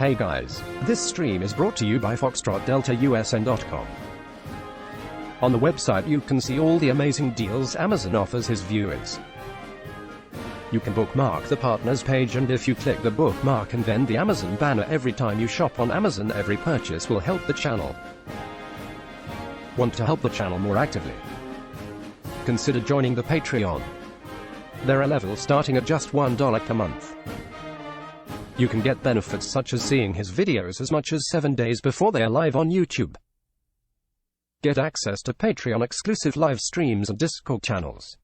Hey guys, this stream is brought to you by FoxtrotDeltaUSN.com. On the website you can see all the amazing deals Amazon offers his viewers. You can bookmark the partners page, and if you click the bookmark and then the Amazon banner every time you shop on Amazon, every purchase will help the channel. Want to help the channel more actively? Consider joining the Patreon. There are levels starting at just $1 per month. You can get benefits such as seeing his videos as much as 7 days before they are live on YouTube. Get access to Patreon exclusive live streams and Discord channels.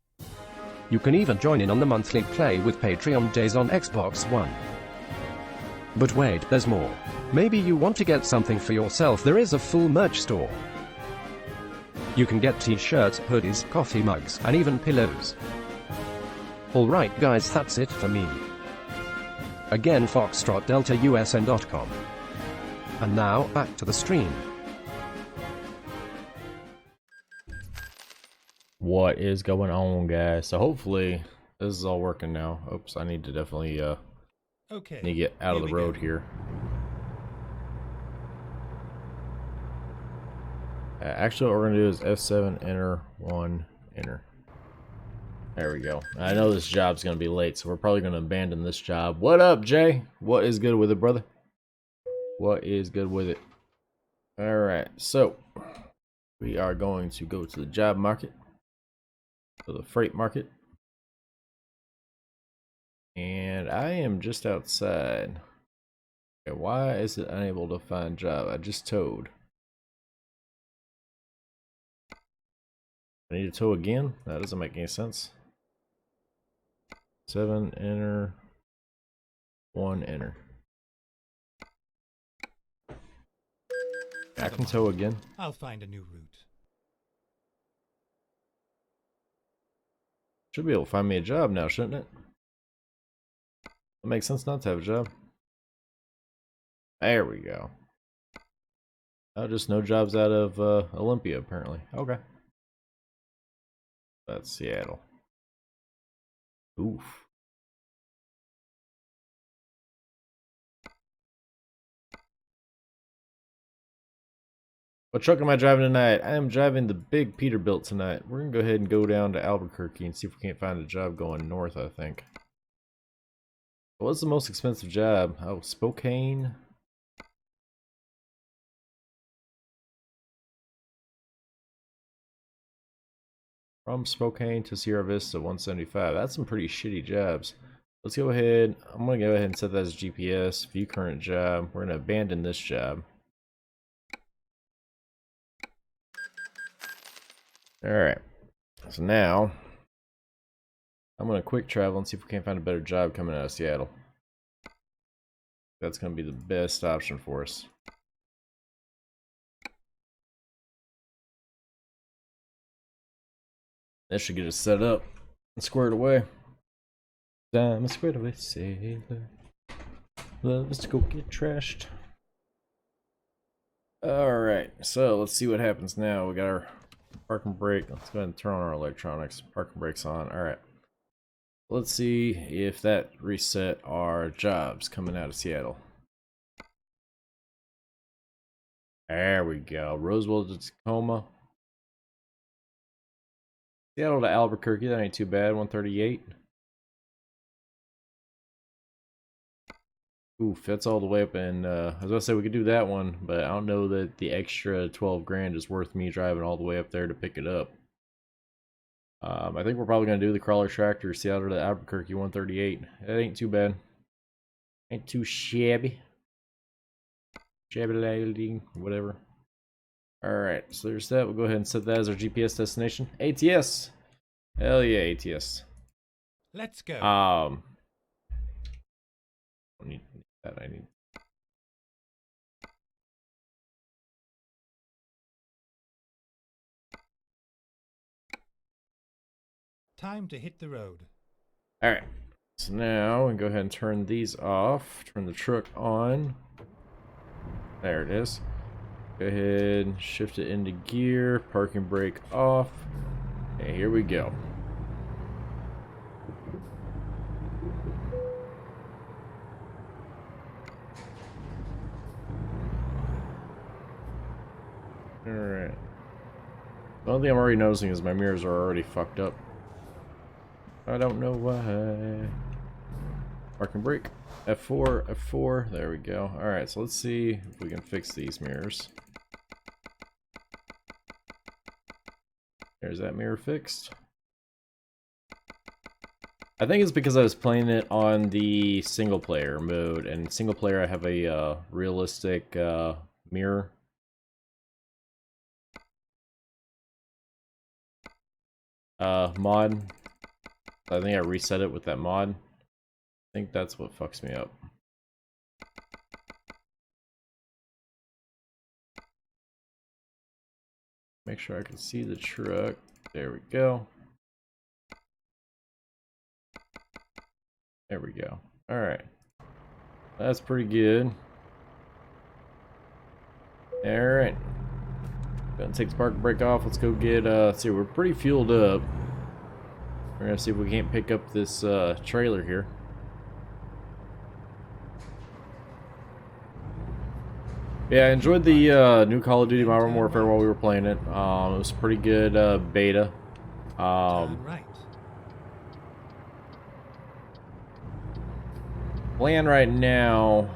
You can even join in on the monthly Play with Patreon days on Xbox One. But wait, there's more. Maybe you want to get something for yourself. There is a full merch store. You can get t-shirts, hoodies, coffee mugs, and even pillows. Alright guys, that's it for me. Again, FoxtrotDeltaUSN.com. And now, back to the stream. What is going on, guys? So hopefully this is all working now. Oops, I need to definitely need to get out of the road here. Actually, what we're gonna do is F7, enter, 1, enter. There we go. I know this job's gonna be late, so we're probably gonna abandon this job. What up, Jay? What is good with it, brother? What is good with it? Alright, so we are going to go to the job market, to the freight market. And I am just outside. Okay, why is it unable to find job? I just towed. I need to tow again? That doesn't make any sense. 7, enter. 1, enter. I can tow again. I'll find a new route. Should be able to find me a job now, shouldn't it? It makes sense not to have a job. There we go. Oh, just no jobs out of Olympia, apparently. Okay. That's Seattle. Oof. What truck am I driving tonight? I am driving the big Peterbilt tonight. We're gonna go ahead and go down to Albuquerque and see if we can't find a job going north, I think. What's the most expensive job? Oh, Spokane. From Spokane to Sierra Vista, 175. That's some pretty shitty jobs. Let's go ahead. I'm going to go ahead and set that as GPS. View current job. We're going to abandon this job. Alright. So now, I'm going to quick travel and see if we can't find a better job coming out of Seattle. That's going to be the best option for us. That should get us set up and squared away. I'm a squared away sailor. Loves to go get trashed. Alright, so let's see what happens now. We got our parking brake. Let's go ahead and turn on our electronics. Parking brake's on. Alright. Let's see if that reset our jobs coming out of Seattle. There we go. Roswell to Tacoma. Seattle to Albuquerque, that ain't too bad. 138. Oof, that's all the way up in, I was about to say we could do that one, but I don't know that the extra 12 grand is worth me driving all the way up there to pick it up. I think we're probably going to do the crawler tractor, Seattle to Albuquerque, 138. That ain't too bad. Ain't too shabby. Shabby, whatever. Alright, so there's that. We'll go ahead and set that as our GPS destination. ATS! Hell yeah, ATS. Let's go. I need that. I need. Time to hit the road. Alright, so now we can go ahead and turn these off. Turn the truck on. There it is. Go ahead and shift it into gear. Parking brake off. Okay, here we go. Alright. The only thing I'm already noticing is my mirrors are already fucked up. I don't know why. Park and brake. F4, F4. There we go. Alright, so let's see if we can fix these mirrors. There's that mirror fixed. I think it's because I was playing it on the single player mode, and single player I have a realistic mirror. Mod. I think I reset it with that mod. I think that's what fucks me up. Make sure I can see the truck. There we go. There we go. Alright. That's pretty good. Alright. Gonna take the park brake off. Let's go get, let's see, we're pretty fueled up. We're gonna see if we can't pick up this trailer here. Yeah, I enjoyed the new Call of Duty Modern Warfare while we were playing it. It was pretty good beta. Right. Plan right now,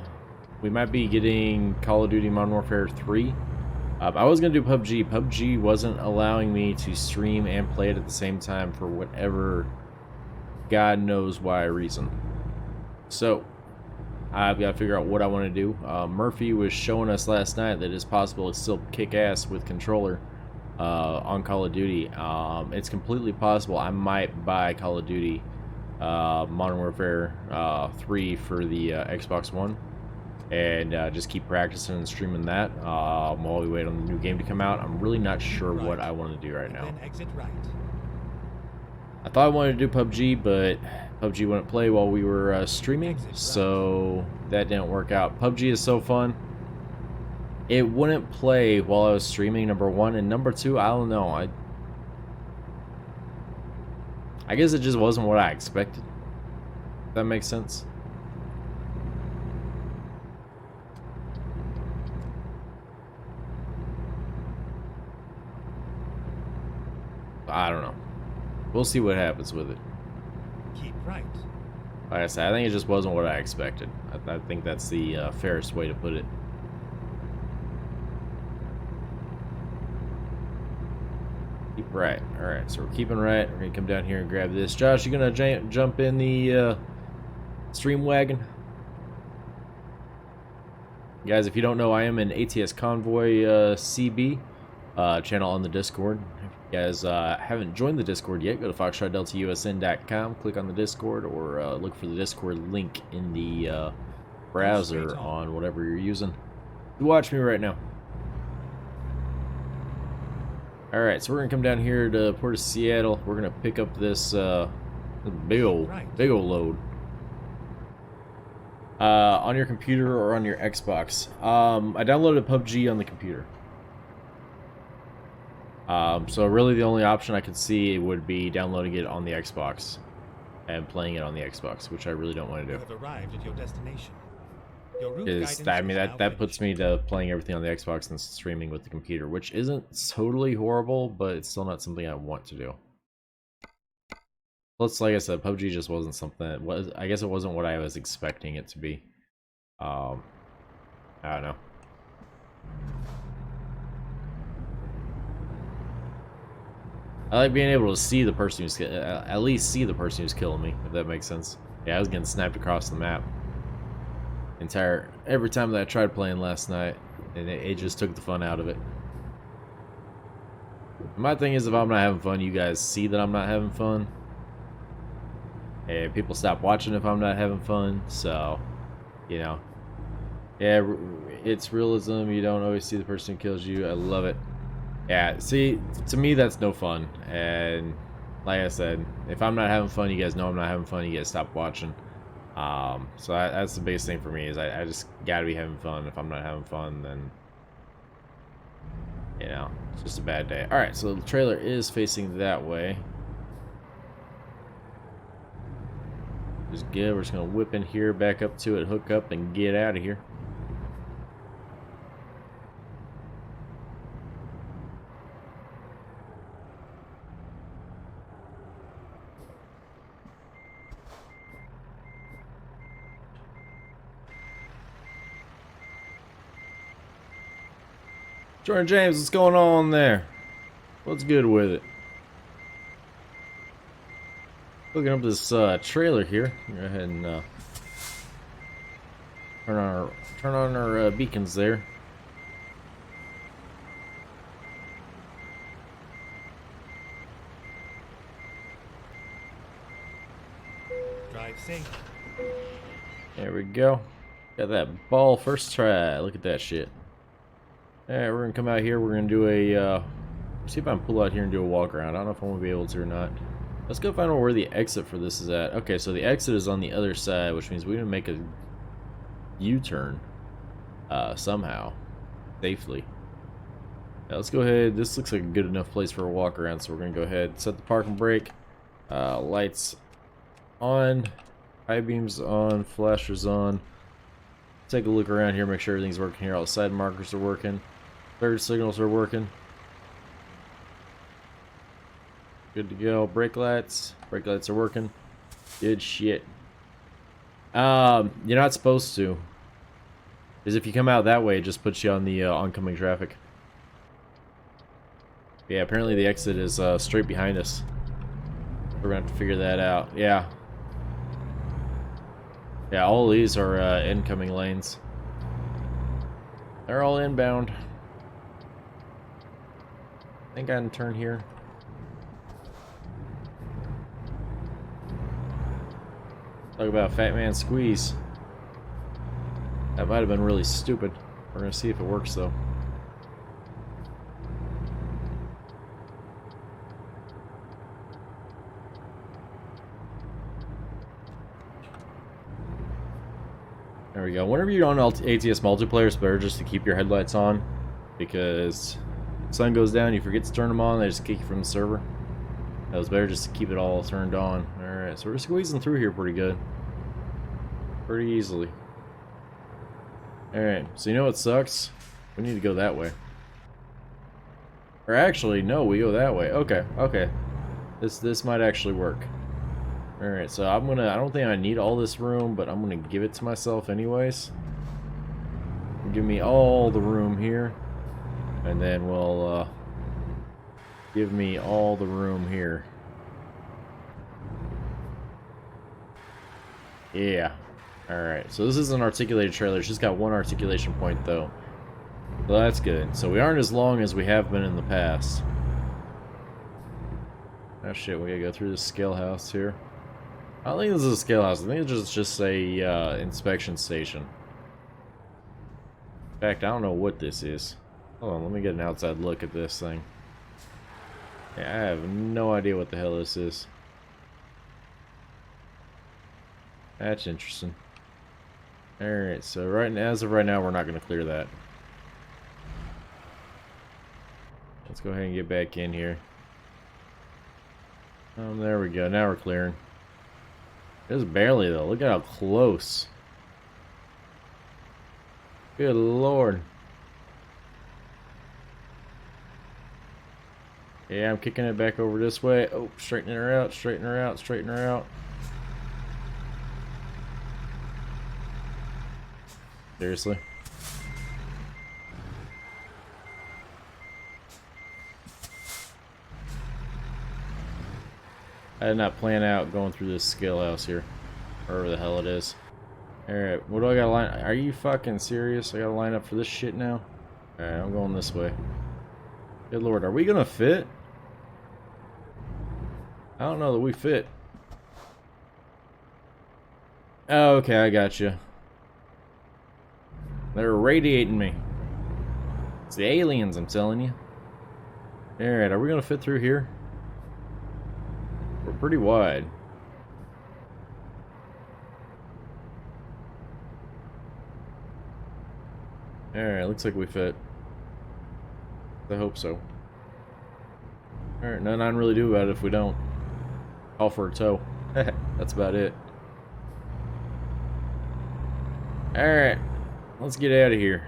we might be getting Call of Duty Modern Warfare 3. I was going to do PUBG. PUBG wasn't allowing me to stream and play it at the same time for whatever God knows why reason. So, I've got to figure out what I want to do. Murphy was showing us last night that it's possible to still kick ass with controller on Call of Duty. It's completely possible I might buy Call of Duty Modern Warfare 3 for the Xbox One, and just keep practicing and streaming that while we wait on the new game to come out. I'm really not sure what I want to do right now. Then exit right. I thought I wanted to do PUBG, but PUBG wouldn't play while we were streaming, so that didn't work out. PUBG is so fun. It wouldn't play while I was streaming, number one, and number two, I don't know. I guess it just wasn't what I expected. If that makes sense. I don't know. We'll see what happens with it. Keep right. Like I said, I think it just wasn't what I expected. I think that's the fairest way to put it. Keep right. Alright, so we're keeping right. We're going to come down here and grab this. Josh, you going to jump in the stream wagon? Guys, if you don't know, I am an ATS Convoy CB channel on the Discord. If you guys haven't joined the Discord yet, go to foxtrotdeltausn.com, click on the Discord, or look for the Discord link in the browser on whatever you're using. You watch me right now. Alright, so we're going to come down here to Port of Seattle. We're going to pick up this big old load. On your computer or on your Xbox. I downloaded PUBG on the computer. So really the only option I could see would be downloading it on the Xbox and playing it on the Xbox, which I really don't want to do. You have arrived at your destination. Your route Is guidance I mean is now that puts finished. me to playing everything on the Xbox and streaming with the computer, which isn't totally horrible, but it's still not something I want to do. Plus, like I said, PUBG just wasn't something that was. I guess it wasn't what I was expecting it to be. I don't know. I like being able to see the person who's at least see the person who's killing me, if that makes sense. Yeah, I was getting sniped across the map. Every time that I tried playing last night, and it just took the fun out of it. My thing is, if I'm not having fun, you guys see that I'm not having fun, and people stop watching if I'm not having fun. So, you know, yeah, it's realism. You don't always see the person who kills you. I love it. Yeah, see, to me that's no fun. And like I said, if I'm not having fun, you guys know I'm not having fun. You guys stop watching. So that's the biggest thing for me, is I just gotta be having fun. If I'm not having fun, then, you know, it's just a bad day. Alright, so the trailer is facing that way. Just good. We're just gonna whip in here, back up to it, hook up, and get out of here. Jordan James, what's going on there? What's good with it? Looking up this trailer here. Go ahead and turn on our beacons there. Drive safe. There we go. Got that ball first try. Look at that shit. Alright, we're gonna come out here. We're gonna do a see if I can pull out here and do a walk around. I don't know if I'm gonna be able to or not. Let's go find out where the exit for this is at. Okay, so the exit is on the other side, which means we need to make a U-turn somehow safely. Now, let's go ahead. This looks like a good enough place for a walk around, so we're gonna go ahead, set the parking brake, lights on, high beams on, flashers on. Take a look around here, make sure everything's working here. All the side markers are working, third signals are working. Good to go. Brake lights are working. Good shit. You're not supposed to, because if you come out that way, it just puts you on the oncoming traffic. Yeah, apparently the exit is straight behind us. We're gonna have to figure that out. Yeah. Yeah, all of these are incoming lanes. They're all inbound. I think I can turn here. Talk about Fat Man Squeeze. That might have been really stupid. We're gonna see if it works though. There we go. Whenever you're on ATS multiplayer, it's better just to keep your headlights on, because the sun goes down, you forget to turn them on, they just kick you from the server. It was better just to keep it all turned on. Alright, so we're squeezing through here pretty good. Pretty easily. Alright, so you know what sucks? We need to go that way. Or actually, no, we go that way. Okay, okay. This might actually work. Alright, so I don't think I need all this room, but I'm gonna give it to myself anyways. Give me all the room here. And then we'll, give me all the room here. Yeah. Alright, so this is an articulated trailer. It's just got one articulation point, though. So that's good. So we aren't as long as we have been in the past. Oh shit, we gotta go through this scale house here. I don't think this is a scale house. I think it's just a inspection station. In fact, I don't know what this is. Hold on, let me get an outside look at this thing. Yeah, I have no idea what the hell this is. That's interesting. Alright, so as of right now, we're not going to clear that. Let's go ahead and get back in here. There we go. Now we're clearing. Just barely, though. Look at how close. Good lord. Yeah, I'm kicking it back over this way. Oh, straighten her out, straighten her out, straighten her out. Seriously? I did not plan out going through this scale house here. Wherever the hell it is. Alright, what do I gotta line? Are you fucking serious? I gotta line up for this shit now? Alright, I'm going this way. Good lord, are we gonna fit? I don't know that we fit. Oh, okay, I got you. They're irradiating me. It's the aliens, I'm telling you. Alright, are we gonna fit through here? We're pretty wide. Alright, looks like we fit. I hope so. Alright, nothing I can really do about it if we don't. Call for a tow. That's about it. Alright, let's get out of here.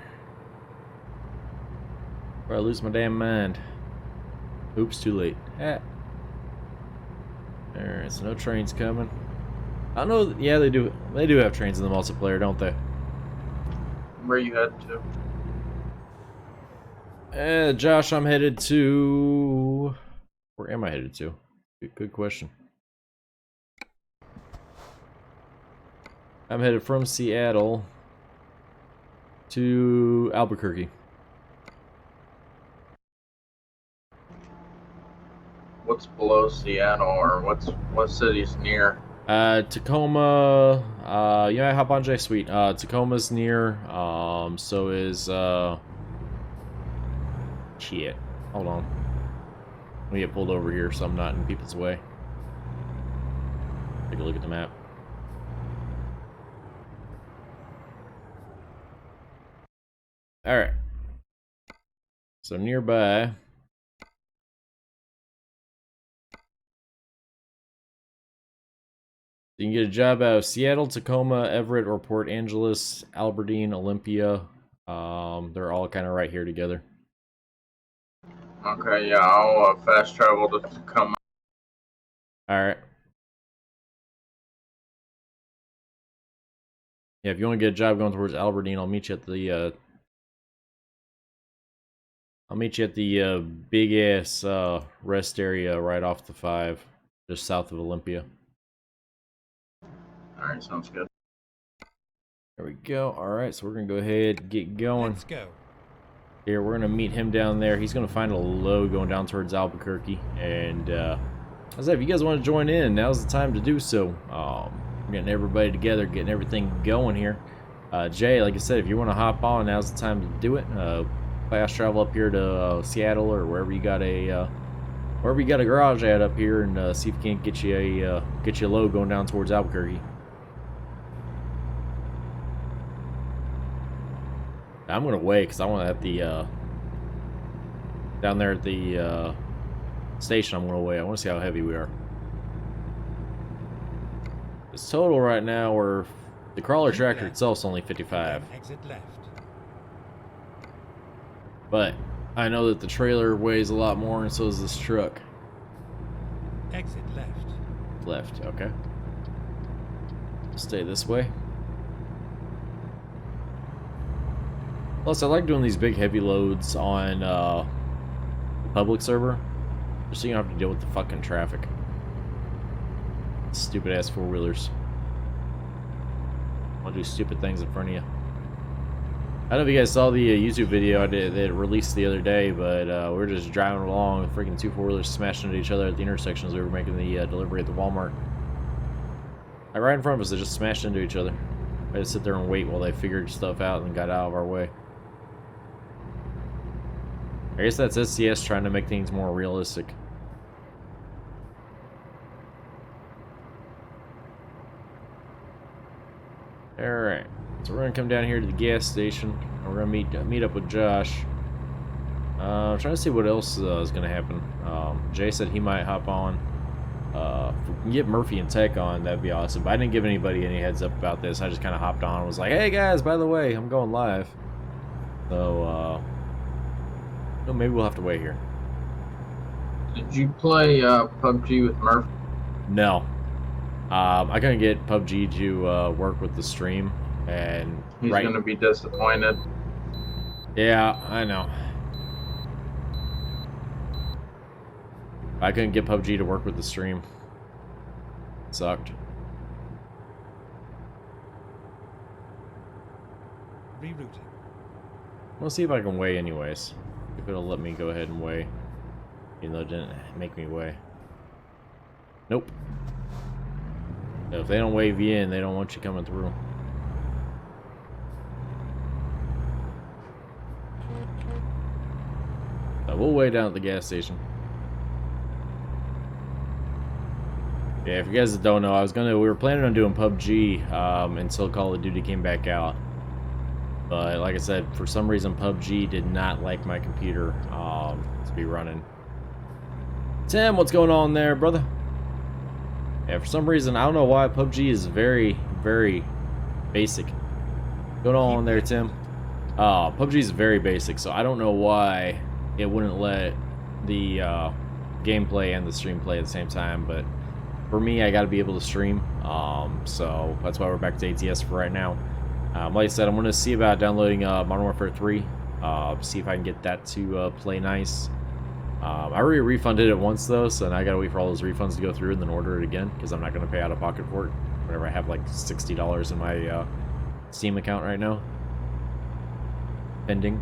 Before I lose my damn mind. Oops, too late. Alright, so no trains coming. I know, yeah, they do have trains in the multiplayer, don't they? Where you heading to? Josh, I'm headed to... Where am I headed to? Good question. I'm headed from Seattle to Albuquerque. What's below Seattle, or what city's near? Tacoma, yeah, hop on J, sweet. Tacoma's near, so is, shit, hold on. Let me get pulled over here so I'm not in people's way. Take a look at the map. Alright. So nearby. You can get a job out of Seattle, Tacoma, Everett, or Port Angeles, Aberdeen, Olympia. They're all kind of right here together. Okay, yeah, I'll fast travel to Tacoma. Alright. Yeah, if you want to get a job going towards Aberdeen, I'll meet you at the big ass rest area right off the 5, just south of Olympia. Alright, sounds good. There we go. Alright, so we're gonna go ahead and get going. Let's go. Here, we're gonna meet him down there. He's gonna find a load going down towards Albuquerque. And I said, if you guys want to join in, now's the time to do so. We're getting everybody together, getting everything going here. Jay, like I said, if you want to hop on, now's the time to do it. Fast travel up here to Seattle or wherever you got a garage at up here, and see if we can't get you a load going down towards Albuquerque. I'm gonna wait because I want to at the down there at the station. I'm gonna wait. I want to see how heavy we are. It's total right now. We're the crawler tractor itself is only 55. Exit left. But I know that the trailer weighs a lot more, and so does this truck. Exit left. Left, okay. Stay this way. Plus, I like doing these big heavy loads on the public server, just so you don't have to deal with the fucking traffic. Stupid ass four-wheelers. I'll do stupid things in front of you. I don't know if you guys saw the YouTube video I did that released the other day, but we're just driving along, freaking two four-wheelers smashing into each other at the intersections. We were making the delivery at the Walmart. Like right in front of us, they just smashed into each other. I had to sit there and wait while they figured stuff out and got out of our way. I guess that's SCS trying to make things more realistic. Alright, so we're gonna come down here to the gas station, and we're gonna meet up with Josh. I'm trying to see what else is gonna happen. Jay said he might hop on. If we can get Murphy and Tech on, that'd be awesome. But I didn't give anybody any heads up about this. I just kind of hopped on and was like, hey guys, by the way, I'm going live. So, no, maybe we'll have to wait here. Did you play PUBG with Murphy? No. I couldn't get PUBG to work with the stream, and He's gonna be disappointed. Yeah, I know. I couldn't get PUBG to work with the stream. It sucked. Rerouting. We'll see if I can weigh anyways. If it'll let me go ahead and weigh. Even though it didn't make me weigh. Nope. If they don't wave you in, they don't want you coming through. We'll weigh down at the gas station. Yeah, if you guys don't know, we were planning on doing PUBG until Call of Duty came back out. But like I said, for some reason PUBG did not like my computer to be running. Tim, what's going on there, brother? Yeah, for some reason, I don't know why PUBG is very, very basic. What's going on there, Tim? PUBG is very basic, so I don't know why it wouldn't let the gameplay and the stream play at the same time, but for me, I gotta be able to stream, so that's why we're back to ATS for right now. Like I said, I'm gonna see about downloading Modern Warfare 3 See if I can get that to play nice. I already refunded it once though, so now I gotta wait for all those refunds to go through and then order it again, because I'm not gonna pay out of pocket for it whenever I have like $60 in my Steam account right now. Pending.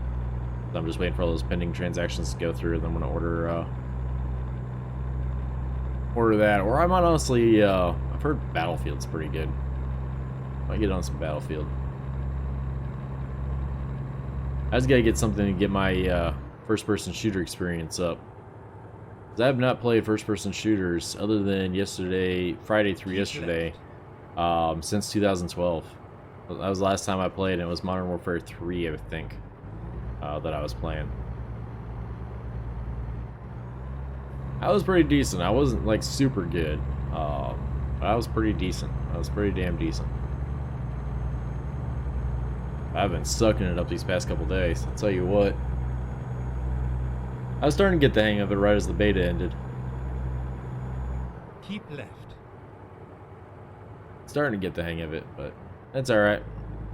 So I'm just waiting for all those pending transactions to go through, and then I'm gonna order that. Or I might honestly, I've heard Battlefield's pretty good. Might get on some Battlefield. I just gotta get something to get my first-person shooter experience up. 'Cause I have not played first-person shooters other than Friday through yesterday, since 2012. That was the last time I played, and it was Modern Warfare 3, I think, that I was playing. I was pretty decent. I wasn't like super good, but I was pretty decent. I was pretty damn decent. I've been sucking it up these past couple days. I'll tell you what. I was starting to get the hang of it right as the beta ended. Keep left. Starting to get the hang of it, but that's alright.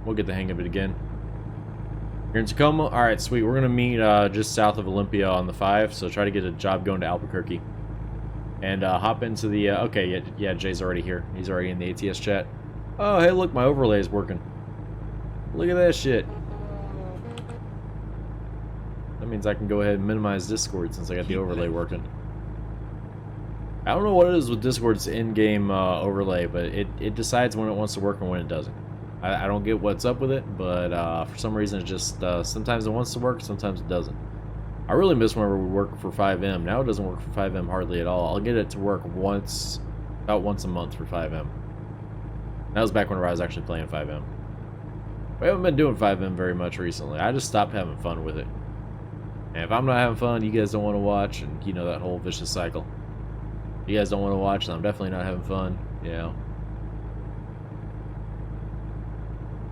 We'll get the hang of it again. You're in Tacoma? Alright, sweet. We're going to meet just south of Olympia on the 5, so try to get a job going to Albuquerque. And hop into the... okay, yeah, Jay's already here. He's already in the ATS chat. Oh, hey, look, my overlay is working. Look at that shit. That means I can go ahead and minimize Discord since I got the overlay working. I don't know what it is with Discord's in-game overlay, but it decides when it wants to work and when it doesn't. I don't get what's up with it, but for some reason it just sometimes it wants to work, sometimes it doesn't. I really miss whenever we work for 5M. Now it doesn't work for 5M hardly at all. I'll get it to work about once a month for 5M. That was back whenever I was actually playing 5M. We haven't been doing 5M very much recently. I just stopped having fun with it. And if I'm not having fun, you guys don't want to watch, and you know that whole vicious cycle. If you guys don't want to watch, then I'm definitely not having fun, you know.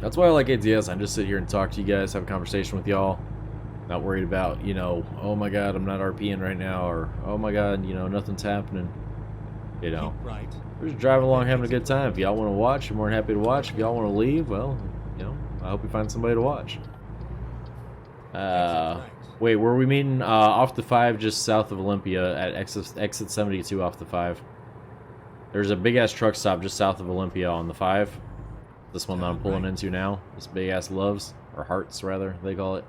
That's why I like ATS. I just sit here and talk to you guys, have a conversation with y'all. Not worried about, you know, oh my god, I'm not RPing right now, or oh my god, you know, nothing's happening. You know, Keep right. we're just driving along having a good time. If y'all want to watch, I'm more than happy to watch. If y'all want to leave, well, you know, I hope you find somebody to watch. Wait, were we meeting off the 5 just south of Olympia at exit 72 off the 5? There's a big-ass truck stop just south of Olympia on the 5. This one that I'm pulling into now. This big-ass Loves, or Hearts, rather, they call it.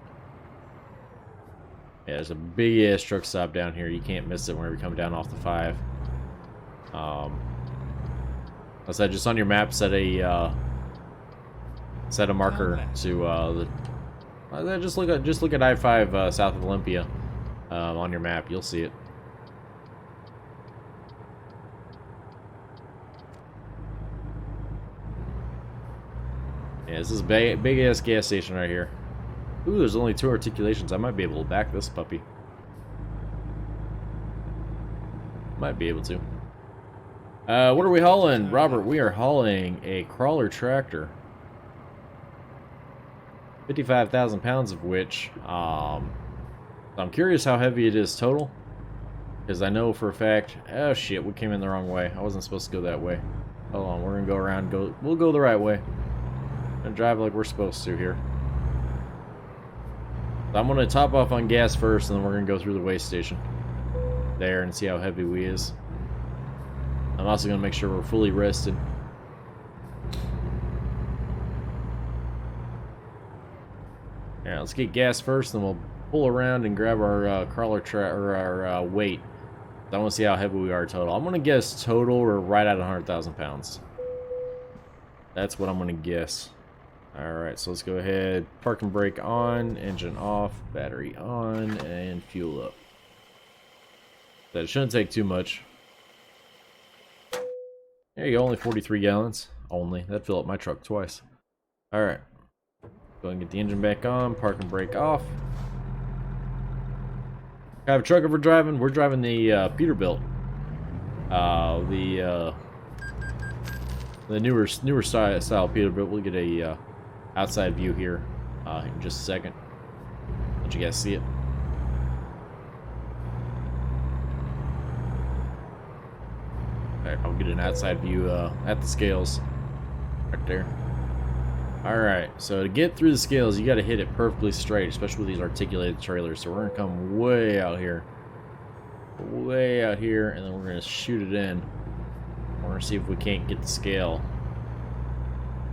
Yeah, there's a big-ass truck stop down here. You can't miss it whenever you come down off the 5. I said, just on your map, set a marker to just look at I-5 south of Olympia on your map. You'll see it. Yeah, this is a big ass gas station right here. Ooh, there's only 2 articulations. I might be able to back this puppy. Might be able to. What are we hauling, Robert? We are hauling a crawler tractor. 55,000 pounds of which, I'm curious how heavy it is total. Because I know for a fact, oh shit, we came in the wrong way. I wasn't supposed to go that way. Hold on, we're gonna go around, we'll go the right way. And drive like we're supposed to here. So I'm gonna top off on gas first, and then we're gonna go through the weigh station. There, and see how heavy we is. I'm also gonna make sure we're fully rested. Alright, let's get gas first, then we'll pull around and grab our crawler or our weight. I want to see how heavy we are total. I'm gonna guess total we're right at 100,000 pounds. That's what I'm gonna guess. Alright, so let's go ahead. Park and brake on, engine off, battery on, and fuel up. That shouldn't take too much. There you go, only 43 gallons. Only. That'd fill up my truck twice. Alright. Go and get the engine back on, park and brake off. I have a truck we're driving. We're driving the Peterbilt. The newer style Peterbilt. We'll get a outside view here in just a second. Let you guys see it. Alright, I'll get an outside view at the scales. Right there. Alright, so to get through the scales, you gotta hit it perfectly straight, especially with these articulated trailers. So we're gonna come way out here. Way out here, and then we're gonna shoot it in. We're gonna see if we can't get the scale.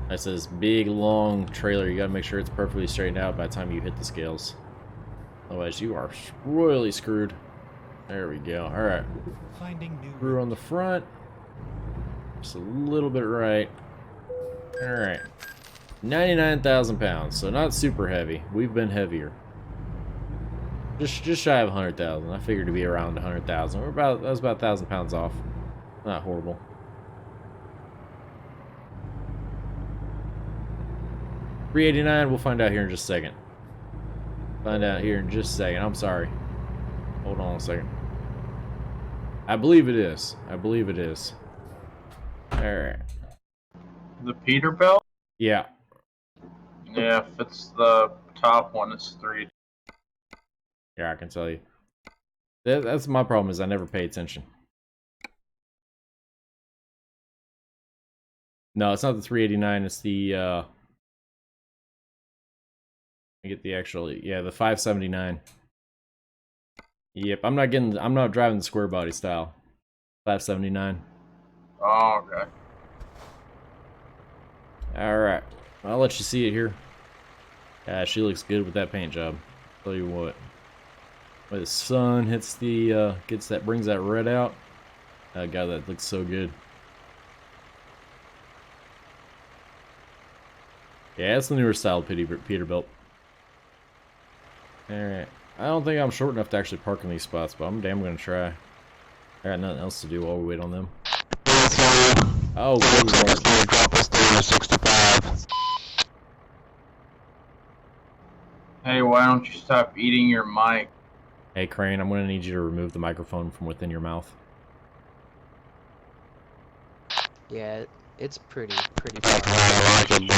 That's this big, long trailer. You gotta make sure it's perfectly straightened out by the time you hit the scales. Otherwise, you are royally screwed. There we go. Alright. Finding new Screw on the front. Just a little bit right. Alright. 99,000 pounds, so not super heavy. We've been heavier. Just shy of 100,000. I figured to be around 100,000. That was about 1,000 pounds off. Not horrible. $389. We'll find out here in just a second. Find out here in just a second. I'm sorry. Hold on a second. I believe it is. I believe it is. Alright. The Peterbilt? Yeah. Yeah, if it's the top one, it's 3. Yeah, I can tell you. That's my problem, is I never pay attention. No, it's not the 389, it's the I get the actual, yeah, the 579. Yep, I'm not driving the square body style. 579. Oh, okay. Alright. I'll let you see it here. She looks good with that paint job. Tell you what. When the sun hits the brings that red out. God, that looks so good. Yeah, it's the newer style Peterbilt. Alright. I don't think I'm short enough to actually park in these spots, but I'm damn gonna try. I got nothing else to do while we wait on them. Oh, good lord. Hey, why don't you stop eating your mic? Hey, Crane, I'm gonna need you to remove the microphone from within your mouth. Yeah, it's pretty fucking.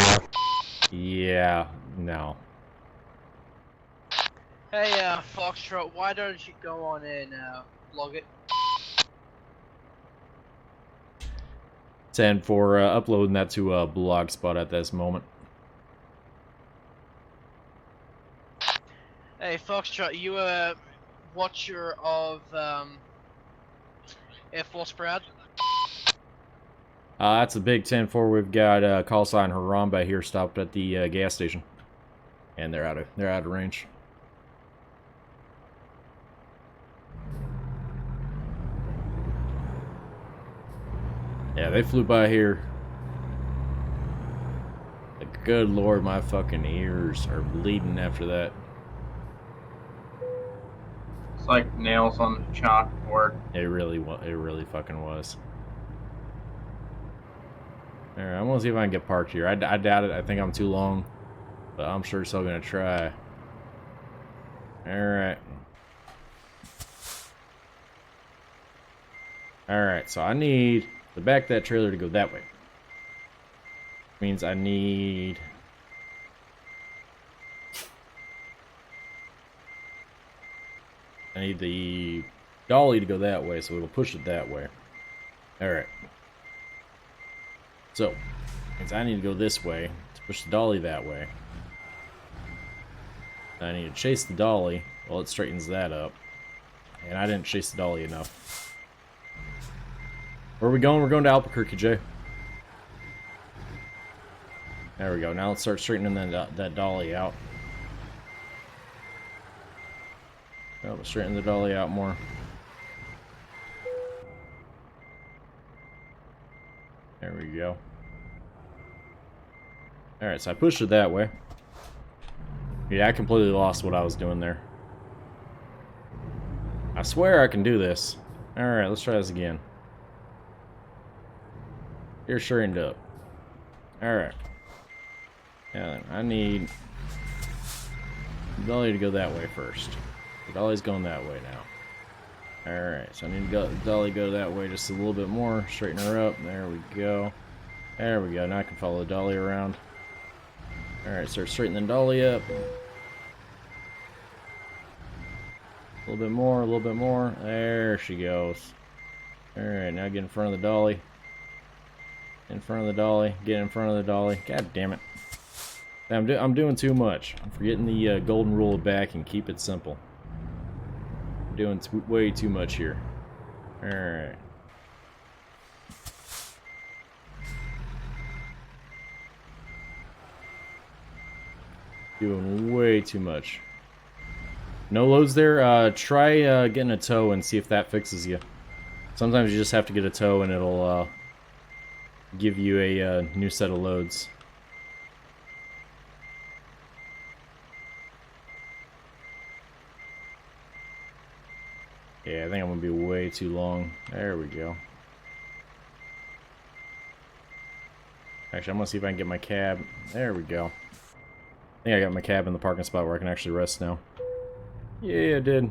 Yeah, no. Hey, Foxtrot, why don't you go on and log it? 10 for uploading that to a Blogspot at this moment. Hey, Foxtrot, you a watcher of Air Force Proud? That's a big 10-4. We've got call sign Harambe here stopped at the gas station, and they're out of range. Yeah, they flew by here. Like, good lord, my fucking ears are bleeding after that. It's like nails on the chalkboard. It really fucking was. Alright, I'm gonna see if I can get parked here. I doubt it. I think I'm too long, but I'm sure still gonna try. Alright. Alright, so I need the back of that trailer to go that way. Means I need... the dolly to go that way, so it'll push it that way. Alright. So, means I need to go this way to push the dolly that way. I need to chase the dolly while it straightens that up. And I didn't chase the dolly enough. Where are we going? We're going to Albuquerque, Jay. There we go. Now let's start straightening that dolly out. Oh, we'll straighten the dolly out more. There we go. Alright, so I pushed it that way. Yeah, I completely lost what I was doing there. I swear I can do this. Alright, let's try this again. You're straightened up. Alright. Yeah, I need the dolly to go that way first. The dolly's going that way now. Alright, so I need to go, the dolly go that way just a little bit more. Straighten her up. There we go. There we go. Now I can follow the dolly around. Alright, start straightening the dolly up. A little bit more, a little bit more. There she goes. Alright, now get in front of the dolly. In front of the dolly. Get in front of the dolly. God damn it. I'm doing too much. I'm forgetting the golden rule of back and keep it simple. I'm doing way too much here. Alright. Doing way too much. No loads there. Try getting a tow and see if that fixes you. Sometimes you just have to get a tow and it'll give you a new set of loads. Yeah, I think I'm gonna be way too long. There we go. Actually, I'm gonna see if I can get my cab. There we go. I think I got my cab in the parking spot where I can actually rest now. Yeah, I did.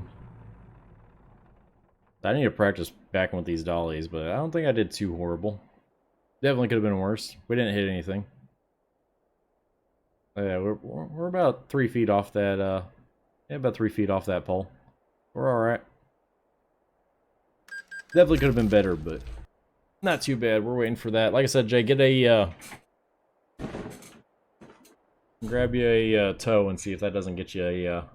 I need to practice backing with these dollies, but I don't think I did too horrible. Definitely could have been worse. We didn't hit anything. Yeah, we're about 3 feet off that. Yeah, about 3 feet off that pole. We're all right. Definitely could have been better, but not too bad. We're waiting for that. Like I said, Jay, get a grab you a tow and see if that doesn't get you a.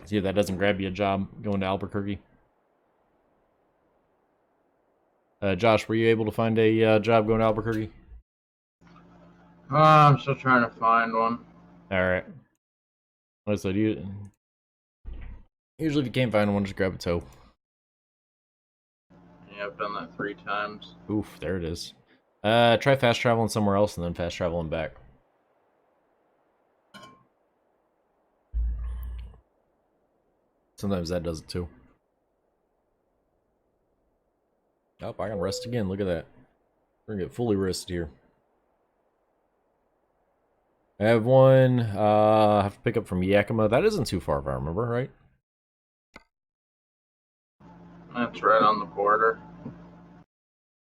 See if that doesn't grab you a job going to Albuquerque. Josh, were you able to find a job going to Albuquerque? I'm still trying to find one. Alright. Like I said, usually if you can't find one, just grab a tow. Yeah, I've done that 3 times. Oof, there it is. Try fast traveling somewhere else and then fast traveling back. Sometimes that does it too. Oh, I can rest again. Look at that. We're gonna get fully rested here. I have one. I have to pick up from Yakima. That isn't too far if I remember, right? That's right on the border.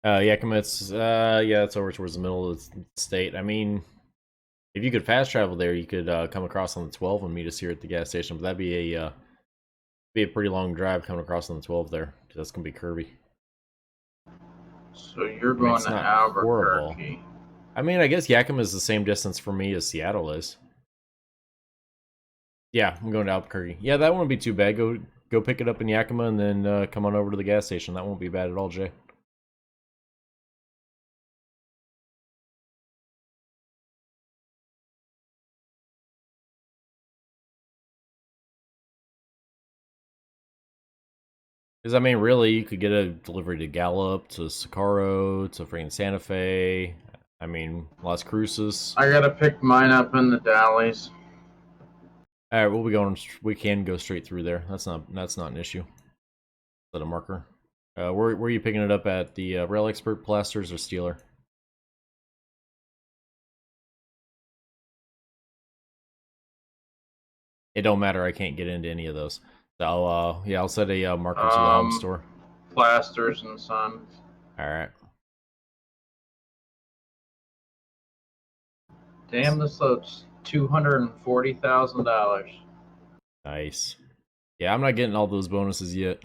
Yakima, it's yeah, it's over towards the middle of the state. I mean, if you could fast travel there, you could come across on the 12 and meet us here at the gas station. But that'd be a pretty long drive coming across on the 12 there. That's gonna be curvy. So you're going to Albuquerque. I mean, I guess Yakima is the same distance for me as Seattle is. Yeah, I'm going to Albuquerque. Yeah, that won't be too bad. Go pick it up in Yakima and then come on over to the gas station. That won't be bad at all, Jay. Because, I mean, really, you could get a delivery to Gallup, to Socorro, to freaking Santa Fe. I mean, Las Cruces. I gotta pick mine up in the Dallies. Alright, we'll be going. We can go straight through there. That's not an issue. Is that a marker? Where are you picking it up at? The Rail Expert, Plasters, or Steeler? It don't matter. I can't get into any of those. So, yeah, I'll set a marker to the home store. Plasters and Sons. Alright. Damn, this load's $240,000. Nice. Yeah, I'm not getting all those bonuses yet.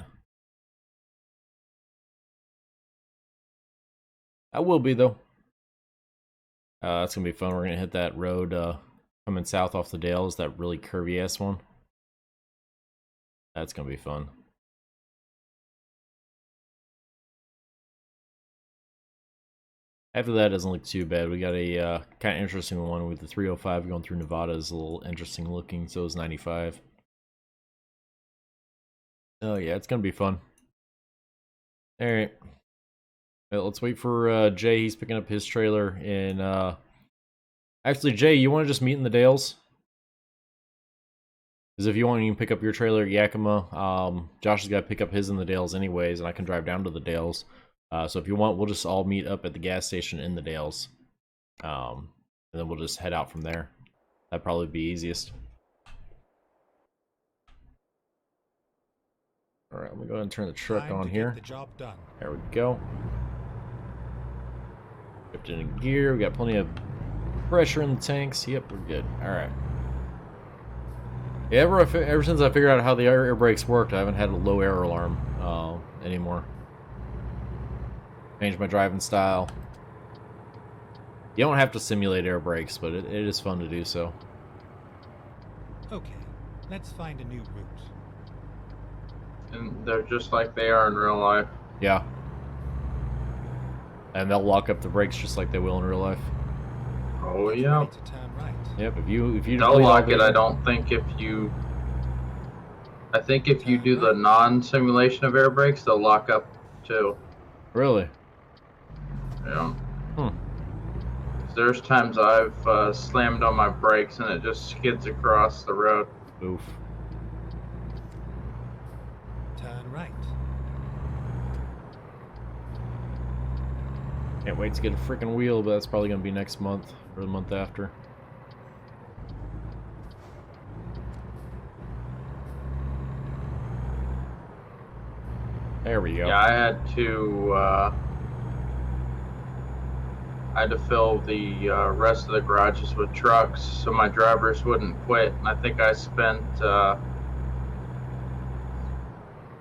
I will be, though. That's gonna be fun. We're gonna hit that road coming south off the Dales, that really curvy-ass one. That's gonna be fun. After that, it doesn't look too bad. We got a kind of interesting one with the 305 going through Nevada. Is a little interesting looking. So is 95. Oh yeah, it's gonna be fun. All right. Well, let's wait for Jay. He's picking up his trailer, and actually, Jay, you want to just meet in the Dales? Because if you want, you can pick up your trailer at Yakima. Josh has got to pick up his in the Dales anyways, and I can drive down to the Dales. So if you want, we'll just all meet up at the gas station in the Dales. And then we'll just head out from there. That'd probably be easiest. Alright, let me go ahead and turn the truck Time on to here. Get the job done. There we go. Shipped in gear. We got plenty of pressure in the tanks. Yep, we're good. Alright. Yeah, ever since I figured out how the air brakes worked, I haven't had a low air alarm anymore. Change my driving style. You don't have to simulate air brakes, but it is fun to do so. Okay, let's find a new route. And they're just like they are in real life. Yeah. And they'll lock up the brakes just like they will in real life. Oh Get yeah. ready to turn right. Yep, if you They'll complete all lock it. the- I don't think if you. I think if you do the non-simulation of air brakes, they'll lock up too. Really? Yeah. Hmm. There's times I've slammed on my brakes and it just skids across the road. Oof. Turn right. Can't wait to get a freaking wheel, but that's probably gonna be next month or the month after. There we go. Yeah, I had to fill the rest of the garages with trucks so my drivers wouldn't quit. And I think I spent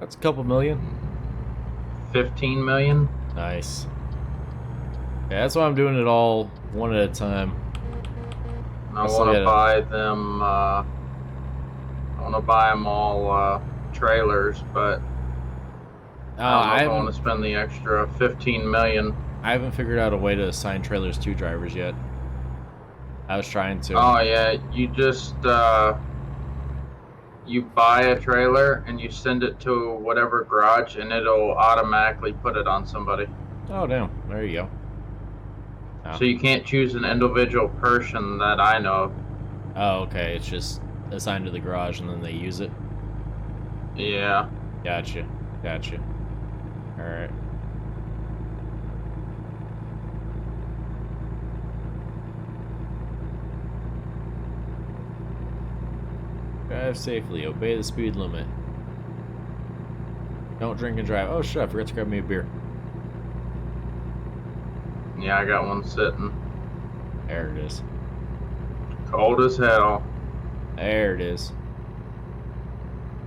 That's a couple million. 15 million. Nice. Yeah, that's why I'm doing it all one at a time. And I I still want to gotta- buy them. I want to buy them all trailers, but I don't want to spend the extra 15 million. I haven't figured out a way to assign trailers to drivers yet. I was trying to. Oh yeah, you just you buy a trailer and you send it to whatever garage, and it'll automatically put it on somebody. Oh, damn. There you go. Oh. So you can't choose an individual person that I know of. Oh, okay. It's just assigned to the garage and then they use it. Yeah. Gotcha. Gotcha. Alright. Drive safely. Obey the speed limit. Don't drink and drive. Oh shit, I forgot to grab me a beer. Yeah, I got one sitting. There it is. Cold as hell. There it is.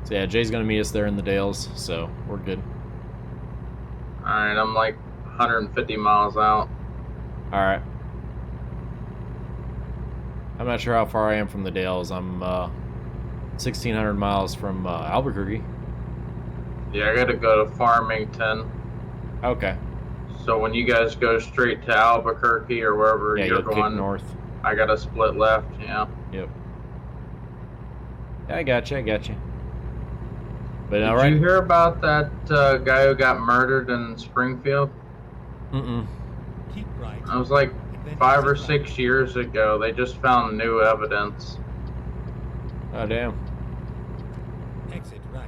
So yeah, Jay's gonna meet us there in the Dales, so we're good. Alright, I'm like 150 miles out. Alright. I'm not sure how far I am from the Dales. I'm 1,600 miles from Albuquerque. Yeah, I gotta go to Farmington. Okay. So when you guys go straight to Albuquerque or wherever Yeah, you're you'll kick going, north. I gotta split left, yeah. Yep. I got you. I got you. But Did all right. you hear about that guy who got murdered in Springfield? Mm-mm. Keep right. It was like and then 5 or exit right. 6 years ago. They just found new evidence. Oh damn. Exit right.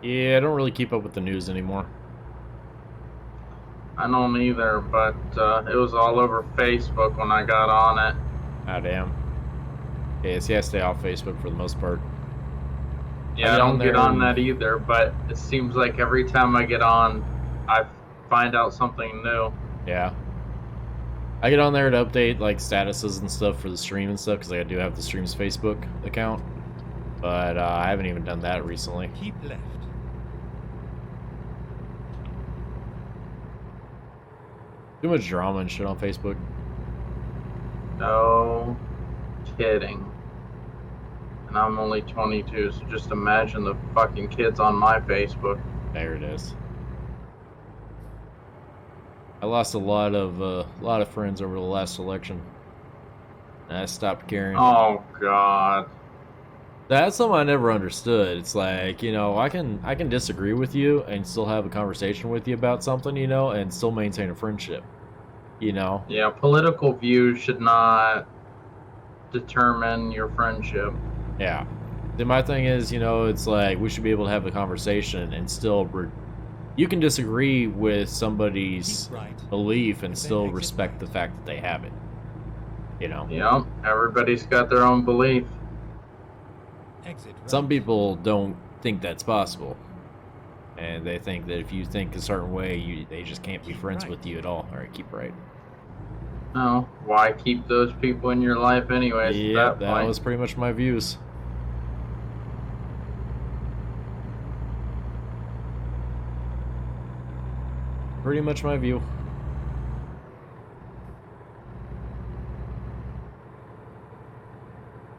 Yeah, I don't really keep up with the news anymore. I don't either, but it was all over Facebook when I got on it. Oh damn. Yeah, see, I stay off Facebook for the most part. Yeah, I get on don't get there on and- that either, but it seems like every time I get on, I find out something new. Yeah. I get on there to update like statuses and stuff for the stream and stuff because I do have the stream's Facebook account, but I haven't even done that recently. Keep left. Too much drama and shit on Facebook. No kidding. And I'm only 22, so just imagine the fucking kids on my Facebook. There it is. I lost a lot of friends over the last election, and I stopped caring. Oh God. That's something I never understood. It's like, you know, I can disagree with you and still have a conversation with you about something, you know, and still maintain a friendship. You know? Yeah, political views should not determine your friendship. Yeah. Then my thing is, you know, it's like we should be able to have a conversation and still you can disagree with somebody's Keep right. belief and And then still exit respect right. the fact that they have it. You know? Yep, everybody's got their own belief. Exit right. Some people don't think that's possible. And they think that if you think a certain way, they just can't be Keep friends right. with you at all. Alright, keep right. No, why keep those people in your life anyways? Yeah, at that point? was pretty much my views. Pretty much my view.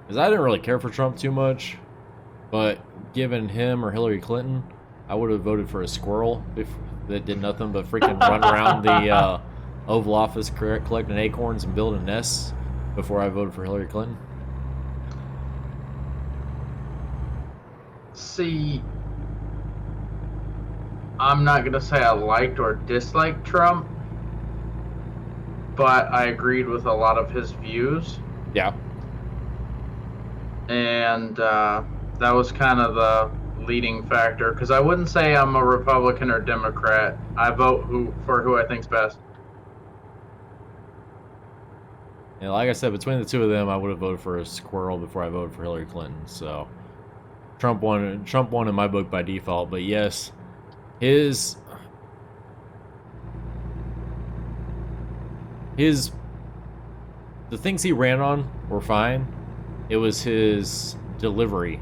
Because I didn't really care for Trump too much, but given him or Hillary Clinton, I would have voted for a squirrel if that did nothing but freaking run around the Oval Office collecting acorns and building nests before I voted for Hillary Clinton. See, I'm not going to say I liked or disliked Trump, but I agreed with a lot of his views. Yeah. And that was kind of the leading factor, because I wouldn't say I'm a Republican or Democrat. I vote for who I think's best. And like I said, between the two of them, I would have voted for a squirrel before I voted for Hillary Clinton. So Trump won in my book by default. But yes, the things he ran on were fine. It was his delivery.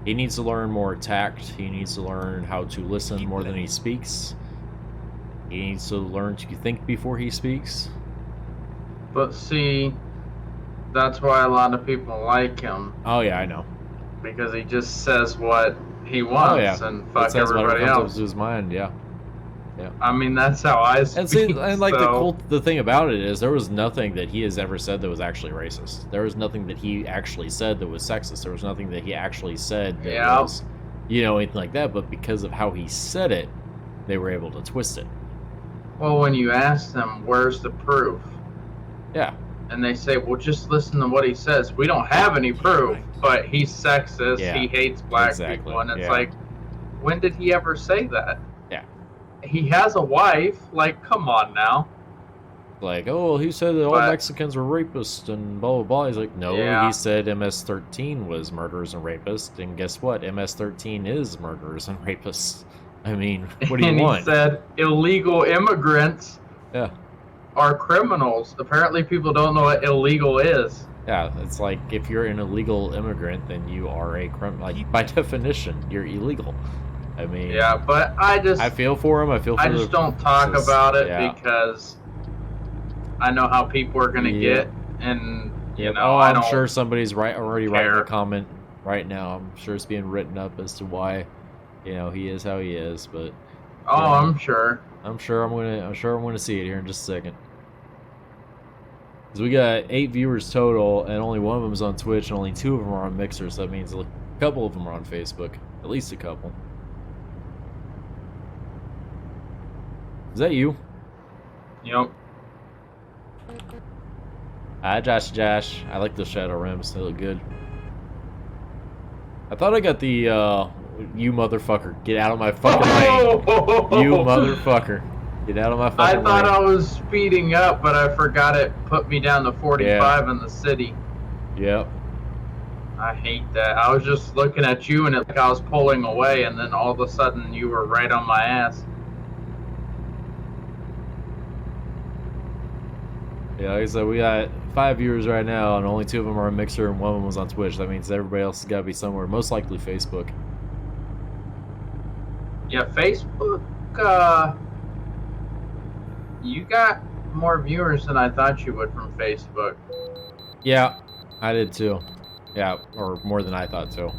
He needs to learn more tact. He needs to learn how to listen more than he speaks. He needs to learn to think before he speaks. But see, that's why a lot of people like him. Oh yeah, I know. Because he just says what he wants and fuck everybody else. Comes to his mind, yeah. Yeah. I mean, that's how I speak. And see, and like the thing about it is, there was nothing that he has ever said that was actually racist. There was nothing that he actually said that was sexist. There was nothing that he actually said that was, anything like that. But because of how he said it, they were able to twist it. Well, when you ask them, where's the proof? Yeah. And they say, well, just listen to what he says. We don't have any proof, but he's sexist. Yeah. He hates black people. And it's like, when did he ever say that? Yeah. He has a wife. Like, come on now. Like, oh, he said that all Mexicans were rapists and blah, blah, blah. He's like, no, he said MS-13 was murderers and rapists. And guess what? MS-13 is murderers and rapists. I mean, what do you want? And he said illegal immigrants are criminals. Apparently people don't know what illegal is. Yeah, it's like if you're an illegal immigrant, then you are a criminal. Like, by definition, you're illegal. I mean... Yeah, but I feel for him. I just don't talk about it because I know how people are going to get, and, you know, I'm sure somebody's already writing a comment right now. I'm sure it's being written up as to why, he is how he is, but... I'm sure. I'm sure I'm gonna see it here in just a second. Because we got 8 viewers total, and only one of them is on Twitch, and only 2 of them are on Mixer, so that means a couple of them are on Facebook. At least a couple. Is that you? Yep. Hi, Josh. I like the shadow rims. They look good. I thought I got the, you motherfucker. Get out of my fucking lane. You motherfucker. Get out of my fucking lane. I thought I was speeding up, but I forgot it put me down to 45 in the city. Yep. I hate that. I was just looking at you and I was pulling away, and then all of a sudden you were right on my ass. Yeah, like I said, we got 5 viewers right now, and only 2 of them are on Mixer, and 1 of them was on Twitch. That means everybody else has got to be somewhere, most likely Facebook. Yeah, Facebook, you got more viewers than I thought you would from Facebook. Yeah, I did too. Yeah, or more than I thought too.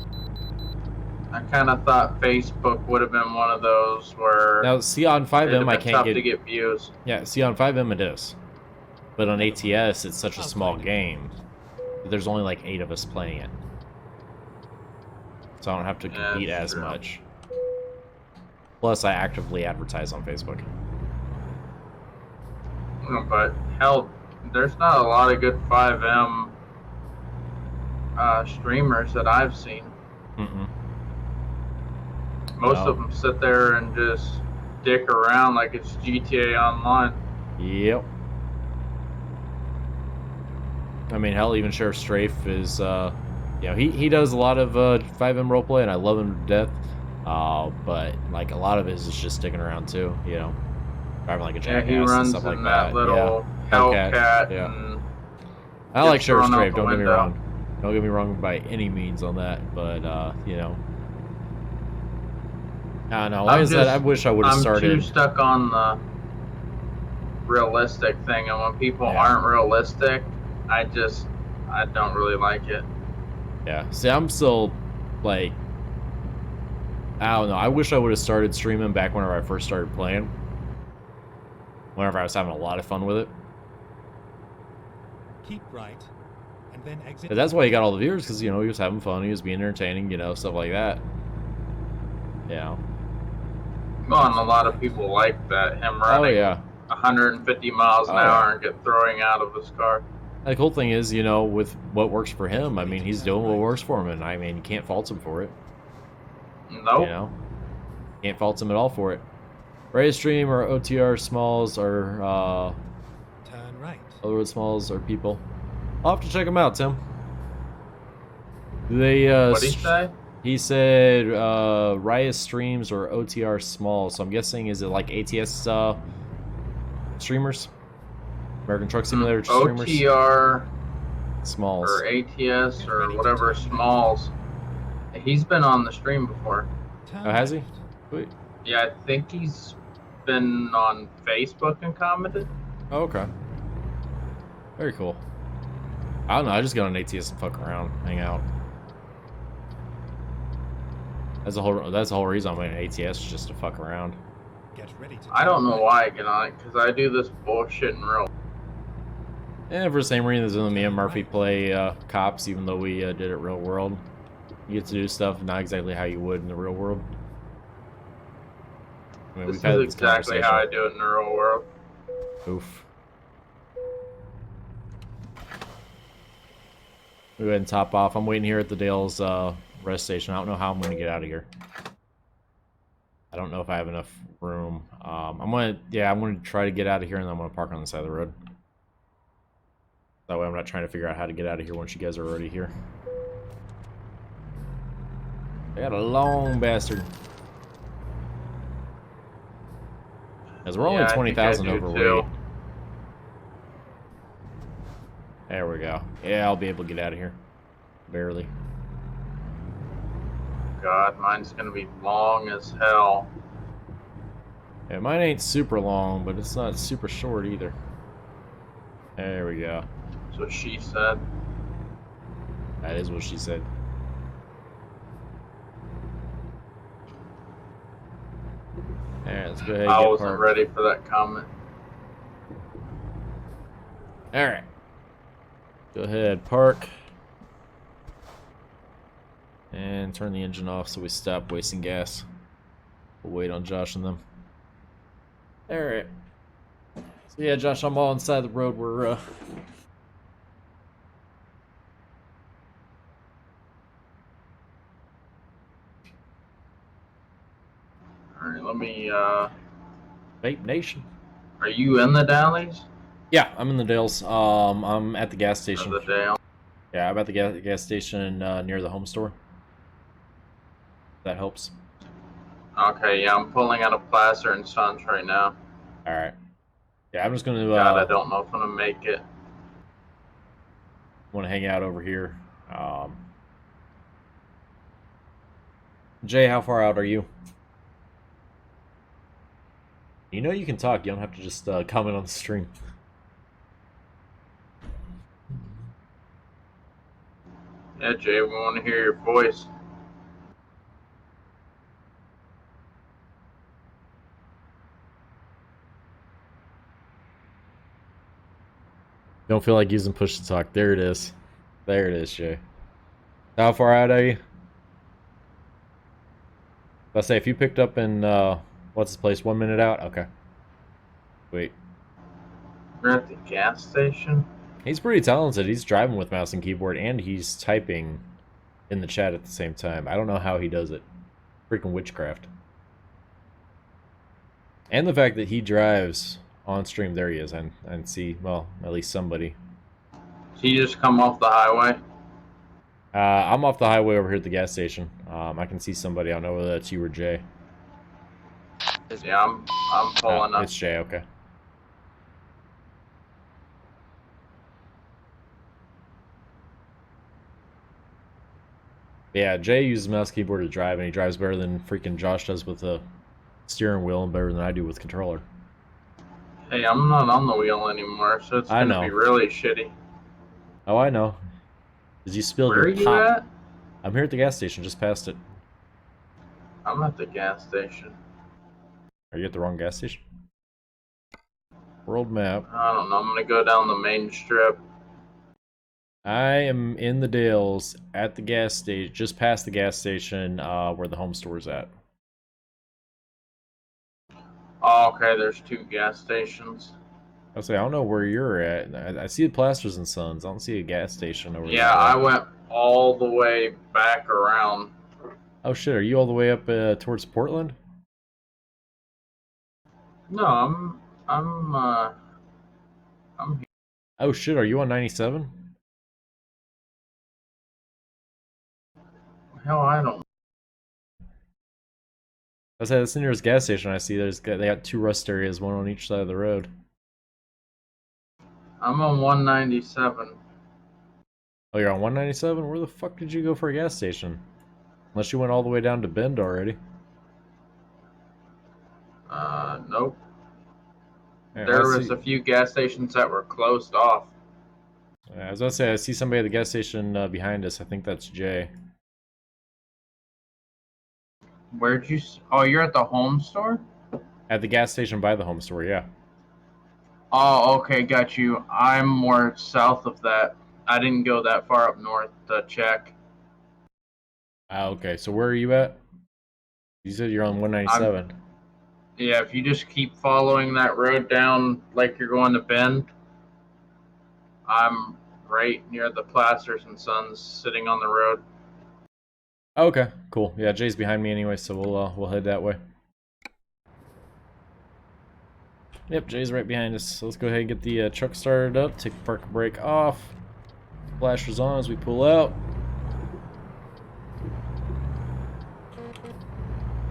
I kind of thought Facebook would have been one of those where... Now, see, on 5M, I can't tough to get views. Yeah, see, on 5M it is. But on ATS, it's such a small game. There's only like 8 of us playing it. So I don't have to compete as much. Plus, I actively advertise on Facebook. But, hell, there's not a lot of good 5M streamers that I've seen. Most of them sit there and just dick around like it's GTA Online. Yep. I mean, hell, even Sheriff Strafe is, he does a lot of 5M roleplay, and I love him to death. But like a lot of it is just sticking around too, driving like a jackass and stuff like that. Little Hellcat. Yeah. I like Sheriff Strafe. Don't get me wrong. Don't get me wrong by any means on that, but I I don't know. Like I said, I wish I would have started. I'm too stuck on the realistic thing, and when people aren't realistic, I don't really like it. Yeah. See, I'm still like, I don't know. I wish I would have started streaming back whenever I first started playing. Whenever I was having a lot of fun with it. Keep right, and then exit. But that's why he got all the viewers, because, you know, he was having fun, he was being entertaining, you know, stuff like that. Yeah. Well, and a lot of people like that, him running 150 miles an hour and get throwing out of his car. The cool thing is, you know, with what works for him, I mean, he's doing what works for him, and I mean, you can't fault him for it. Nope. You know? Can't fault him at all for it. Raise stream or OTR Smalls are, turn right. Otherwood Smalls are people. I'll have to check them out, Tim. They, What'd he say? He said, Riot streams or OTR Smalls, so I'm guessing, is it like ATS, streamers? American Truck Simulator streamers? OTR Smalls. or ATS or whatever Smalls. He's been on the stream before. Oh, has he? Sweet. Yeah, I think he's been on Facebook and commented. Oh, okay. Very cool. I don't know, I just got on ATS and fuck around, hang out. That's the whole reason I'm on ATS, just to fuck around. Get ready to I don't know why I get on it, because I do this bullshit in real. And for the same reason as me and Murphy play cops, even though we did it real world. You get to do stuff not exactly how you would in the real world. I mean, This is exactly how I do it in the real world. Oof. Go ahead and top off. I'm waiting here at the Dale's rest station. I don't know how I'm going to get out of here. I don't know if I have enough room. I'm going to try to get out of here, and then I'm going to park on the side of the road. That way I'm not trying to figure out how to get out of here once you guys are already here. I got a long bastard. Because we're only 20,000 overweight. Too. There we go. Yeah, I'll be able to get out of here. Barely. God, mine's gonna be long as hell. Yeah, mine ain't super long, but it's not super short either. There we go. That's what she said. That is what she said. Alright, let's go ahead and I get wasn't parked. ready for that comment. Alright. Go ahead, park. And turn the engine off so we stop wasting gas. We'll wait on Josh and them. Alright. So yeah, Josh, I'm all inside the road. We're Alright, let me Vape Nation. Are you in the Dallies? Yeah, I'm in the Dales. I'm at the gas station. Or the Dale? Yeah, I'm at the gas station near the home store. That helps. Okay, yeah, I'm pulling out of Placer and Sons right now. Alright. Yeah, I'm just gonna God, I don't know if I'm gonna make it. wanna hang out over here. Jay, how far out are you? You know you can talk, you don't have to just comment on the stream. Yeah, Jay, we want to hear your voice. Don't feel like using push to talk. There it is. There it is, Jay. How far out are you? Let's say if you picked up in what's this place? 1 minute out? Okay. Wait. We're at the gas station? He's pretty talented. He's driving with mouse and keyboard, and he's typing in the chat at the same time. I don't know how he does it. Freaking witchcraft. And the fact that he drives on stream. There he is. And see, well, at least somebody. So you just come off the highway? I'm off the highway over here at the gas station. I can see somebody. I don't know whether that's you or Jay. Yeah, I'm pulling up. It's Jay, okay. Yeah, Jay uses mouse keyboard to drive, and he drives better than freaking Josh does with a steering wheel, and better than I do with controller. Hey, I'm not on the wheel anymore, so it's I gonna know. be really shitty. Oh, I know. Because you spilled Where are your you pop. at? I'm here at the gas station, just past it. I'm at the gas station. Are you at the wrong gas station? World map. I don't know. I'm gonna go down the main strip. I am in the Dales at the gas station, just past the gas station where the home store is at. Oh, okay. There's 2 gas stations. I was like, I don't know where you're at. I see the Plasters and Sons. I don't see a gas station over there. Yeah, I went all the way back around. Oh shit, are you all the way up towards Portland? No, I'm here. Oh shit, are you on 97? Hell, I don't. I was like, that's the nearest gas station I see. They got 2 rust areas, one on each side of the road. I'm on 197. Oh, you're on 197? Where the fuck did you go for a gas station? Unless you went all the way down to Bend already. Nope. Yeah, There was a few gas stations that were closed off. I was about to say, I see somebody at the gas station behind us. I think that's Jay. Where'd you? Oh, you're at the home store? At the gas station by the home store, yeah. Oh, okay, got you. I'm more south of that. I didn't go that far up north to check. Ah, okay. So where are you at? You said you're on 197. Yeah, if you just keep following that road down like you're going to Bend, I'm right near the Plasters and Sons, sitting on the road. Okay, cool. Yeah, Jay's behind me anyway, so we'll head that way. Yep, Jay's right behind us. So let's go ahead and get the truck started up. Take the park brake off. Flashers on as we pull out.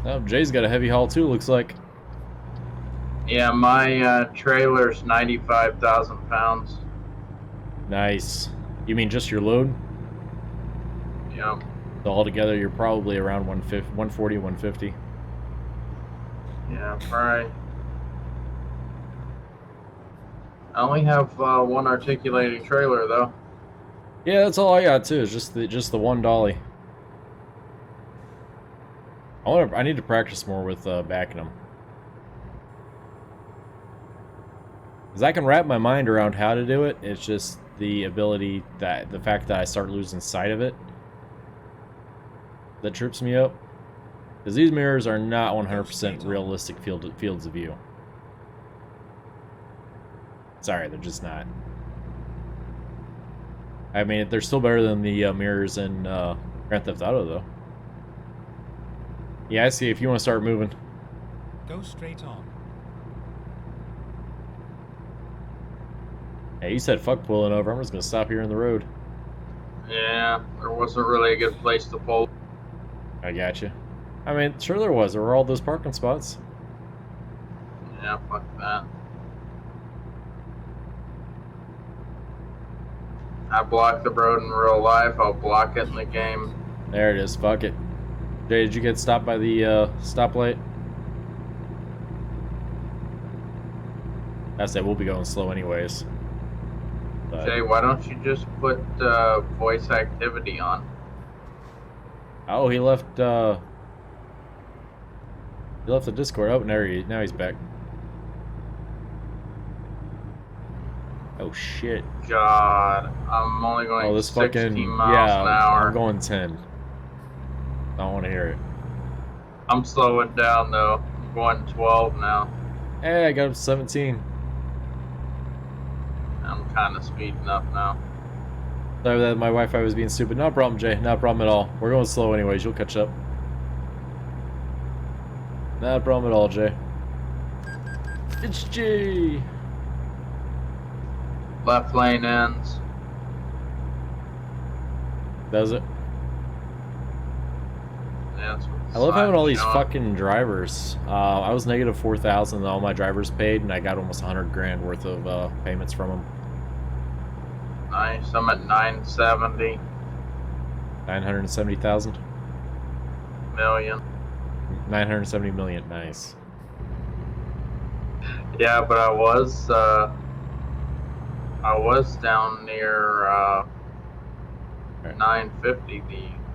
Oh, Jay's got a heavy haul too, looks like. Yeah, my trailer's 95,000 pounds. Nice. You mean just your load? Yeah. So altogether, you're probably around 140, 150. Yeah, right. I only have one articulating trailer though. Yeah, that's all I got too. Is just the one dolly. I need to practice more with backing them. Because I can wrap my mind around how to do it. It's just the fact that I start losing sight of it that trips me up. Because these mirrors are not 100% realistic fields of view. Sorry, they're just not. I mean, they're still better than the mirrors in Grand Theft Auto, though. Yeah, I see. If you want to start moving. Go straight on. Hey, you said fuck pulling over. I'm just gonna stop here in the road. Yeah, there wasn't really a good place to pull. I got you. I mean, sure there was. There were all those parking spots. Yeah, fuck that. I block the road in real life. I'll block it in the game. There it is. Fuck it. Jay, did you get stopped by the stoplight? I said we'll be going slow anyways. But... Jay, why don't you just put voice activity on? Oh, he left the Discord. Oh, now he's back. Oh shit. God, I'm only going 16 miles an hour. I'm going 10. I don't want to hear it. I'm slowing down though. I'm going 12 now. Hey, I got up to 17. I'm kind of speeding up now. Sorry that my Wi-Fi was being stupid. No problem, Jay. No problem at all. We're going slow anyways. You'll catch up. No problem at all, Jay. It's Jay. Left lane ends. Does it? Yeah, that's what the I love having all sign's these showing. fucking drivers. I was negative 4,000 and all my drivers paid, and I got almost 100 grand worth of payments from them. Nice. I'm at 970. 970,000? million. 970 million, nice. Yeah, but I was down near 950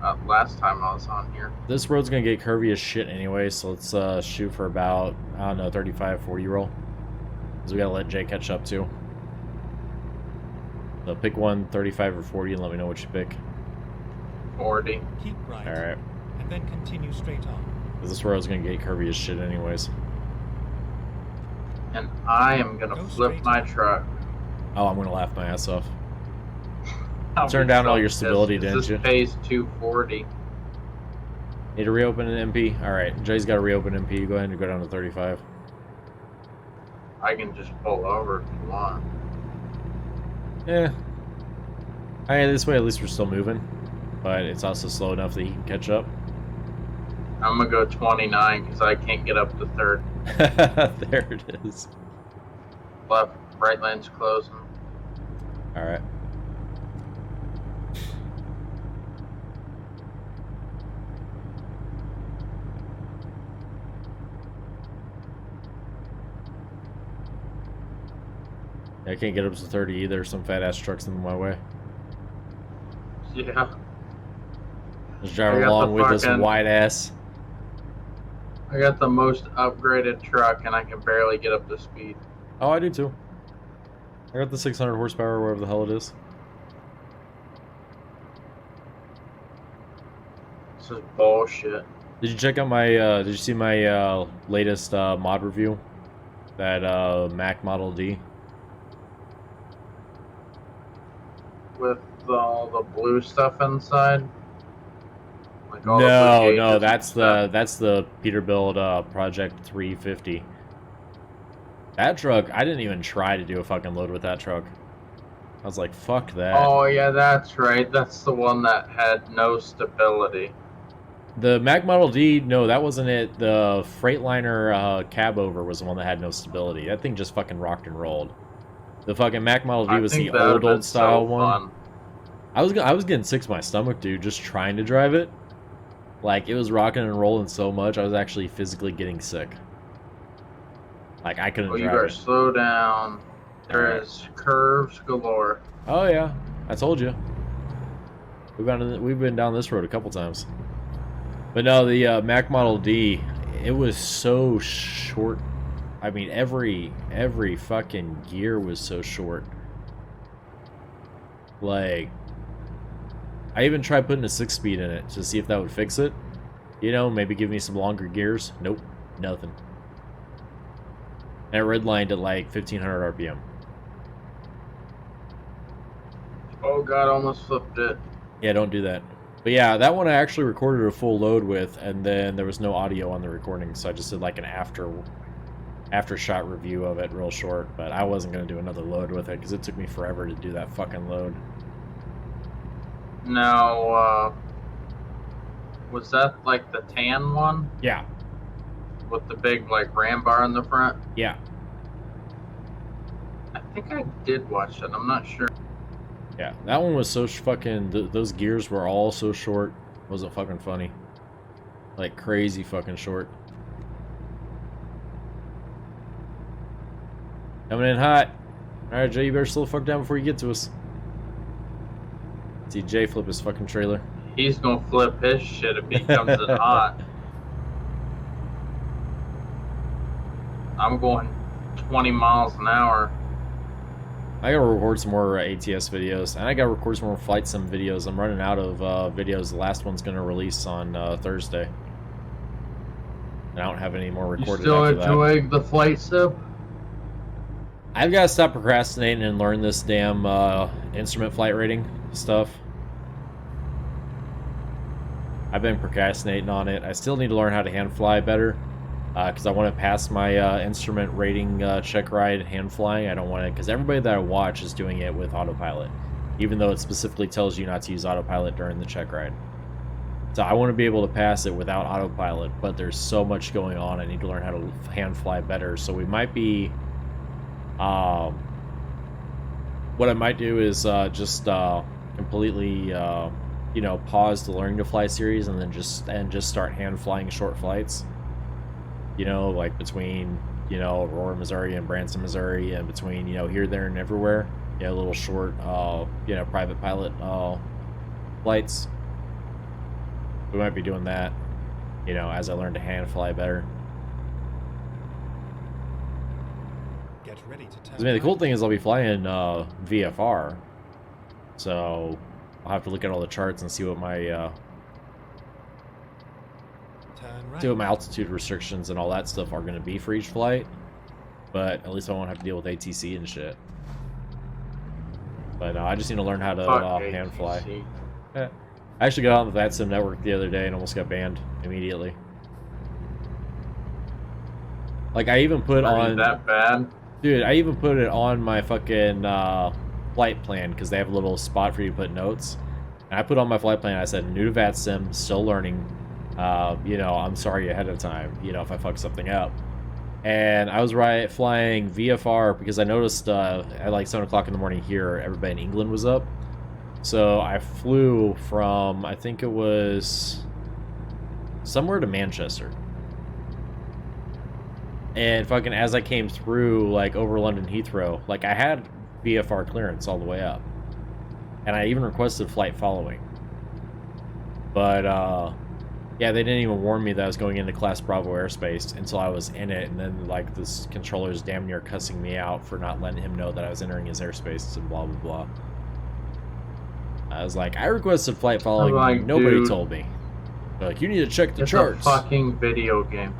the last time I was on here. This road's gonna get curvy as shit anyway, so let's shoot for about, I don't know, 35, 40 roll. Because we gotta let Jay catch up too. So pick one, 35 or 40, and let me know what you pick. 40. Keep right. Alright. And then continue straight on. Because this road's gonna get curvy as shit anyways. And I am gonna Go flip straight my on. truck. Oh, I'm gonna laugh my ass off. I'll Turn be down so all your pissed, stability, 'cause didn't this you? pays 240. Need to reopen an MP? Alright, Jay's gotta reopen MP. Go ahead and go down to 35. I can just pull over if you want. Yeah. Alright, this way at least we're still moving. But it's also slow enough that he can catch up. I'm gonna go 29 because I can't get up to third. There it is. Left, right lane's closing. Alright. I can't get up to 30 either. Some fat ass truck's in my way. Yeah, Just I driving got along the with this fucking- wide ass. I got the most upgraded truck and I can barely get up to speed. Oh, I do too. I got the 600 horsepower, wherever the hell it is. This is bullshit. Did you check out my, did you see my latest mod review? That Mac Model D? With all the blue stuff inside. Like all No, the blue no, gauges that's and the Peterbilt Project 350. That truck, I didn't even try to do a fucking load with that truck. I was like, fuck that. Oh yeah, that's right. That's the one that had no stability. The Mac Model D, no, that wasn't it. The Freightliner cab over was the one that had no stability. That thing just fucking rocked and rolled. The fucking Mac Model D was the old style one. I was getting sick to my stomach, dude, just trying to drive it. Like, it was rocking and rolling so much, I was actually physically getting sick. Like, I couldn't Oh, you drive better it. slow down. There is curves galore. Oh yeah, I told you. We've been down this road a couple times. But no, the Mac Model D, it was so short. I mean, every fucking gear was so short. Like, I even tried putting a 6-speed in it to see if that would fix it. You know, maybe give me some longer gears. Nope, nothing. And it redlined at like 1500 RPM. Oh god, almost flipped it. Yeah, don't do that. But yeah, that one I actually recorded a full load with, and then there was no audio on the recording, so I just did like an after shot review of it real short. But I wasn't going to do another load with it because it took me forever to do that fucking load. Now, was that like the tan one Yeah, with the big like ram bar in the front? yeah. I think I did watch that. I'm not sure. Yeah, that one was so fucking... those gears were all so short. It wasn't fucking funny. Like, crazy fucking short. Coming in hot. Alright, Jay, you better slow the fuck down before you get to us. See Jay flip his fucking trailer. He's gonna flip his shit if he comes in hot. I'm going 20 miles an hour. I gotta record some more ATS videos, and I gotta record some more flight sim videos. I'm running out of videos. The last one's gonna release on Thursday. And I don't have any more You recorded still after that. enjoying the flight sim? I've gotta stop procrastinating and learn this damn instrument flight rating stuff. I've been procrastinating on it. I still need to learn how to hand fly better. Because I want to pass my instrument rating check ride hand flying. I don't want to, because everybody that I watch is doing it with autopilot, even though it specifically tells you not to use autopilot during the check ride. So I want to be able to pass it without autopilot, but there's so much going on. I need to learn how to hand fly better. So we might be, what I might do is just completely, you know, pause the learning to fly series and then just start hand flying short flights. You know, like between, you know, Aurora, Missouri and Branson, Missouri, and between, you know, here, there, and everywhere. Yeah, little short, you know, private pilot flights. We might be doing that, you know, as I learn to hand fly better. Get ready to turn. I mean, the cool thing is I'll be flying VFR, so I'll have to look at all the charts and see what my Turn right. see what my altitude restrictions and all that stuff are going to be for each flight. But at least I won't have to deal with ATC and shit. But no, I just need to learn how to hand fly. Yeah. I actually got on the VATSIM network the other day and almost got banned immediately. Like, I even put on... that bad? Dude, I even put it on my fucking flight plan because they have a little spot for you to put notes. And I put on my flight plan, I said, new to VATSIM, still learning. You know, I'm sorry ahead of time, you know, if I fuck something up. And I was flying VFR because I noticed at like 7 o'clock in the morning here, everybody in England was up. So I flew from, I think it was somewhere to Manchester. And fucking as I came through, like, over London Heathrow, like, I had VFR clearance all the way up. And I even requested flight following. But, yeah, they didn't even warn me that I was going into Class Bravo airspace until I was in it. And then, like, this controller's damn near cussing me out for not letting him know that I was entering his airspace and blah, blah, blah. I was like, I requested flight following. Like, nobody dude, told me. They're like, you need to check the it's charts. It's a fucking video game.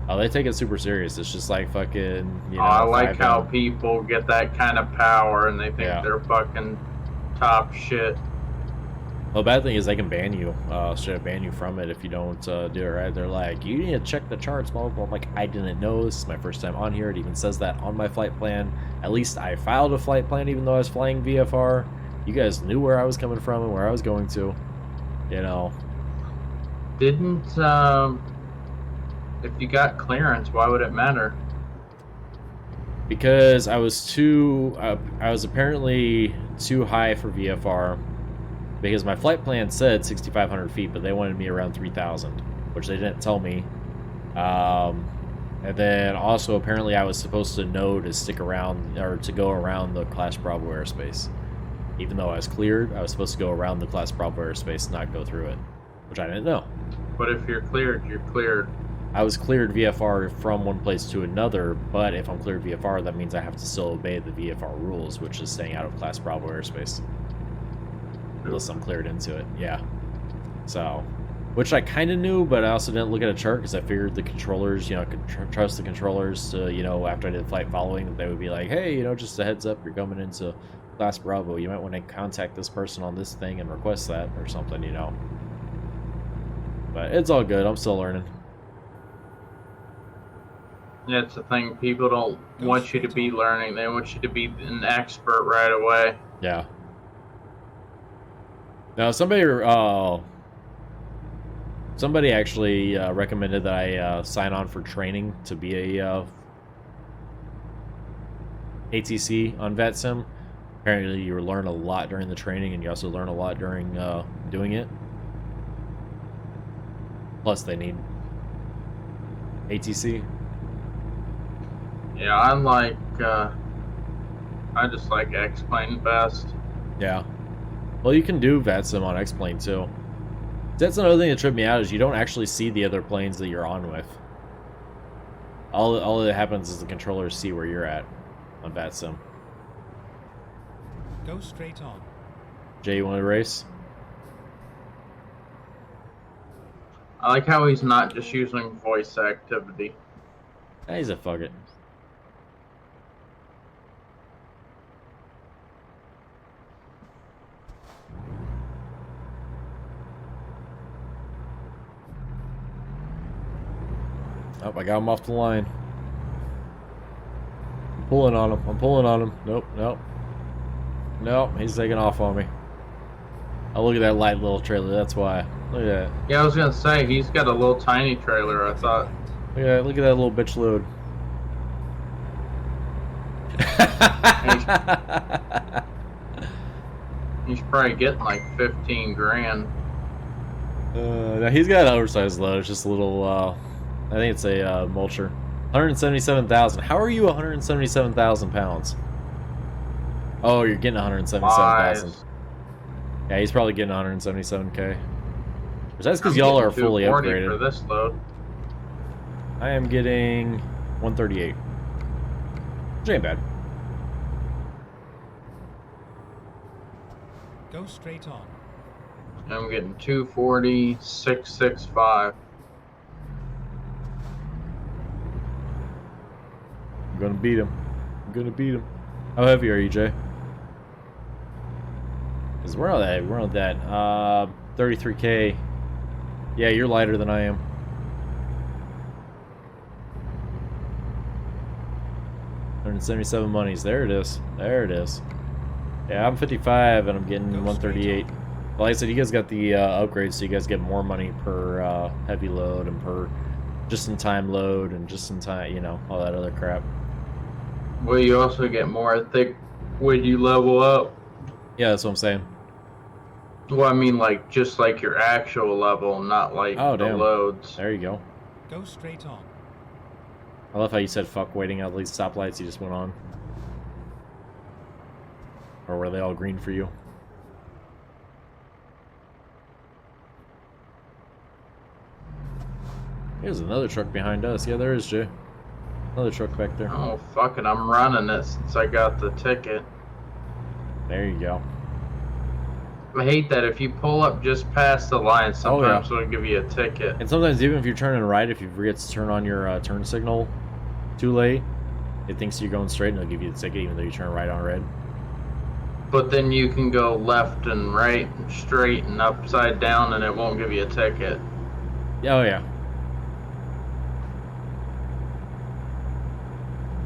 Oh, they take it super serious. It's just like fucking, you know. I like how people get that kind of power and they think they're fucking top shit. Well, the bad thing is they can ban you, straight up ban you from it if you don't do it right. They're like, you need to check the charts, blah, blah, blah. I'm like, I didn't know. This is my first time on here. It even says that on my flight plan. At least I filed a flight plan even though I was flying VFR. You guys knew where I was coming from and where I was going to, you know. Didn't, if you got clearance, why would it matter? Because I was I was apparently too high for VFR. Because my flight plan said 6,500 feet, but they wanted me around 3,000, which they didn't tell me. And then also apparently I was supposed to know to stick around, or to go around the Class Bravo airspace. Even though I was cleared, I was supposed to go around the Class Bravo airspace and not go through it, which I didn't know. But if you're cleared, you're cleared. I was cleared VFR from one place to another, but if I'm cleared VFR, that means I have to still obey the VFR rules, which is staying out of Class Bravo airspace. Unless I'm cleared into it, yeah. So, which I kind of knew, but I also didn't look at a chart because I figured the controllers, you know, could trust the controllers to, you know, after I did flight following, that they would be like, hey, you know, just a heads up, you're coming into Class Bravo. You might want to contact this person on this thing and request that or something, you know. But it's all good. I'm still learning. Yeah, it's the thing. People don't want you to be learning. They want you to be an expert right away. Yeah. Now, somebody actually recommended that I sign on for training to be a ATC on VATSIM. Apparently, you learn a lot during the training, and you also learn a lot during doing it. Plus, they need ATC. Yeah, I just like X-Plane best. Yeah. Well, you can do VATSIM on X-Plane too. That's another thing that tripped me out is you don't actually see the other planes that you're on with. All that happens is the controllers see where you're at on VATSIM. Go straight on. Jay, you want to race? I like how he's not just using voice activity. He's a fuck it. Oh, I got him off the line. I'm pulling on him. I'm pulling on him. Nope, nope. Nope, he's taking off on me. Oh, look at that light little trailer. That's why. Look at that. Yeah, I was gonna say, he's got a little tiny trailer, I thought. Yeah, look at that little bitch load. He's probably getting like 15 grand. Now he's got an oversized load. It's just a little. I think it's a mulcher. 177,000. How are you 177,000 pounds? Oh, you're getting 177,000. Lies. Yeah, he's probably getting 177k. That's because y'all are fully 240 upgraded. for this load. I am getting 138. Which ain't bad. Go straight on. I'm getting 240, 665. I'm gonna beat him. I'm gonna beat him. How heavy are you, Jay? Cause we're on that 33k. Yeah, you're lighter than I am. 177 monies. There it is. There it is. Yeah, I'm 55 and I'm getting 138. Well, like I said, you guys got the upgrades, so you guys get more money per heavy load and per just-in-time load and just-in-time, you know, all that other crap. Well, you also get more, I think, when you level up. Yeah, that's what I'm saying. Well, I mean, like, just like your actual level, not like Oh, the damn. loads. There you go. Go straight on. I love how you said fuck waiting out these stoplights you just went on. Or were they all green for you? There's another truck behind us. Yeah, there is, Jay. Another truck back there. Oh, fuck it, I'm running it since I got the ticket. There you go. I hate that if you pull up just past the line, sometimes it'll give you a ticket. And sometimes even if you're turning right, if you forget to turn on your turn signal too late, it thinks you're going straight and it'll give you the ticket even though you turn right on red. But then you can go left and right and straight and upside down and it won't give you a ticket. Oh, yeah.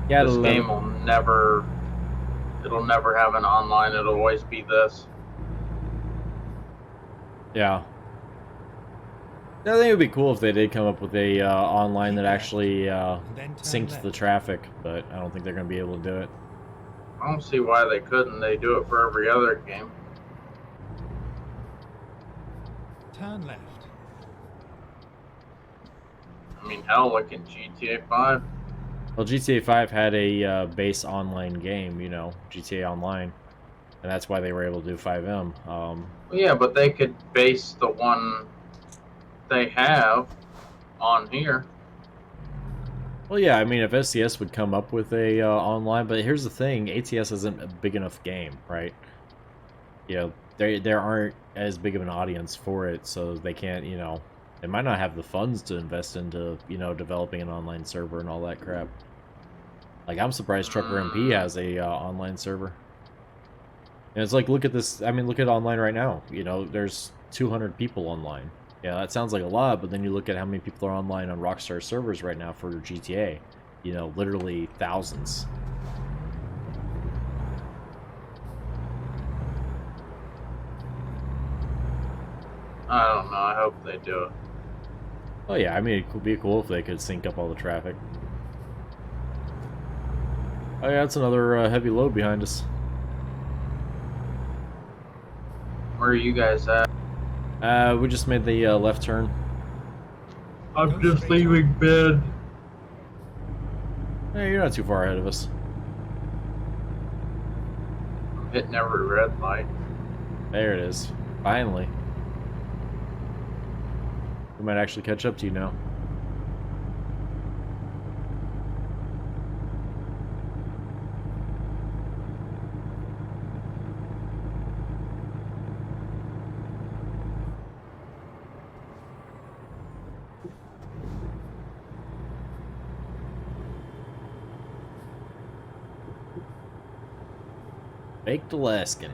Yeah, This game will never, it'll never have an online, it'll always be this. Yeah. I think it would be cool if they did come up with a online that actually Then turn synced left. the traffic, but I don't think they're going to be able to do it. I don't see why they couldn't, they do it for every other game. Turn left. I mean, hell, look at GTA 5. Well, GTA 5 had a base online game, you know, GTA Online, and that's why they were able to do 5M. Yeah, but they could base the one they have on here. Well, yeah, I mean, if SCS would come up with a online, but here's the thing, ATS isn't a big enough game, right? You know, there aren't as big of an audience for it, so they can't, you know, they might not have the funds to invest into, you know, developing an online server and all that crap. Like, I'm surprised Trucker MP has a online server. And it's like, look at this, I mean, look at online right now. You know, there's 200 people online. Yeah, that sounds like a lot, but then you look at how many people are online on Rockstar servers right now for GTA. You know, literally thousands. I don't know, I hope they do it. Oh yeah, I mean, it could be cool if they could sync up all the traffic. Oh yeah, that's another heavy load behind us. Where are you guys at? We just made the left turn. I'm just leaving bed. Hey, you're not too far ahead of us. I'm hitting every red light. There it is. Finally. We might actually catch up to you now. Baked Alaskan.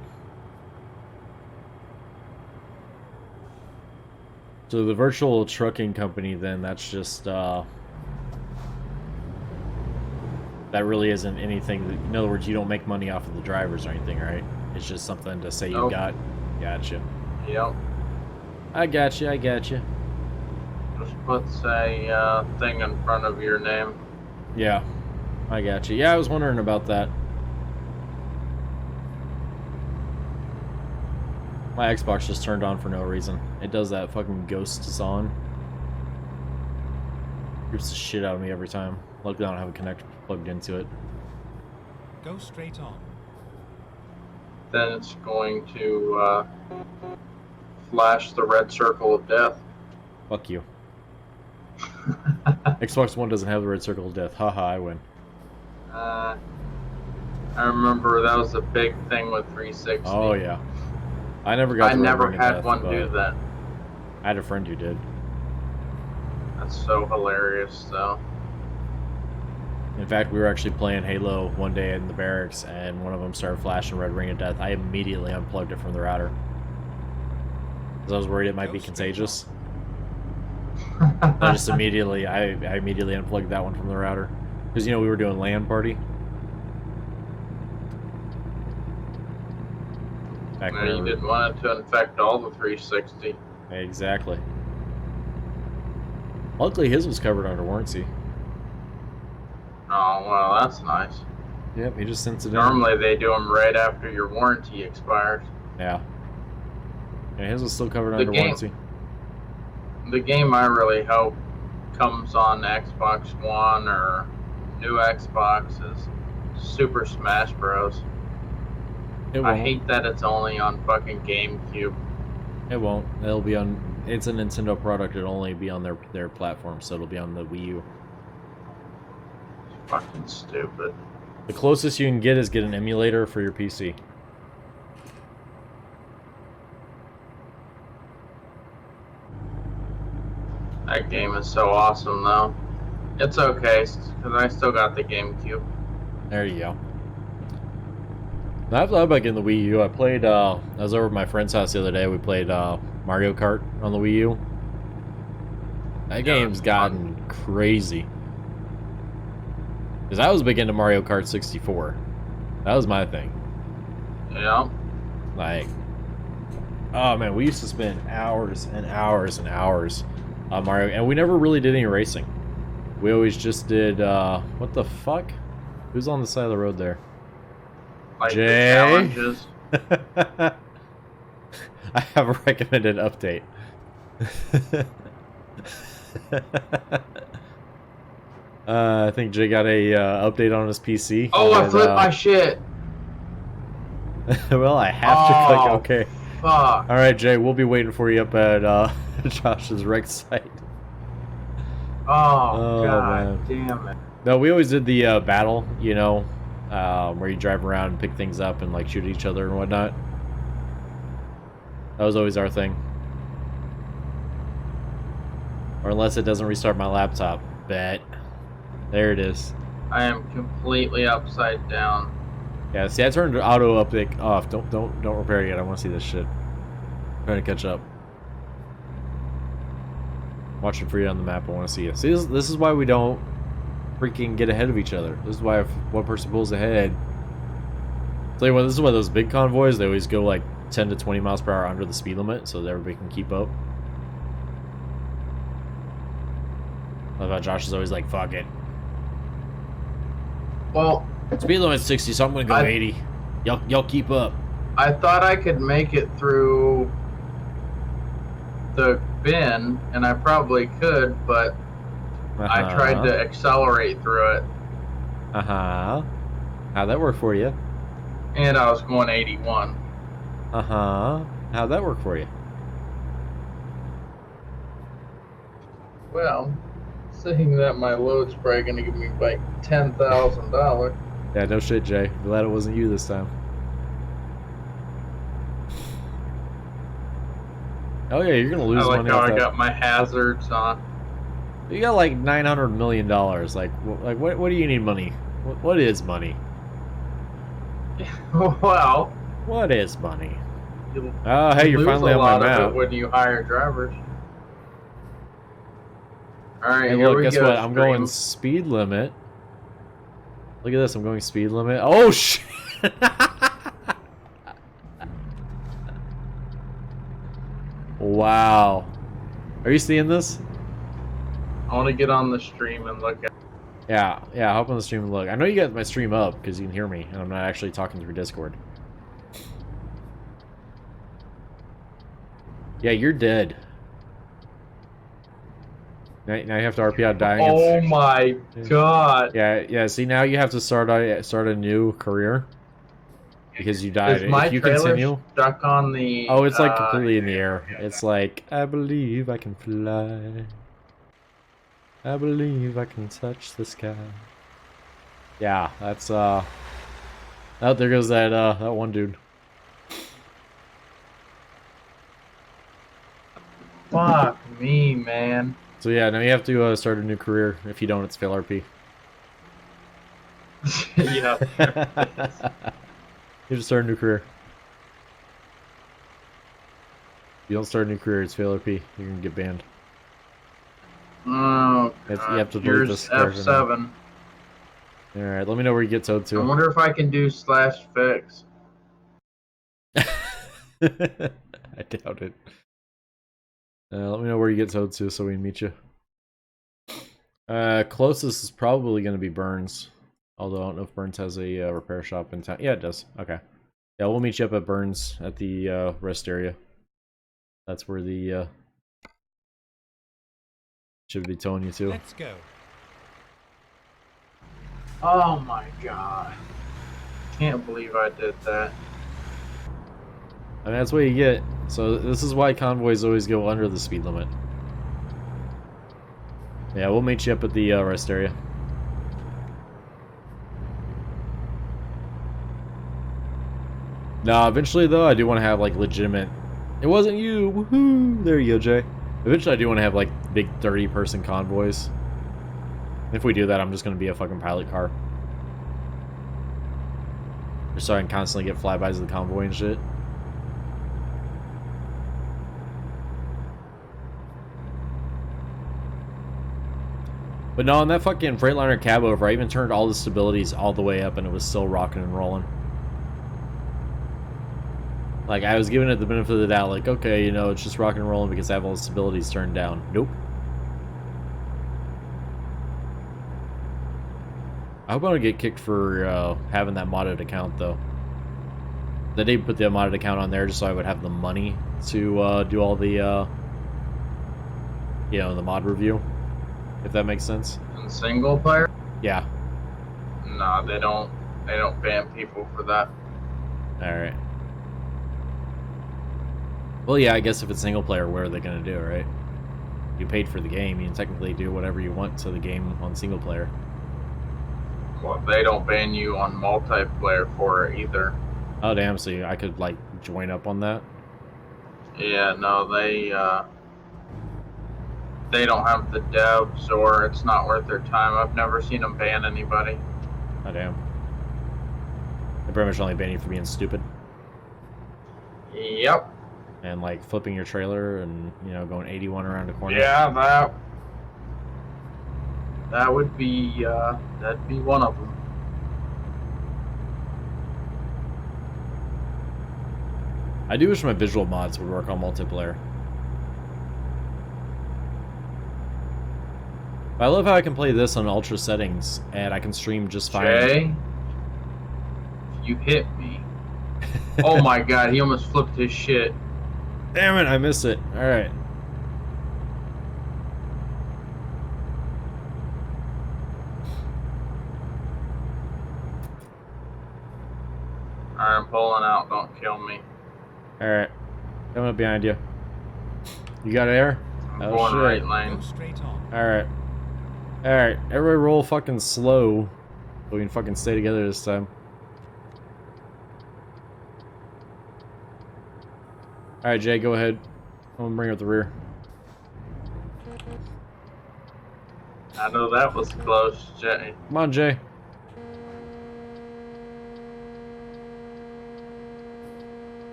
So the virtual trucking company, then, that's just, that really isn't anything, that, in other words, you don't make money off of the drivers or anything, right? It's just something to say you Nope. got. Gotcha. Yep. I gotcha, I gotcha. Just puts a thing in front of your name. Yeah, I gotcha. Yeah, I was wondering about that. My Xbox just turned on for no reason. It does that fucking ghost song. Creeps the shit out of me every time. Luckily I don't have a connector plugged into it. Go straight on. Then it's going to flash the red circle of death. Fuck you. Xbox One doesn't have the red circle of death. Haha, I win. I remember that was a big thing with 360. Oh yeah. I never got. I the red never ring of had death, one but do that. I had a friend who did. That's so hilarious, though. In fact, we were actually playing Halo one day in the barracks, and one of them started flashing red ring of death. I immediately unplugged it from the router because I was worried it might be contagious. I just immediately, I immediately unplugged that one from the router because we were doing LAN party. Back No, you didn't want it to infect all the 360. Exactly. Luckily, his was covered under warranty. Oh, well, that's nice. Yep, he just sent it in. Normally, they do them right after your warranty expires. Yeah. Yeah, his was still covered under warranty. The game I really hope comes on Xbox One or new Xbox is Super Smash Bros. I hate that it's only on fucking GameCube. It won't. It'll be on. It's a Nintendo product. It'll only be on their platform, so it'll be on the Wii U. Fucking stupid. The closest you can get is get an emulator for your PC. That game is so awesome, though. It's okay, because I still got the GameCube. There you go. I've thought about getting the Wii U. I played, I was over at my friend's house the other day. We played Mario Kart on the Wii U. That game's gotten crazy. Because I was big into Mario Kart 64. That was my thing. Yeah. Like, oh man, we used to spend hours and hours and hours on Mario, and we never really did any racing. We always just did, what the fuck? Who's on the side of the road there? Like Jay? the challenges. I have a recommended update. I think Jay got a update on his PC. Oh, I flipped my shit. Well, I have to click OK. Fuck. All right, Jay, we'll be waiting for you up at Josh's wreck site. Oh, man. God damn it. No, we always did the battle, where you drive around and pick things up and like shoot each other and whatnot. That was always our thing. Or unless it doesn't restart my laptop. Bet. There it is. I am completely upside down. Yeah, see, I turned auto update off. Don't repair it yet. I want to see this shit. I'm trying to catch up. Watching for you on the map. I want to see you. See, this is why we don't freaking get ahead of each other. This is why if one person pulls ahead. Tell you what, this is why those big convoys, they always go like 10 to 20 miles per hour under the speed limit so that everybody can keep up. I love how Josh is always like, fuck it. Well, Speed limit's 60, so I'm gonna go 80. Y'all keep up. I thought I could make it through the bin, and I probably could, but I tried to accelerate through it. How'd that work for you? And I was going 81. How'd that work for you? Well, seeing that my load's probably going to give me like $10,000. Yeah, no shit, Jay. Glad it wasn't you this time. Oh yeah, you're gonna lose I like money how off I that. got my hazards on. You got like $900 million. Like what do you need money? What is money? Well, What is money? you Oh, hey, you're lose finally a on my lot of map. it when you hire drivers. All right, Hey, here look, we guess go. what? I'm going speed limit. Look at this. I'm going speed limit. Oh shit! Wow. Are you seeing this? I want to get on the stream and look at. Yeah, hop on the stream and look. I know you got my stream up because you can hear me, and I'm not actually talking through Discord. Yeah, you're dead. Now you have to RP out dying. Oh my god. Yeah. See, now you have to start a new career because you died. Is my If you trailer continue, stuck on the... oh, it's like completely in the air. It's like, I believe I can fly. I believe I can touch the sky. Yeah, that's oh, there goes that one dude. Fuck me, man. So yeah, now you have to start a new career. If you don't, it's fail RP. Yeah. You just start a new career. If you don't start a new career, it's fail RP. You're gonna get banned. Oh, You God. have to delete Here's this character now. F7. Alright, let me know where you get towed I to. wonder if I can do /fix. I doubt it. Let me know where you get towed to so we can meet you. Closest is probably going to be Burns. Although I don't know if Burns has a repair shop in town. Yeah, it does. Okay. Yeah, we'll meet you up at Burns at the rest area. That's where the should be towing you to. Let's go. Oh my god. Can't believe I did that. I mean, that's what you get. So this is why convoys always go under the speed limit. Yeah, we'll meet you up at the rest area. No, eventually though, I do want to have like legitimate. It wasn't you. Woohoo! There you go, Jay. Eventually, I do want to have like big 30-person convoys. If we do that, I'm just gonna be a fucking pilot car. Just so I can constantly get flybys of the convoy and shit. But no, on that fucking Freightliner cab over, I even turned all the stabilities all the way up and it was still rocking and rolling. Like, I was giving it the benefit of the doubt, like, okay, you know, it's just rocking and rolling because I have all the stabilities turned down. Nope. I hope I don't get kicked for having that modded account, though. They did put the modded account on there just so I would have the money to do all the, you know, the mod review. If that makes sense. In single player? Yeah. No, they don't ban people for that. Alright. Well, yeah, I guess if it's single player, what are they gonna do, right? You paid for the game, you can technically do whatever you want to the game on single player. Well, they don't ban you on multiplayer for it either. Oh, damn, so I could, like, join up on that? Yeah, no, they don't have the devs, or it's not worth their time. I've never seen them ban anybody. Oh, damn. They pretty much only ban you for being stupid. Yep. And, like, flipping your trailer and, you know, going 81 around a corner. Yeah, that would be, that'd be one of them. I do wish my visual mods would work on multiplayer. But I love how I can play this on ultra settings, and I can stream just fine. Jay, you hit me. Oh my god, he almost flipped his shit. Damn it, I missed it. Alright. I'm pulling out, don't kill me. Alright. Coming up behind you. You got air? I'm Oh, going shit. right Go lane. straight on. Alright. Alright, everybody roll fucking slow. So we can fucking stay together this time. Alright, Jay, go ahead. I'm gonna bring up the rear. I know that was close, Jay. Come on, Jay.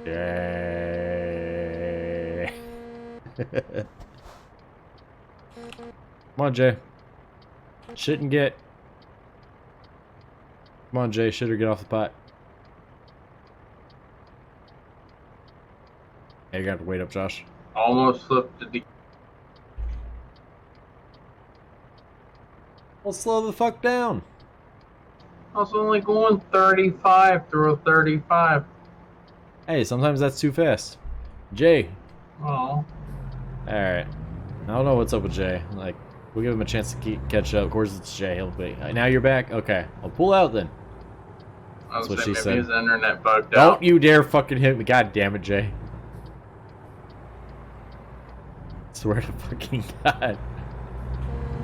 Jay. Come on, Jay. Shit and get. Come on, Jay. Shit or get off the pot. Yeah, you're gonna have to wait up, Josh. Almost flipped to the... Well, slow the fuck down. I was only going 35 through a 35. Hey, sometimes that's too fast. Jay, Oh, Alright. I don't know what's up with Jay. Like, we'll give him a chance to catch up. Of course, it's Jay. He'll be. Now you're back? Okay. I'll pull out then. I was That's what saying she maybe said. his internet bugged Don't out. you dare fucking hit me. God damn it, Jay. Swear to fucking God.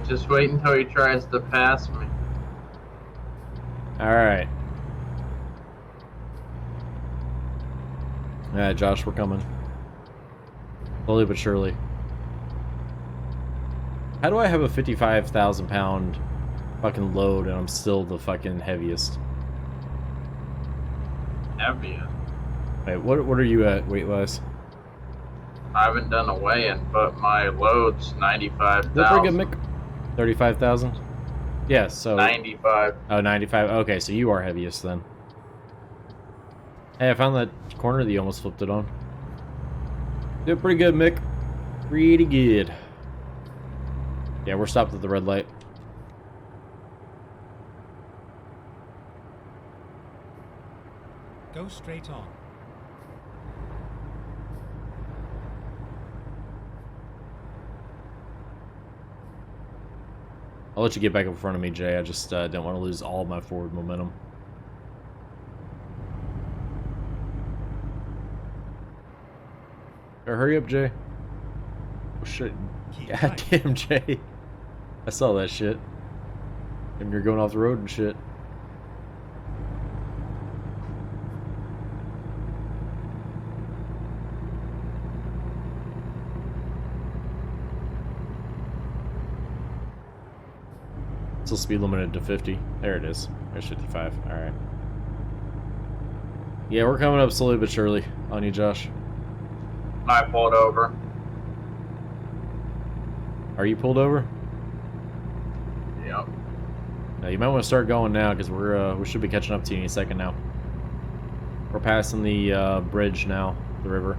Just wait until he tries to pass me. Alright. Alright, Josh, we're coming. Slowly but surely. How do I have a 55,000 pound fucking load and I'm still the fucking heaviest? Heaviest. Wait, what are you at weight-wise? I haven't done a weigh-in, but my load's 95,000. That's pretty good, Mick. 35,000? Yeah, so... 95. Oh, 95. Okay, so you are heaviest then. Hey, I found that corner that you almost flipped it on. Did pretty good, Mick. Pretty good. Yeah, we're stopped at the red light. Go straight on. I'll let you get back in front of me, Jay. I just don't want to lose all of my forward momentum. Hurry up, Jay. Oh, shit. Keep God tight. damn, Jay. I saw that shit. And you're going off the road and shit. Still speed limited to 50. There it is. There's 55. Alright. Yeah, we're coming up slowly but surely on you, Josh. I pulled over. Are you pulled over? Yep. Now, you might want to start going now because we should be catching up to you any second now. We're passing the bridge now, the river.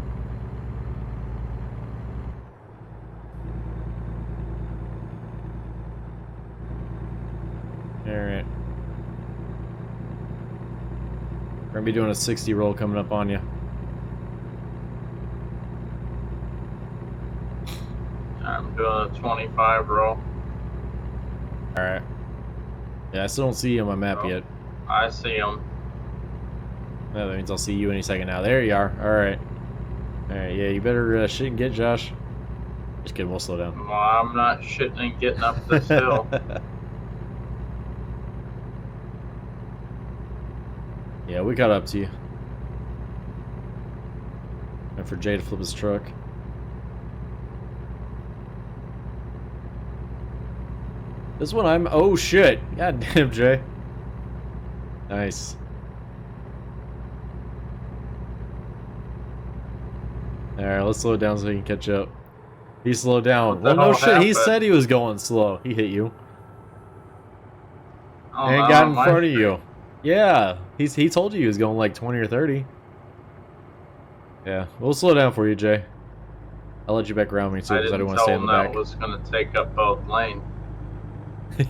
Alright. We're gonna be doing a 60 roll coming up on you. I'm doing a 25 roll. Alright. Yeah, I still don't see you on my map Oh. yet. I see him. Yeah, that means I'll see you any second now. There you are. Alright. Alright, yeah, you better shit and get, Josh. Just kidding, we'll slow down. Well, I'm not shitting and getting up this hill. Yeah, we caught up to you. And for Jay to flip his truck. This one I'm... Oh, shit. God damn, Jay. Nice. Alright, let's slow it down so he can catch up. He slowed down. What the Well, no hell shit. He happened? said he was going slow. He hit you. Oh, And not got on in my front of street. you. Yeah. He told you he was going like 20 or 30. Yeah. We'll slow down for you, Jay. I'll let you back around me too, I because I didn't don't want to tell stay in him the that back. was going to take up both lanes.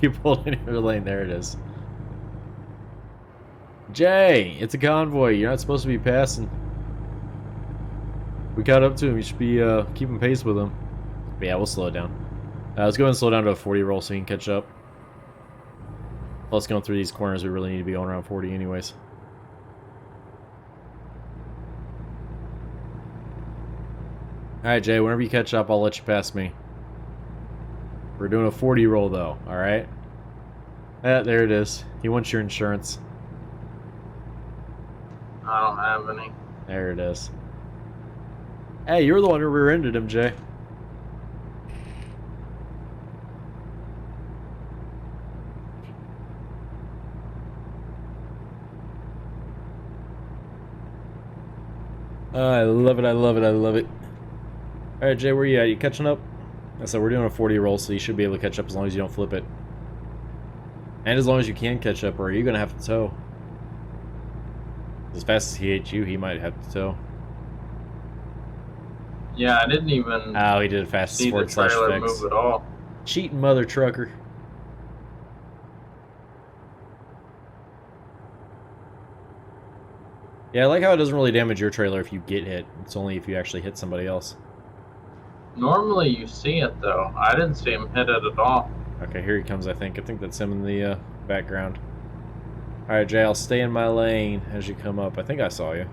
You pulled in your lane. There it is. Jay, it's a convoy. You're not supposed to be passing. We caught up to him. You should be keeping pace with him. But yeah, we'll slow it down. Let's go ahead and slow down to a 40 roll so you can catch up. Plus, going through these corners, we really need to be going around 40 anyways. Alright, Jay, whenever you catch up, I'll let you pass me. We're doing a 40 roll, though, alright? Yeah, there it is. He wants your insurance. I don't have any. There it is. Hey, you're the one who rear-ended him, Jay. I love it, I love it, I love it. Alright, Jay, where you at? You catching up? So we're doing a 40 roll, so you should be able to catch up as long as you don't flip it. And as long as you can catch up, or are you going to have to tow? As fast as he hit you, he might have to tow. Yeah, I didn't even Oh, he did a fast see the forward slash trailer fix. move at all. Cheating mother trucker. Yeah, I like how it doesn't really damage your trailer if you get hit. It's only if you actually hit somebody else. Normally you see it though. I didn't see him hit it at all. Okay, here he comes, I think. I think that's him in the background. Alright, Jay, I'll stay in my lane as you come up. I think I saw you.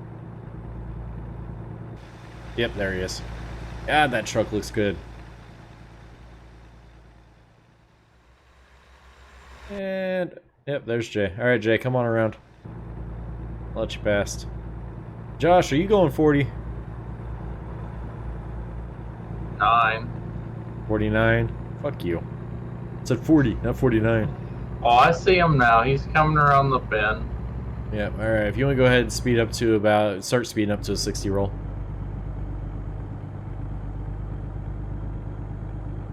Yep, there he is. God, that truck looks good. And, yep, there's Jay. Alright, Jay, come on around. I'll let you past. Josh, are you going 40? 9. 49? Fuck you. It said 40, not 49. Oh, I see him now. He's coming around the bend. Yep, alright. If you want to go ahead and speed up to about... Start speeding up to a 60 roll.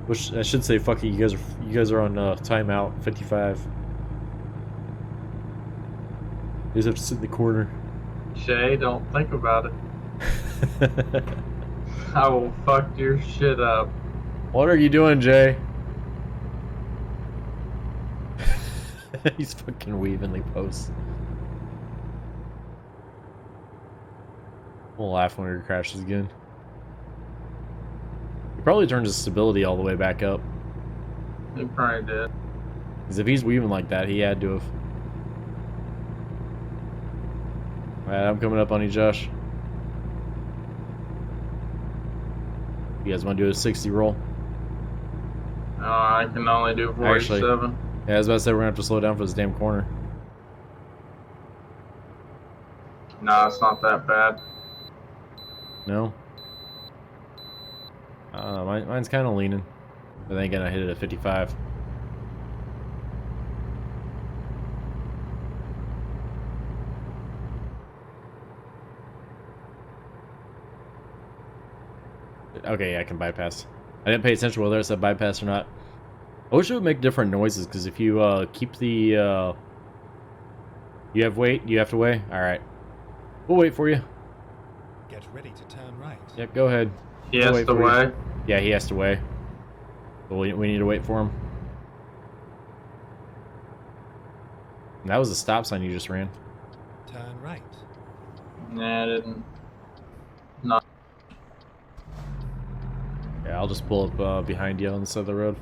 Which, I should say, fuck it, you guys are on timeout, 55. You just have to sit in the corner. Shay, don't think about it. I will fuck your shit up. What are you doing, Jay? He's fucking weaving the posts. We'll laugh when he crashes again. He probably turned his stability all the way back up. He probably did. Because if he's weaving like that, he had to have. Alright, I'm coming up on you, Josh. You guys want to do a 60 roll? I can only do 47. Actually, yeah, I was about to say we're going to have to slow down for this damn corner. No, it's not that bad. No? Mine's kind of leaning. But then again, I hit it at 55. Okay, yeah, I can bypass. I didn't pay attention whether it said bypass or not. I wish it would make different noises, because if you keep the... You have to weigh? Alright. We'll wait for you. Get ready to turn right. Yep, go ahead. He We'll has wait to for you. weigh. Yeah, he has to weigh. But we need to wait for him. And that was the stop sign you just ran. Turn right. Nah, I didn't. No. Yeah, I'll just pull up behind you on the side of the road.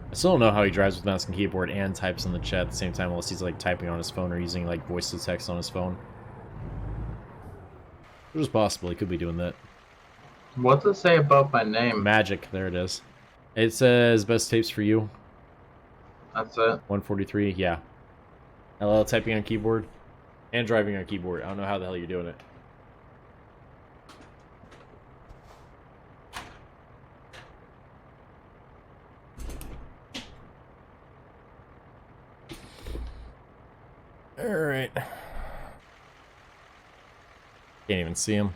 I still don't know how he drives with mouse and keyboard and types in the chat at the same time, unless he's like typing on his phone or using like voice to text on his phone. Which is possible, he could be doing that. What's it say about my name? Magic, there it is. It says best tapes for you. That's it. 143, yeah. LL typing on keyboard and driving on keyboard. I don't know how the hell you're doing it. Alright. Can't even see him.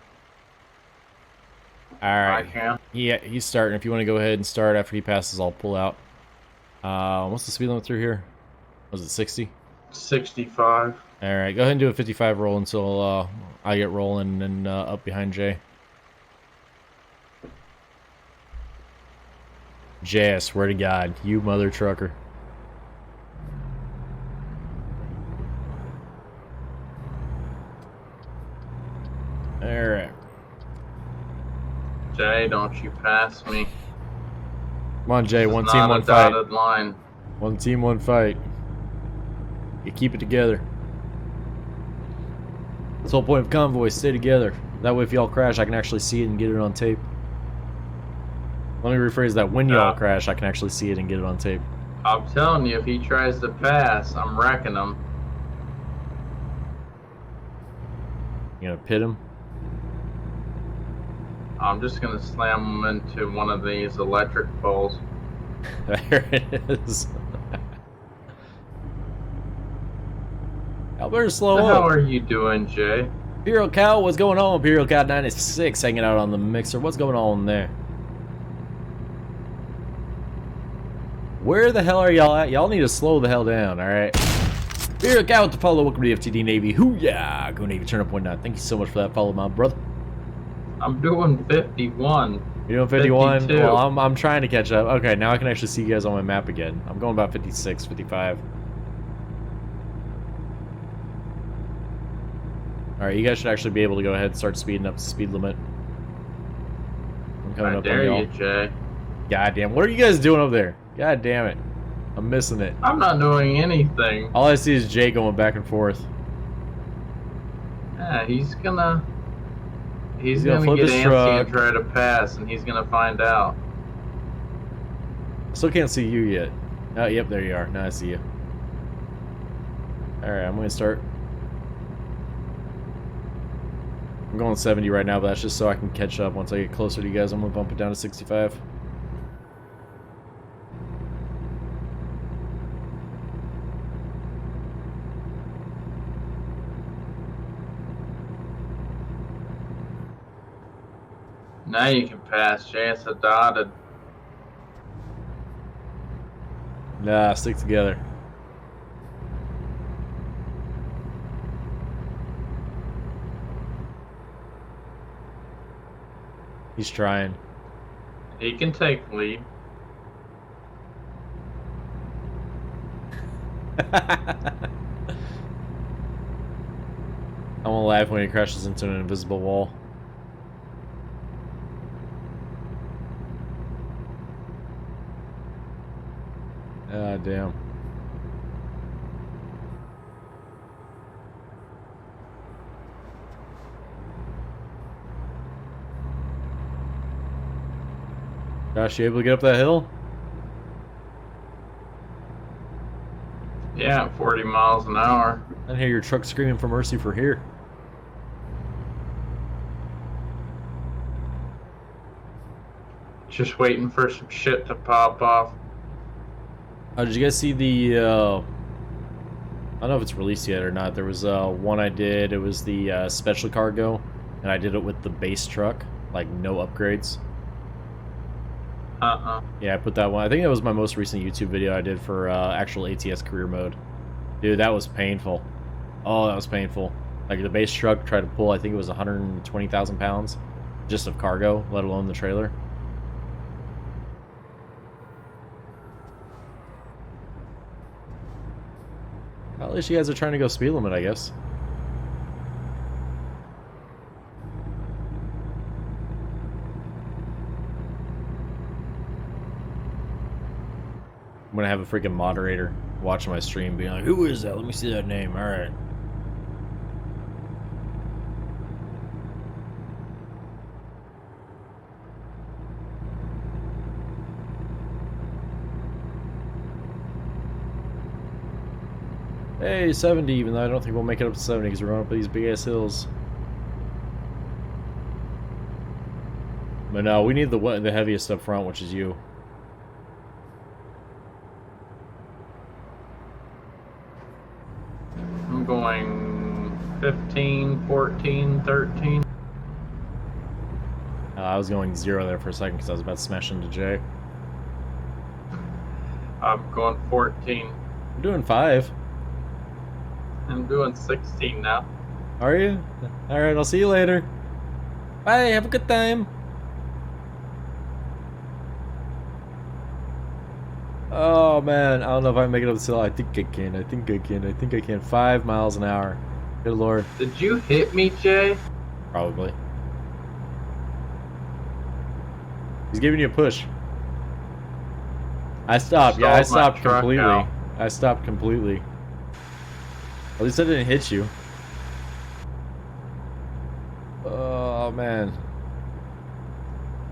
Alright. I can. Yeah, he's starting. If you want to go ahead and start after he passes, I'll pull out. What's the speed limit through here? Was it 60? 65. Alright, go ahead and do a 55 roll until I get rolling and up behind Jay. Jay, I swear to God, you mother trucker. Alright. Jay, don't you pass me. Come on, Jay, This is one team, not one a fight. dotted line. One team, one fight. You keep it together. That's the whole point of convoy, stay together. That way if y'all crash, I can actually see it and get it on tape. Let me rephrase that. When y'all crash, I can actually see it and get it on tape. I'm telling you, if he tries to pass, I'm wrecking him. You gonna pit him? I'm just gonna slam him into one of these electric poles. There it is. Y'all better slow What the hell up. are you doing, Jay? Imperial Cow, what's going on? Imperial Cow 96 hanging out on the mixer. What's going on there? Where the hell are y'all at? Y'all need to slow the hell down, alright? Imperial Cow with the follow. Welcome to the FTD Navy. Hoo-yah! Go Navy, turn up 1-9. Thank you so much for that follow, my brother. I'm doing 51. You're doing 51? 52. Well, I'm trying to catch up. Okay, now I can actually see you guys on my map again. I'm going about 56, 55. Alright, you guys should actually be able to go ahead and start speeding up the speed limit. I'm coming I up dare on y'all. you, Jay. God damn, what are you guys doing up there? God damn it. I'm missing it. I'm not doing anything. All I see is Jay going back and forth. Yeah, he's gonna gonna get flip his antsy truck. and try to pass, and he's gonna find out. Still can't see you yet. Oh, yep, there you are. Now I see you. Alright, I'm gonna start. I'm going 70 right now, but that's just so I can catch up. Once I get closer to you guys, I'm gonna bump it down to 65. Now you can pass, Jay. It's a dotted. Nah, stick together. He's trying. He can take lead. I won't laugh when he crashes into an invisible wall. Ah, damn. Josh, you able to get up that hill? Yeah, 40 miles an hour. I hear your truck screaming for mercy for here. Just waiting for some shit to pop off. Did you guys see the, I don't know if it's released yet or not. There was one I did. It was the special cargo, and I did it with the base truck, like no upgrades. Yeah, I put that one. I think that was my most recent YouTube video I did for actual ATS career mode. Dude, that was painful. Oh, that was painful. Like the base truck tried to pull, I think it was 120,000 pounds just of cargo, let alone the trailer. Well, at least you guys are trying to go speed limit, I guess. I'm gonna have a freaking moderator watching my stream being like, who is that? Let me see that name. Alright. Hey, 70, even though I don't think we'll make it up to 70 because we're going up these big ass hills. But no, we need the heaviest up front, which is you. I'm going 15, 14, 13. I was going 0 there for a second because I was about to smash into Jay. I'm going 14. I'm doing 5. I'm doing 16 now. Are you? Alright, I'll see you later. Bye, have a good time. Oh man, I don't know if I can make it up the hill. I think I can. I think I can. I think I can. 5 miles an hour. Good lord. Did you hit me, Jay? Probably. He's giving you a push. I stopped. Yeah, I Stalled my stopped truck completely. out. I stopped completely. At least I didn't hit you. Oh man.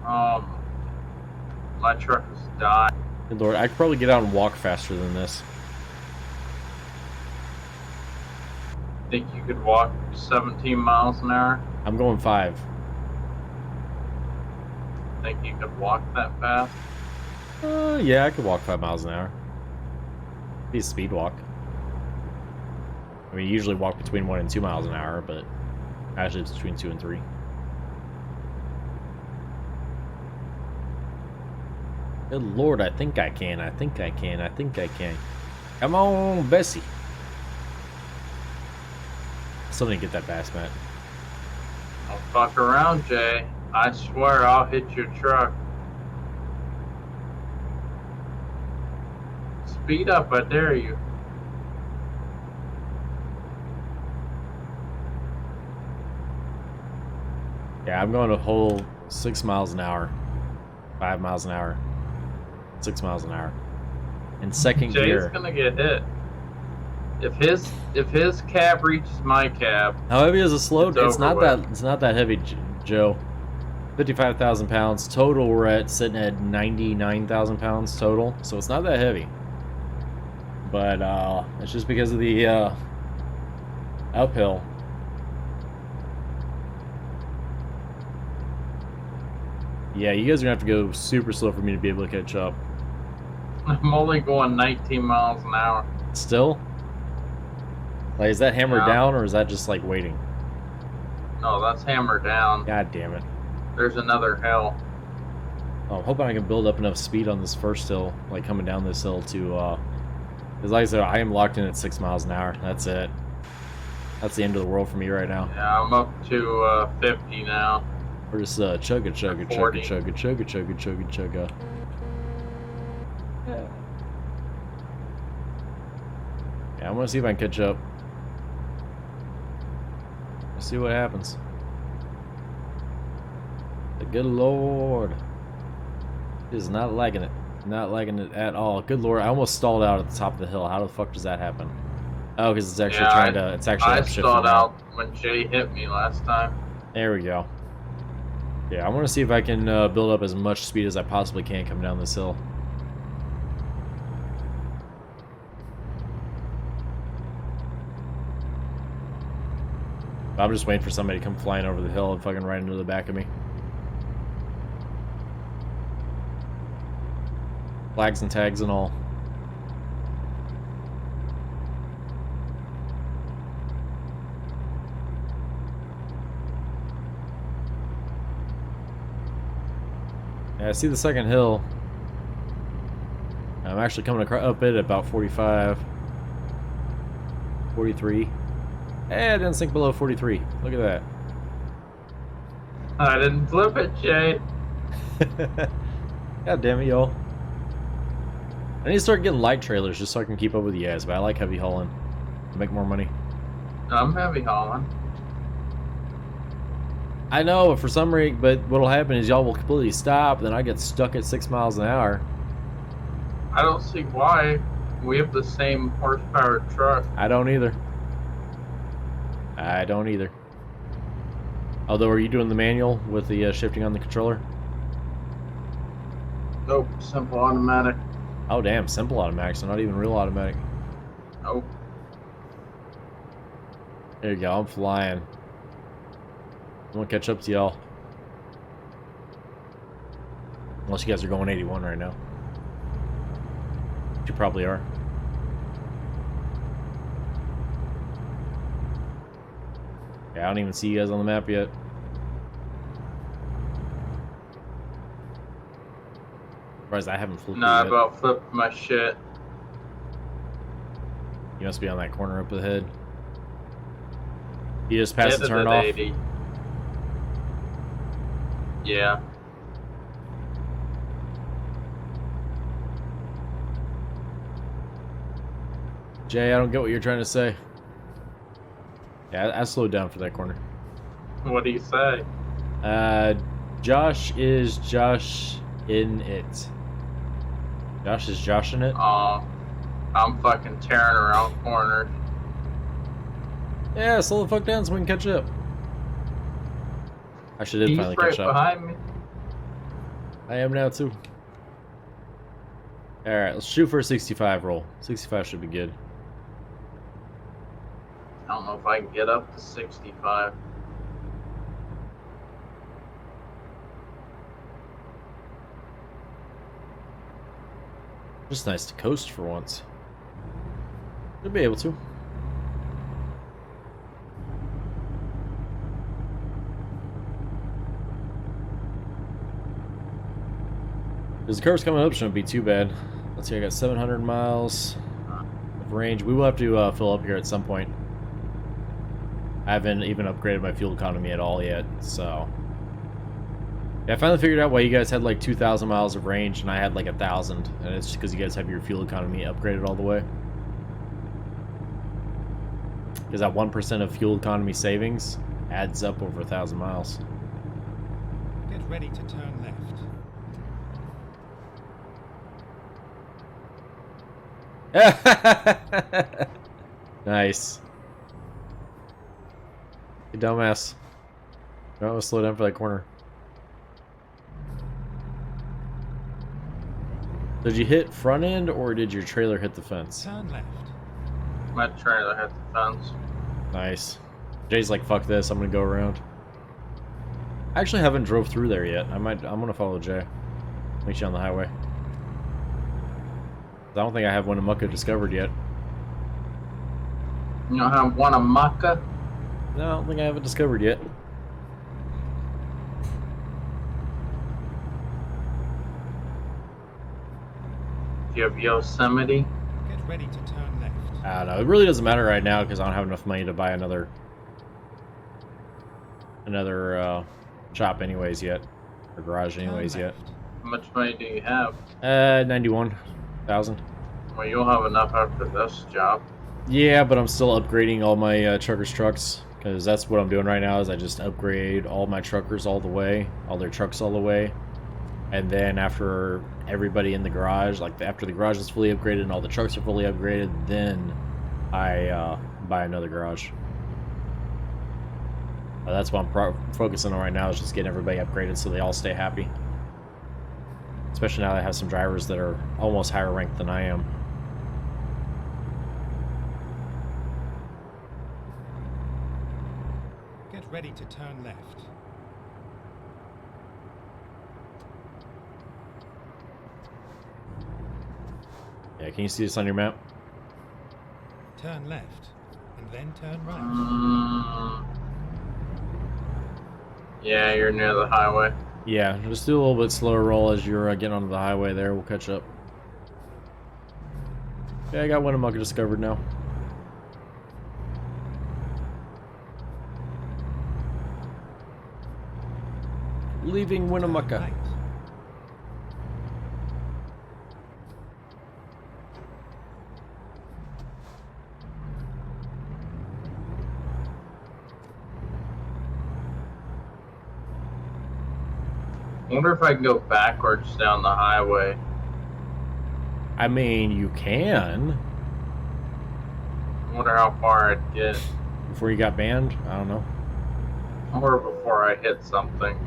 My truck is dying. Good lord, I could probably get out and walk faster than this. Think you could walk 17 miles an hour? I'm going 5. Think you could walk that fast? Yeah, I could walk 5 miles an hour. Be a speed walk. I mean, you usually walk between 1 and 2 miles an hour, but actually it's between 2 and 3. Good lord, I think I can. I think I can. I think I can. Come on, Bessie. Still need to get that bass mat. Don't fuck around, Jay. I swear I'll hit your truck. Speed up, I dare you. Yeah, I'm going a whole 6 miles an hour. 5 miles an hour. 6 miles an hour. In second Jay's gear. gonna get hit. If his cab reaches my cab, How heavy is a slow? It's It's over not with. that. It's not that heavy, Joe. 55,000 pounds total. We're at sitting at 99,000 pounds total, so it's not that heavy. But it's just because of the uphill. Yeah, you guys are gonna have to go super slow for me to be able to catch up. I'm only going 19 miles an hour. Still? Like, is that hammer Yeah. down or is that just like waiting? No, that's hammer down. God damn it. There's another hill. Oh, I'm hoping I can build up enough speed on this first hill, like coming down this hill to, because like I said, I am locked in at 6 miles an hour. That's it. That's the end of the world for me right now. Yeah, I'm up to 50 now. We're just chugga, chugga, chugga, 40. chugga, chugga, chugga, chugga, chugga. Yeah, I'm gonna see if I can catch up. Let's see what happens. The good Lord is not liking it. Not liking it at all. Good Lord, I almost stalled out at the top of the hill. How the fuck does that happen? Oh, because it's actually Yeah, it's actually I upshifting stalled now. out when Jay hit me last time. There we go. Yeah, I want to see if I can build up as much speed as I possibly can coming down this hill. I'm just waiting for somebody to come flying over the hill and fucking right into the back of me. Flags and tags and all. Yeah, I see the second hill. I'm actually coming up it at about 45. 43. Hey, I didn't sink below 43. Look at that. I didn't flip it, Jay. God damn it, y'all. I need to start getting light trailers just so I can keep up with you guys, but I like heavy hauling to make more money. I'm heavy hauling. I know, but for some reason, but what'll happen is y'all will completely stop, then I get stuck at 6 miles an hour. I don't see why. We have the same horsepower truck. I don't either. I don't either. Although, are you doing the manual with the shifting on the controller? Nope, simple automatic. Oh, damn, simple automatic, so not even real automatic. Nope. There you go, I'm flying. I'm gonna catch up to y'all. Unless you guys are going 81 right now. You probably are. Yeah, I don't even see you guys on the map yet. Surprised I haven't flipped Nah, I yet. about flipped my shit. You must be on that corner up ahead. You just passed the Hit it turn at off. 80. Yeah. Jay, I don't get what you're trying to say. Yeah, I slowed down for that corner. What do you say? Josh is Josh in it. Josh is Josh in it? I'm fucking tearing around corners. Yeah, slow the fuck down so we can catch up. I should did He's finally right catch up. behind me. I am now too. Alright, let's shoot for a 65 roll. 65 should be good. I don't know if I can get up to 65. Just nice to coast for once. Should be able to. Because the curve's coming up shouldn't be too bad. Let's see, I got 700 miles of range. We will have to fill up here at some point. I haven't even upgraded my fuel economy at all yet, so... Yeah, I finally figured out why you guys had like 2,000 miles of range and I had like 1,000. And it's just because you guys have your fuel economy upgraded all the way. Because that 1% of fuel economy savings adds up over 1,000 miles. Get ready to turn left. Nice. You dumbass. No, slow down for that corner. Did you hit front end or did your trailer hit the fence? Turn left. My trailer hit the fence. Nice. Jay's like, fuck this, I'm gonna go around. I actually haven't drove through there yet. I'm gonna follow Jay. Meet you on the highway. I don't think I have Winnemucca discovered yet. You don't have one a mucka? No, I don't think I have it discovered yet. Do you have Yosemite? Get ready to turn left. I don't know. It really doesn't matter right now because I don't have enough money to buy another shop anyways yet, or garage anyways Turn yet. left. How much money do you have? 91,000. Well, you'll have enough after this job. Yeah, but I'm still upgrading all my truckers' trucks because that's what I'm doing right now. Is I just upgrade all my truckers all the way, all their trucks all the way, and then after everybody in the garage, like after the garage is fully upgraded and all the trucks are fully upgraded, then I buy another garage. That's what I'm focusing on right now, is just getting everybody upgraded so they all stay happy. Especially now that I have some drivers that are almost higher ranked than I am. Get ready to turn left. Yeah, can you see this on your map? Turn left. And then turn right. Yeah, you're near the highway. Yeah, just do a little bit slower roll as you're getting onto the highway there. We'll catch up. Yeah, I got Winnemucca discovered now. Leaving Winnemucca. Right. I wonder if I can go backwards down the highway. I mean, you can. I wonder how far I'd get. Before you got banned? I don't know. Or before I hit something.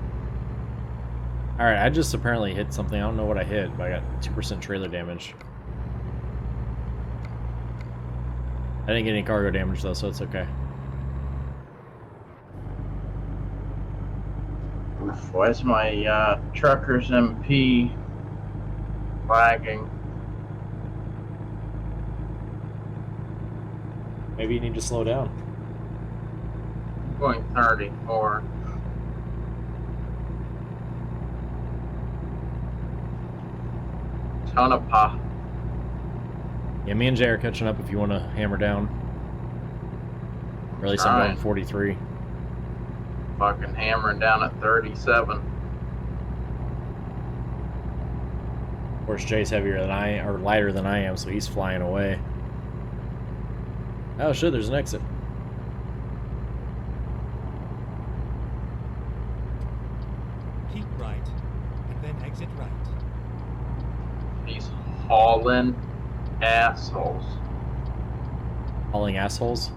Alright, I just apparently hit something. I don't know what I hit, but I got 2% trailer damage. I didn't get any cargo damage though, so it's okay. Why's my Truckers MP lagging? Maybe you need to slow down. I'm going 34. Tonopah. Yeah, me and Jay are catching up if you want to hammer down. Or at least I'm going Alright. 43. Fucking hammering down at 37. Of course, Jay's heavier than I, or lighter than I am, so he's flying away. Oh shit, there's an exit. Keep right. And then exit right. These hauling assholes. Hauling assholes.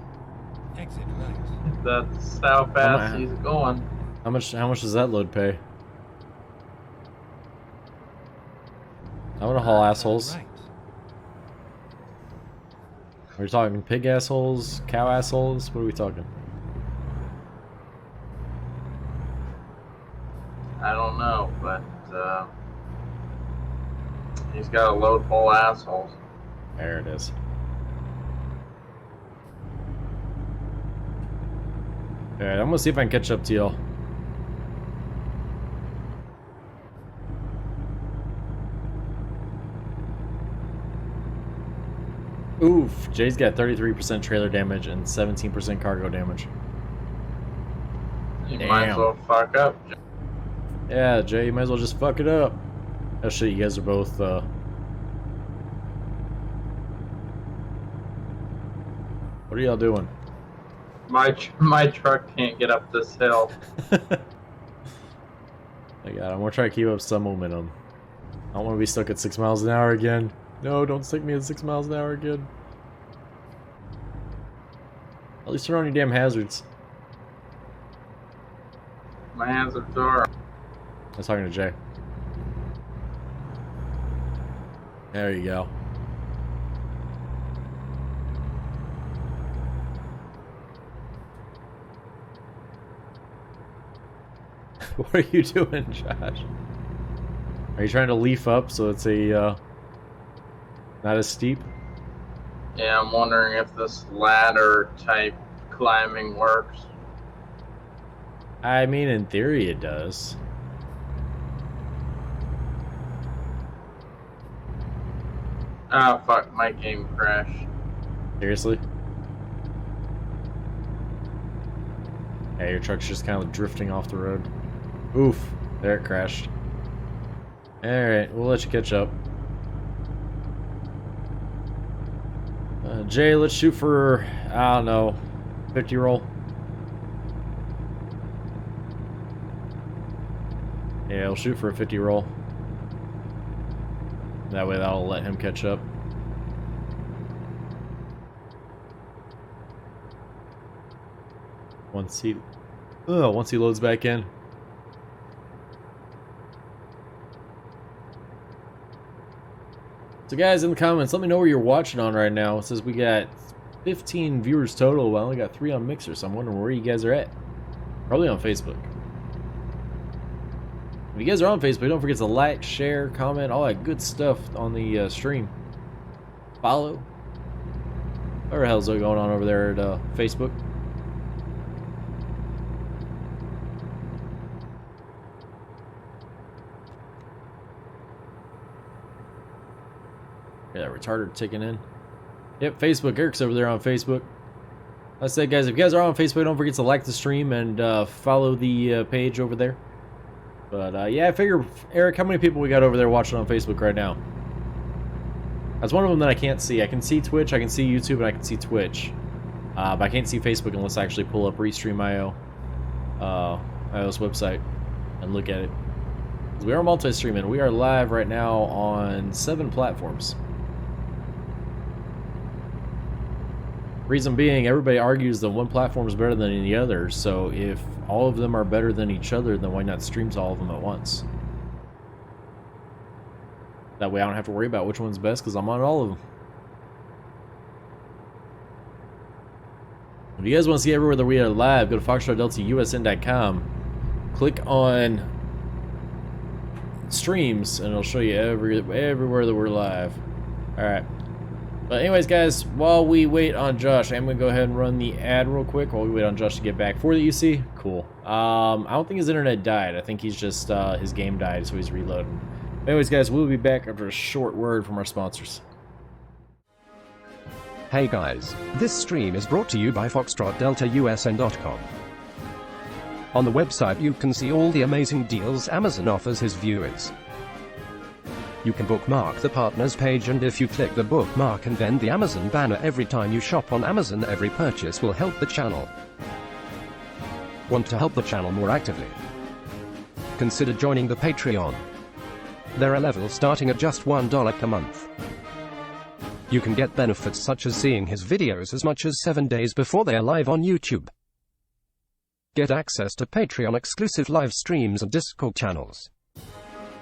Exit right. That's how fast he's going. How much does that load pay? I want to haul assholes. Right. Are we talking pig assholes, cow assholes? What are we talking? I don't know, but he's got a load full of assholes. There it is. Alright, I'm gonna see if I can catch up to y'all. Oof, Jay's got 33% trailer damage and 17% cargo damage. You might as well fuck up. Yeah, Jay, you might as well just fuck it up. Oh shit, you guys are both, What are y'all doing? My truck can't get up this hill. I got. I'm gonna try to keep up some momentum. I don't want to be stuck at 6 miles an hour again. No, don't stick me at 6 miles an hour again. At least turn on your damn hazards. My hazards are. I was talking to Jay. There you go. What are you doing, Josh? Are you trying to leaf up so it's a not as steep? Yeah, I'm wondering if this ladder type climbing works. I mean, in theory it does. Ah, fuck, my game crashed. Seriously? Yeah, your truck's just kind of drifting off the road. Oof, there it crashed. Alright, we'll let you catch up. Jay, let's shoot for, I don't know, 50 roll. Yeah, we'll shoot for a 50 roll. That way that'll let him catch up. Once he loads back in. So guys, in the comments, let me know where you're watching on right now. It says we got 15 viewers total. Well, I only got 3 on Mixer, so I'm wondering where you guys are at. Probably on Facebook. If you guys are on Facebook, don't forget to like, share, comment, all that good stuff on the stream. Follow. Whatever the hell's going on over there at Facebook. Yeah, that retarder ticking in. Yep, Facebook. Eric's over there on Facebook. Like I said, guys, if you guys are on Facebook, don't forget to like the stream and follow the page over there. But yeah, I figure, Eric, how many people we got over there watching on Facebook right now? That's one of them that I can't see. I can see Twitch, I can see YouTube, and I can see Twitch. But I can't see Facebook unless I actually pull up Restream.io, iOS website, and look at it. We are multi-streaming. We are live right now on 7 platforms. Reason being, everybody argues that one platform is better than the other, so if all of them are better than each other, then why not stream to all of them at once? That way I don't have to worry about which one's best, because I'm on all of them. If you guys want to see everywhere that we are live, go to foxtrotdeltausn.com, click on streams, and it'll show you everywhere that we're live. Alright. But anyways, guys, while we wait on Josh, I'm going to go ahead and run the ad real quick while we wait on Josh to get back. 4 that you see? Cool. I don't think his internet died. I think he's just, his game died, so he's reloading. Anyways, guys, we'll be back after a short word from our sponsors. Hey guys, this stream is brought to you by FoxtrotDeltaUSN.com. On the website you can see all the amazing deals Amazon offers his viewers. You can bookmark the partners page, and if you click the bookmark and then the Amazon banner every time you shop on Amazon, every purchase will help the channel. Want to help the channel more actively? Consider joining the Patreon. There are levels starting at just $1 per month. You can get benefits such as seeing his videos as much as 7 days before they are live on YouTube. Get access to Patreon exclusive live streams and Discord channels.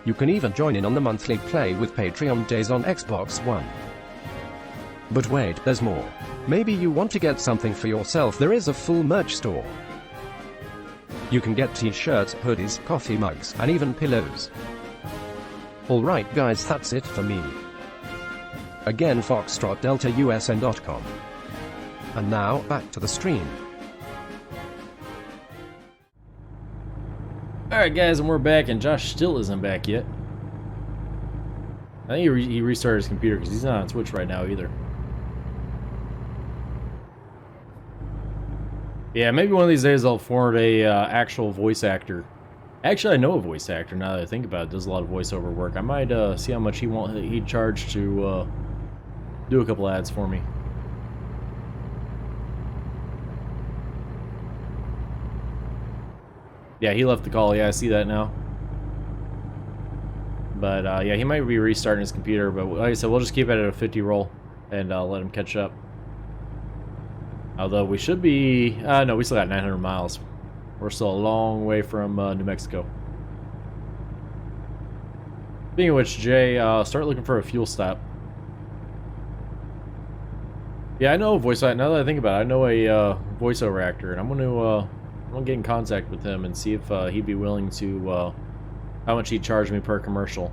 You can even join in on the monthly Play with Patreon days on Xbox One. But wait, there's more. Maybe you want to get something for yourself. There is a full merch store. You can get t-shirts, hoodies, coffee mugs, and even pillows. Alright guys, that's it for me. Again, FoxtrotDeltaUSN.com. And now, back to the stream. Alright guys, and we're back, and Josh still isn't back yet. I think he restarted his computer because he's not on Twitch right now either. Yeah, maybe one of these days I'll afford a actual voice actor. Actually, I know a voice actor now that I think about it. Does a lot of voiceover work. I might see how much he'd charge to do a couple ads for me. Yeah, he left the call. Yeah, I see that now. But yeah, he might be restarting his computer. But like I said, we'll just keep it at a 50 roll and let him catch up. Although we should be... no, we still got 900 miles. We're still a long way from New Mexico. Speaking of which, Jay, start looking for a fuel stop. Yeah, I know a voice. Now that I think about it, I know a voiceover actor, and I'm gonna get in contact with him and see if he'd be willing to how much he'd charge me per commercial.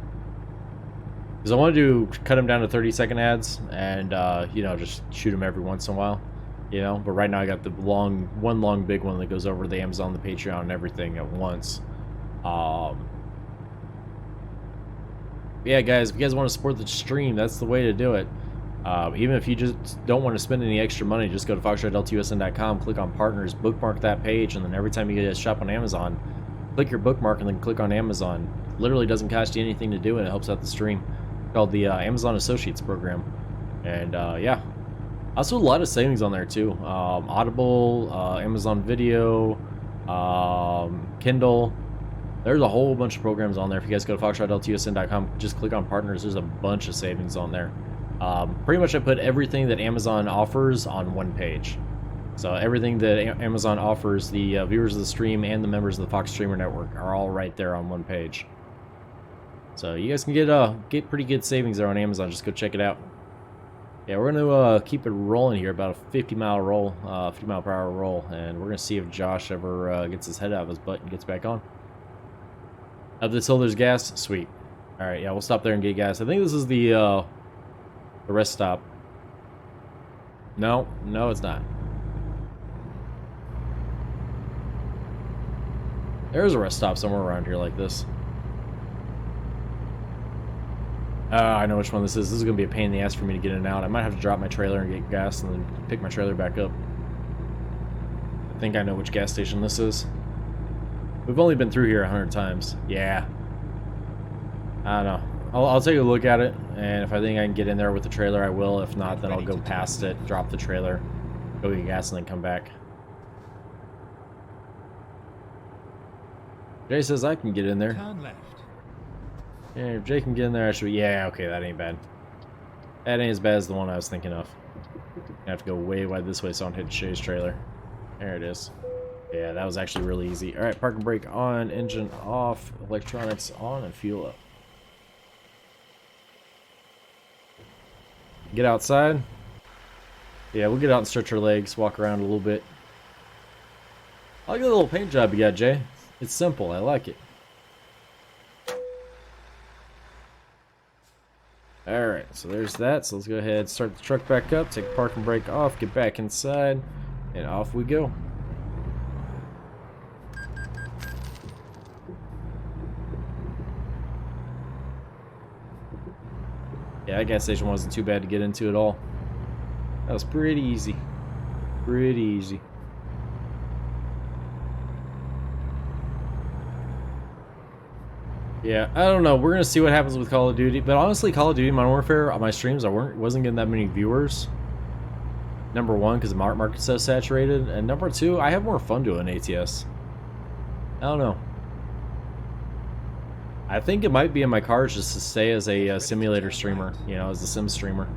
Because I want to cut him down to 30-second ads, and you know, just shoot him every once in a while. You know, but right now I got the one long big one that goes over the Amazon, the Patreon, and everything at once. Yeah, guys, if you guys want to support the stream, that's the way to do it. Even if you just don't want to spend any extra money, just go to foxtrotdeltausn.com, click on partners, bookmark that page, and then every time you get a shop on Amazon, click your bookmark and then click on Amazon. Literally doesn't cost you anything to do, and it helps out the stream. It's called the Amazon Associates program. And yeah, also a lot of savings on there too. Audible, Amazon Video, Kindle. There's a whole bunch of programs on there. If you guys go to foxtrotdeltausn.com, just click on partners. There's a bunch of savings on there. Pretty much I put everything that Amazon offers on one page. So everything that Amazon offers, the viewers of the stream and the members of the Fox Streamer Network are all right there on one page. So you guys can get pretty good savings there on Amazon. Just go check it out. Yeah, we're gonna keep it rolling here, about a 50-mile roll, 50-mile-per-hour roll, and we're gonna see if Josh ever gets his head out of his butt and gets back on. Up until there's gas, sweet. All right, yeah, we'll stop there and get gas. I think this is the rest stop. No, it's not. There's a rest stop somewhere around here like this. I know which one this is. This is going to be a pain in the ass for me to get in and out. I might have to drop my trailer and get gas and then pick my trailer back up. I think I know which gas station this is. We've only been through here 100 times. Yeah. I don't know. I'll take a look at it, and if I think I can get in there with the trailer, I will. If not, then I'll go past it, drop the trailer, go get gas, and then come back. Jay says I can get in there. Turn left. Yeah, if Jay can get in there, I should... Yeah, okay, that ain't bad. That ain't as bad as the one I was thinking of. I have to go way wide this way so I don't hit Shay's trailer. There it is. Yeah, that was actually really easy. Alright, park and brake on, engine off, electronics on, and fuel up. Get outside. Yeah, we'll get out and stretch our legs, walk around a little bit. I like the little paint job you got, Jay. It's simple, I like it. Alright, so there's that. So let's go ahead, start the truck back up, take the park and brake off, get back inside, and off we go. Yeah, that gas station wasn't too bad to get into at all. That was pretty easy. Pretty easy. Yeah, I don't know. We're going to see what happens with Call of Duty. But honestly, Call of Duty Modern Warfare, on my streams, I wasn't getting that many viewers. Number one, because the market's so saturated. And number two, I have more fun doing ATS. I don't know. I think it might be in my cards just to stay as a simulator streamer, you know, as a sim streamer.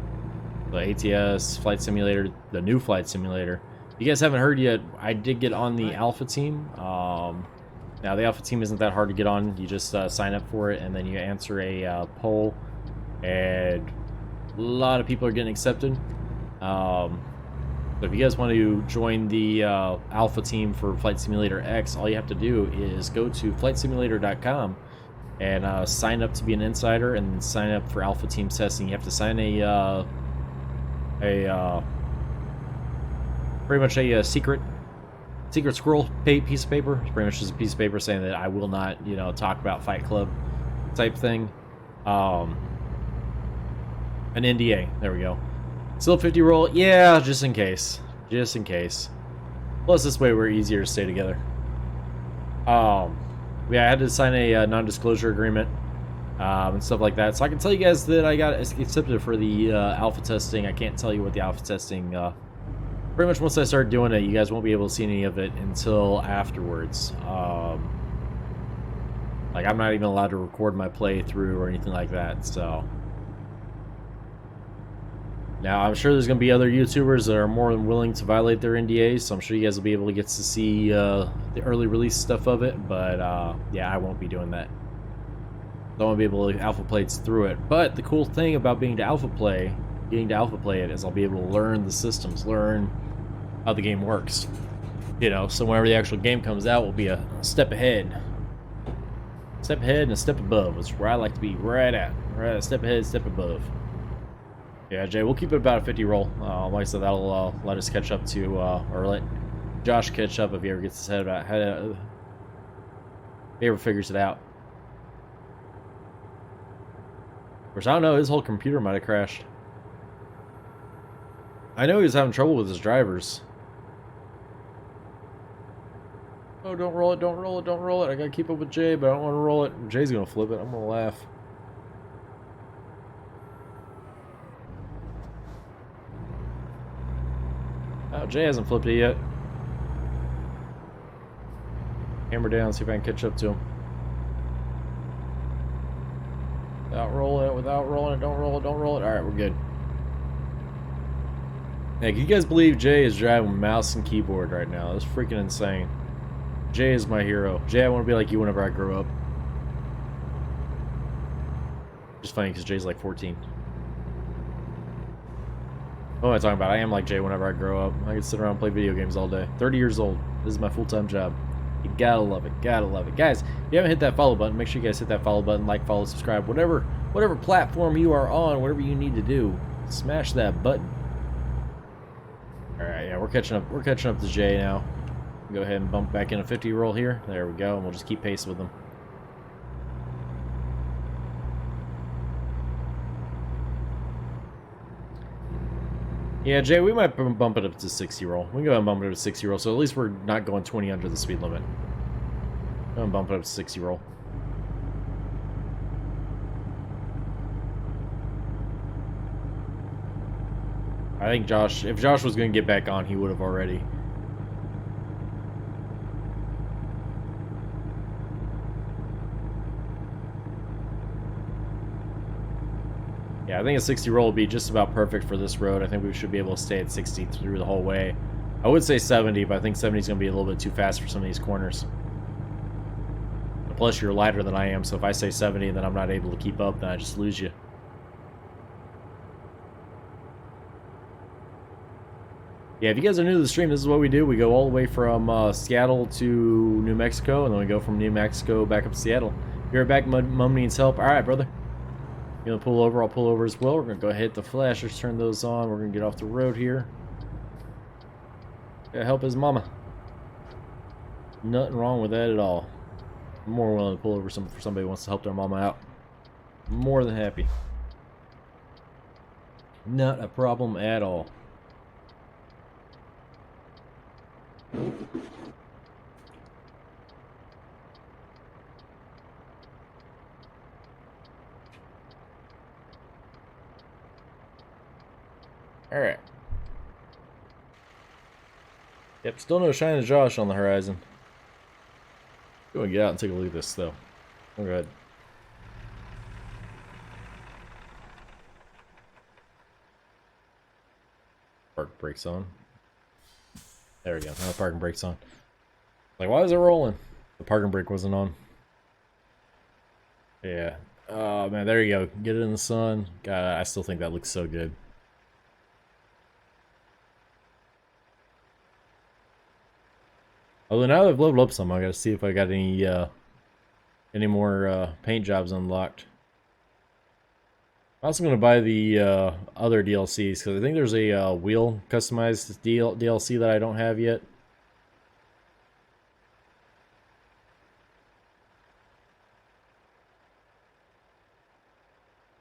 The ATS, Flight Simulator, the new Flight Simulator. If you guys haven't heard yet, I did get on the Alpha team. Now, the Alpha team isn't that hard to get on. You just sign up for it, and then you answer a poll. And a lot of people are getting accepted. But if you guys want to join the Alpha team for Flight Simulator X, all you have to do is go to flightsimulator.com and sign up to be an insider, and sign up for Alpha Team testing. You have to sign pretty much a secret scroll piece of paper. It's pretty much just a piece of paper saying that I will not, you know, talk about Fight Club type thing. An NDA. There we go. Still 50 roll. Yeah, just in case. Just in case. Plus, this way we're easier to stay together. Yeah, I had to sign a non-disclosure agreement and stuff like that. So I can tell you guys that I got accepted for the alpha testing. I can't tell you what the alpha testing... pretty much once I start doing it, you guys won't be able to see any of it until afterwards. Like, I'm not even allowed to record my playthrough or anything like that, so. Now, I'm sure there's going to be other YouTubers that are more than willing to violate their NDAs, so I'm sure you guys will be able to get to see the early release stuff of it, but yeah, I won't be doing that. I won't be able to alpha play through it. But the cool thing about getting to alpha play it is I'll be able to learn the systems, learn how the game works. You know, so whenever the actual game comes out, we'll be a step ahead. Step ahead and a step above is where I like to be, right at a step ahead, step above. Yeah, Jay, we'll keep it about a 50 roll. Like I said, that'll let us catch up to, or let Josh catch up if he ever gets his head out, if he ever figures it out. Of course, I don't know, his whole computer might have crashed. I know he was having trouble with his drivers. Oh, don't roll it, don't roll it, don't roll it. I gotta keep up with Jay, but I don't want to roll it. Jay's gonna flip it. I'm gonna laugh. Oh, Jay hasn't flipped it yet. Hammer down, see if I can catch up to him. Without rolling it, don't roll it, don't roll it. Alright, we're good. Hey, can you guys believe Jay is driving mouse and keyboard right now? That's freaking insane. Jay is my hero. Jay, I want to be like you whenever I grow up. Just funny because Jay's like 14. What am I talking about? I am like Jay whenever I grow up. I can sit around and play video games all day. 30 years old. This is my full-time job. You gotta love it. Gotta love it. Guys, if you haven't hit that follow button, make sure you guys hit that follow button, like, follow, subscribe, whatever platform you are on, whatever you need to do, smash that button. Alright, yeah, we're catching up to Jay now. Go ahead and bump back in a 50 roll here. There we go, and we'll just keep pace with him. Yeah, Jay, we might bump it up to 60 roll. We can go ahead and bump it up to 60 roll, so at least we're not going 20 under the speed limit. Go and bump it up to 60 roll. I think Josh, if Josh was going to get back on, he would have already. Yeah, I think a 60 roll would be just about perfect for this road. I think we should be able to stay at 60 through the whole way. I would say 70, but I think 70 is going to be a little bit too fast for some of these corners. And plus, you're lighter than I am, so if I say 70 and then I'm not able to keep up, then I just lose you. Yeah, if you guys are new to the stream, this is what we do. We go all the way from Seattle to New Mexico, and then we go from New Mexico back up to Seattle. You're back, Mum needs help. All right, brother. You gonna pull over? I'll pull over as well. We're gonna go ahead, hit the flashers, turn those on. We're gonna get off the road here. Gotta help his mama. Nothing wrong with that at all. I'm more willing to pull over for somebody who wants to help their mama out. More than happy. Not a problem at all. Alright. Yep, still no Shine of Josh on the horizon. Go and get out and take a look at this, though. Go ahead. Park brakes on. There we go. Now the parking brake's on. Like, why is it rolling? The parking brake wasn't on. Yeah. Oh, man, there you go. Get it in the sun. God, I still think that looks so good. Although now that I've leveled up some, I gotta see if I got any more paint jobs unlocked. I'm also gonna buy the other DLCs because I think there's a wheel customized DLC that I don't have yet.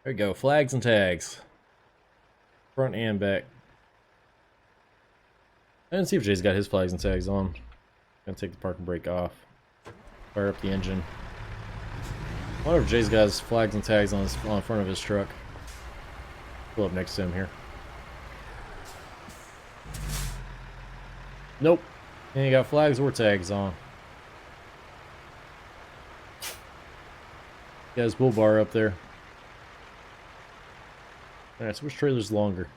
There we go, flags and tags, front and back. And see if Jay's got his flags and tags on. Gonna take the parking brake off. Fire up the engine. I wonder if Jay's got his flags and tags on the front of his truck. Pull up next to him here. Nope. He ain't got flags or tags on. Yeah, there's bull bar up there. Alright, so which trailer's longer?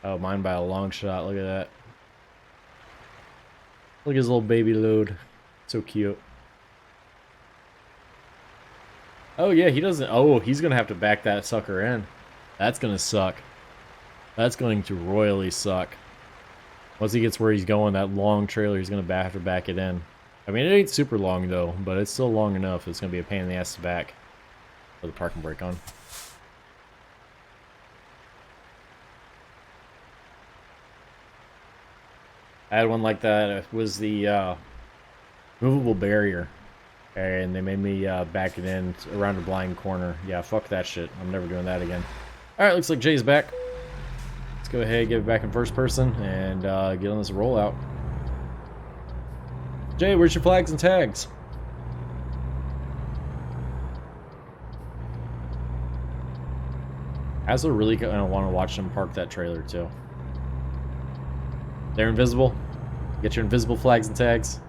Oh, mine by a long shot. Look at that. Look at his little baby load. So cute. Oh, yeah, he doesn't... Oh, he's going to have to back that sucker in. That's going to suck. That's going to royally suck. Once he gets where he's going, that long trailer, he's going to have to back it in. I mean, it ain't super long, though, but it's still long enough. It's going to be a pain in the ass to back. Put the parking brake on. I had one like that. It was the movable barrier. And they made me back it in around a blind corner. Yeah, fuck that shit. I'm never doing that again. Alright, looks like Jay's back. Let's go ahead and get it back in first person and get on this rollout. Jay, where's your flags and tags? I also really gonna want to watch them park that trailer too. They're invisible. Get your invisible flags and tags.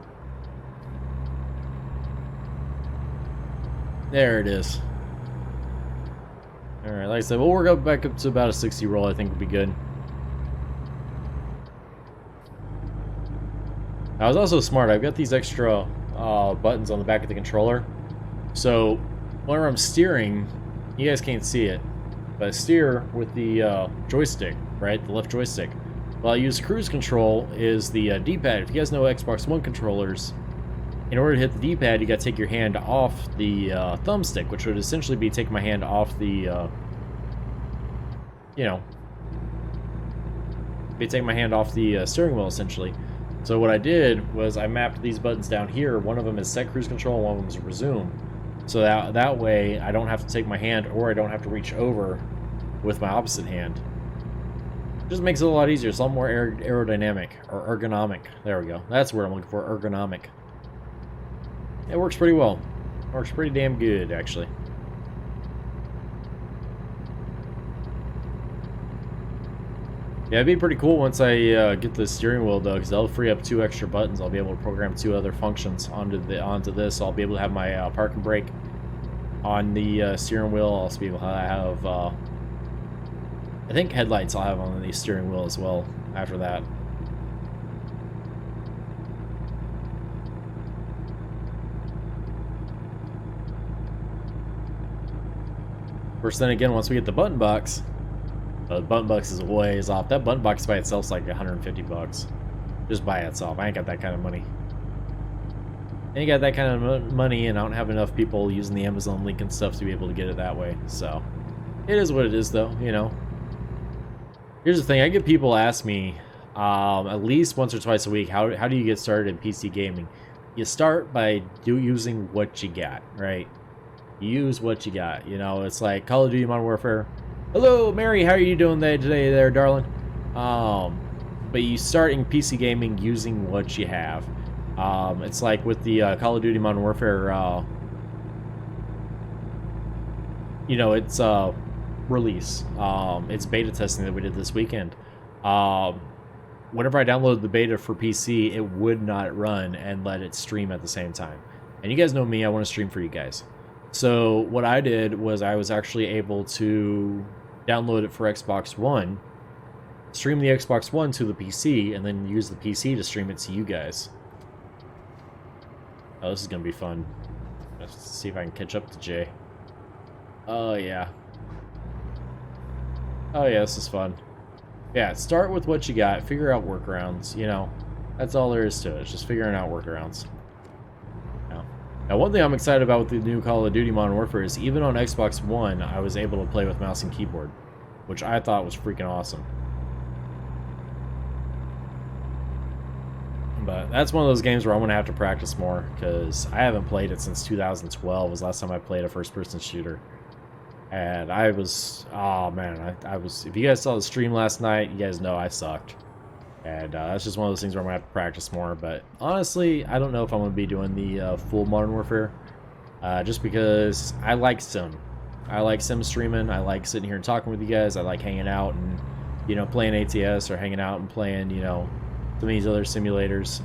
There it is. Alright, like I said, we'll work up back up to about a 60 roll. I think would be good. I was also smart. I've got these extra buttons on the back of the controller. So whenever I'm steering, you guys can't see it, but I steer with the joystick, right? The left joystick. Well, I use cruise control is the D-pad. If you guys know Xbox One controllers, in order to hit the D-pad, you gotta take your hand off the thumbstick, which would essentially be taking my hand off the, you know, be taking my hand off the steering wheel, essentially. So what I did was I mapped these buttons down here. One of them is set cruise control, one of them is resume. So that way, I don't have to take my hand, or I don't have to reach over with my opposite hand. It just makes it a lot easier. It's a lot more aerodynamic, or ergonomic. There we go. That's what I'm looking for, ergonomic. It works pretty well. It works pretty damn good, actually. Yeah, it'd be pretty cool once I get the steering wheel, though, because that'll free up 2 extra buttons. I'll be able to program 2 other functions onto this. I'll be able to have my park and brake on the steering wheel. I'll also be able to have, I think headlights I'll have on the steering wheel as well after that. Of course, then again, once we get the button box, the button box is ways off. That button box by itself is like 150 bucks. Just by itself. I ain't got that kind of money. I ain't got that kind of money, and I don't have enough people using the Amazon link and stuff to be able to get it that way. So, it is what it is, though, you know. Here's the thing. I get people ask me at least once or twice a week, how do you get started in PC gaming? You start by using what you got, right? Use what you got. You know, it's like Call of Duty Modern Warfare. Hello, Mary. How are you doing today, there, darling? But you start in PC gaming using what you have. It's like with the Call of Duty Modern Warfare. You know, it's release. It's beta testing that we did this weekend. Whenever I downloaded the beta for PC, it would not run and let it stream at the same time. And you guys know me. I want to stream for you guys. So what I did was I was actually able to download it for Xbox One, stream the Xbox One to the PC, and then use the PC to stream it to you guys. Oh, this is going to be fun. Let's see if I can catch up to Jay. Oh, yeah. Oh, yeah, this is fun. Yeah, start with what you got. Figure out workarounds, you know. That's all there is to it. It's just figuring out workarounds. Now, one thing I'm excited about with the new Call of Duty Modern Warfare is even on Xbox One, I was able to play with mouse and keyboard, which I thought was freaking awesome. But that's one of those games where I'm going to have to practice more, because I haven't played it since 2012 was the last time I played a first-person shooter. And I was, oh man, I was, if you guys saw the stream last night, you guys know I sucked. And that's just one of those things where I'm going to have to practice more. But honestly, I don't know if I'm going to be doing the full Modern Warfare. Just because I like Sim. I like Sim streaming. I like sitting here and talking with you guys. I like hanging out and, you know, playing ATS or hanging out and playing, you know, some of these other simulators.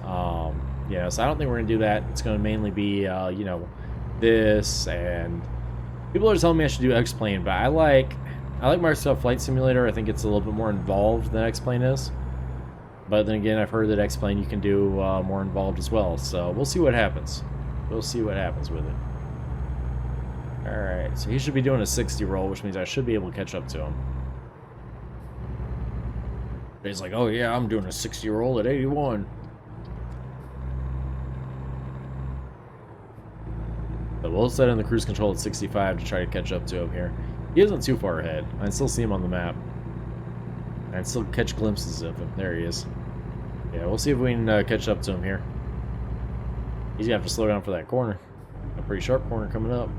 Yeah, so I don't think we're going to do that. It's going to mainly be, you know, this, and people are telling me I should do X-Plane, but I like Microsoft Flight Simulator. I think it's a little bit more involved than X-Plane is. But then again, I've heard that X-Plane you can do more involved as well. So we'll see what happens. We'll see what happens with it. Alright, so he should be doing a 60 roll, which means I should be able to catch up to him. He's like, oh yeah, I'm doing a 60 roll at 81. But we'll set in the cruise control at 65 to try to catch up to him here. He isn't too far ahead. I can still see him on the map. I can still catch glimpses of him. There he is. Yeah, we'll see if we can catch up to him here. He's gonna have to slow down for that corner. A pretty sharp corner coming up.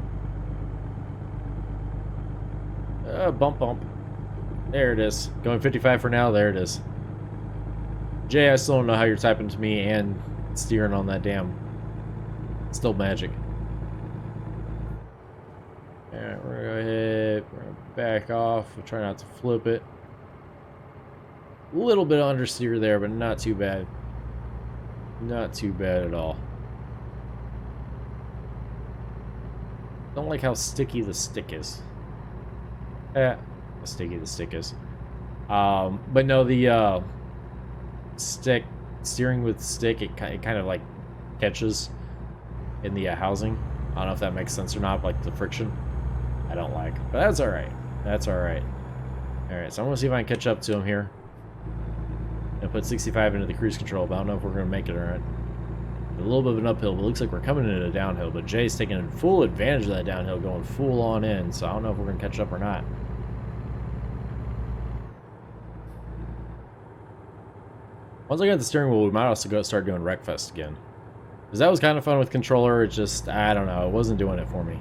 Bump, bump. There it is. Going 55 for now. There it is. Jay, I still don't know how you're typing to me and steering on that damn. It's still magic. Alright, we're gonna go ahead. We're gonna back off. We'll try not to flip it. A little bit of understeer there, but not too bad. Not too bad at all. Don't like how sticky the stick is. How sticky the stick is. But no, the steering with stick, it kind of like catches in the housing. I don't know if that makes sense or not, like the friction. I don't like, but that's all right. That's all right. All right, so I'm gonna see if I can catch up to him here. And put 65 into the cruise control, but I don't know if we're gonna make it or not. A little bit of an uphill, but it looks like we're coming into a downhill. But Jay's taking full advantage of that downhill, going full on in. So I don't know if we're gonna catch up or not. Once I get the steering wheel, we might also go start doing Wreckfest again. Because that was kind of fun with controller. It just, I don't know, it wasn't doing it for me.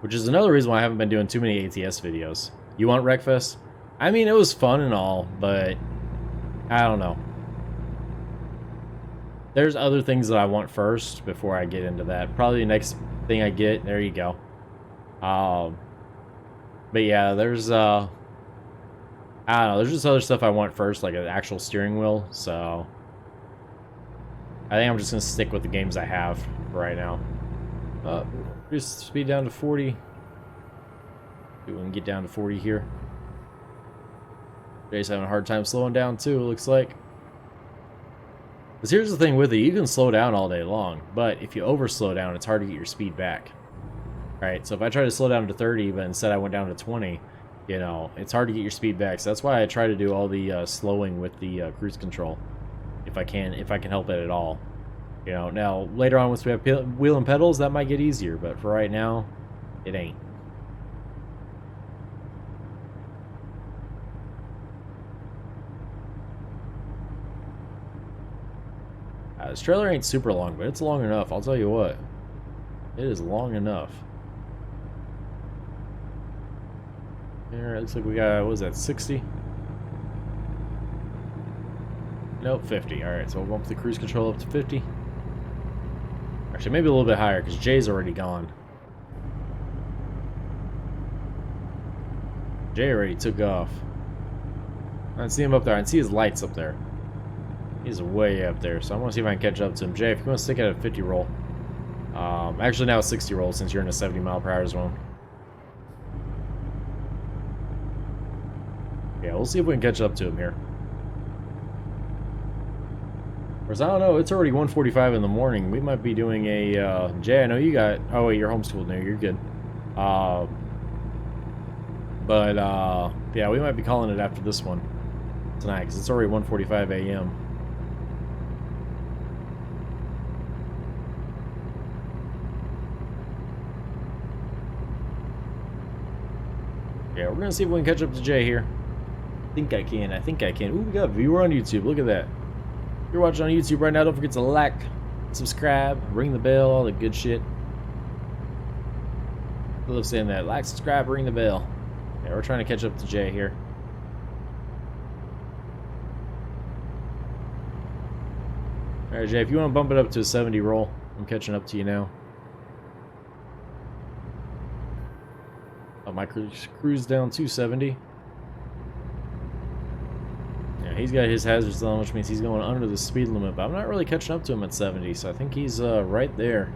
Which is another reason why I haven't been doing too many ATS videos. You want Wreckfest? I mean, it was fun and all, but I don't know. There's other things that I want first before I get into that. Probably the next thing I get, there you go. But yeah, there's I don't know, there's just other stuff I want first, like an actual steering wheel, so I think I'm just gonna stick with the games I have for right now. Just speed down to 40. We can get down to 40 here. Jay's having a hard time slowing down too, it looks like. Because here's the thing with it, you can slow down all day long, but if you over slow down, it's hard to get your speed back. Alright, so if I try to slow down to 30, but instead I went down to 20, you know, it's hard to get your speed back. So that's why I try to do all the slowing with the cruise control, if I can help it at all. You know, now later on once we have wheel and pedals, that might get easier, but for right now, it ain't. This trailer ain't super long, but it's long enough, I'll tell you what. It is long enough. Alright, looks like we got, what was that, 60? Nope, 50. Alright, so we'll bump the cruise control up to 50. Actually, maybe a little bit higher, because Jay's already gone. Jay already took off. I can see him up there. I can see his lights up there. He's way up there, so I want to see if I can catch up to him. Jay, if you want to stick at a 50 roll. Actually, now a 60 roll, since you're in a 70 mile per hour zone. Yeah, we'll see if we can catch up to him here. Whereas, I don't know, it's already 1:45 in the morning. We might be doing a, Jay, I know you got, oh wait, you're homeschooled now, you're good. Yeah, we might be calling it after this one tonight, because it's already 1:45 a.m. Yeah, we're gonna see if we can catch up to Jay here. I think I can. Ooh, we got a viewer on YouTube. Look at that. If you're watching on YouTube right now, don't forget to like, subscribe, ring the bell, all the good shit. I love saying that. Like, subscribe, ring the bell. Yeah, we're trying to catch up to Jay here. Alright, Jay, if you want to bump it up to a 70 roll, I'm catching up to you now. Oh, my cruise down to 70. Yeah, He's got his hazards on, which means he's going under the speed limit, but I'm not really catching up to him at 70, so I think he's right there.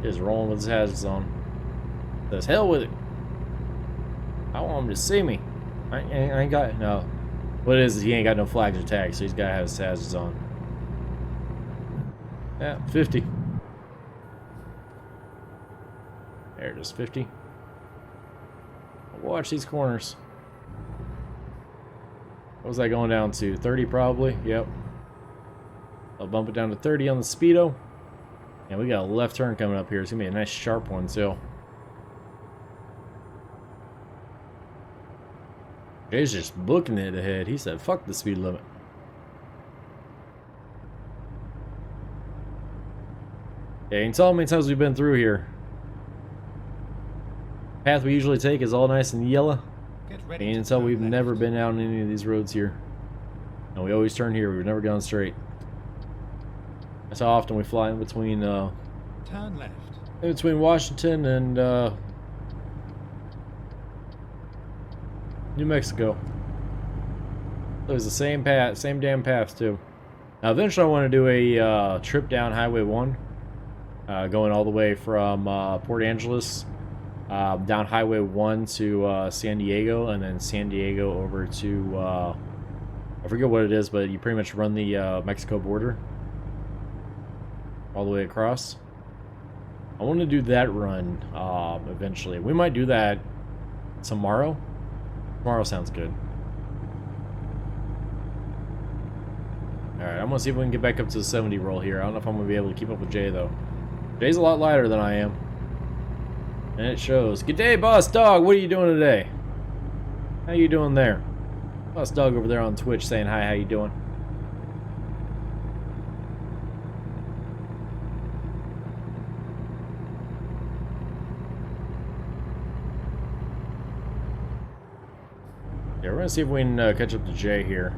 He's rolling with his hazards on. Says, hell with it. I want him to see me. I ain't got, no. What it is he ain't got no flags or tags, so he's got to have his hazards on. Yeah, 50. There it is, 50. Watch these corners. What was that going down to? 30 probably? Yep. I'll bump it down to 30 on the speedo. And we got a left turn coming up here. It's gonna be a nice sharp one too. Jay's just booking it ahead. He said, fuck the speed limit. Yeah, you can tell how many times we've been through here. Path we usually take is all nice and yellow. And you can tell we've never been out on any of these roads here. And we always turn here. We've never gone straight. That's how often we fly in between turn left. in between Washington and New Mexico. It was the same path, same damn path too. Now eventually I want to do a trip down Highway 1, going all the way from Port Angeles down Highway 1 to San Diego, and then San Diego over to I forget what it is, but you pretty much run the Mexico border all the way across. I want to do that run eventually. We might do that tomorrow. Tomorrow sounds good. Alright, I'm going to see if we can get back up to the 70 roll here. I don't know if I'm going to be able to keep up with Jay, though. Jay's a lot lighter than I am. And it shows. Good day, Boss Dog. What are you doing today? How you doing there? Boss Dog over there on Twitch saying hi. How you doing? Yeah, we're going to see if we can catch up to Jay here.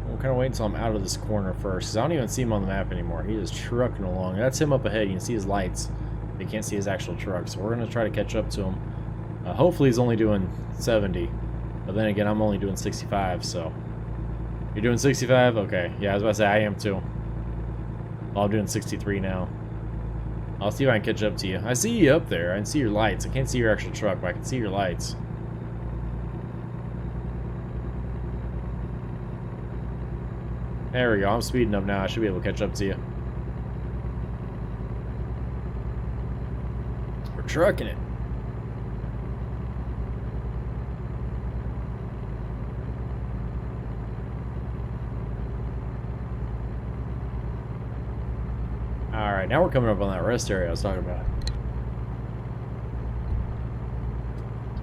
We'll kind of wait until I'm out of this corner first, because I don't even see him on the map anymore. He is trucking along. That's him up ahead. You can see his lights. But you can't see his actual truck, so we're going to try to catch up to him. Hopefully he's only doing 70. But then again, I'm only doing 65, so... You're doing 65? Okay. Yeah, I was about to say, I am too. Well, I'm doing 63 now. I'll see if I can catch up to you. I see you up there. I can see your lights. I can't see your actual truck, but I can see your lights. There we go. I'm speeding up now. I should be able to catch up to you. We're trucking it. Alright, now we're coming up on that rest area I was talking about.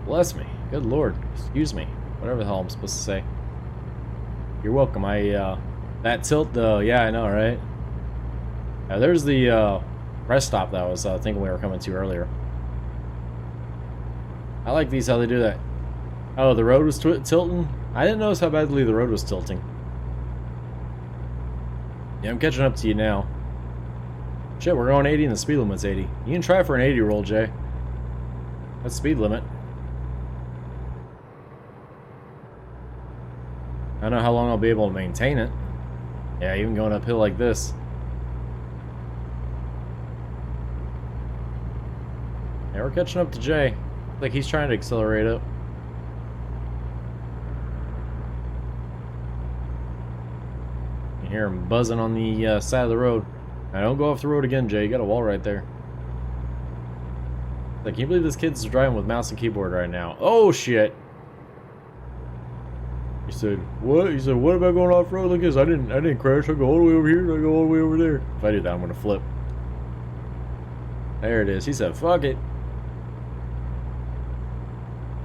Bless me. Good lord. Excuse me. Whatever the hell I'm supposed to say. You're welcome. That tilt though, yeah, I know, right? There's the rest stop that I was thinking we were coming to earlier. I like these, how they do that. Oh, the road was tilting? I didn't notice how badly the road was tilting. Yeah, I'm catching up to you now. Shit, we're going 80 and the speed limit's 80. You can try for an 80 roll, Jay. That's speed limit. I don't know how long I'll be able to maintain it. Yeah, even going uphill like this. Yeah, we're catching up to Jay. Like he's trying to accelerate up. You hear him buzzing on the side of the road. Now don't go off the road again, Jay. You got a wall right there. Like, can you believe this kid's driving with mouse and keyboard right now? Oh shit! He said, what? He said, what about going off-road like this? I didn't crash. I go all the way over here, I go all the way over there. If I do that, I'm gonna flip. There it is. He said, fuck it.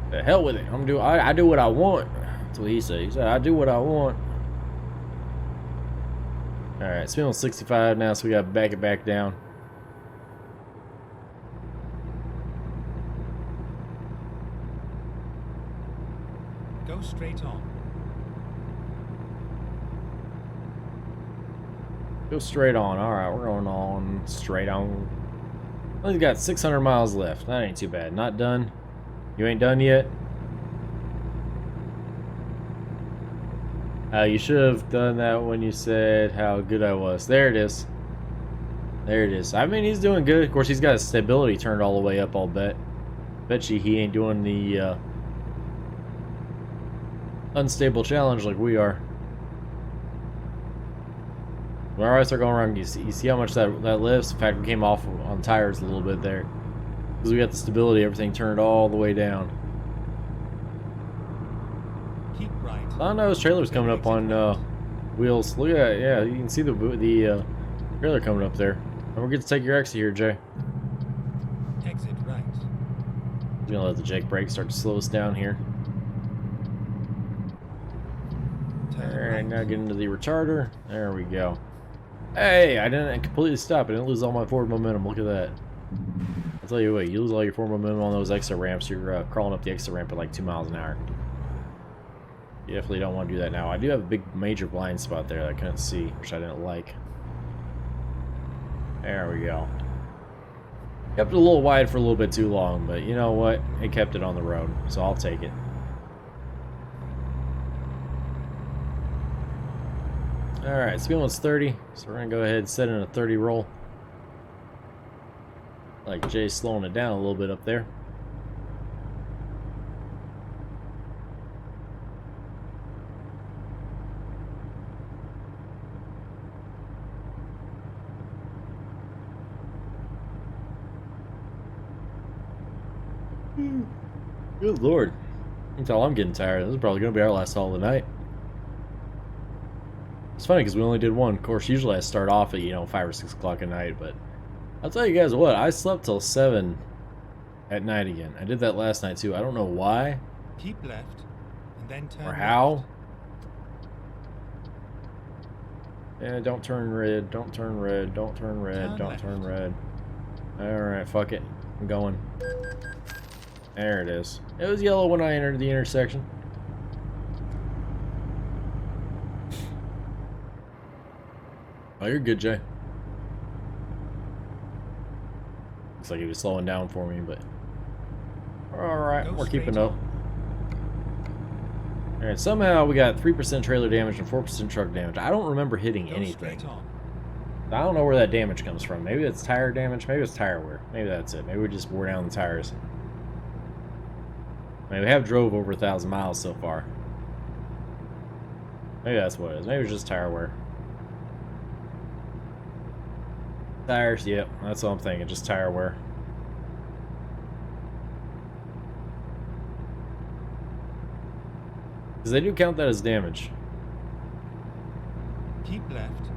The hell with it. I do what I want. That's what he said. He said, I do what I want. Alright, it's feeling 65 now, so we gotta back it back down. Go straight on. Go straight on. Alright, we're going on straight on. Only got 600 miles left. That ain't too bad. Not done. You ain't done yet? You should have done that when you said how good I was. There it is. There it is. I mean, he's doing good. Of course, he's got his stability turned all the way up, I'll bet. Bet you he ain't doing the unstable challenge like we are. Whenever I start going around, you see how much that lifts? In fact, we came off on tires a little bit there. Because we got the stability, everything turned all the way down. Keep right. I don't know, his trailer's coming up on wheels. Look at that, yeah, you can see the trailer coming up there. Don't forget to take your exit here, Jay. Exit right. I'm gonna let the Jake brake start to slow us down here. Turn Alright, right. now get into the retarder. There we go. Hey, I didn't completely stop. I didn't lose all my forward momentum. Look at that. I'll tell you what, you lose all your forward momentum on those exit ramps, you're crawling up the exit ramp at like 2 miles an hour. You definitely don't want to do that now. I do have a big major blind spot there that I couldn't see, which I didn't like. There we go. Kept it a little wide for a little bit too long, but you know what? It kept it on the road, so I'll take it. Alright, speed limit's 30, so we're going to go ahead and set in a 30 roll. Like Jay's slowing it down a little bit up there. Good lord. You can tell I'm getting tired. This is probably going to be our last haul of the night. It's funny because we only did one. Of course, usually I start off at, 5 or 6 o'clock at night, but I'll tell you guys what, I slept till 7 at night again. I did that last night too. I don't know why Keep left, and then turn or right. how. Yeah, don't turn red, don't turn red, don't turn red, Turn don't left. turn red. Alright, fuck it. I'm going. There it is. It was yellow when I entered the intersection. Oh, you're good, Jay. Looks like he was slowing down for me, but alright, Go we're straight keeping up. Alright, somehow we got 3% trailer damage and 4% truck damage. I don't remember hitting Go anything. straight on. I don't know where that damage comes from. Maybe it's tire damage, maybe it's tire wear. Maybe that's it. Maybe we just wore down the tires. I mean, we have drove over 1,000 miles so far. Maybe that's what it is. Maybe it's just tire wear. Tires, yep, that's what I'm thinking, just tire wear. Because they do count that as damage. Keep left,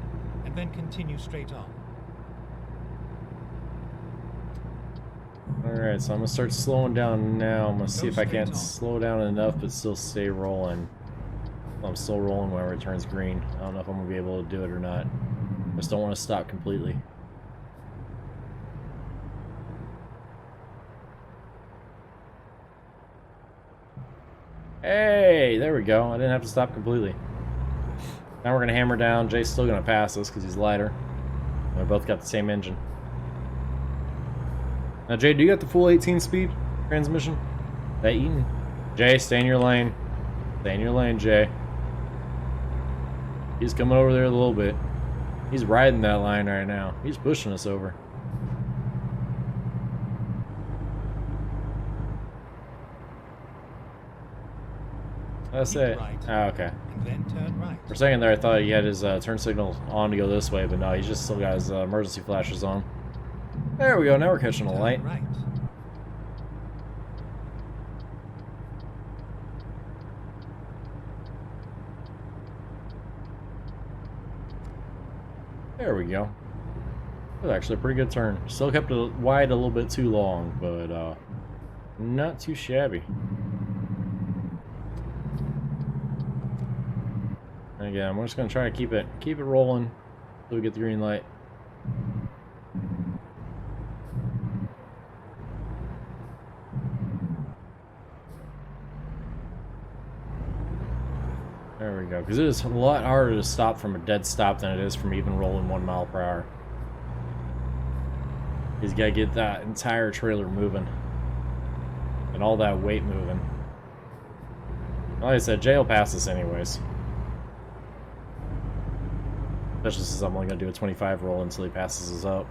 and then continue straight on. Alright, so I'm going to start slowing down now. I'm going to see Go if I straight can't on. slow down enough but still stay rolling. I'm still rolling whenever it turns green. I don't know if I'm going to be able to do it or not. I just don't want to stop completely. Hey, there we go. I didn't have to stop completely. Now we're going to hammer down. Jay's still going to pass us because he's lighter. And we both got the same engine. Now, Jay, do you got the full 18-speed transmission? That Eaton? Jay, stay in your lane. Stay in your lane, Jay. He's coming over there a little bit. He's riding that line right now. He's pushing us over. That's Keep it. right. Oh, okay. And then turn right. For a second there, I thought he had his turn signal on to go this way, but no, he's just still got his emergency flashes on. There we go. Now we're catching a Turn light. right. There we go. That was actually a pretty good turn. Still kept it wide a little bit too long, but not too shabby. And again, I'm just gonna try to keep it rolling until we get the green light. There we go, because it is a lot harder to stop from a dead stop than it is from even rolling 1 mile per hour. He's got to get that entire trailer moving and all that weight moving. Like I said, Jay will pass us anyways. Especially since I'm only going to do a 25 roll until he passes us up.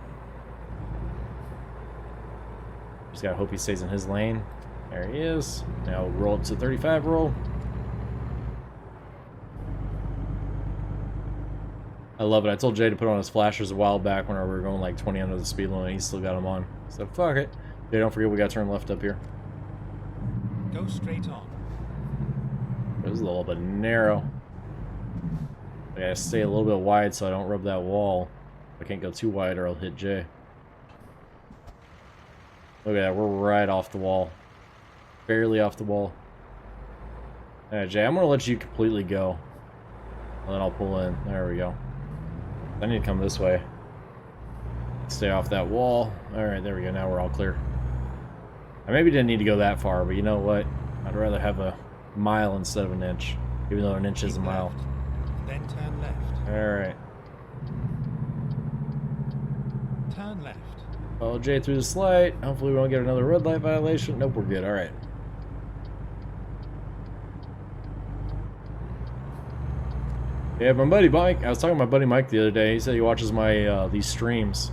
Just gotta hope he stays in his lane. There he is. Now roll to 35 roll. I love it. I told Jay to put on his flashers a while back when we were going like 20 under the speed limit. He still got them on. So fuck it. Jay, don't forget we got to turn left up here. Go straight on. This is a little bit narrow. I gotta stay a little bit wide so I don't rub that wall. I can't go too wide or I'll hit Jay. Look at that, we're right off the wall. Barely off the wall. Alright, Jay, I'm gonna let you completely go. And then I'll pull in. There we go. I need to come this way. Stay off that wall. Alright, there we go. Now we're all clear. I maybe didn't need to go that far, but you know what? I'd rather have a mile instead of an inch. Even though an inch is a mile. Then turn left. Alright. Turn left. Follow Jay through this light. Hopefully we won't get another red light violation. Nope, we're good. Alright. Yeah, my buddy Mike, I was talking to my buddy Mike the other day. He said he watches my these streams.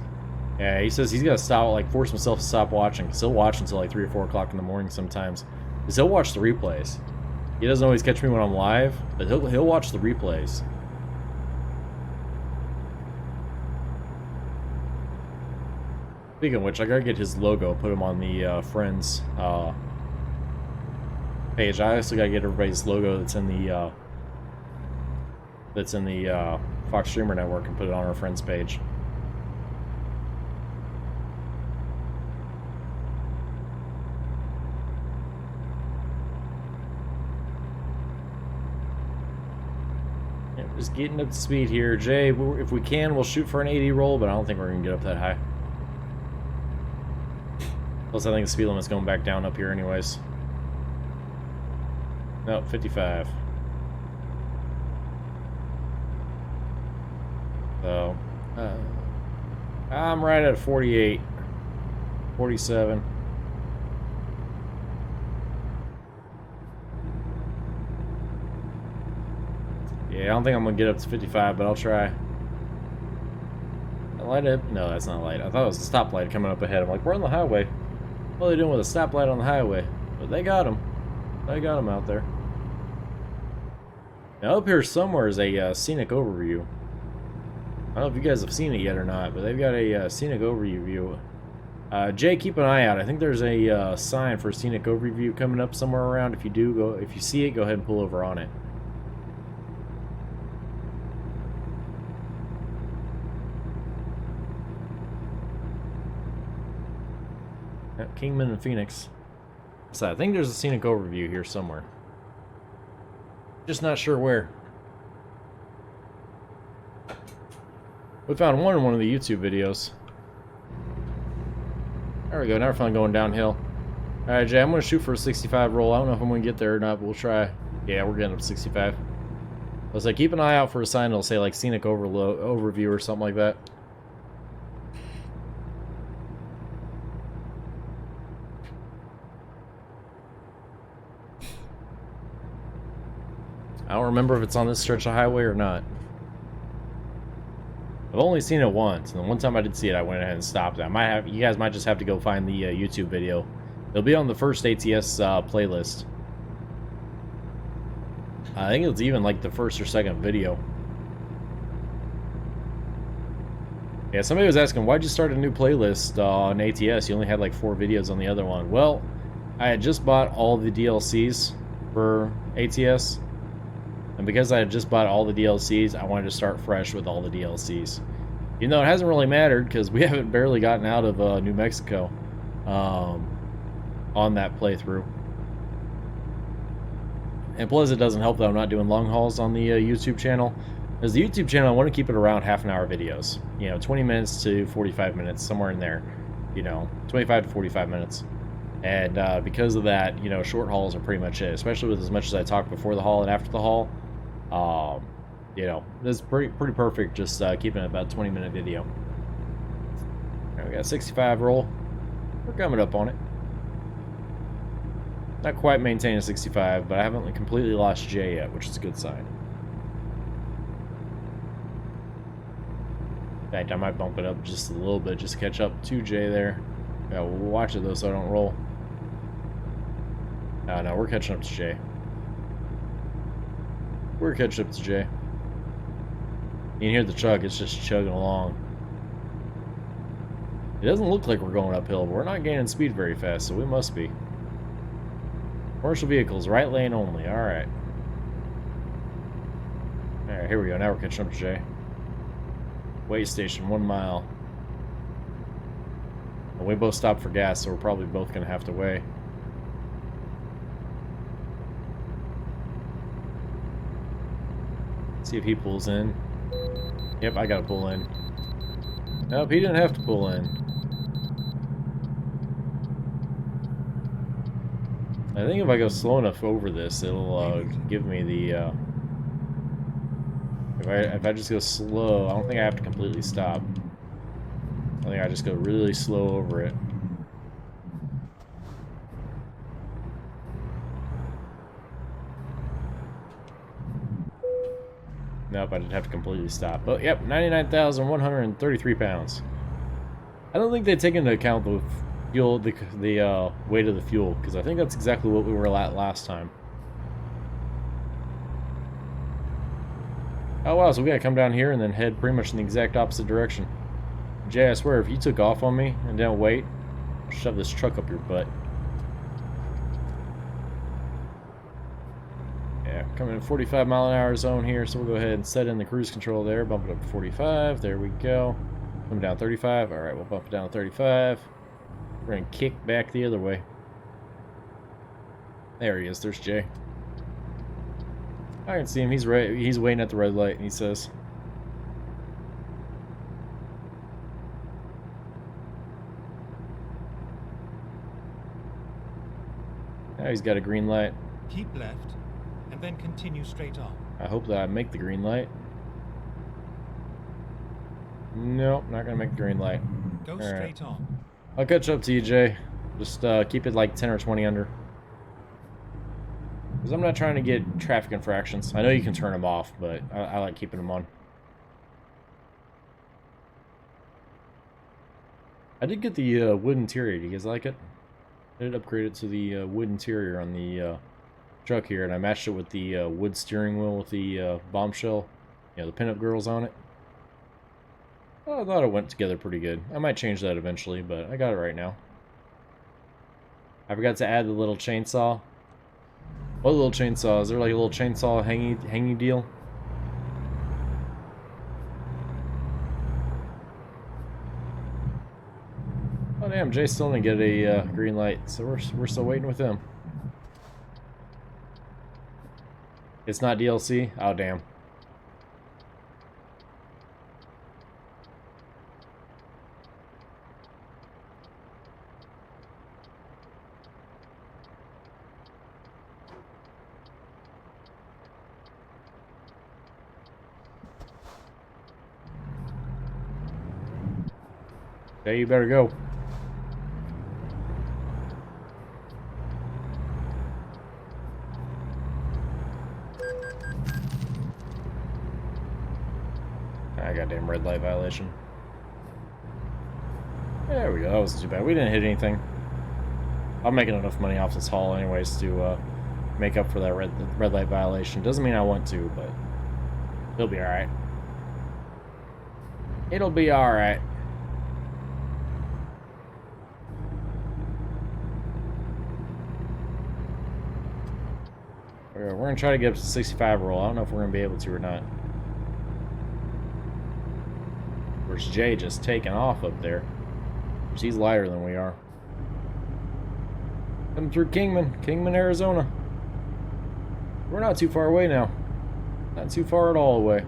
Yeah, he says he's got to stop, like, force himself to stop watching. Because he'll watch until like 3 or 4 o'clock in the morning sometimes. Because he'll watch the replays. He doesn't always catch me when I'm live, but he'll watch the replays. Speaking of which, I gotta get his logo, put him on the Friends page. I also gotta get everybody's logo that's in the Fox Streamer Network and put it on our Friends page. Yeah, just getting up to speed here. Jay, if we can, we'll shoot for an 80 roll, but I don't think we're gonna get up that high. Plus, I think the speed limit's going back down up here anyways. No, 55. So, I'm right at 48. 47. Yeah, I don't think I'm going to get up to 55, but I'll try. Light up? No, that's not a light. I thought it was a stoplight coming up ahead. I'm like, we're on the highway. What are they doing with a stoplight on the highway? But they got them. They got them out there. Now up here somewhere is a scenic overview. I don't know if you guys have seen it yet or not, but they've got a scenic overview view. Jay, keep an eye out. I think there's a sign for scenic overview coming up somewhere around. If you see it, go ahead and pull over on it. Kingman and Phoenix. So I think there's a scenic overview here somewhere. Just not sure where. We found one in one of the YouTube videos. There we go. Now we're finally going downhill. Alright, Jay, I'm going to shoot for a 65 roll. I don't know if I'm going to get there or not, but we'll try. Yeah, we're getting up to 65. I was like, keep an eye out for a sign that'll say like scenic overview or something like that. I don't remember if it's on this stretch of highway or not. I've only seen it once, and the one time I did see it, I went ahead and stopped it. You guys might just have to go find the YouTube video. It'll be on the first ATS playlist. I think it's even like the first or second video. Yeah, somebody was asking, why'd you start a new playlist on ATS? You only had like 4 videos on the other one. Well, I had just bought all the DLCs for ATS. And because I had just bought all the DLCs, I wanted to start fresh with all the DLCs. Even though it hasn't really mattered, because we haven't barely gotten out of New Mexico on that playthrough. And plus, it doesn't help that I'm not doing long hauls on the YouTube channel. As the YouTube channel, I want to keep it around half-an-hour videos. You know, 20 minutes to 45 minutes, somewhere in there. You know, 25 to 45 minutes. And because of that, you know, short hauls are pretty much it. Especially with as much as I talk before the haul and after the haul. You know, this is pretty perfect, just keeping it about a 20-minute video. Right, we got a 65 roll. We're coming up on it. Not quite maintaining 65, but I haven't completely lost Jay yet, which is a good sign. In fact, I might bump it up just a little bit just to catch up to Jay there. Yeah, we'll watch it though so I don't roll. No, we're catching up to Jay. We're catching up to Jay. You can hear the truck, it's just chugging along. It doesn't look like we're going uphill, but we're not gaining speed very fast, so we must be. Commercial vehicles, right lane only, alright. Alright, here we go, now we're catching up to Jay. Way station, 1 mile. Well, we both stopped for gas, so we're probably both gonna have to weigh. See if he pulls in. Yep, I gotta pull in. Nope, he didn't have to pull in. I think if I go slow enough over this, it'll give me the. If I just go slow, I don't think I have to completely stop. I think I just go really slow over it. Nope, I didn't have to completely stop. But yep, 99,133 pounds. I don't think they take into account the fuel, the weight of the fuel, because I think that's exactly what we were at last time. Oh wow, so we gotta come down here and then head pretty much in the exact opposite direction. Jay, I swear, if you took off on me and didn't wait, I'll shove this truck up your butt. Yeah, coming in 45-mile-an-hour zone here, so we'll go ahead and set in the cruise control there, bump it up to 45, there we go. Coming down 35, alright, we'll bump it down to 35. We're gonna kick back the other way. There he is, there's Jay. I can see him, he's waiting at the red light, he says. Now he's got a green light. Keep left, and then continue straight on. I hope that I make the green light. Nope, not gonna make the green light. Go straight on. I'll catch up to you, Jay. Just keep it like 10 or 20 under. Because I'm not trying to get traffic infractions. I know you can turn them off, but I like keeping them on. I did get the wood interior. Do you guys like it? I did upgrade it to the wood interior on the truck here, and I matched it with the wood steering wheel with the bombshell, you know, the pinup girls on it. Well, I thought it went together pretty good. I might change that eventually, but I got it right now. I forgot to add the little chainsaw. What little chainsaw? Is there like a little chainsaw hangy deal? Oh damn, Jay still didn't get a green light, so we're still waiting with him. It's not DLC? Oh damn. Okay, you better go. Ah, goddamn red light violation. There we go, that wasn't too bad. We didn't hit anything. I'm making enough money off this haul anyways to make up for that red light violation. Doesn't mean I want to, but it'll be alright. It'll be alright. We're going to try to get up to 65 roll. I don't know if we're going to be able to or not. Where's Jay just taking off up there? He's lighter than we are. Coming through Kingman, Arizona. We're not too far away now. Not too far at all away.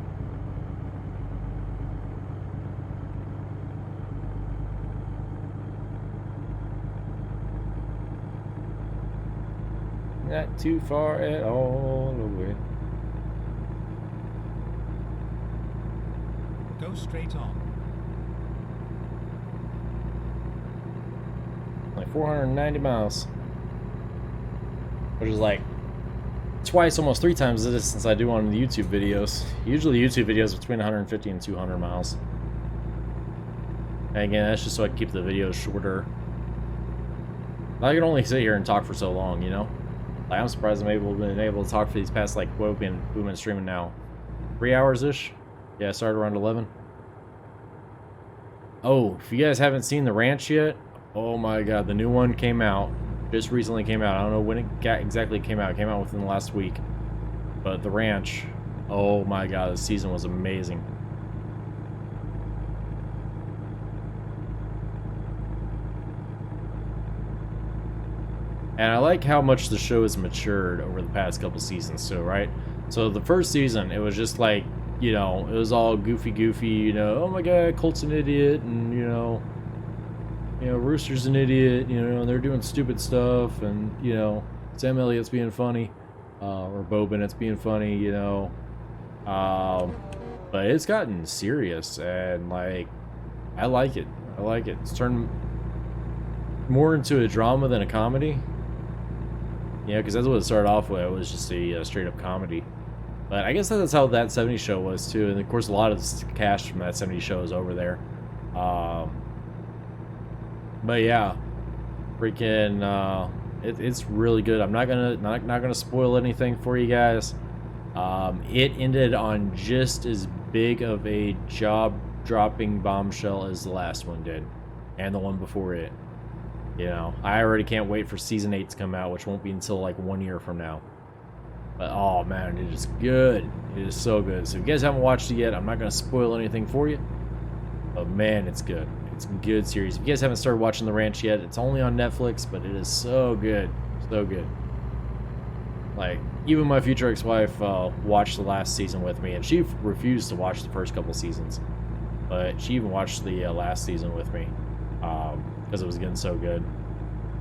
Not too far at all away. Go straight on. Like 490 miles. Which is like twice, almost 3 times the distance I do on the YouTube videos. Usually YouTube videos between 150 and 200 miles. And again, that's just so I can keep the videos shorter. I can only sit here and talk for so long, you know? Like, I'm surprised I've been able to talk for these past, like, what we've been streaming now. 3 hours-ish? Yeah, I started around 11. Oh, if you guys haven't seen The Ranch yet, oh my god, the new one came out. Just recently came out. I don't know when it exactly came out. It came out within the last week. But The Ranch, oh my god, the season was amazing. And I like how much the show has matured over the past couple seasons too, right? So the first season, it was just like, you know, it was all goofy, you know, oh my god, Colt's an idiot, and you know, Rooster's an idiot, you know, they're doing stupid stuff, and you know, Sam Elliott's being funny, or Bo Bennett's being funny, you know. But it's gotten serious, and like, I like it. It's turned more into a drama than a comedy. Yeah, because that's what it started off with. It was just a straight up comedy. But I guess that's how that 70s show was too. And of course, a lot of the cast from that 70s show is over there. But yeah, freaking, it's really good. I'm not gonna spoil anything for you guys. It ended on just as big of a job-dropping bombshell as the last one did, and the one before it. You know, I already can't wait for season 8 to come out, which won't be until like 1 year from now. But oh man, it is good. It is so good. So if you guys haven't watched it yet, I'm not gonna spoil anything for you. But man, it's good. It's a good series. If you guys haven't started watching The Ranch yet, it's only on Netflix, but it is so good. So good. Like, even my future ex-wife watched the last season with me, and she refused to watch the first couple seasons. But she even watched the last season with me. Because it was getting so good.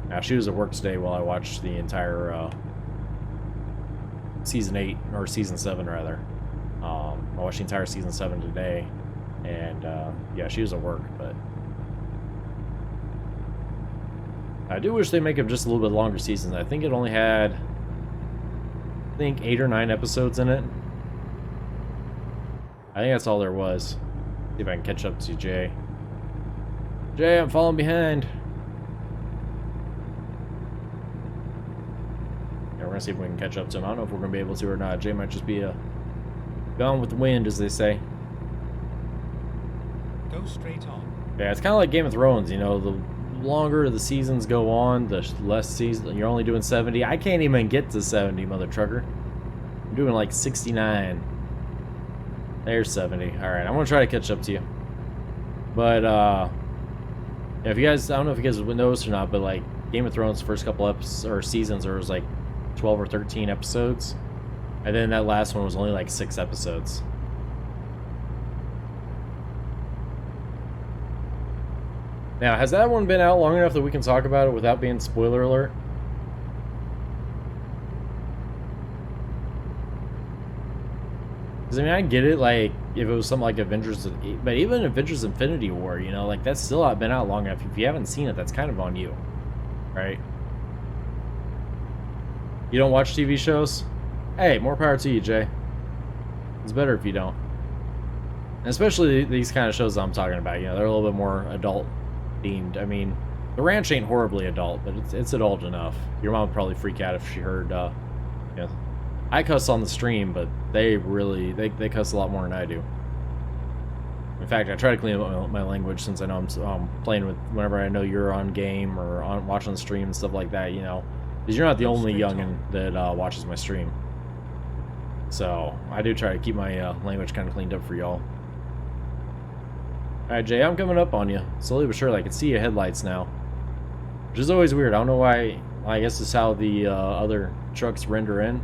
Now, she was at work today while I watched the entire season 8, or season 7 rather. I watched the entire season 7 today, and yeah, she was at work, but I do wish they make it just a little bit longer seasons. I think it only had, 8 or 9 episodes in it. I think that's all there was. See if I can catch up to Jay. Jay, I'm falling behind. Yeah, we're gonna see if we can catch up to him. I don't know if we're gonna be able to or not. Jay might just be gone with the wind, as they say. Go straight on. Yeah, it's kind of like Game of Thrones, you know. The longer the seasons go on, the less season. You're only doing 70. I can't even get to 70, mother trucker. I'm doing like 69. There's 70. All right, I'm gonna try to catch up to you. But if you guys, I don't know if you guys noticed or not, but like Game of Thrones, first couple episodes or seasons, there was like 12 or 13 episodes, and then that last one was only like 6 episodes. Now, has that one been out long enough that we can talk about it without being spoiler alert? Because, I mean, I get it, like, if it was something like Avengers, but even Avengers Infinity War, you know, like, that's still not been out long enough. If you haven't seen it, that's kind of on you, right? You don't watch TV shows? Hey, more power to you, Jay. It's better if you don't. And especially these kind of shows I'm talking about, you know, they're a little bit more adult-themed. I mean, The Ranch ain't horribly adult, but it's adult enough. Your mom would probably freak out if she heard, you know, I cuss on the stream, but they cuss a lot more than I do. In fact, I try to clean up my language, since I know I'm playing with, whenever I know you're on game or on watching the stream and stuff like that, you know, because you're not the only youngin that watches my stream. So I do try to keep my language kind of cleaned up for y'all. Alright, Jay, I'm coming up on you. Slowly but surely, I can see your headlights now. Which is always weird. I don't know why. I guess it's how the other trucks render in.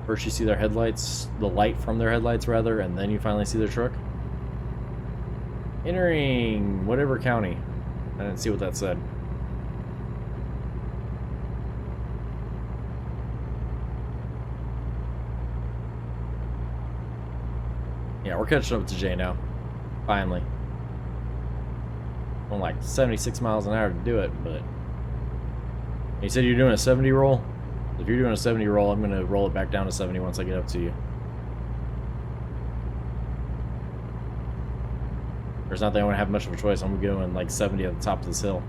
First you see their headlights, the light from their headlights rather, and then you finally see their truck. Entering whatever county. I didn't see what that said. Yeah, we're catching up to Jay now. Finally. Going like 76 miles an hour to do it, but... You said you're doing a 70 roll? If you're doing a 70 roll, I'm going to roll it back down to 70 once I get up to you. There's not that I want to have much of a choice. I'm going like 70 at the top of this hill.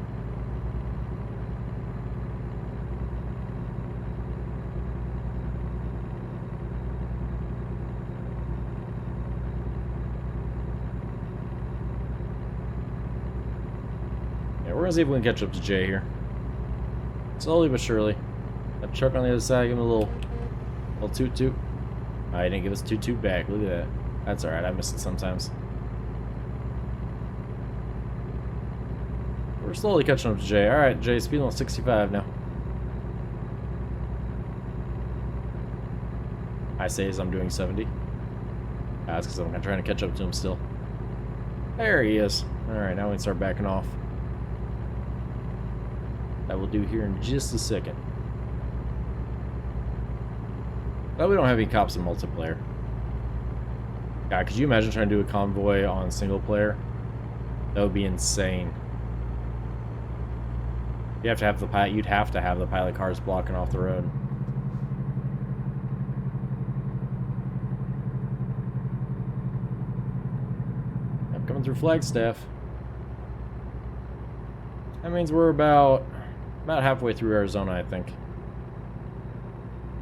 Yeah, we're gonna see if we can catch up to Jay here. Slowly but surely. That truck on the other side, give him a little toot toot. Oh, he didn't give us toot toot back. Look at that. That's alright, I miss it sometimes. We're slowly catching up to Jay. Alright, Jay, speeding on 65 now. I say as I'm doing 70. That's because I'm trying to catch up to him still. There he is. Alright, now we can start backing off. That will do here in just a second. Well, we don't have any cops in multiplayer. God, could you imagine trying to do a convoy on single player? That would be insane. You have to have the pilot. You'd have to have the pilot cars blocking off the road. I'm coming through Flagstaff. That means we're about halfway through Arizona, I think.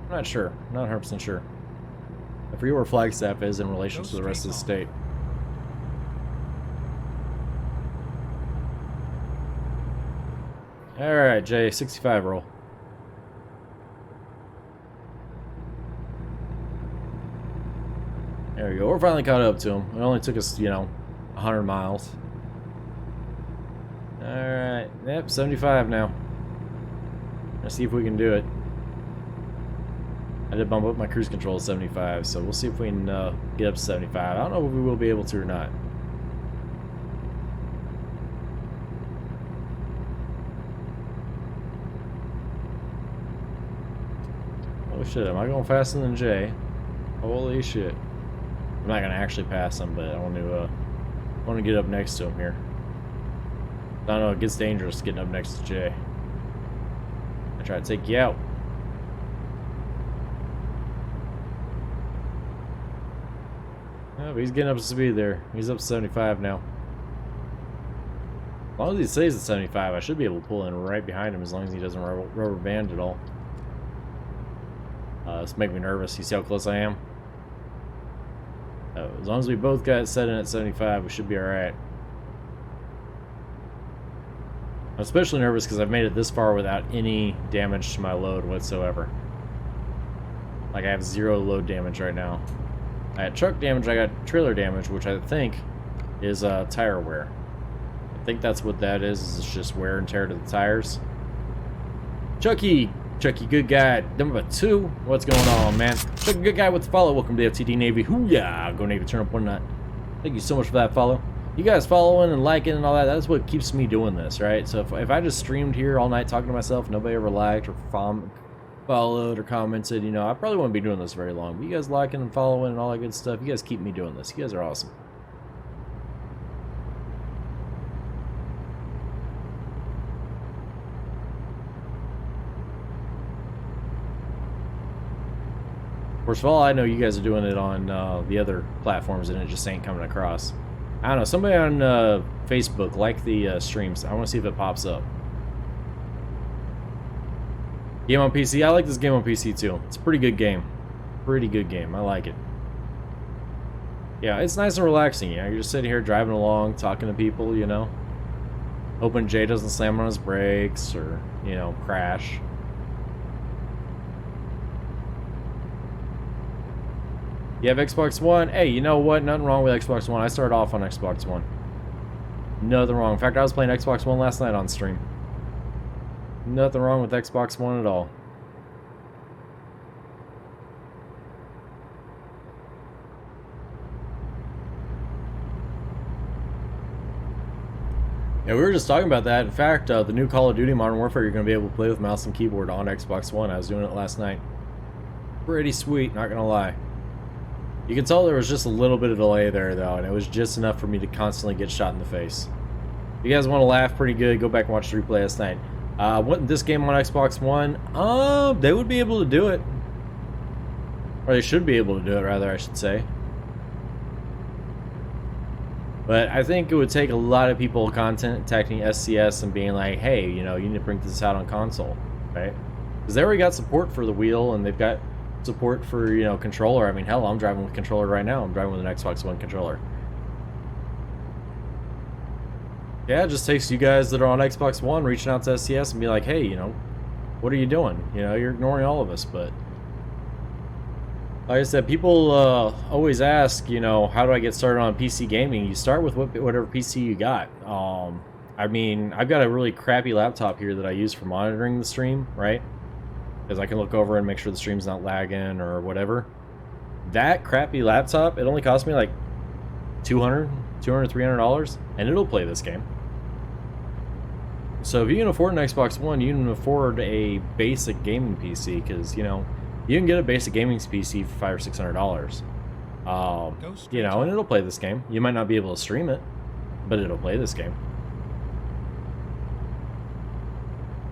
I'm not sure. Not 100% sure. I forget where Flagstaff is in relation to the rest of the state. Alright, Jay, 65 roll. There we go. We're finally caught up to him. It only took us, 100 miles. Alright. Yep, 75 now. Let's see if we can do it. I did bump up my cruise control to 75, so we'll see if we can get up to 75. I don't know if we will be able to or not. Oh shit, am I going faster than Jay? Holy shit. I'm not gonna actually pass him, but I want to get up next to him here. I don't know, it gets dangerous getting up next to Jay. I try to take you out. Oh, but he's getting up to speed there. He's up to 75 now. As long as he stays at 75, I should be able to pull in right behind him as long as he doesn't rubber band at all. This makes me nervous. You see how close I am? As long as we both got it set in at 75, we should be alright. I'm especially nervous because I've made it this far without any damage to my load whatsoever. Like, I have 0 load damage right now. I had truck damage, I got trailer damage, which I think is tire wear. I think that's what that is it's just wear and tear to the tires. Chucky, good guy, number 2. What's going on, man? Chucky, good guy with the follow. Welcome to the FTD Navy. Hoo-yah! Go Navy, turn up one knot. Thank you so much for that follow. You guys following and liking and all that, that's what keeps me doing this, right? So if I just streamed here all night talking to myself, nobody ever liked or followed or commented, I probably wouldn't be doing this very long. But you guys liking and following and all that good stuff, you guys keep me doing this. You guys are awesome. Of course, for all I know, you guys are doing it on the other platforms and it just ain't coming across. I don't know, somebody on Facebook like the streams. I want to see if it pops up. Game on PC. I like this game on PC too. It's a pretty good game. Pretty good game. I like it. Yeah, it's nice and relaxing. You're just sitting here driving along, talking to people, hoping Jay doesn't slam on his brakes or, crash. You have Xbox One? Hey, you know what? Nothing wrong with Xbox One. I started off on Xbox One. Nothing wrong. In fact, I was playing Xbox One last night on stream. Nothing wrong with Xbox One at all. Yeah, we were just talking about that. In fact, the new Call of Duty Modern Warfare, you're going to be able to play with mouse and keyboard on Xbox One. I was doing it last night. Pretty sweet, not going to lie. You can tell there was just a little bit of delay there, though, and it was just enough for me to constantly get shot in the face. If you guys want to laugh pretty good, go back and watch the replay last night. Wouldn't this game on Xbox One? They would be able to do it. Or they should be able to do it, rather, I should say. But I think it would take a lot of people contacting SCS and being like, hey, you know, you need to bring this out on console, right? Because they already got support for the wheel, and they've got support for, you know, controller. I mean, hell, I'm driving with controller right now. I'm driving with an Xbox One controller. Yeah, it just takes you guys that are on Xbox One reaching out to SCS and be like, hey, you know, what are you doing? You know, you're ignoring all of us. But like I said, people always ask, you know, how do I get started on PC gaming? You start with whatever PC you got. I mean, I've got a really crappy laptop here that I use for monitoring the stream, right? Because I can look over and make sure the stream's not lagging or whatever. That crappy laptop, it only cost me like $300, and it'll play this game. So if you can afford an Xbox One, you can afford a basic gaming PC, because, you know, you can get a basic gaming PC for $500 or $600. You know, and it'll play this game. You might not be able to stream it, but it'll play this game.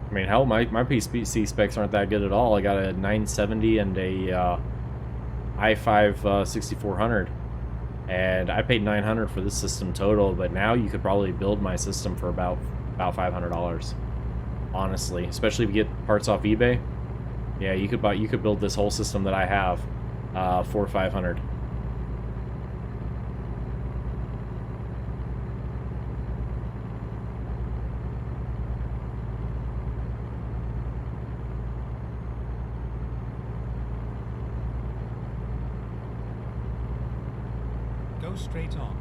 I mean, hell, my PC specs aren't that good at all. I got a 970 and a i5 6400, and I paid $900 for this system total. But now you could probably build my system for about $500, honestly. Especially if you get parts off eBay. Yeah, you could build this whole system that I have for $500. Go straight on.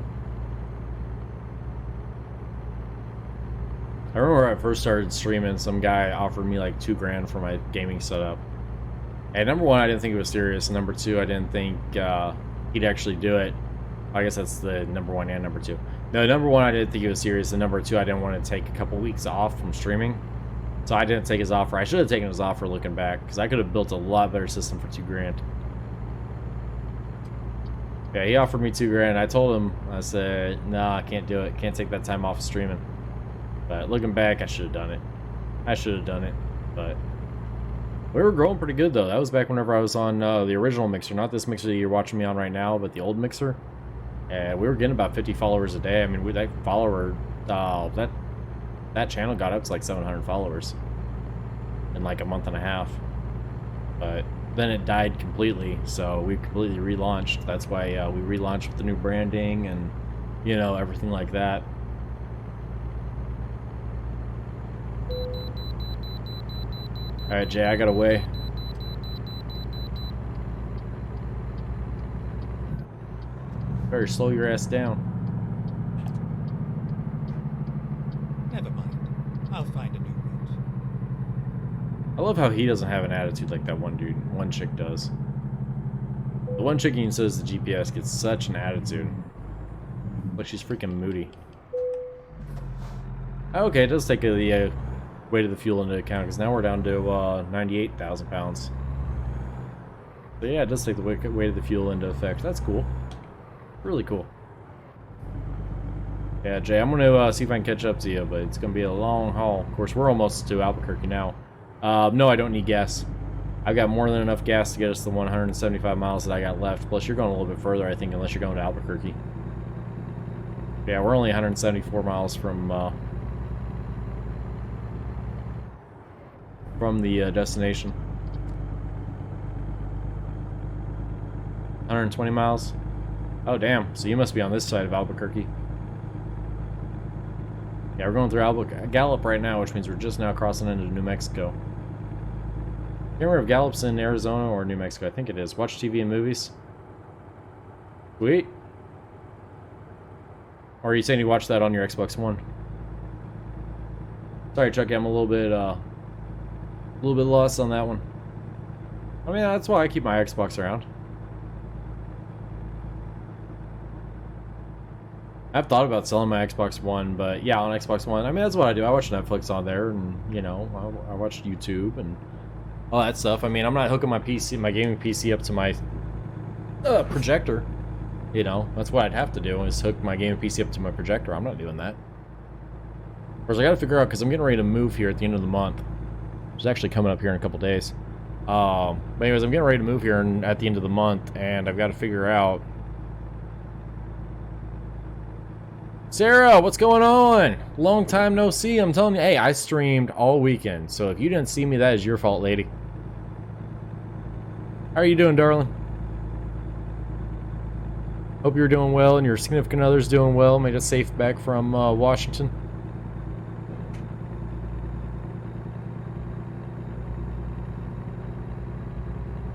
I remember when I first started streaming, some guy offered me like $2,000 for my gaming setup. And number one, I didn't think it was serious. And number two, I didn't think he'd actually do it. I guess that's the number one and number two. No, number one, I didn't think it was serious. And number two, I didn't want to take a couple weeks off from streaming. So I didn't take his offer. I should have taken his offer looking back, because I could have built a lot better system for $2,000. Yeah, he offered me $2,000. I told him, I said, nah, I can't do it. Can't take that time off of streaming. But looking back, I should have done it. But we were growing pretty good, though. That was back whenever I was on the original mixer. Not this mixer that you're watching me on right now, but the old mixer. And we were getting about 50 followers a day. I mean, that follower, that channel got up to like 700 followers in like a month and a half. But then it died completely, so we completely relaunched. That's why we relaunched with the new branding and, you know, everything like that. Alright, Jay, I got away. Better slow your ass down. Never mind. I'll find a new route. I love how he doesn't have an attitude like that one chick does. The one chick even says the GPS gets such an attitude. But she's freaking moody. Okay, it does take the weight of the fuel into account, because now we're down to 98,000 pounds. So yeah, it does take the weight of the fuel into effect. That's cool. Really cool. Yeah, Jay, I'm going to see if I can catch up to you, but it's going to be a long haul. Of course, we're almost to Albuquerque now. No, I don't need gas. I've got more than enough gas to get us the 175 miles that I got left. Plus, you're going a little bit further, I think, unless you're going to Albuquerque. Yeah, we're only 174 miles from the destination. 120 miles. Oh, damn. So you must be on this side of Albuquerque. Yeah, we're going through Gallup right now, which means we're just now crossing into New Mexico. Can't remember if Gallup's in Arizona or New Mexico. I think it is. Watch TV and movies. Sweet. Or are you saying you watched that on your Xbox One? Sorry, Chucky, I'm a little bit lost on that one. I mean, that's why I keep my Xbox around. I've thought about selling my Xbox One, but yeah, on Xbox One, I mean, that's what I do. I watch Netflix on there, and, you know, I watch YouTube and all that stuff. I mean, I'm not hooking my gaming PC up to my projector. You know, that's what I'd have to do, is hook my gaming PC up to my projector. I'm not doing that. Of course, I gotta figure out, because I'm getting ready to move here at the end of the month. It's actually coming up here in a couple days. But anyways, I'm getting ready to move here at the end of the month, and I've got to figure out Sarah, what's going on? Long time no see. I'm telling you, hey, I streamed all weekend, so if you didn't see me, that is your fault, lady. How are you doing, darling? Hope you're doing well and your significant other's doing well. Made it safe back from Washington.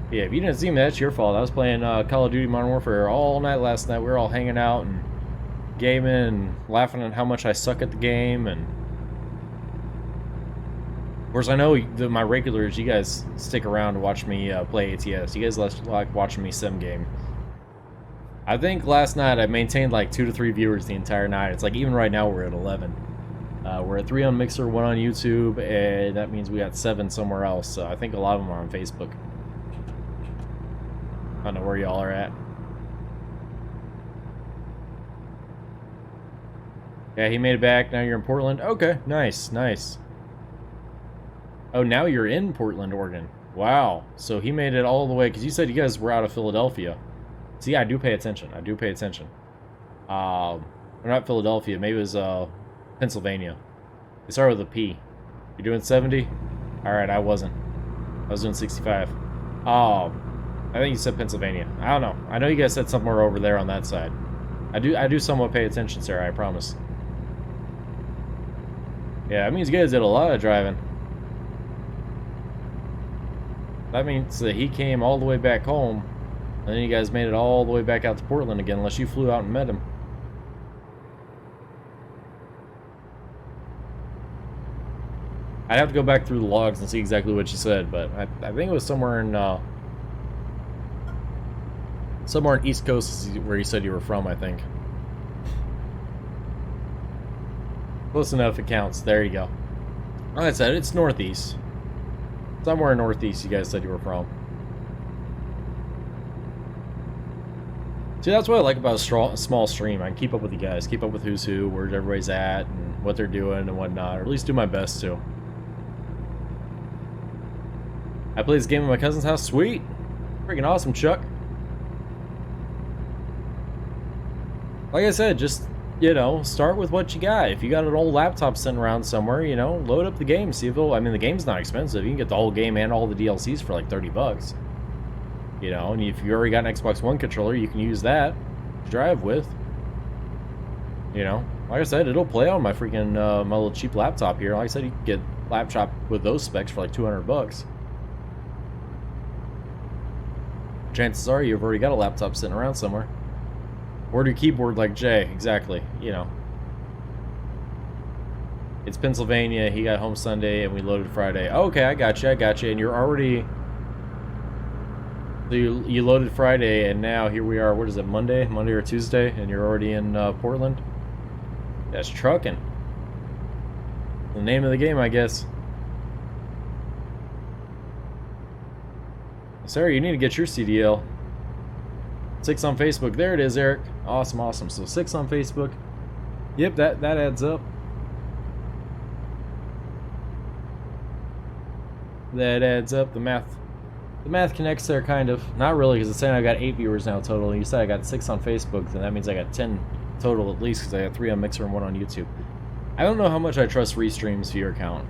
Yeah, if you didn't see me, that's your fault. I was playing Call of Duty Modern Warfare all night last night. We were all hanging out and gaming and laughing at how much I suck at the game. And of course, I know my regulars, you guys stick around to watch me play ATS. You guys like watching me sim game. I think last night I maintained like 2 to 3 viewers the entire night. It's like even right now we're at 11. We're at 3 on Mixer, 1 on YouTube, and that means we got 7 somewhere else. So I think a lot of them are on Facebook. I don't know where y'all are at. Yeah, he made it back. Now you're in Portland. Okay, nice, nice. Oh, now you're in Portland, Oregon. Wow. So he made it all the way, because you said you guys were out of Philadelphia. See, I do pay attention. I do pay attention. We're not Philadelphia. Maybe it was Pennsylvania. They started with a P. You're doing 70? Alright, I wasn't. I was doing 65. I think you said Pennsylvania. I don't know. I know you guys said somewhere over there on that side. I do somewhat pay attention, Sarah, I promise. Yeah, that means you guys did a lot of driving. That means that he came all the way back home, and then you guys made it all the way back out to Portland again, unless you flew out and met him. I'd have to go back through the logs and see exactly what you said, but I think it was somewhere in East Coast where you said you were from, I think. Close enough, it counts. There you go. Like I said, it's northeast. Somewhere in northeast you guys said you were from. See, that's what I like about a small stream. I can keep up with you guys, keep up with who's who, where everybody's at, and what they're doing and whatnot, or at least do my best to. I play this game at my cousin's house. Sweet. Freaking awesome, Chuck. Like I said, just, you know, start with what you got. If you got an old laptop sitting around somewhere, you know, load up the game. See if it'll, I mean, the game's not expensive. You can get the whole game and all the DLCs for like 30 bucks. You know, and if you already got an Xbox One controller, you can use that to drive with. You know, like I said, it'll play on my freaking, my little cheap laptop here. Like I said, you can get a laptop with those specs for like 200 bucks. Chances are you've already got a laptop sitting around somewhere. Order keyboard like Jay, exactly, you know. It's Pennsylvania, he got home Sunday, and we loaded Friday. Oh, okay, I got you, and you're already... So you loaded Friday, and now here we are, what is it, Monday or Tuesday, and you're already in Portland? That's trucking. The name of the game, I guess. Sarah, you need to get your CDL. 6 on Facebook. There it is, Eric. Awesome, awesome. So 6 on Facebook. Yep, that adds up. That adds up. The math connects there, kind of. Not really, because it's saying I got 8 viewers now total. You said I got 6 on Facebook, then that means I got 10 total at least, because I got 3 on Mixer and 1 on YouTube. I don't know how much I trust Restream's viewer count.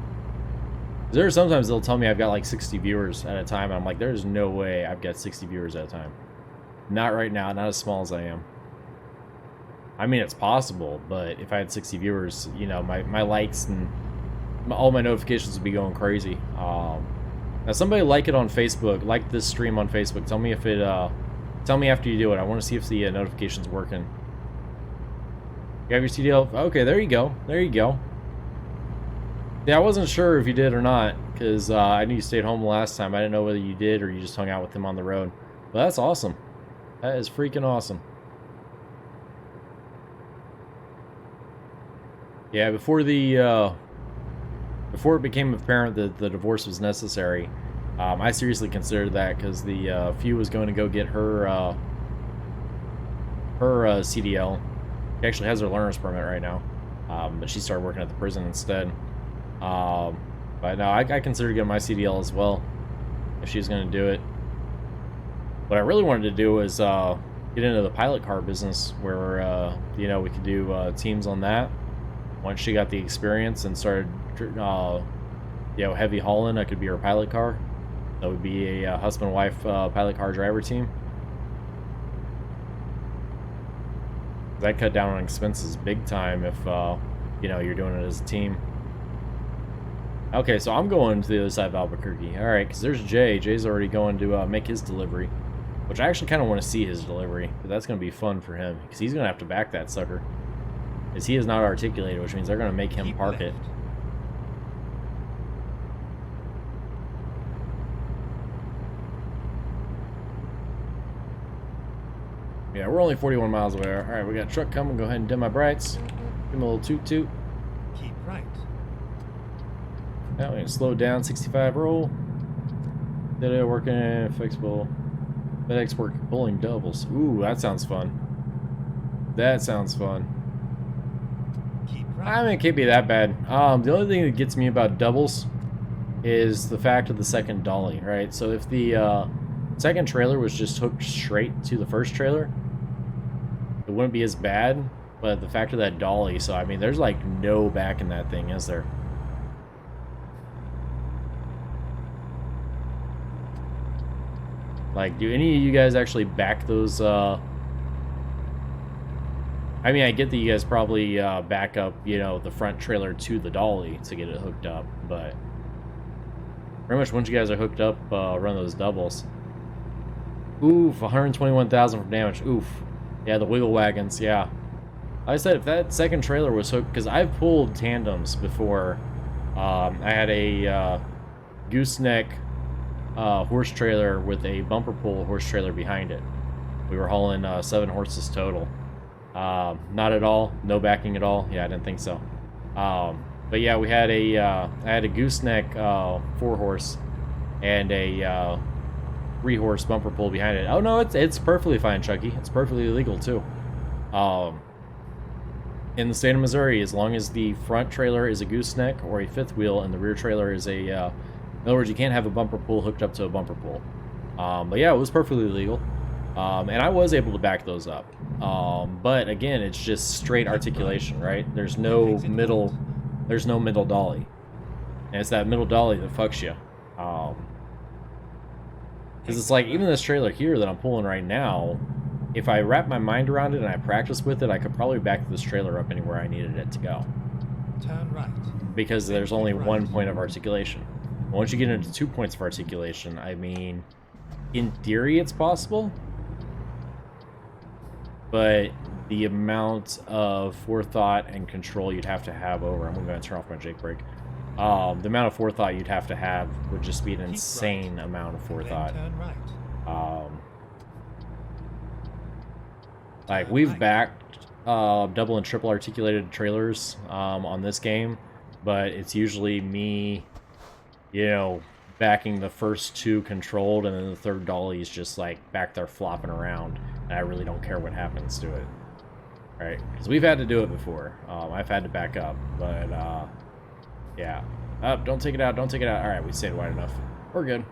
There are sometimes they'll tell me I've got like 60 viewers at a time, and I'm like, there's no way I've got 60 viewers at a time. Not right now, not as small as I am. I mean, it's possible, but if I had 60 viewers, you know, my likes and all my notifications would be going crazy. Now, somebody like it on Facebook, like this stream on Facebook. Tell me if it, tell me after you do it. I want to see if the notification's working. You have your CDL? Okay, there you go. There you go. Yeah, I wasn't sure if you did or not, because I knew you stayed home the last time. I didn't know whether you did or you just hung out with him on the road. But that's awesome. That is freaking awesome. Yeah, before it became apparent that the divorce was necessary, I seriously considered that, because the Few was going to go get her CDL. She actually has her learner's permit right now, but she started working at the prison instead. But no, I considered getting my CDL as well, if she's going to do it. What I really wanted to do was get into the pilot car business where, you know, we could do teams on that. Once she got the experience and started, you know, heavy hauling, I could be her pilot car. That would be a husband-wife pilot car driver team. That cut down on expenses big time if, you know, you're doing it as a team. Okay, so I'm going to the other side of Albuquerque. Alright, because there's Jay. Jay's already going to make his delivery. Which I actually kind of want to see his delivery. But that's going to be fun for him. Because he's going to have to back that sucker. Because he is not articulated, which means they're going to make him Keep park left. it. Yeah, we're only 41 miles away. Alright, we got a truck coming. Go ahead and dim my brights. Give him a little toot toot. Keep right. Now we can slow down, 65 roll. Did it working fixable. FedEx work pulling doubles. Ooh, that sounds fun. That sounds fun. Keep right. I mean, it can't be that bad. The only thing that gets me about doubles is the fact of the second dolly, right? So if the second trailer was just hooked straight to the first trailer, it wouldn't be as bad. But the fact of that dolly, so I mean, there's like no back in that thing, is there? Like, do any of you guys actually back those, I mean, I get that you guys probably back up, you know, the front trailer to the dolly to get it hooked up, but pretty much once you guys are hooked up, run those doubles. Oof, 121,000 for damage. Oof. Yeah, the wiggle wagons, yeah. Like I said, if that second trailer was hooked, because I've pulled tandems before. I had a gooseneck horse trailer with a bumper pull horse trailer behind it. We were hauling 7 horses total. Not at all, no backing at all. Yeah, I didn't think so. But yeah, we had I had a gooseneck 4-horse and a 3-horse bumper pull behind it. Oh no, it's perfectly fine, Chucky. It's perfectly legal too. In the state of Missouri, as long as the front trailer is a gooseneck or a 5th wheel and the rear trailer is a, in other words, you can't have a bumper pull hooked up to a bumper pull. But yeah, it was perfectly legal. And I was able to back those up. But again, it's just straight articulation, right? There's no middle dolly. And it's that middle dolly that fucks you. Because it's like, even this trailer here that I'm pulling right now, if I wrap my mind around it and I practice with it, I could probably back this trailer up anywhere I needed it to go. Turn right. Because there's only one point of articulation. Once you get into 2 points of articulation, I mean, in theory it's possible, but the amount of forethought and control you'd have to have over, I'm going to turn off my Jake brake, the amount of forethought you'd have to have would just be an insane amount of forethought. Then turn right. Like, we've backed double and triple articulated trailers on this game, but it's usually me, you know, backing the first 2 controlled, and then the third dolly is just like back there flopping around, and I really don't care what happens to it. Right? Because we've had to do it before. I've had to back up, but yeah. Up, don't take it out, don't take it out. Alright, we stayed wide enough. We're good.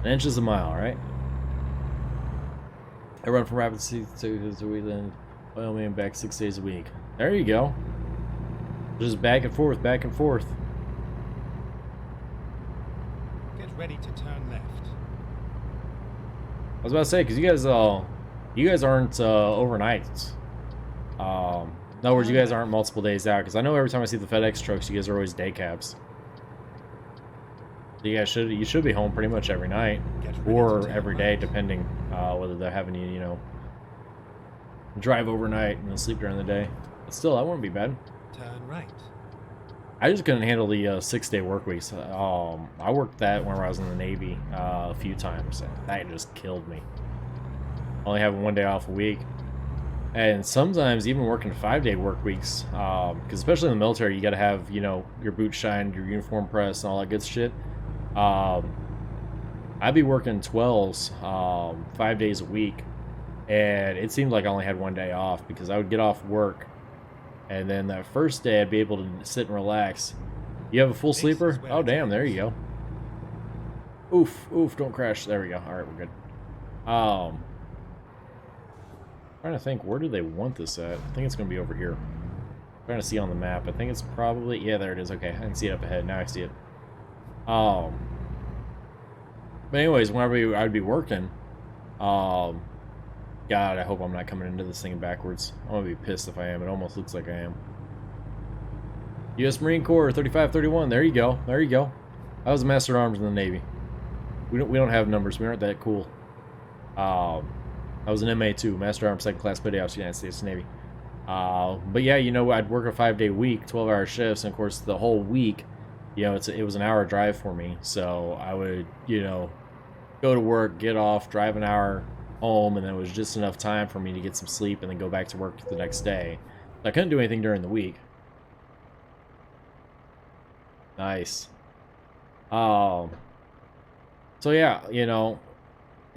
1 inch is a mile, right? I run from Rapid City to Wheeling, Wyoming, back 6 days a week. There you go. Just back and forth, back and forth. Get ready to turn left. I was about to say, because you guys aren't overnights. In other words, you guys aren't multiple days out. Because I know every time I see the FedEx trucks, you guys are always day cabs. You guys should be home pretty much every night, Get ready to or turn every day, right. depending whether they're having you, you know, drive overnight and then sleep during the day. But still, that wouldn't be bad. Turn right. I just couldn't handle the 6-day work weeks. I worked that when I was in the Navy a few times, and that just killed me. Only having 1 day off a week. And sometimes even working 5-day work weeks, because especially in the military, you got to have, you know, your boots shined, your uniform pressed, and all that good shit. I'd be working 12s 5 days a week, and it seemed like I only had 1 day off, because I would get off work, and then that first day I'd be able to sit and relax. You have a full sleeper? Oh damn, there you go. Oof, don't crash. There we go. Alright, we're good. Trying to think, where do they want this at? I think it's going to be over here. Trying to see on the map. I think it's probably... Yeah, there it is. Okay, I didn't see it up ahead. Now I see it. But anyways, whenever I'd be working, God, I hope I'm not coming into this thing backwards. I'm going to be pissed if I am. It almost looks like I am. U.S. Marine Corps, 3531. There you go. There you go. I was a Master at Arms in the Navy. We don't have numbers. We aren't that cool. I was an MA too, Master at Arms, 2nd Class Petty Officer, United States Navy. But yeah, you know, I'd work a 5-day week, 12-hour shifts, and of course the whole week, you know, it was an hour drive for me. So I would, you know, go to work, get off, drive an hour home, and then it was just enough time for me to get some sleep and then go back to work the next day. I couldn't do anything during the week. Nice. So yeah, you know,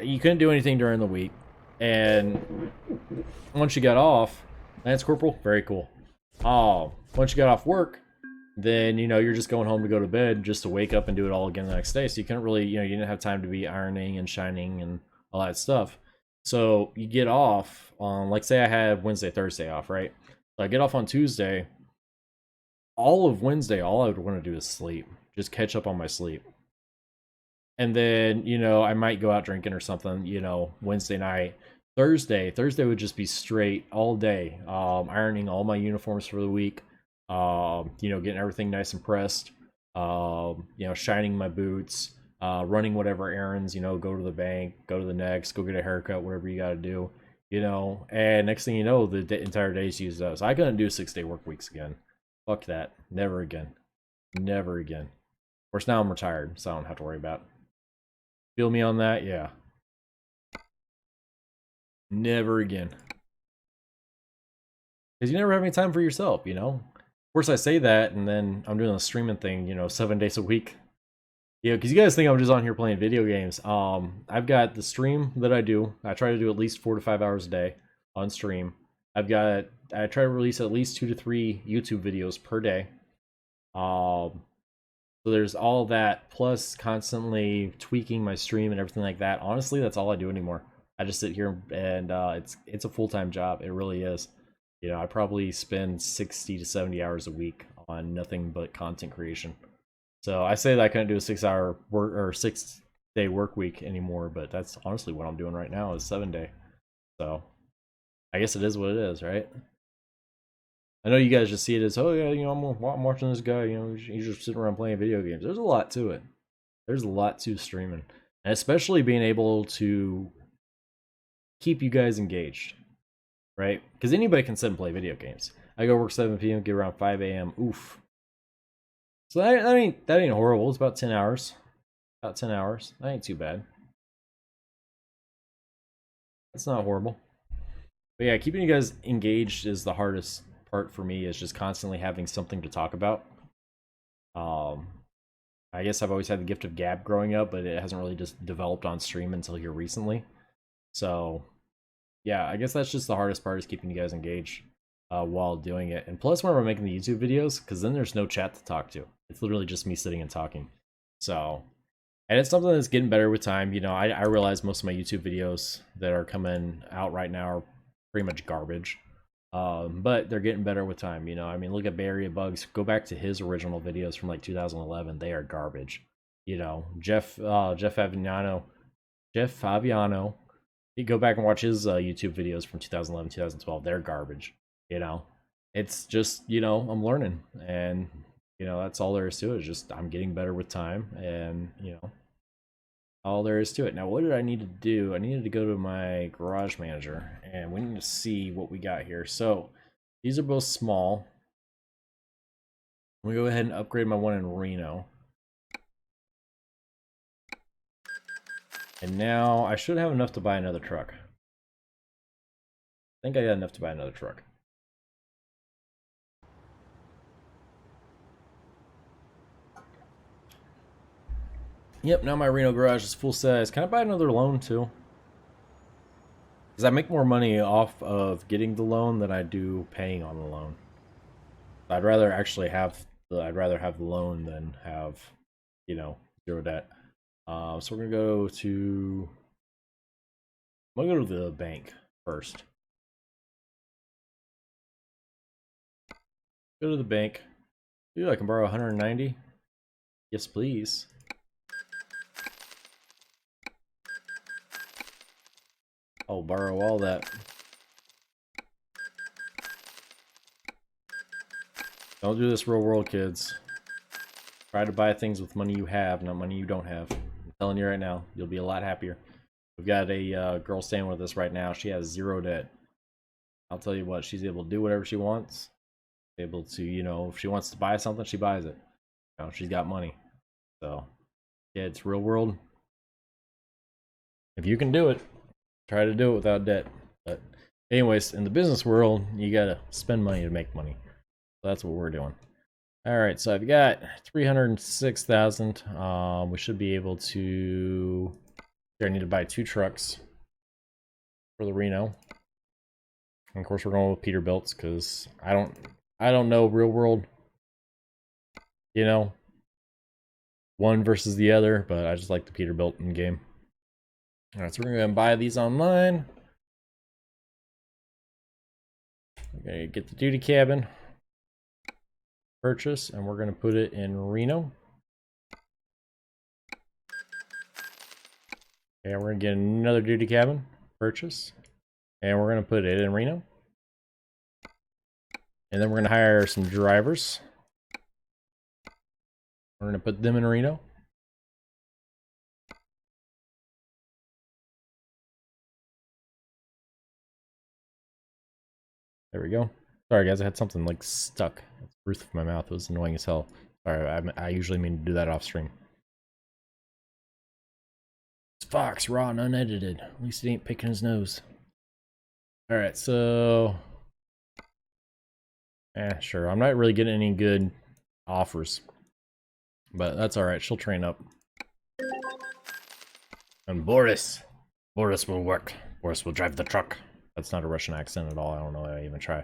you couldn't do anything during the week, and once you got off, Lance Corporal, very cool. Once you got off work, then, you know, you're just going home to go to bed just to wake up and do it all again the next day. So you couldn't really, you know, you didn't have time to be ironing and shining and all that stuff. So you get off on, like, say I had Wednesday, Thursday off, right? So I get off on Tuesday. All of Wednesday, all I would want to do is sleep, just catch up on my sleep. And then, you know, I might go out drinking or something, you know, Wednesday night. Thursday would just be straight all day, ironing all my uniforms for the week, you know, getting everything nice and pressed, you know, shining my boots, running whatever errands, you know, go to the bank, go to the next, go get a haircut, whatever you got to do, you know. And next thing you know, the entire day's used up. So I couldn't do 6-day work weeks again. Fuck that. Never again. Never again. Of course, now I'm retired, so I don't have to worry about it. Feel me on that? Yeah. Never again. Because you never have any time for yourself, you know? Of course, I say that, and then I'm doing a streaming thing, you know, 7 days a week. Yeah, because you guys think I'm just on here playing video games. I've got the stream that I do. I try to do at least 4 to 5 hours a day on stream. I try to release at least 2 to 3 YouTube videos per day. So there's all that, plus constantly tweaking my stream and everything like that. Honestly, that's all I do anymore. I just sit here and it's a full-time job. It really is. You know, I probably spend 60 to 70 hours a week on nothing but content creation. So I say that I couldn't do a 6-hour work or 6-day work week anymore, but that's honestly what I'm doing right now is 7-day. So I guess it is what it is, right? I know you guys just see it as, oh yeah, you know, I'm watching this guy, you know, he's just sitting around playing video games. There's a lot to it. There's a lot to streaming. And especially being able to keep you guys engaged, right? Because anybody can sit and play video games. I go work 7 p.m., get around 5 a.m., oof. So that ain't horrible. It's about 10 hours. About 10 hours. That ain't too bad. That's not horrible. But yeah, keeping you guys engaged is the hardest part for me, is just constantly having something to talk about. I guess I've always had the gift of gab growing up, but it hasn't really just developed on stream until here recently. So yeah, I guess that's just the hardest part, is keeping you guys engaged while doing it. And plus, when we're making the YouTube videos, because then there's no chat to talk to. It's literally just me sitting and talking. So, and it's something that's getting better with time. You know, I realize most of my YouTube videos that are coming out right now are pretty much garbage. But they're getting better with time, you know. I mean, look at Bay Area Bugs. Go back to his original videos from like 2011. They are garbage. You know, Jeff Favignano. You go back and watch his YouTube videos from 2011, 2012. They're garbage. You know, it's just, you know, I'm learning, and you know, that's all there is to it. It's just I'm getting better with time, and you know, all there is to it. Now, what did I need to do? I needed to go to my garage manager, and we need to see what we got here. So these are both small. I'm gonna go ahead and upgrade my one in Reno. And now I should have enough to buy another truck. I think I got enough to buy another truck. Yep, now my Reno garage is full size. Can I buy another loan too? Because I make more money off of getting the loan than I do paying on the loan. I'd rather actually have the loan than have, you know, zero debt. So we're gonna go to the bank first. Go to the bank. Dude, I can borrow 190. Yes, please. I'll borrow all that. Don't do this real world, kids. Try to buy things with money you have, not money you don't have. I'm telling you right now, you'll be a lot happier. We've got a girl staying with us right now. She has 0 debt. I'll tell you what, she's able to do whatever she wants. Able to, you know, if she wants to buy something, she buys it. You know, she's got money. So, yeah, it's real world. If you can do it, try to do it without debt. But anyways, in the business world, you gotta spend money to make money. So that's what we're doing. All right, so I've got 306,000. We should be able to. I need to buy 2 trucks for the Reno. And of course, we're going with Peterbilts because I don't know real world. You know, one versus the other, but I just like the Peterbilt in game. All right, so we're gonna go and buy these online. We're gonna get the duty cabin. Purchase, and we're going to put it in Reno. And we're going to get another duty cabin. Purchase. And we're going to put it in Reno. And then we're going to hire some drivers. We're going to put them in Reno. There we go. Sorry guys, I had something like stuck at the roof of my mouth. It was annoying as hell. Sorry, I usually mean to do that off stream. It's Fox, raw and unedited. At least it ain't picking his nose. Alright, so... sure. I'm not really getting any good offers. But that's alright, she'll train up. And Boris will work. Boris will drive the truck. That's not a Russian accent at all. I don't know why I even try.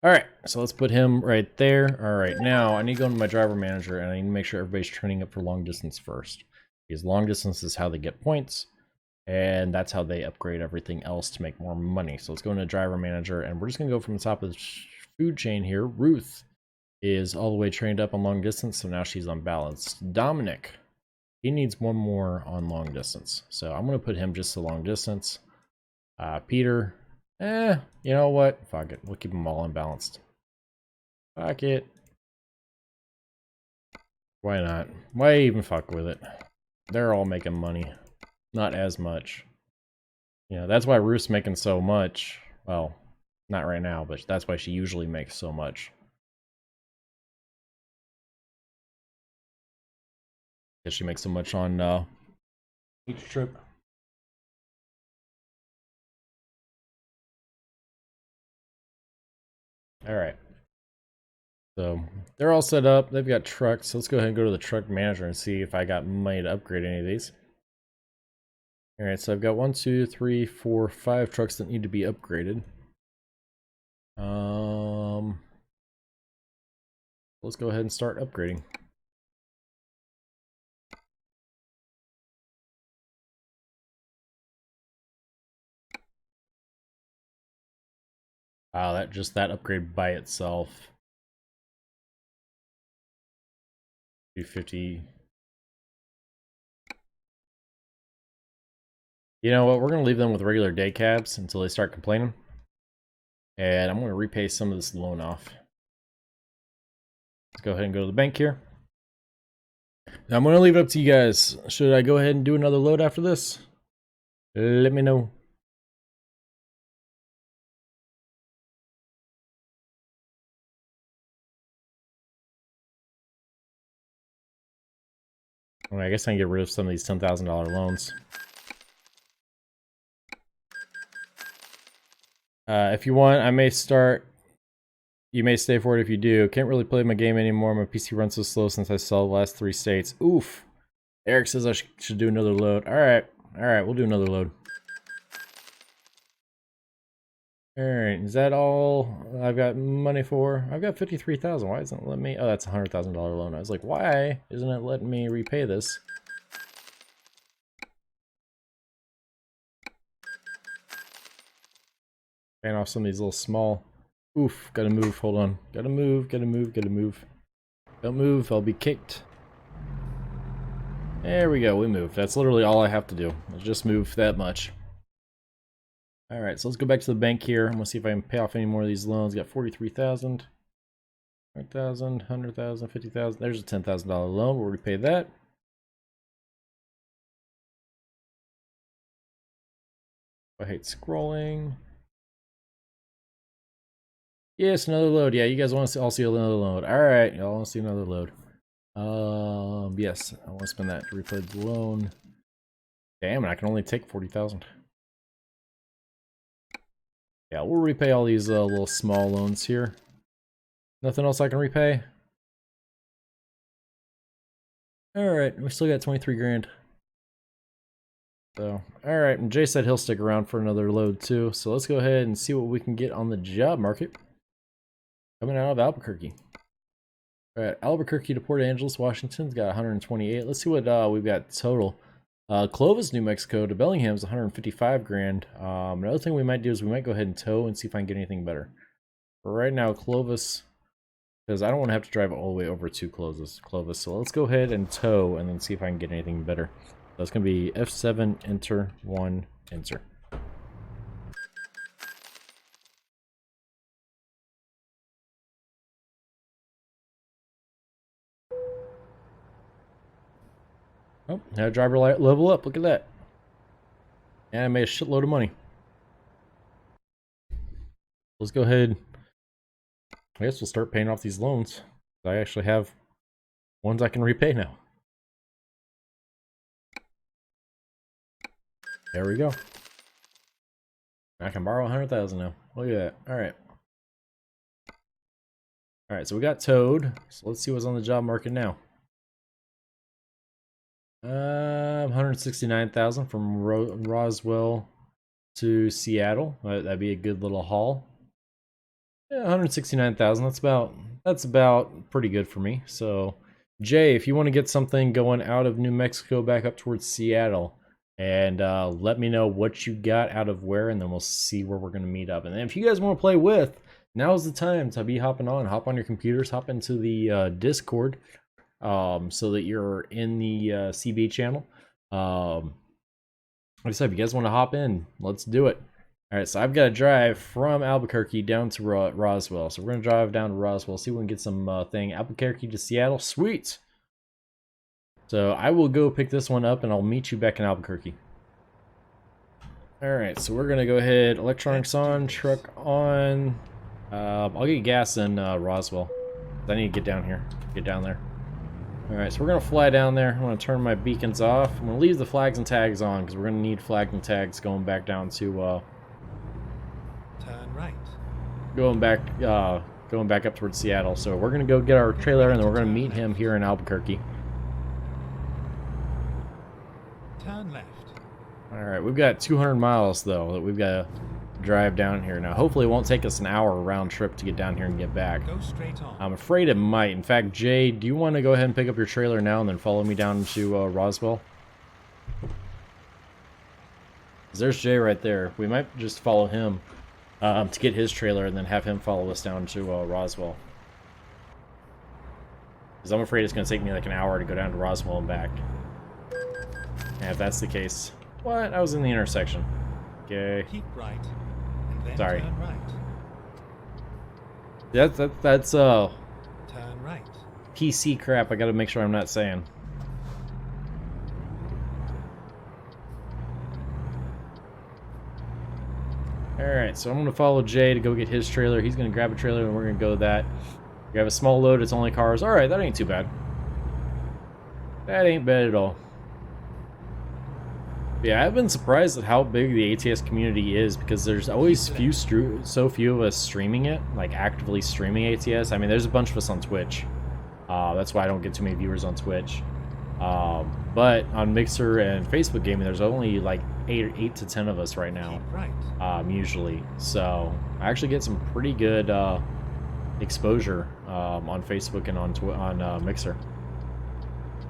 Alright, so let's put him right there. Alright, now I need to go into my driver manager and I need to make sure everybody's training up for long distance first. Because long distance is how they get points. And that's how they upgrade everything else to make more money. So let's go into driver manager and we're just going to go from the top of the food chain here. Ruth is all the way trained up on long distance, so now she's unbalanced. Dominic, he needs one more on long distance. So I'm going to put him just to long distance. Peter... you know what? Fuck it. We'll keep them all unbalanced. Fuck it. Why not? Why even fuck with it? They're all making money. Not as much. Yeah, that's why Ruth's making so much. Well, not right now, but that's why she usually makes so much. Because she makes so much on each trip. Alright. So, they're all set up. They've got trucks. So let's go ahead and go to the truck manager and see if I got money to upgrade any of these. Alright, so I've got 1, 2, 3, 4, 5 trucks that need to be upgraded. Let's go ahead and start upgrading. Wow, that upgrade by itself. 250. You know what? We're gonna leave them with regular day cabs until they start complaining. And I'm gonna repay some of this loan off. Let's go ahead and go to the bank here. Now I'm gonna leave it up to you guys. Should I go ahead and do another load after this? Let me know. Well, I guess I can get rid of some of these $10,000 loans. If you want, I may start. You may stay for it if you do. Can't really play my game anymore. My PC runs so slow since I saw the last 3 states. Oof. Eric says I should do another load. Alright. Alright, we'll do another load. Alright, is that all I've got money for? I've got 53,000. Why isn't it letting me? Oh, that's a $100,000 loan. I was like, why isn't it letting me repay this? Paying off some of these little small Oof, gotta move, hold on. Gotta move, gotta move, gotta move. Don't move, I'll be kicked. There we go, we moved. That's literally all I have to do. Is just move that much. Alright, so let's go back to the bank here. I'm gonna see if I can pay off any more of these loans. Got 43,000. 100,000, 100,000, 50,000. There's a $10,000 loan. We'll repay that. I hate scrolling. Yes, another load. Yeah, you guys want to all see another load. Alright, y'all want to see another load. Yes, I want to spend that to repay the loan. Damn, and I can only take 40,000. Yeah, we'll repay all these little small loans here. Nothing else I can repay? Alright, we still got 23 grand. So, alright, and Jay said he'll stick around for another load too. So let's go ahead and see what we can get on the job market. Coming out of Albuquerque. Alright, Albuquerque to Port Angeles, Washington's got 128. Let's see what we've got total. Clovis, New Mexico to Bellingham's 155 grand. Another thing we might do is we might go ahead and tow and see if I can get anything better. But right now, Clovis, because I don't want to have to drive all the way over to Clovis. So let's go ahead and tow and then see if I can get anything better. So it's going to be F7, enter, 1, enter. Oh, now driver level up. Look at that. And I made a shitload of money. Let's go ahead. I guess we'll start paying off these loans. I actually have ones I can repay now. There we go. I can borrow 100,000 now. Look at that. Alright. Alright, so we got towed. So let's see what's on the job market now. 169,000 from Roswell to Seattle. That'd be a good little haul. Yeah, 169,000. That's about pretty good for me. So, Jay, if you want to get something going out of New Mexico back up towards Seattle, and let me know what you got out of where, and then we'll see where we're going to meet up. And then if you guys want to play with, now's the time to be hopping on. Hop on your computers, hop into the Discord. So that you're in the CB channel. Like I said, if you guys want to hop in, let's do it. Alright, so I've got to drive from Albuquerque down to Roswell. So we're going to drive down to Roswell, see if we can get some thing. Albuquerque to Seattle. Sweet! So I will go pick this one up and I'll meet you back in Albuquerque. Alright, so we're going to go ahead. Electronics on, truck on. I'll get gas in Roswell. I need to get down here. Get down there. Alright, so we're going to fly down there. I'm going to turn my beacons off. I'm going to leave the flags and tags on because we're going to need flags and tags going back down to Turn right. going back up towards Seattle. So we're going to go get our trailer and then we're going to meet him here in Albuquerque. Turn left. Alright, we've got 200 miles though that we've got to drive down here. Now hopefully it won't take us an hour round trip to get down here and get back. Go straight on. I'm afraid it might. In fact, Jay, do you want to go ahead and pick up your trailer now and then follow me down to Roswell? There's Jay right there. We might just follow him to get his trailer and then have him follow us down to Roswell. Because I'm afraid it's going to take me like an hour to go down to Roswell and back. And if that's the case... What? I was in the intersection. Okay. Keep right. And then Sorry. turn right. That's Turn right. PC crap I gotta make sure I'm not saying. Alright, so I'm gonna follow Jay to go get his trailer. He's gonna grab a trailer and we're gonna go with that. We have a small load, it's only cars. Alright, that ain't too bad. That ain't bad at all. Yeah, I've been surprised at how big the ATS community is because there's always so few of us streaming it, like actively streaming ATS. I mean, there's a bunch of us on Twitch. That's why I don't get too many viewers on Twitch. But on Mixer and Facebook Gaming, there's only like 8 to 10 of us right now, Keep right. usually. So I actually get some pretty good exposure on Facebook and on Mixer,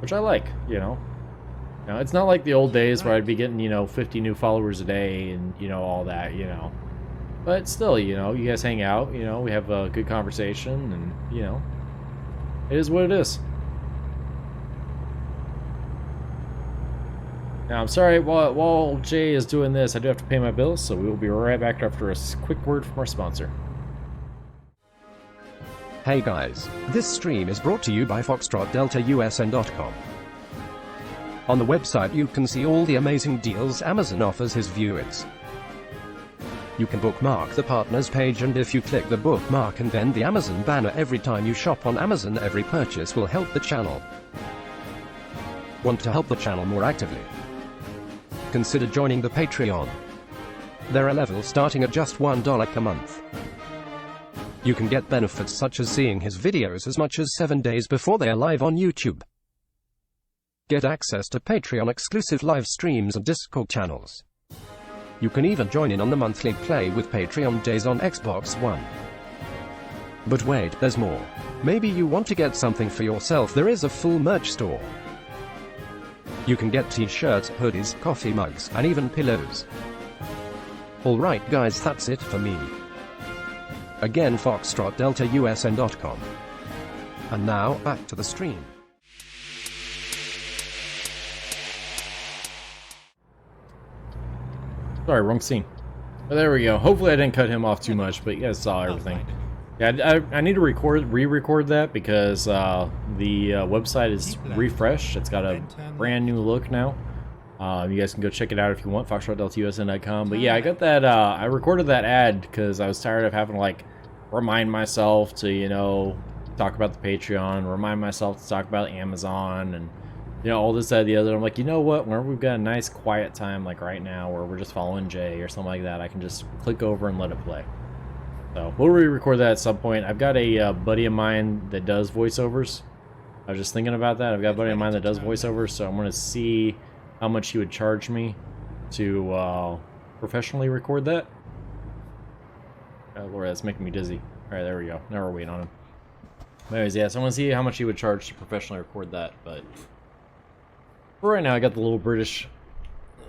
which I like, you know. Now, it's not like the old days where I'd be getting, 50 new followers a day and, all that, But still, you know, you guys hang out, you know, we have a good conversation, and, you know, it is what it is. Now, I'm sorry, while Jay is doing this, I do have to pay my bills, so we will be right back after a quick word from our sponsor. Hey guys, this stream is brought to you by FoxtrotDeltaUSN.com. On the website you can see all the amazing deals Amazon offers his viewers. You can bookmark the partners page, and if you click the bookmark and then the Amazon banner every time you shop on Amazon, every purchase will help the channel. Want to help the channel more actively? Consider joining the Patreon. There are levels starting at just $1 a month. You can get benefits such as seeing his videos as much as 7 days before they are live on YouTube. Get access to Patreon exclusive live streams and Discord channels. You can even join in on the monthly Play with Patreon days on Xbox One. But wait, there's more. Maybe you want to get something for yourself. There is a full merch store. You can get t-shirts, hoodies, coffee mugs, and even pillows. Alright guys, that's it for me. Again, FoxtrotDeltaUSN.com. And now, back to the stream. Sorry, wrong scene. But there we go. Hopefully I didn't cut him off too much, but you guys saw everything. Yeah, I need to re-record that because the website is refreshed. It's got a brand new look now. You guys can go check it out if you want, FoxtrotDeltaUSN.com. But yeah, I got that, I recorded that ad because I was tired of having to, like, remind myself to, you know, talk about the Patreon, remind myself to talk about Amazon, and, you know, all this, that, the other. I'm like, you know what, whenever we've got a nice quiet time like right now where we're just following Jay or something like that, I can just click over and let it play. So we'll re-record that at some point. I've got a buddy of mine that does voiceovers. I was just thinking about that. I've got a buddy of mine that does voiceovers, so I'm going to see how much he would charge me to professionally record that. Oh Lord, that's making me dizzy. Alright, there we go. Now we're waiting on him. Anyways, yeah, so I want to see how much he would charge to professionally record that, but for right now I got the little British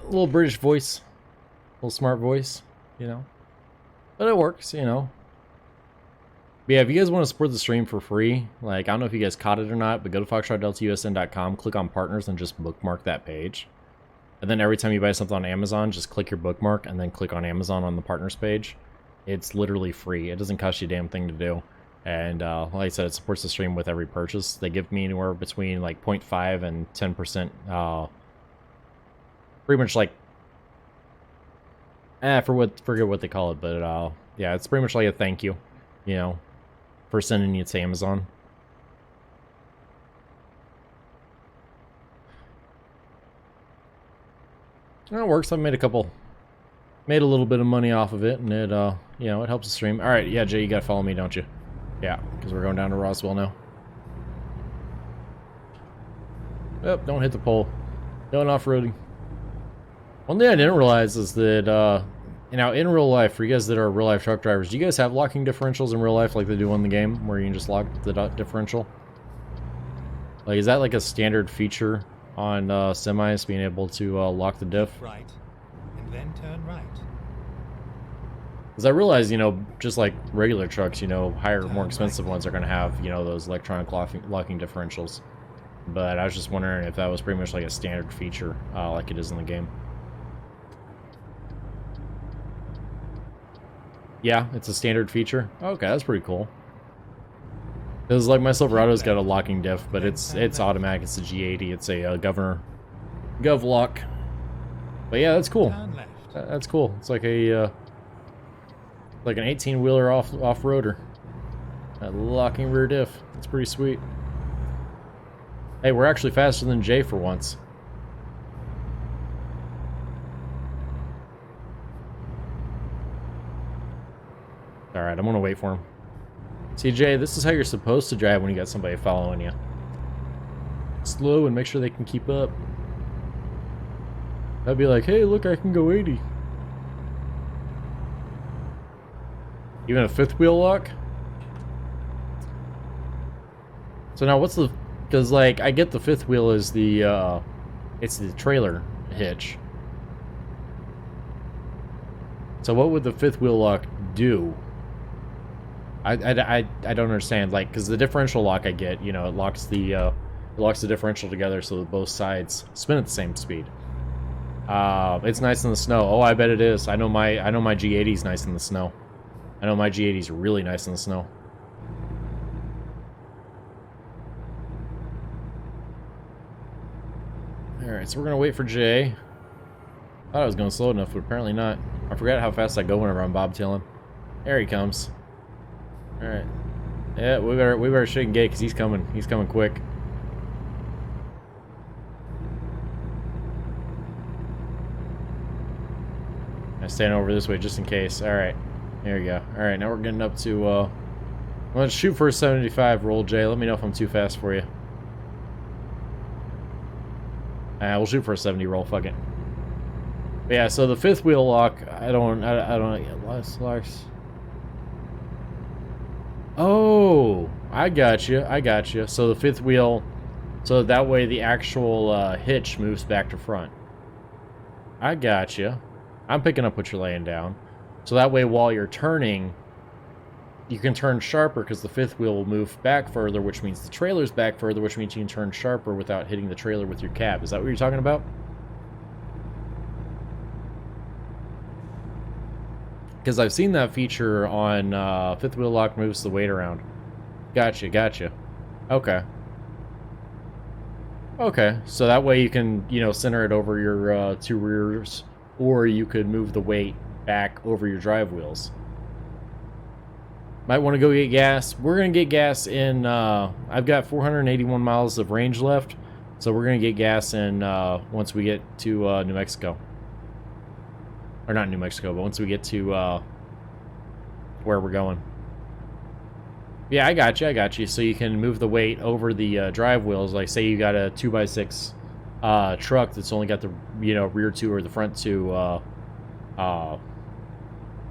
voice. Little smart voice, you know. But it works, you know. But yeah, if you guys want to support the stream for free, like, I don't know if you guys caught it or not, but go to FoxtrotDeltaUSN.com, click on partners, and just bookmark that page. And then every time you buy something on Amazon, just click your bookmark, and then click on Amazon on the partners page. It's literally free. It doesn't cost you a damn thing to do. And like I said, it supports the stream with every purchase. They give me anywhere between like 0.5 and 10%. Pretty much like, forget what they call it, but yeah, it's pretty much like a thank you, you know, for sending it to Amazon. It works. I made a little bit of money off of it, and it, you know, it helps the stream. All right, yeah, Jay, you gotta follow me, don't you? Yeah, because we're going down to Roswell now. Yep, don't hit the pole. Going off-roading. One thing I didn't realize is that, you know, in real life, for you guys that are real-life truck drivers, do you guys have locking differentials in real life like they do in the game, where you can just lock the differential? Like, is that like a standard feature on semis, being able to lock the diff? Right, and then turn right. Because I realize, you know, just like regular trucks, you know, higher, more expensive ones are going to have, you know, those electronic locking differentials. But I was just wondering if that was pretty much like a standard feature, like it is in the game. Yeah, it's a standard feature. Okay, that's pretty cool. Because like my Silverado's got a locking diff, but it's automatic. It's a G80. It's a governor gov lock. But yeah, that's cool. That's cool. It's like a like an 18-wheeler off-roader. That locking rear diff. It's pretty sweet. Hey, we're actually faster than Jay for once. Alright, I'm gonna wait for him. See, Jay, this is how you're supposed to drive when you got somebody following you. Slow and make sure they can keep up. I'd be like, hey, look, I can go 80. Even a fifth wheel lock? So now what's the... Because, like, I get the fifth wheel is the, it's the trailer hitch. So what would the fifth wheel lock do? I don't understand, like, because the differential lock I get, you know, it locks the differential together so that both sides spin at the same speed. It's nice in the snow. Oh, I bet it is. I know my G80 is nice in the snow. I know my G80 is really nice in the snow. Alright, so we're gonna wait for Jay. Thought I was going slow enough, but apparently not. I forgot how fast I go whenever I'm bobtailing. There he comes. Alright. Yeah, we better shake and gate because he's coming. He's coming quick. I'm staying over this way just in case. Alright. There we go. Alright, now we're getting up to let's shoot for a 75 roll, Jay. Let me know if I'm too fast for you. We'll shoot for a 70 roll, fuck it. But yeah, so the fifth wheel lock, I don't locks. Oh, I got you. So the fifth wheel, so that way the actual hitch moves back to front. I got you. I'm picking up what you're laying down. So that way while you're turning, you can turn sharper because the fifth wheel will move back further, which means the trailer's back further, which means you can turn sharper without hitting the trailer with your cab. Is that what you're talking about? Because I've seen that feature on fifth wheel lock moves the weight around. Gotcha. Okay. Okay, so that way you can, you know, center it over your two rears, or you could move the weight back over your drive wheels. Might want to go get gas. We're going to get gas in, I've got 481 miles of range left, so we're going to get gas in once we get to New Mexico. Or not New Mexico, but once we get to where we're going. Yeah, I got you. So you can move the weight over the drive wheels. Like, say you got a 2x6 truck that's only got the, you know, rear two or the front two,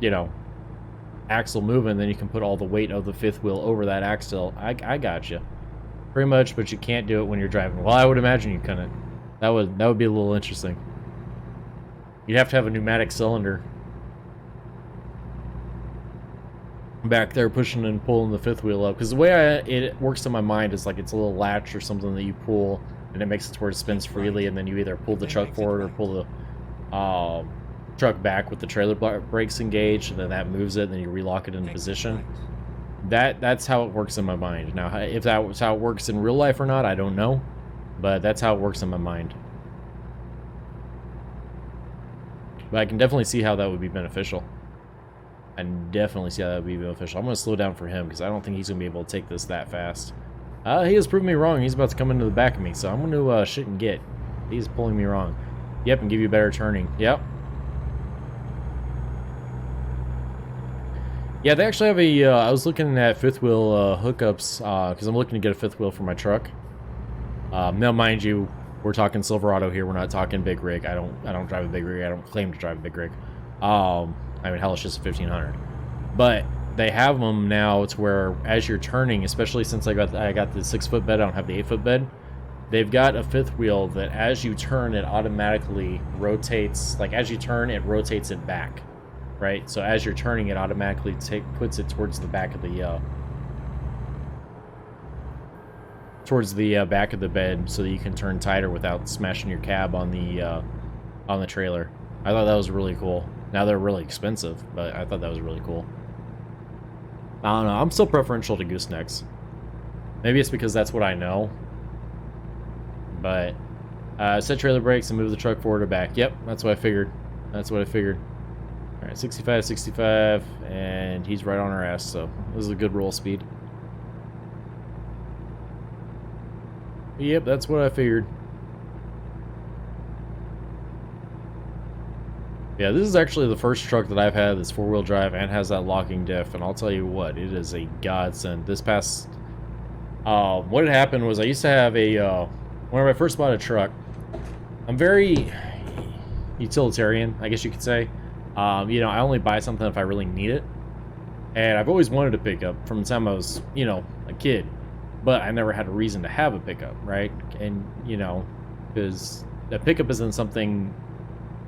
you know, axle moving, then you can put all the weight of the fifth wheel over that axle. I got you. Pretty much, but you can't do it when you're driving. Well, I would imagine you couldn't. That would be a little interesting. You'd have to have a pneumatic cylinder back there pushing and pulling the fifth wheel up. Because the way it works in my mind is like it's a little latch or something that you pull, and it makes it to where it spins freely, and then you either pull the truck forward or pull the truck back with the trailer brakes engaged, and then that moves it, and then you relock it into position. That's how it works in my mind. Now, if that was how it works in real life or not, I don't know, but that's how it works in my mind. But I can definitely see how that would be beneficial. I can definitely see how that would be beneficial. I'm going to slow down for him because I don't think he's going to be able to take this that fast. He has proven me wrong. He's about to come into the back of me, so I'm going to shit and get. He's pulling me wrong. Yep, and give you better turning. Yep. Yeah, they actually have a, I was looking at fifth wheel hookups, because I'm looking to get a fifth wheel for my truck. Now, mind you, we're talking Silverado here, we're not talking big rig. I don't drive a big rig, I don't claim to drive a big rig. I mean, hell, it's just a 1500. But they have them now to where, as you're turning, especially since I got the 6-foot bed, I don't have the 8-foot bed, they've got a fifth wheel that as you turn, it automatically rotates, like as you turn, it rotates it back. Right, so as you're turning, it automatically puts it towards the back of the back of the bed, so that you can turn tighter without smashing your cab on the trailer. I thought that was really cool. Now they're really expensive, but I thought that was really cool. I don't know. I'm still preferential to goosenecks. Maybe it's because that's what I know. But set trailer brakes and move the truck forward or back. Yep, that's what I figured. Alright, 65, and he's right on our ass, so this is a good roll speed. Yep, that's what I figured. Yeah, this is actually the first truck that I've had that's four-wheel drive and has that locking diff, and I'll tell you what, it is a godsend. This past... what had happened was I used to have a... whenever I first bought a truck, I'm very utilitarian, I guess you could say. You know, I only buy something if I really need it. And I've always wanted a pickup from the time I was, you know, a kid. But I never had a reason to have a pickup, right? And, you know, because a pickup isn't something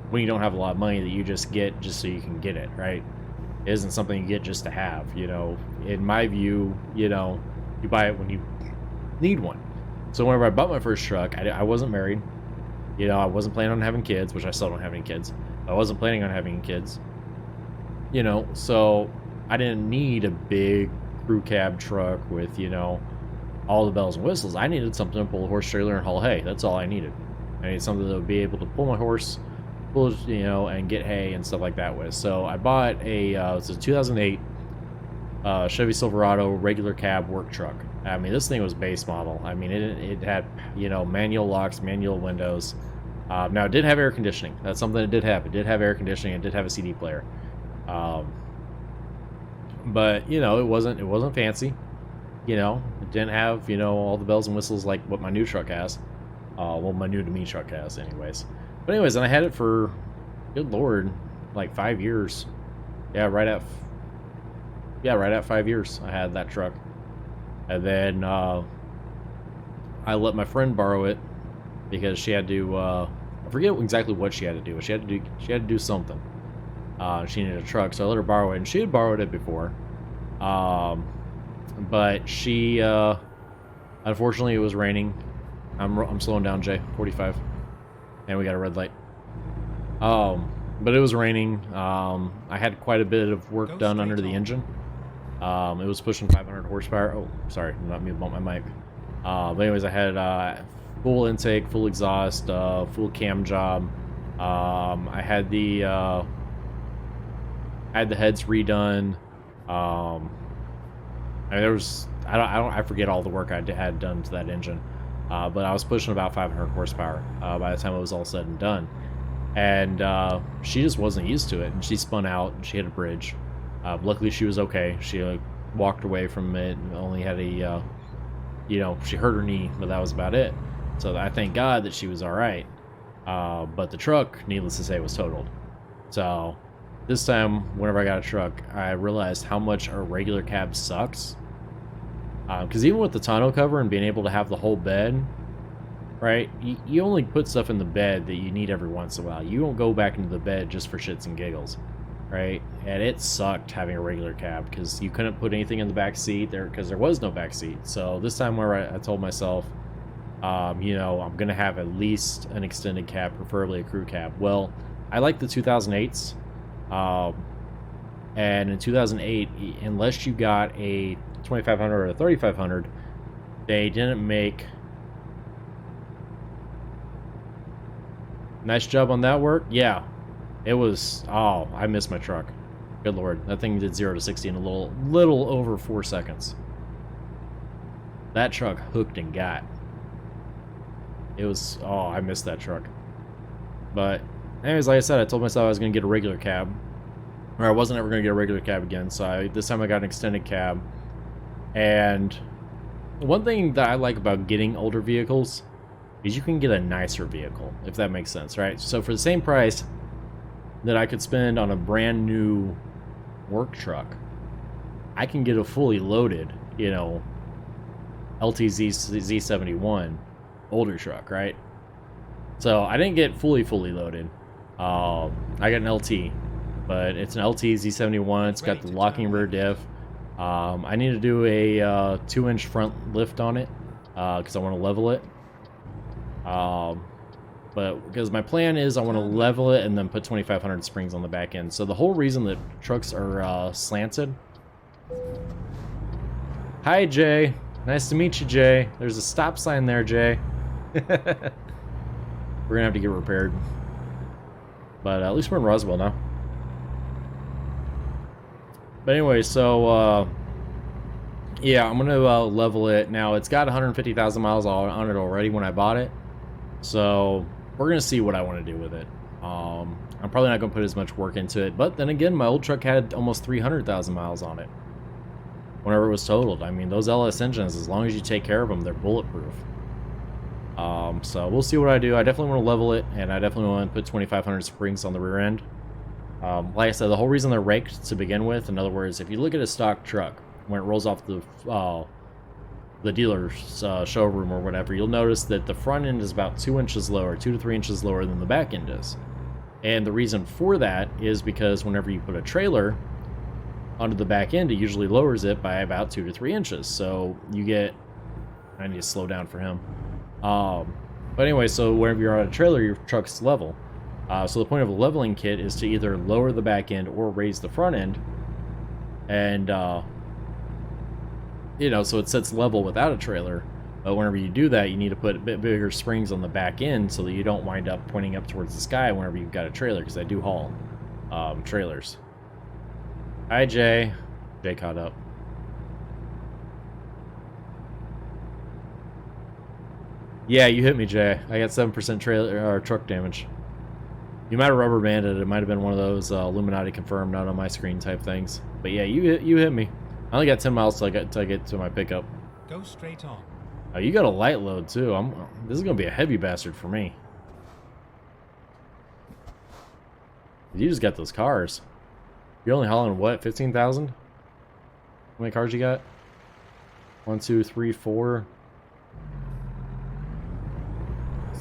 when you don't have a lot of money that you just get just so you can get it, right? It isn't something you get just to have, you know. In my view, you know, you buy it when you need one. So whenever I bought my first truck, I wasn't married. You know, I wasn't planning on having kids, which I still don't have any kids. I wasn't planning on having kids. You know, so I didn't need a big crew cab truck with, you know, all the bells and whistles. I needed something to pull a horse trailer and haul hay. That's all I needed. I needed something that would be able to pull my horse, pull, you know, and get hay and stuff like that with. So I bought it's a 2008 Chevy Silverado regular cab work truck. I mean, this thing was base model. I mean, it had, you know, manual locks, manual windows. Now, it did have air conditioning. That's something it did have. It did have air conditioning. It did have a CD player. But, you know, it wasn't fancy. You know, it didn't have, you know, all the bells and whistles like what my new truck has. Well, my new to me truck has, anyways. But anyways, and I had it for, good lord, like 5 years. Yeah, right at 5 years I had that truck. And then I let my friend borrow it because she had to I forget exactly what she had to do. She had to do something. She needed a truck, so I let her borrow it, and she had borrowed it before. But she unfortunately it was raining. I'm slowing down, Jay. 45. And we got a red light. But it was raining. I had quite a bit of work done under the engine. It was pushing 500 horsepower. Oh, sorry, not me bump my mic. But anyways, I had full intake, full exhaust, full cam job. I had the heads redone. I mean, there was I forget all the work I had done to that engine, but I was pushing about 500 horsepower by the time it was all said and done. And she just wasn't used to it, and she spun out. And she hit a bridge. Luckily, she was okay. She walked away from it and only had a, you know, she hurt her knee, but that was about it. So I thank God that she was all right. But the truck, needless to say, was totaled. So this time, whenever I got a truck, I realized how much a regular cab sucks. Because even with the tonneau cover and being able to have the whole bed, right, you only put stuff in the bed that you need every once in a while. You don't go back into the bed just for shits and giggles. Right, and it sucked having a regular cab because you couldn't put anything in the back seat there because there was no back seat. So this time, where I told myself, you know, I'm gonna have at least an extended cab, preferably a crew cab. Well, I like the 2008s, and in 2008, unless you got a 2500 or a 3500, they didn't make. Nice job on that work, yeah. It was, oh, I missed my truck. Good lord, that thing did 0 to 60 in a little over 4 seconds. That truck hooked and got. It was, oh, I missed that truck. But anyways, like I said, I told myself I was going to get a regular cab. Or I wasn't ever going to get a regular cab again, so this time I got an extended cab. And one thing that I like about getting older vehicles is you can get a nicer vehicle, if that makes sense, right? So for the same price that I could spend on a brand new work truck, I can get a fully loaded, you know, LTZ Z71 older truck, right? So I didn't get fully loaded. I got an LT, but it's an LT Z71. It's got the locking rear diff. I need to do a 2-inch front lift on it because I want to level it. But because my plan is I want to level it and then put 2500 springs on the back end. So the whole reason that trucks are slanted. Hi, Jay. Nice to meet you, Jay. There's a stop sign there, Jay. We're gonna have to get repaired. But at least we're in Roswell now. But anyway, so yeah, I'm gonna level it. Now it's got 150,000 miles on it already when I bought it. So we're gonna see what I want to do with it. I'm probably not gonna put as much work into it, but then again, my old truck had almost 300,000 miles on it whenever it was totaled. I mean, those LS engines, as long as you take care of them, they're bulletproof. So we'll see what I do. I definitely want to level it, and I definitely want to put 2500 springs on the rear end. Like I said, the whole reason they're raked to begin with, in other words, if you look at a stock truck when it rolls off the dealer's showroom or whatever, you'll notice that the front end is about 2 inches lower, 2 to 3 inches lower than the back end is. And the reason for that is because whenever you put a trailer onto the back end, it usually lowers it by about 2 to 3 inches. So you get, I need to slow down for him. But anyway, so whenever you're on a trailer, your truck's level. So the point of a leveling kit is to either lower the back end or raise the front end. And, you know, so it sets level without a trailer. But whenever you do that, you need to put a bit bigger springs on the back end so that you don't wind up pointing up towards the sky whenever you've got a trailer, because I do haul trailers. Hi, Jay. Jay caught up. Yeah, you hit me, Jay. I got 7% trailer or truck damage. You might have rubber banded it. It might have been one of those Illuminati confirmed, not on my screen type things. But yeah, you hit me. I only got 10 miles till I get to my pickup. Go straight on. Oh, you got a light load too. This is gonna be a heavy bastard for me. You just got those cars. You're only hauling what? 15,000? How many cars you got? 1, 2, 3, 4.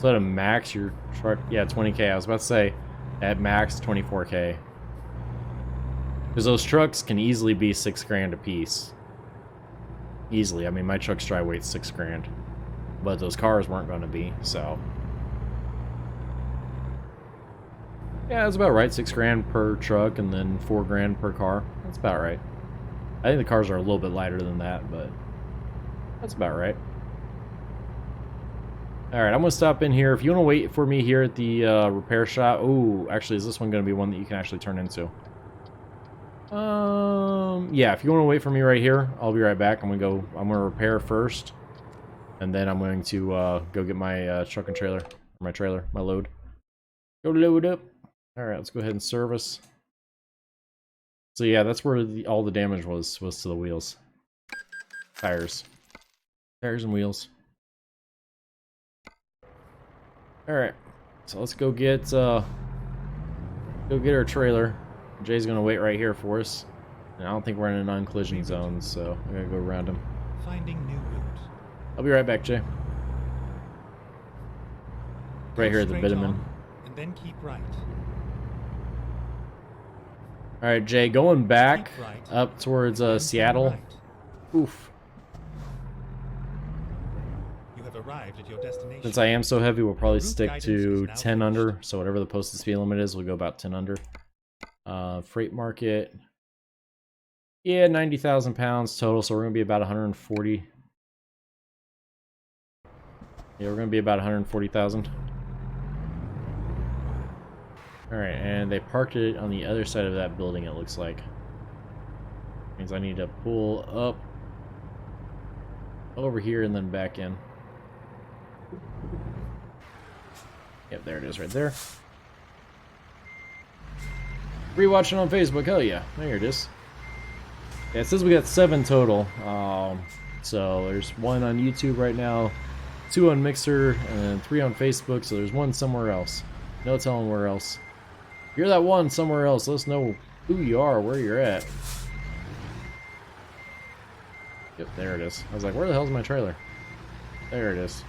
So at a max, your truck, yeah, 20K. I was about to say, at max, 24K. Because those trucks can easily be $6 grand a piece. Easily. I mean, my truck's dry weight's $6 grand, but those cars weren't going to be. So, yeah, that's about right. $6 grand per truck, and then $4 grand per car. That's about right. I think the cars are a little bit lighter than that, but that's about right. Alright, I'm going to stop in here. If you want to wait for me here at the repair shop... Ooh, actually, is this one going to be one that you can actually turn into? Yeah, if you want to wait for me right here, I'll be right back. I'm going to repair first. And then I'm going to go get my truck and trailer. My trailer, my load. Go load up. Alright, let's go ahead and service. So yeah, that's where all the damage was to the wheels. Tires. Tires and wheels. Alright, so let's go get our trailer. Jay's gonna wait right here for us. And I don't think we're in a non-collision zone, so I gotta go around him. Finding new route. I'll be right back, Jay. Right here at the Straight bitumen. on, and then keep right. Alright, Jay, going back Keep right, up towards then turn Seattle. right. Oof. You have arrived at your destination. Since I am so heavy, we'll probably Route stick guidance to is now 10 under. finished. So whatever the posted speed limit is, we'll go about 10 under. Freight market. Yeah, 90,000 pounds total, so we're going to be about 140. Yeah, we're going to be about 140,000. Alright, and they parked it on the other side of that building, it looks like. Means I need to pull up over here and then back in. Yep, there it is right there. Rewatching on Facebook, hell yeah. There it is. Yeah, it says we got 7 total. So there's 1 on YouTube right now, 2 on Mixer, and then 3 on Facebook, so there's 1 somewhere else. No telling where else. If you're that 1 somewhere else, let us know who you are, where you're at. Yep, there it is. I was like, where the hell's my trailer? There it is.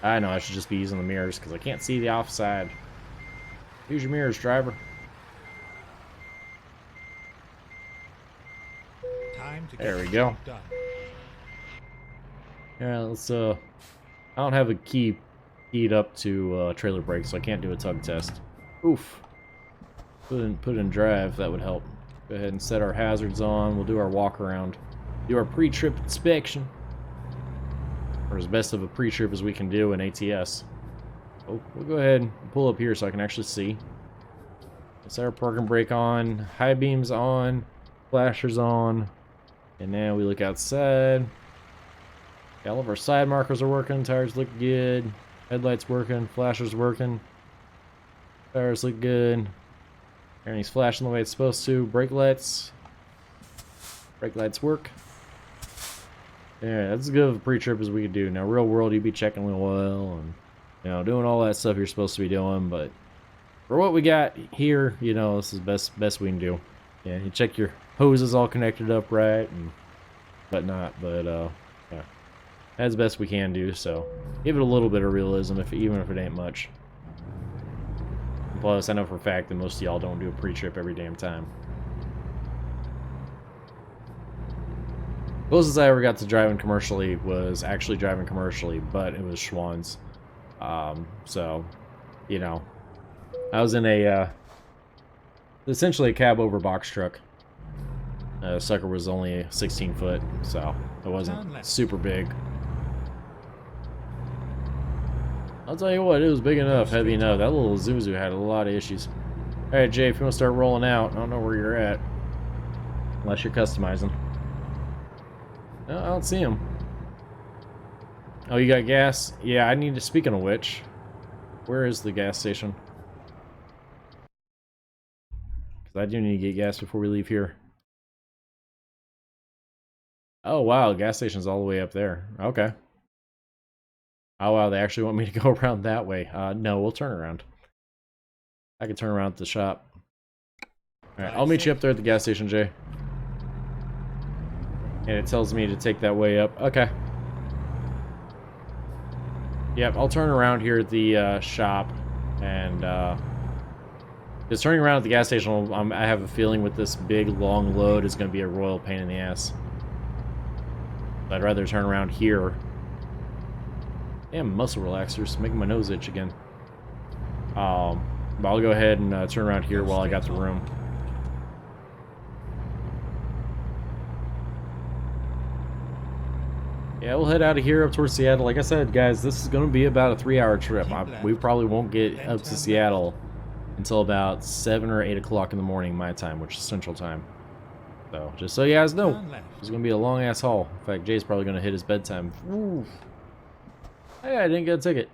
I know, I should just be using the mirrors, because I can't see the offside. Use your mirrors, driver. Time to There get we the go. job done. Yeah, let's, I don't have a key keyed up to trailer brake, so I can't do a tug test. Oof. Put in drive, that would help. Go ahead and set our hazards on. We'll do our walk around. Do our pre-trip inspection. Or as best of a pre-trip as we can do in ATS. Oh, we'll go ahead and pull up here so I can actually see. Set our parking brake on, high beams on, flashers on, and now we look outside. Okay, all of our side markers are working, tires look good, headlights working, flashers working, tires look good, everything's flashing the way it's supposed to, brake lights work. Yeah, that's as good of a pre-trip as we could do. Now, real world, you'd be checking the oil and, you know, doing all that stuff you're supposed to be doing, but for what we got here, you know, this is best we can do. Yeah, you check your hoses all connected up right and whatnot, but yeah, that's the best we can do. So give it a little bit of realism, even if it ain't much. Plus, I know for a fact that most of y'all don't do a pre-trip every damn time. Closest I ever got to driving commercially was actually driving commercially, but it was Schwann's. So, you know, I was in a, essentially a cab over box truck. Sucker was only 16 foot, so it wasn't super big. I'll tell you what, it was big enough, heavy enough. That little Zuzu had a lot of issues. Alright, Jay, if you want to start rolling out, I don't know where you're at. Unless you're customizing. No, I don't see him. Oh, you got gas? Yeah, I need to, speaking of which, where is the gas station? Because I do need to get gas before we leave here. Oh, wow, the gas station's all the way up there. Okay. Oh, wow, they actually want me to go around that way. No, we'll turn around. I can turn around at the shop. Alright, I'll meet you up there at the gas station, Jay. And it tells me to take that way up. Okay. Yep, I'll turn around here at the shop. And, just turning around at the gas station, I have a feeling with this big, long load is going to be a royal pain in the ass. I'd rather turn around here. Damn, muscle relaxers, making my nose itch again. But I'll go ahead and turn around here while I got the room. Yeah, we'll head out of here up towards Seattle. Like I said, guys, this is going to be about a 3-hour trip. We probably won't get up to Seattle until about 7 or 8 o'clock in the morning my time, which is Central Time. So, just so you guys know, it's going to be a long-ass haul. In fact, Jay's probably going to hit his bedtime. Ooh. Hey, I didn't get a ticket.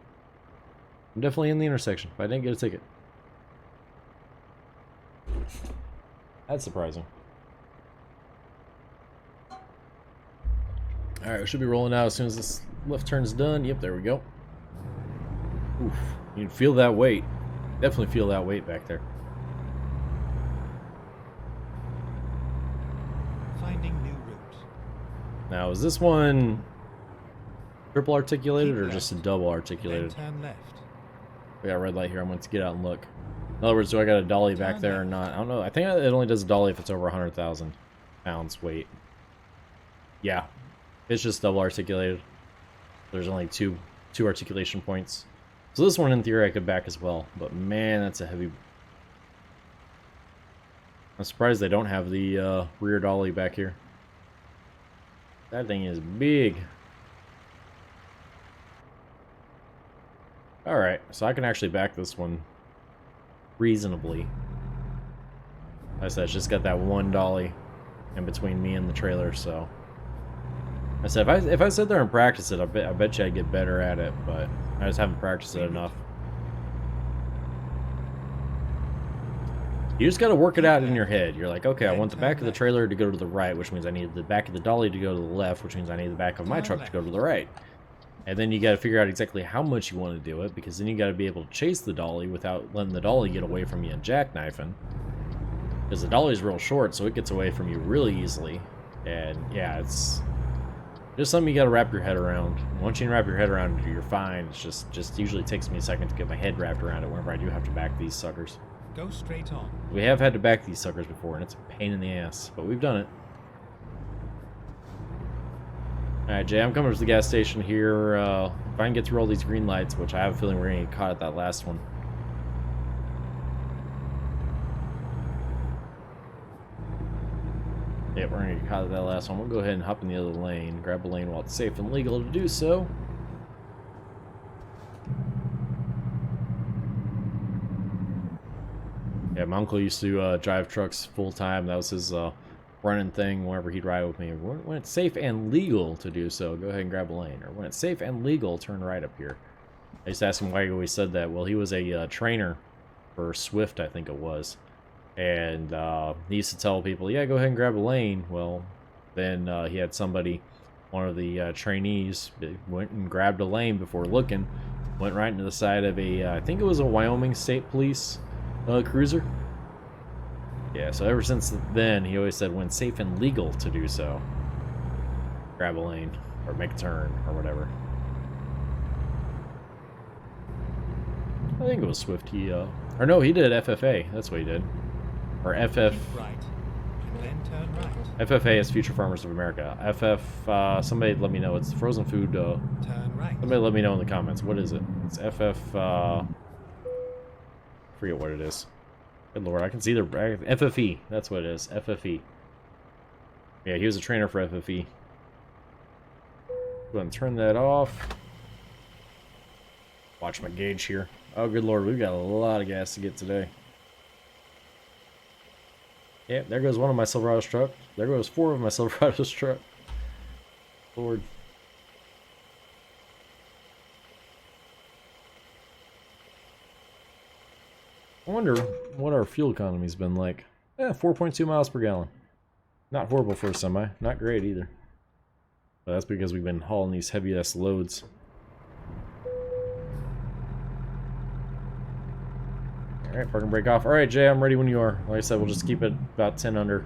I'm definitely in the intersection, but I didn't get a ticket. That's surprising. Alright, we should be rolling out as soon as this left turn's done. Yep, there we go. Oof. You can feel that weight. Definitely feel that weight back there. Finding new routes. Now, is this one triple articulated or just a double articulated? Then turn left. We got a red light here. I'm going to get out and look. In other words, do I got a dolly back there or not? I don't know. I think it only does a dolly if it's over 100,000 pounds weight. Yeah. It's just double articulated. There's only two articulation points. So this one, in theory, I could back as well. But man, that's a heavy... I'm surprised they don't have the rear dolly back here. That thing is big. Alright, so I can actually back this one reasonably. Like I said, it's just got that one dolly in between me and the trailer, so... I said, if I sit there and practice it, I bet you I'd get better at it, but I just haven't practiced it enough. You just gotta work it out in your head. You're like, okay, I want the back of the trailer to go to the right, which means I need the back of the dolly to go to the left, which means I need the back of my truck to go to the right. And then you gotta figure out exactly how much you want to do it, because then you gotta be able to chase the dolly without letting the dolly get away from you and jackknifing. Because the dolly's real short, so it gets away from you really easily. And yeah, it's just something you gotta wrap your head around. Once you wrap your head around it, you're fine. It's just usually takes me a second to get my head wrapped around it whenever I do have to back these suckers. Go straight on. We have had to back these suckers before, and it's a pain in the ass, but we've done it. Alright, Jay, I'm coming to the gas station here. If I can get through all these green lights, which I have a feeling we're going to get caught at that last one. Yep, we're going to get caught at that last one. We'll go ahead and hop in the other lane, grab a lane while it's safe and legal to do so. Yeah, my uncle used to drive trucks full time. That was his running thing whenever he'd ride with me. When it's safe and legal to do so, go ahead and grab a lane. Or when it's safe and legal, turn right up here. I used to ask him why he always said that. Well, he was a trainer for Swift, I think it was. And he used to tell people, yeah, go ahead and grab a lane. Well, then he had somebody, one of the trainees, went and grabbed a lane before looking. Went right into the side of a, I think it was a Wyoming State Police cruiser. Yeah, so ever since then, he always said when safe and legal to do so, grab a lane, or make a turn, or whatever. I think it was Swift he Or no, he did FFA. That's what he did. Or FF. Keep right, and then turn right. FFA is Future Farmers of America. FF, somebody let me know. It's frozen food. Turn right. Somebody let me know in the comments. What is it? It's FF, forget what it is. Good lord, I can see the FFE. That's what it is. FFE. Yeah, he was a trainer for FFE. Go ahead and turn that off. Watch my gauge here. Oh, good lord, we've got a lot of gas to get today. Yep, there goes one of my Silverado's truck. There goes 4 of my Silverado's truck. Lord. I wonder what our fuel economy's been like. 4.2 miles per gallon. Not horrible for a semi. Not great either. But that's because we've been hauling these heavy-ass loads. Alright, park and brake off. Alright, Jay, I'm ready when you are. Like I said, we'll just keep it about 10 under.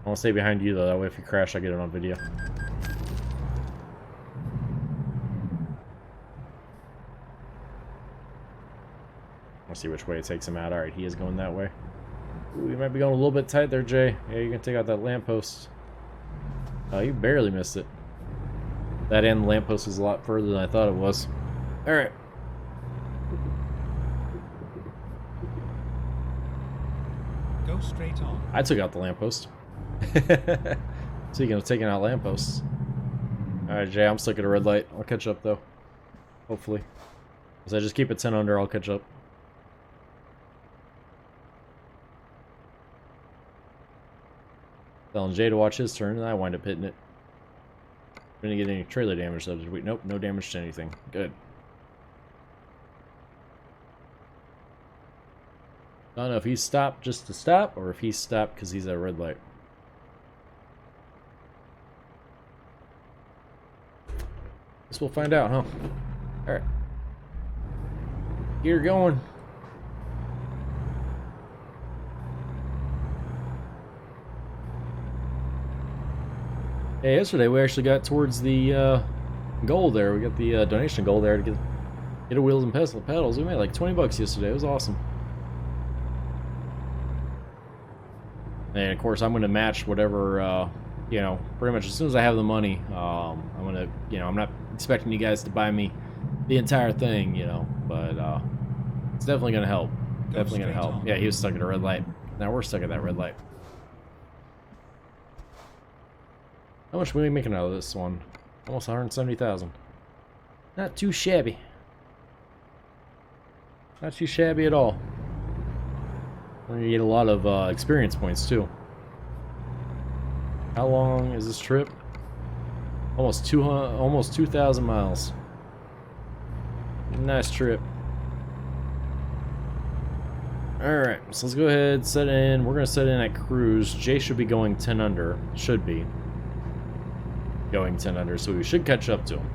I want to stay behind you, though. That way if you crash, I get it on video. Let's see which way it takes him out. Alright, he is going that way. Ooh, you might be going a little bit tight there, Jay. Yeah, you can take out that lamppost. Oh, you barely missed it. That end lamppost is a lot further than I thought it was. Alright. Go straight on. I took out the lamppost. Speaking of taking out lampposts. Alright, Jay, I'm stuck at a red light. I'll catch up, though. Hopefully. As I just keep it 10 under, I'll catch up. Telling Jay to watch his turn, and I wind up hitting it. Didn't get any trailer damage, though, did we? Nope, no damage to anything. Good. I don't know if he stopped just to stop, or if he stopped because he's at a red light. Guess we'll find out, huh? Alright. Gear going. Hey, yesterday we actually got towards the goal there. We got the donation goal there to get a wheels and pedals. We made like 20 bucks yesterday. It was awesome. And of course, I'm going to match whatever, you know, pretty much as soon as I have the money. I'm going to, you know, I'm not expecting you guys to buy me the entire thing, you know, but it's definitely going to help. Definitely going to help. Yeah, he was stuck at a red light. Now we're stuck at that red light. How much are we making out of this one? Almost 170,000. Not too shabby. Not too shabby at all. We're gonna get a lot of experience points too. How long is this trip? Almost 2,000 miles. Nice trip. Alright, so let's go ahead, set in. We're gonna set in at cruise. Jay should be going 10 under. Should be going 10 under, so we should catch up to him.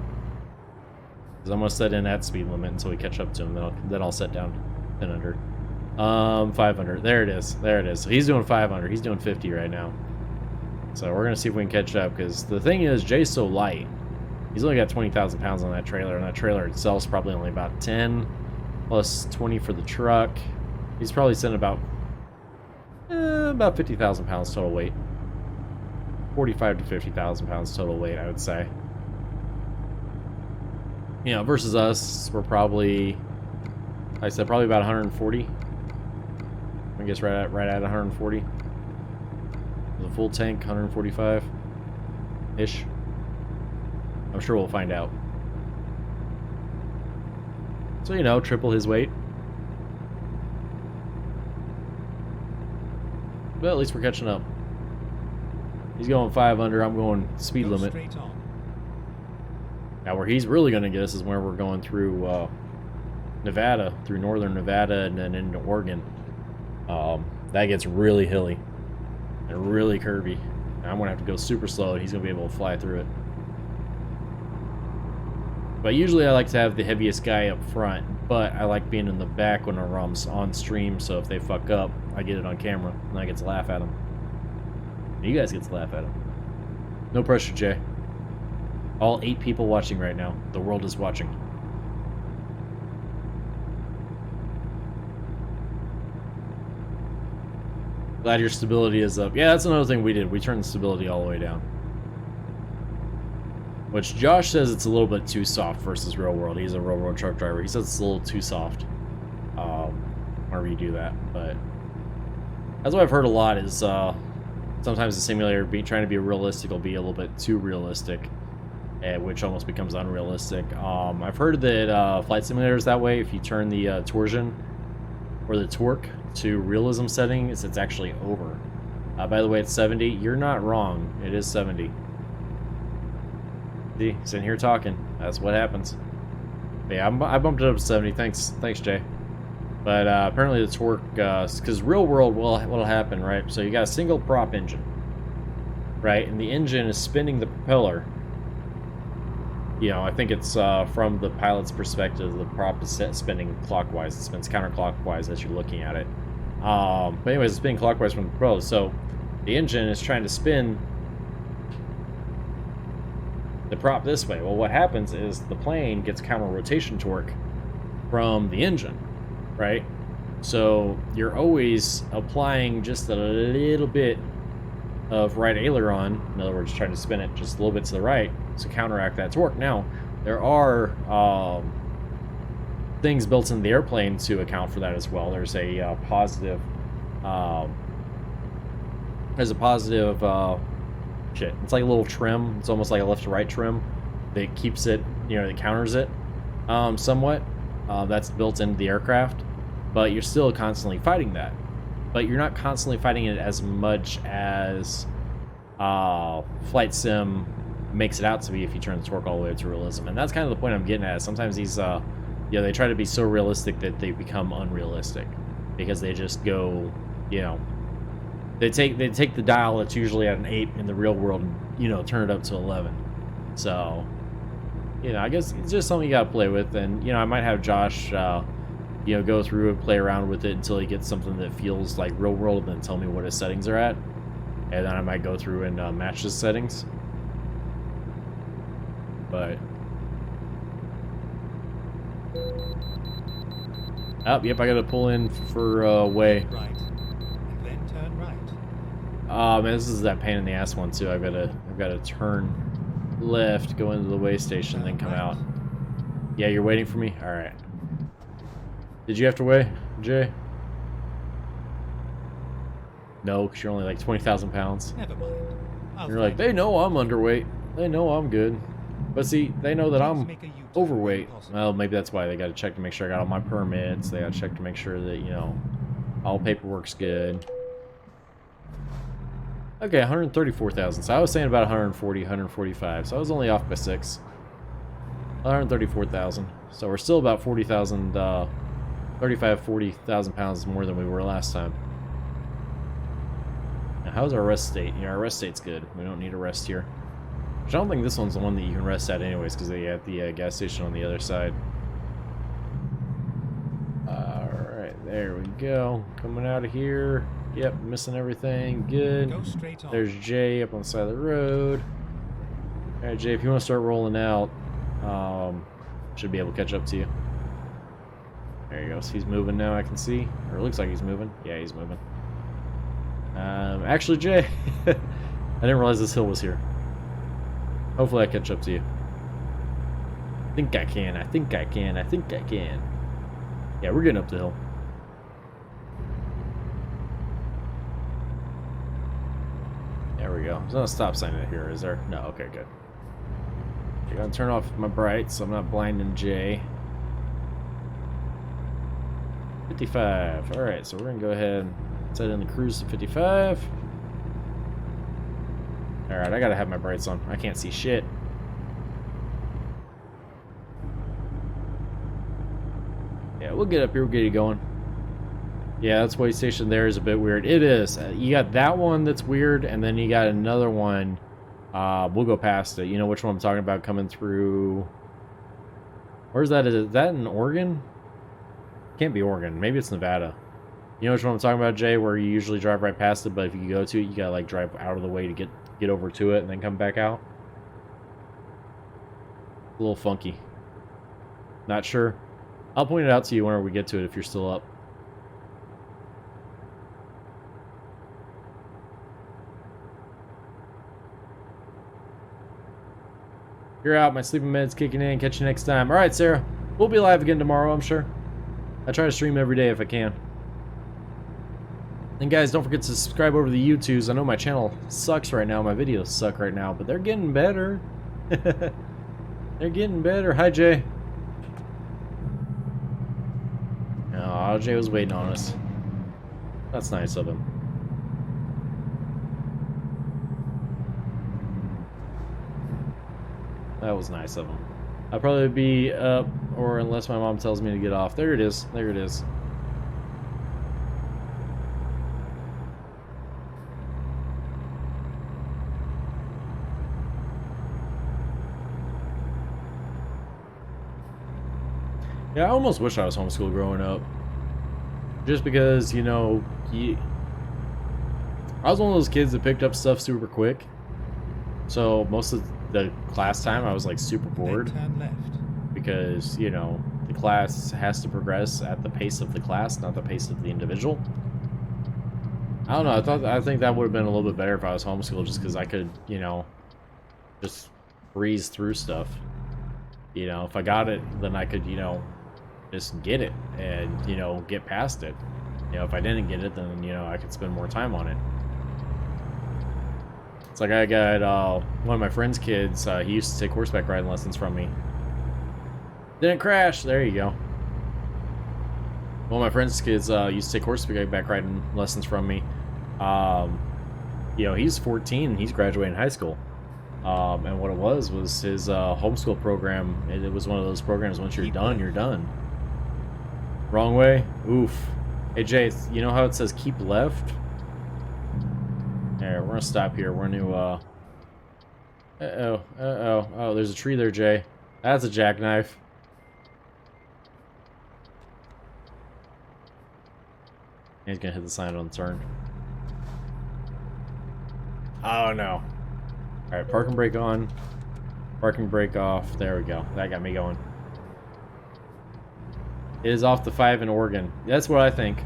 Because I'm gonna set in at speed limit until we catch up to him. Then I'll set down 10 under. 500. There it is. There it is. So he's doing 500. He's doing 50 right now. So we're gonna see if we can catch up. Because the thing is, Jay's so light. He's only got 20,000 pounds on that trailer, and that trailer itself is probably only about 10 plus 20 for the truck. He's probably sitting about 50,000 pounds total weight. 45 to 50,000 pounds total weight, I would say. You know, versus us, we're probably, like I said, probably about 140. I guess right at 140. The full tank, 145-ish. I'm sure we'll find out. So, you know, triple his weight. But at least we're catching up. He's going 5 under, I'm going speed limit. Now where he's really going to get us is where we're going through Nevada, through northern Nevada and then into Oregon. That gets really hilly and really curvy. And I'm going to have to go super slow and he's going to be able to fly through it. But usually I like to have the heaviest guy up front, but I like being in the back when I'm on stream, so if they fuck up, I get it on camera and I get to laugh at them. You guys get to laugh at him. No pressure, Jay. All 8 people watching right now. The world is watching. Glad your stability is up. Yeah, that's another thing we did. We turned the stability all the way down. Which Josh says it's a little bit too soft versus real world. He's a real world truck driver. He says it's a little too soft. Whenever you do that. But that's what I've heard a lot is sometimes the simulator trying to be realistic will be a little bit too realistic. Which almost becomes unrealistic. I've heard that flight simulators that way, if you turn the torsion or the torque to realism settings, it's actually over. By the way, it's 70. You're not wrong. It is 70. See, sitting here talking. That's what happens. But yeah, I bumped it up to 70. Thanks, Jay. But apparently the torque, because real world, what'll happen, right? So you got a single prop engine, right? And the engine is spinning the propeller. You know, I think it's from the pilot's perspective, the prop is spinning clockwise. It spins counterclockwise as you're looking at it. But anyways, it's spinning clockwise from the propeller. So the engine is trying to spin the prop this way. Well, what happens is the plane gets counter rotation torque from the engine, right? So you're always applying just a little bit of right aileron, in other words, trying to spin it just a little bit to the right to counteract that torque. Now, there are things built in the airplane to account for that as well. There's a positive shit. It's like a little trim. It's almost like a left to right trim that keeps it, you know, that counters it somewhat. That's built into the aircraft, but you're still constantly fighting that. But you're not constantly fighting it as much as Flight Sim makes it out to be if you turn the torque all the way to realism. And that's kind of the point I'm getting at. Sometimes these, they try to be so realistic that they become unrealistic because they just go, you know, they take the dial that's usually at an 8 in the real world and, you know, turn it up to 11. So, you know, I guess it's just something you gotta play with. And, you know, I might have Josh, you know, go through and play around with it until he gets something that feels like real world and then tell me what his settings are at. And then I might go through and match his settings. But... oh, yep, I gotta pull in for way. Right, and then turn right. Man, this is that pain in the ass one too. I've gotta turn left, go into the way station, then come out. Yeah, you're waiting for me? Alright. Did you have to weigh, Jay? No, because you're only like 20,000 pounds. Never mind. You're like, they know I'm underweight. They know I'm good. But see, they know that I'm overweight. Well, maybe that's why they got to check to make sure I got all my permits. They got to check to make sure that, you know, all paperwork's good. Okay, 134,000. So I was saying about 140, 145. So I was only off by 6. 134,000. So we're still about 40,000, 40,000 pounds more than we were last time. Now, how's our rest state? Yeah, our rest state's good. We don't need a rest here. I don't think this one's the one that you can rest at anyways, because they at the gas station on the other side. Alright, there we go. Coming out of here. Yep, missing everything. Good. Go straight on. There's Jay up on the side of the road. Alright, Jay, if you want to start rolling out, should be able to catch up to you. There he goes. He's moving now, I can see. Or it looks like he's moving. Yeah, he's moving. Actually, Jay, I didn't realize this hill was here. Hopefully I catch up to you. I think I can. I think I can. I think I can. Yeah, we're getting up the hill. There we go. There's not a stop sign in here, is there? No, okay, good. I'm gonna turn off my brights so I'm not blinding Jay. 55. Alright, so we're gonna go ahead and set in the cruise to 55. Alright, I gotta have my brights on. I can't see shit. Yeah, we'll get up here, we'll get you going. Yeah, that's way station there is a bit weird. It is. You got that one that's weird, and then you got another one. We'll go past it. You know which one I'm talking about coming through. Where's that? Is that in Oregon? Can't be Oregon. Maybe it's Nevada. You know which one I'm talking about, Jay? Where you usually drive right past it, but if you go to it, you gotta like drive out of the way to get over to it and then come back out. A little funky. Not sure. I'll point it out to you whenever we get to it if you're still up. You're out. My sleeping med's kicking in. Catch you next time. All right, Sarah. We'll be live again tomorrow, I'm sure. I try to stream every day if I can. And guys, don't forget to subscribe over to the YouTubes. I know my channel sucks right now. My videos suck right now, but they're getting better. They're getting better. Hi, Jay. Oh, Jay was waiting on us. That's nice of him. That was nice of him. I'll probably be up, or unless my mom tells me to get off. There it is. There it is. Yeah, I almost wish I was homeschooled growing up. Just because, you know, I was one of those kids that picked up stuff super quick. So most of the class time I was like super bored. Then turn left. Because, you know, the class has to progress at the pace of the class, not the pace of the individual. I don't know, I think that would have been a little bit better if I was homeschooled, just because I could, you know, just breeze through stuff. You know, if I got it, then I could, you know, just get it and, you know, get past it. You know, if I didn't get it, then, you know, I could spend more time on it. It's like I got one of my friend's kids, he used to take horseback riding lessons from me. Didn't crash, there you go. One of my friend's kids used to take horseback riding lessons from me. You know, he's 14 and he's graduating high school. And what it was his homeschool program. It was one of those programs, once you're done, you're done. Wrong way? Oof. Hey Jay, you know how it says keep left? There, we're gonna stop here. We're gonna, oh, there's a tree there, Jay. That's a jackknife. He's gonna hit the sign on the turn. Oh no. Alright, parking brake on. Parking brake off. There we go. That got me going. It is off the 5 in Oregon. That's what I think.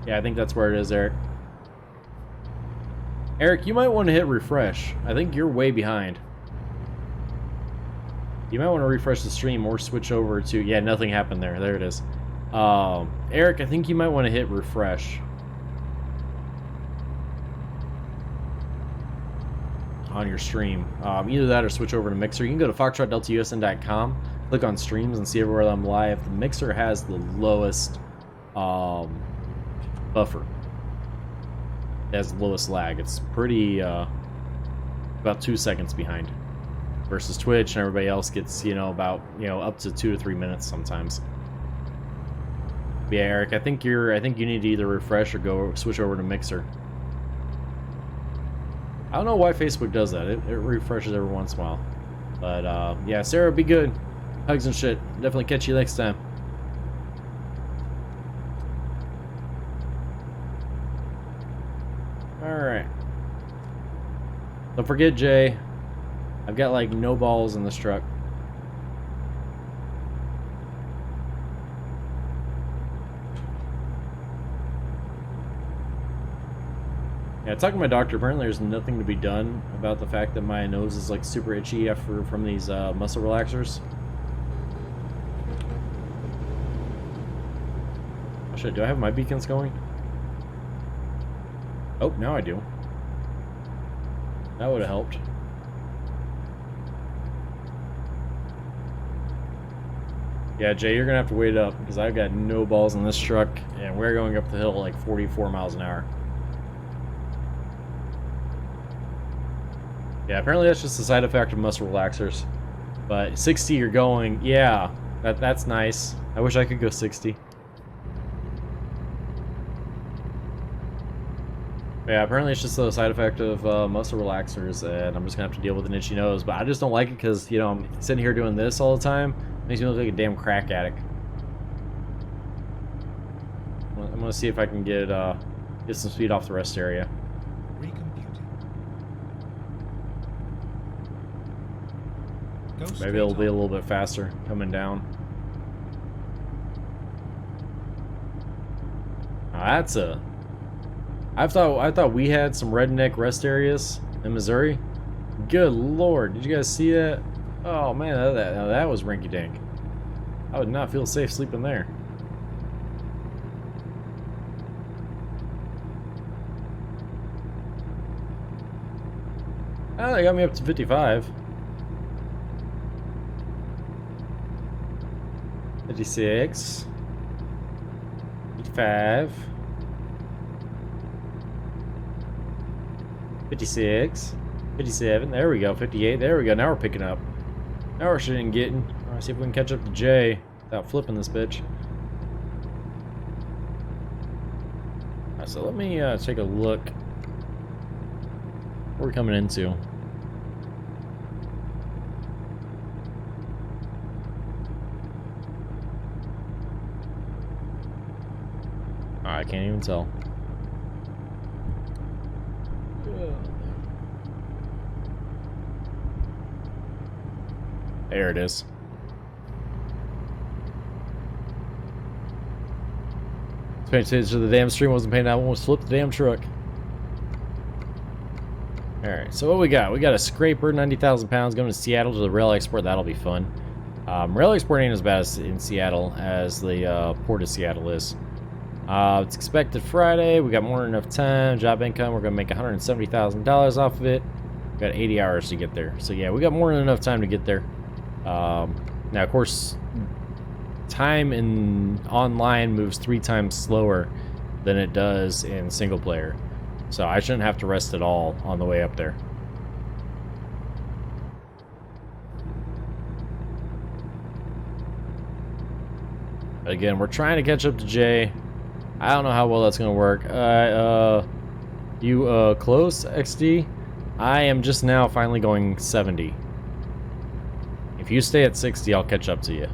Yeah, I think that's where it is, Eric. Eric, you might want to hit refresh. I think you're way behind. You might want to refresh the stream or switch over to... Yeah, nothing happened there. There it is. Eric, I think you might want to hit refresh on your stream. Either that or switch over to Mixer. You can go to foxtrotdeltausn.com, click on streams, and see everywhere I'm live. The Mixer has the lowest buffer. It has the lowest lag. It's pretty about 2 seconds behind. Versus Twitch, and everybody else gets, you know, about, you know, up to 2 to 3 minutes sometimes. But yeah, Eric, I think you need to either refresh or go switch over to Mixer. I don't know why Facebook does that. It refreshes every once in a while. But yeah, Sarah, be good. Hugs and shit. Definitely catch you next time. Alright. Don't forget, Jay, I've got like no balls in this truck. Yeah, talking to my doctor, apparently there's nothing to be done about the fact that my nose is like super itchy from these muscle relaxers. Oh shit, do I have my beacons going? Oh, now I do. That would have helped. Yeah, Jay, you're gonna have to wait up because I've got no balls in this truck, and we're going up the hill at like 44 miles an hour. Yeah, apparently that's just a side effect of muscle relaxers. But 60 you're going, yeah, that's nice. I wish I could go 60. Yeah, apparently it's just a side effect of muscle relaxers, and I'm just gonna have to deal with an itchy nose. But I just don't like it because, you know, I'm sitting here doing this all the time. Makes me look like a damn crack addict. I'm gonna see if I can get some speed off the rest area. Recomputing. Go Maybe straight it'll be a on. little bit faster coming down. Now that's a... I thought we had some redneck rest areas in Missouri. Good lord, did you guys see that? Oh man, that was rinky dink. I would not feel safe sleeping there. Oh, they got me up to 55. 56. 55. 56. 57. There we go. 58. There we go. Now we're picking up. Now we're shooting and getting. Alright, see if we can catch up to Jay without flipping this bitch. Alright, so let me take a look. What we're coming into. I can't even tell. There it is. Paying attention to the damn stream, wasn't paying out, almost flipped the damn truck. Alright, so what we got? We got a scraper, 90,000 pounds, going to Seattle to the rail export. That'll be fun. Rail export ain't as bad as in Seattle as the port of Seattle is. It's expected Friday. We got more than enough time. Job income, we're going to make $170,000 off of it. We got 80 hours to get there. So yeah, we got more than enough time to get there. Now, of course, time in online moves 3 times slower than it does in single player. So I shouldn't have to rest at all on the way up there. Again, we're trying to catch up to Jay. I don't know how well that's going to work. You close, XD? I am just now finally going 70. If you stay at 60, I'll catch up to you.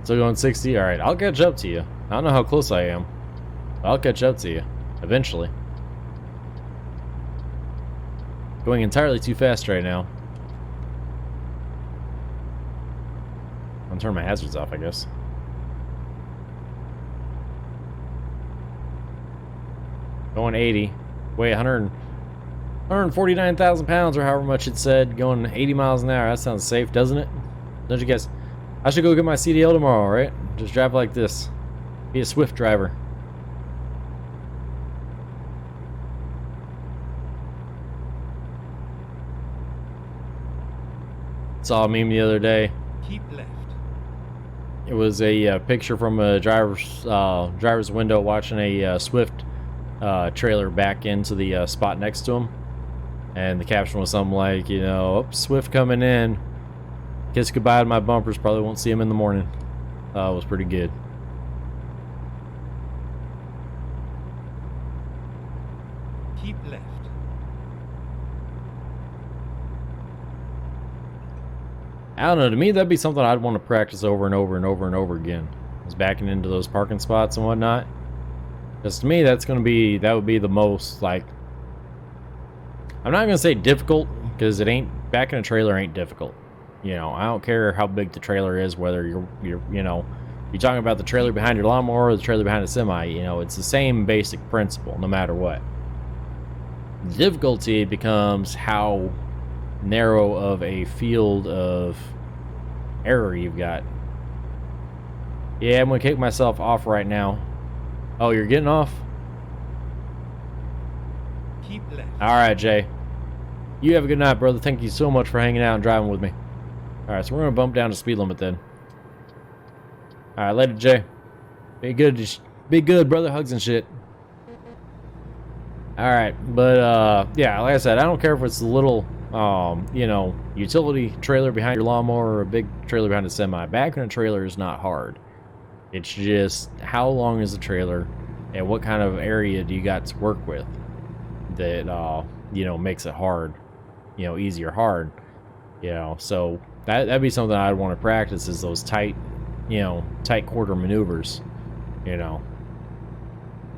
Still going 60? Alright, I'll catch up to you. I don't know how close I am. But I'll catch up to you. Eventually. Going entirely too fast right now. I'll turn my hazards off, I guess. Going 80. Wait, 149,000 pounds or however much it said. Going 80 miles an hour. That sounds safe, doesn't it? Don't you guys? I should go get my CDL tomorrow, right? Just drive like this. Be a swift driver. Saw a meme the other day. Keep left. It was a picture from a driver's window watching a Swift trailer back into the spot next to him, and the caption was something like, you know, oh, Swift coming in. Kiss goodbye to my bumpers. Probably won't see him in the morning. It was pretty good. Keep left. I don't know, to me that'd be something I'd want to practice over and over and over and over again. Is backing into those parking spots and whatnot. Because to me that would be the most, like, I'm not gonna say difficult, because it ain't, backing a trailer ain't difficult. You know, I don't care how big the trailer is, whether you're you know, you're talking about the trailer behind your lawnmower or the trailer behind a semi, you know, it's the same basic principle no matter what. The difficulty becomes how narrow of a field of error you've got. Yeah, I'm gonna kick myself off right now. Oh, you're getting off? Keep left. Alright, Jay. You have a good night, brother. Thank you so much for hanging out and driving with me. Alright, so we're gonna bump down the speed limit then. Alright, later, Jay. Be good, brother. Hugs and shit. Alright, but yeah, like I said, I don't care if it's a little you know, utility trailer behind your lawnmower or a big trailer behind a semi. Backing a trailer is not hard. It's just how long is the trailer and what kind of area do you got to work with that you know, makes it hard, you know, easy or hard, you know. So that'd be something I'd want to practice, is those tight, you know, tight quarter maneuvers, you know.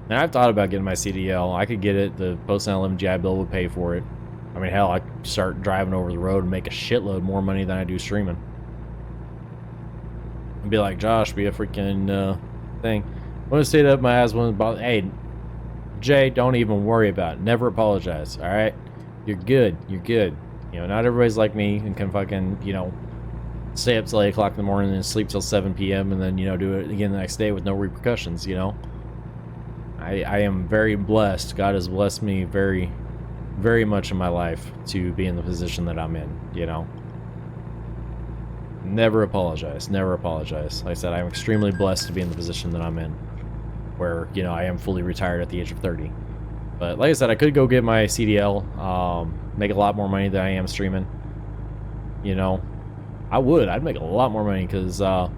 And I've thought about getting my CDL. I could get it. The post-9/11 GI Bill would pay for it. I mean, hell, I could start driving over the road and make a shitload more money than I do streaming. And be like Josh, be a freaking thing. When I stayed up my ass, when hey, Jay, don't even worry about it. Never apologize, alright? You're good. You're good. You know, not everybody's like me and can fucking, you know, stay up till 8 o'clock in the morning and sleep till 7 p.m. and then, you know, do it again the next day with no repercussions, you know? I am very blessed. God has blessed me very, very much in my life to be in the position that I'm in, you know? Never apologize. Never apologize. Like I said, I'm extremely blessed to be in the position that I'm in, where, you know, I am fully retired at the age of 30. But like I said, I could go get my CDL, make a lot more money than I am streaming. You know, I would. I'd make a lot more money because, I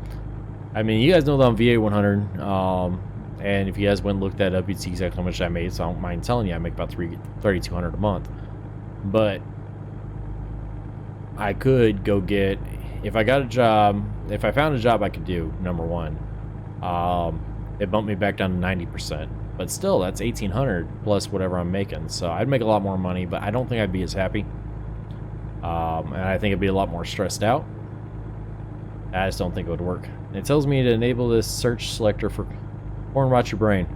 mean, you guys know that I'm VA 100. And if you guys went and looked that up, you'd see exactly how much I made. So I don't mind telling you, I make about $3,200 a month. But I could go get, if I got a job, if I found a job I could do, number one, it bumped me back down to 90%. But still, that's $1,800 plus whatever I'm making. So I'd make a lot more money, but I don't think I'd be as happy. And I think I'd be a lot more stressed out. I just don't think it would work. It tells me to enable this search selector for porn watch your brain.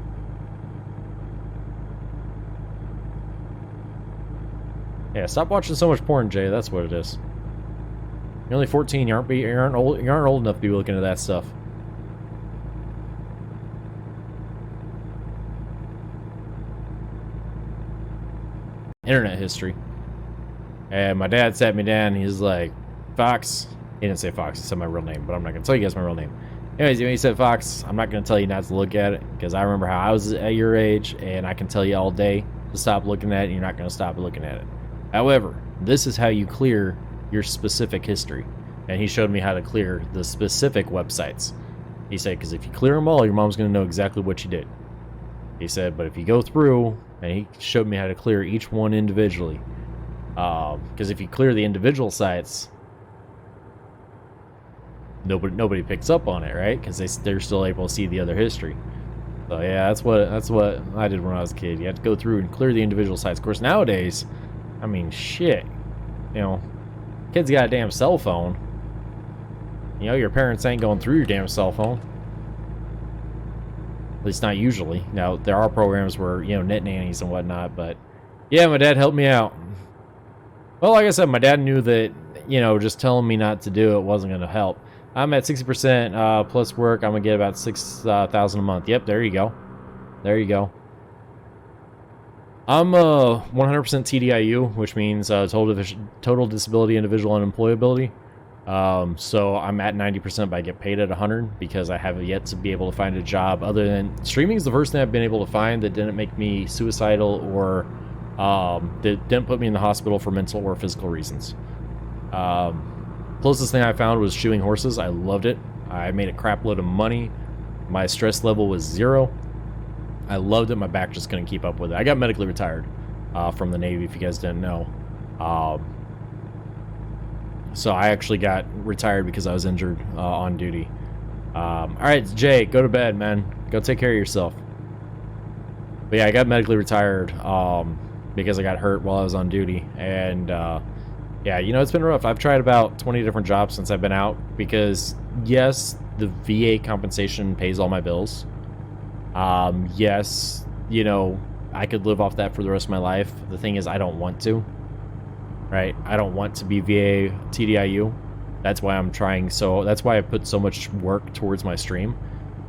Yeah, stop watching so much porn, Jay. That's what it is. You're only 14. You aren't old enough to be looking at that stuff. Internet history. And my dad sat me down and he's like, Fox. He didn't say Fox, he said my real name, but I'm not going to tell you guys my real name. Anyways, he said, Fox, I'm not going to tell you not to look at it, because I remember how I was at your age, and I can tell you all day to stop looking at it, and you're not going to stop looking at it. However, this is how you clear your specific history. And he showed me how to clear the specific websites. He said, because if you clear them all, your mom's going to know exactly what you did. He said, but if you go through, and he showed me how to clear each one individually. Because if you clear the individual sites, nobody picks up on it, right? Because they're still able to see the other history. So yeah, that's what I did when I was a kid. You had to go through and clear the individual sites. Of course, nowadays, I mean, shit, you know, kids got a damn cell phone. You know, your parents ain't going through your damn cell phone. At least not usually. Now, there are programs where, you know, net nannies and whatnot, but yeah, my dad helped me out. Well, like I said, my dad knew that, you know, just telling me not to do it wasn't going to help. I'm at 60% plus work. I'm going to get about $6,000 a month. Yep, there you go. There you go. I'm 100% TDIU, which means total disability, individual unemployability. So I'm at 90%, but I get paid at 100 because I have yet to be able to find a job other than streaming is the first thing I've been able to find that didn't make me suicidal or that didn't put me in the hospital for mental or physical reasons. Closest thing I found was shoeing horses. I loved it. I made a crap load of money. My stress level was 0. I loved it. My back just couldn't keep up with it. I got medically retired from the Navy, if you guys didn't know. So I actually got retired because I was injured on duty. Alright, Jay, go to bed, man. Go take care of yourself. But yeah, I got medically retired because I got hurt while I was on duty. And yeah, you know, it's been rough. I've tried about 20 different jobs since I've been out because, yes, the VA compensation pays all my bills. Yes, you know, I could live off that for the rest of my life. The thing is, I don't want to. Right? I don't want to be VA TDIU. That's why I'm trying. So that's why I put so much work towards my stream.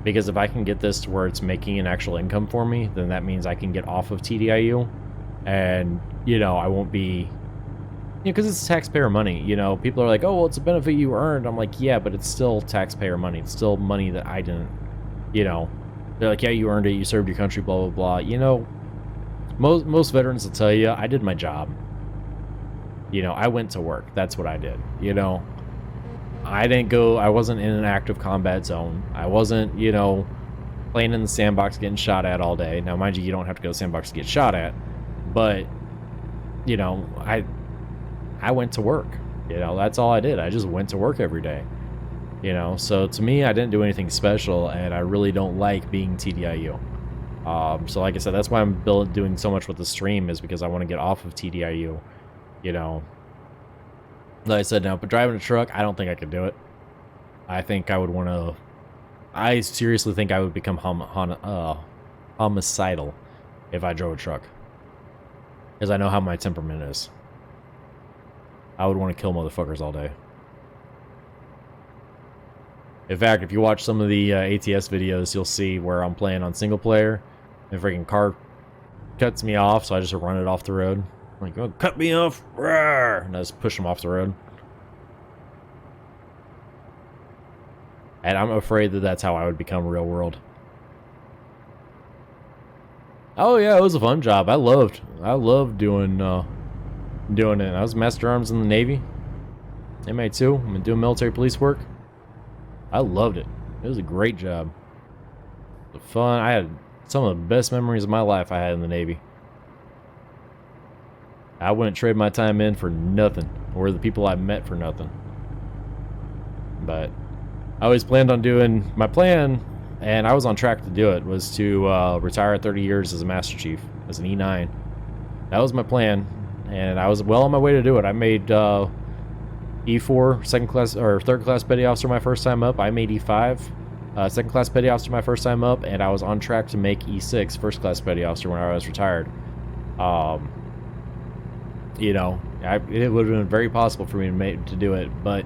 Because if I can get this to where it's making an actual income for me, then that means I can get off of TDIU. And, you know, I won't be... You know, because it's taxpayer money. You know, people are like, oh, well, it's a benefit you earned. I'm like, yeah, but it's still taxpayer money. It's still money that I didn't, you know. They're like, yeah, you earned it. You served your country, blah, blah, blah. You know, most veterans will tell you, I did my job. You know, I went to work. That's what I did. You know, I wasn't in an active combat zone. I wasn't, you know, playing in the sandbox getting shot at all day. Now, mind you, you don't have to go to the sandbox to get shot at. But, you know, I went to work. You know, that's all I did. I just went to work every day. You know, so to me, I didn't do anything special, and I really don't like being TDIU. So like I said, that's why I'm doing so much with the stream, is because I want to get off of TDIU. You know, like I said, now, but driving a truck, I don't think I could do it. I think I would want to... I seriously think I would become homicidal if I drove a truck. Because I know how my temperament is. I would want to kill motherfuckers all day. In fact, if you watch some of the ATS videos, you'll see where I'm playing on single player. And a freaking car cuts me off, so I just run it off the road. I'm like, oh, cut me off! Rawr! And I just push them off the road. And I'm afraid that that's how I would become real world. Oh yeah, it was a fun job. I loved doing it. I was Master Arms in the Navy. MA2. I'm doing military police work. I loved it. It was a great job. The fun. I had some of the best memories of my life I had in the Navy. I wouldn't trade my time in for nothing, or the people I met for nothing. But I always planned on doing my plan, and I was on track to do it, was to retire at 30 years as a Master Chief, as an E9. That was my plan, and I was well on my way to do it. I made E4 second class or third class petty officer my first time up. I made E5 second class petty officer my first time up, and I was on track to make E6 first class petty officer when I was retired. You know, it would have been very possible for me to do it, but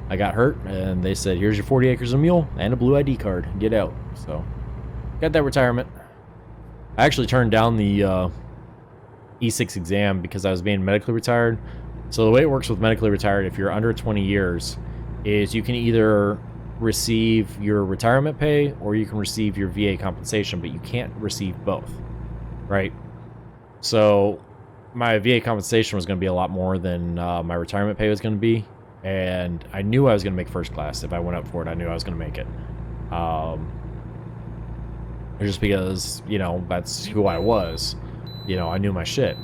I got hurt, and they said, here's your 40 acres of mule and a blue ID card. Get out. So, got that retirement. I actually turned down the E6 exam because I was being medically retired. So the way it works with medically retired, if you're under 20 years, is you can either receive your retirement pay or you can receive your VA compensation, but you can't receive both, right? So my VA compensation was going to be a lot more than my retirement pay was going to be, and I knew I was going to make first class. If I went up for it, I knew I was going to make it. Just because, you know, that's who I was. You know, I knew my shit.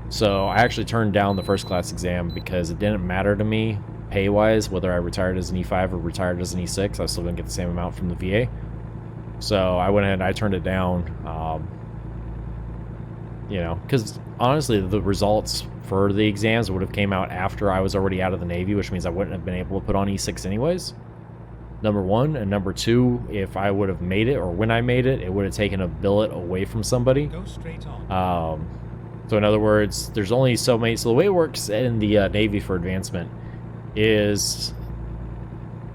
So I actually turned down the first class exam because it didn't matter to me pay-wise whether I retired as an E5 or retired as an E6. I was still going to get the same amount from the VA. So I went ahead and I turned it down. You know, because honestly, the results for the exams would have came out after I was already out of the Navy, which means I wouldn't have been able to put on E6 anyways. Number one. And number two, if I would have made it, or when I made it, it would have taken a billet away from somebody. Go straight on. So in other words, there's only so many. So the way it works in the Navy for advancement is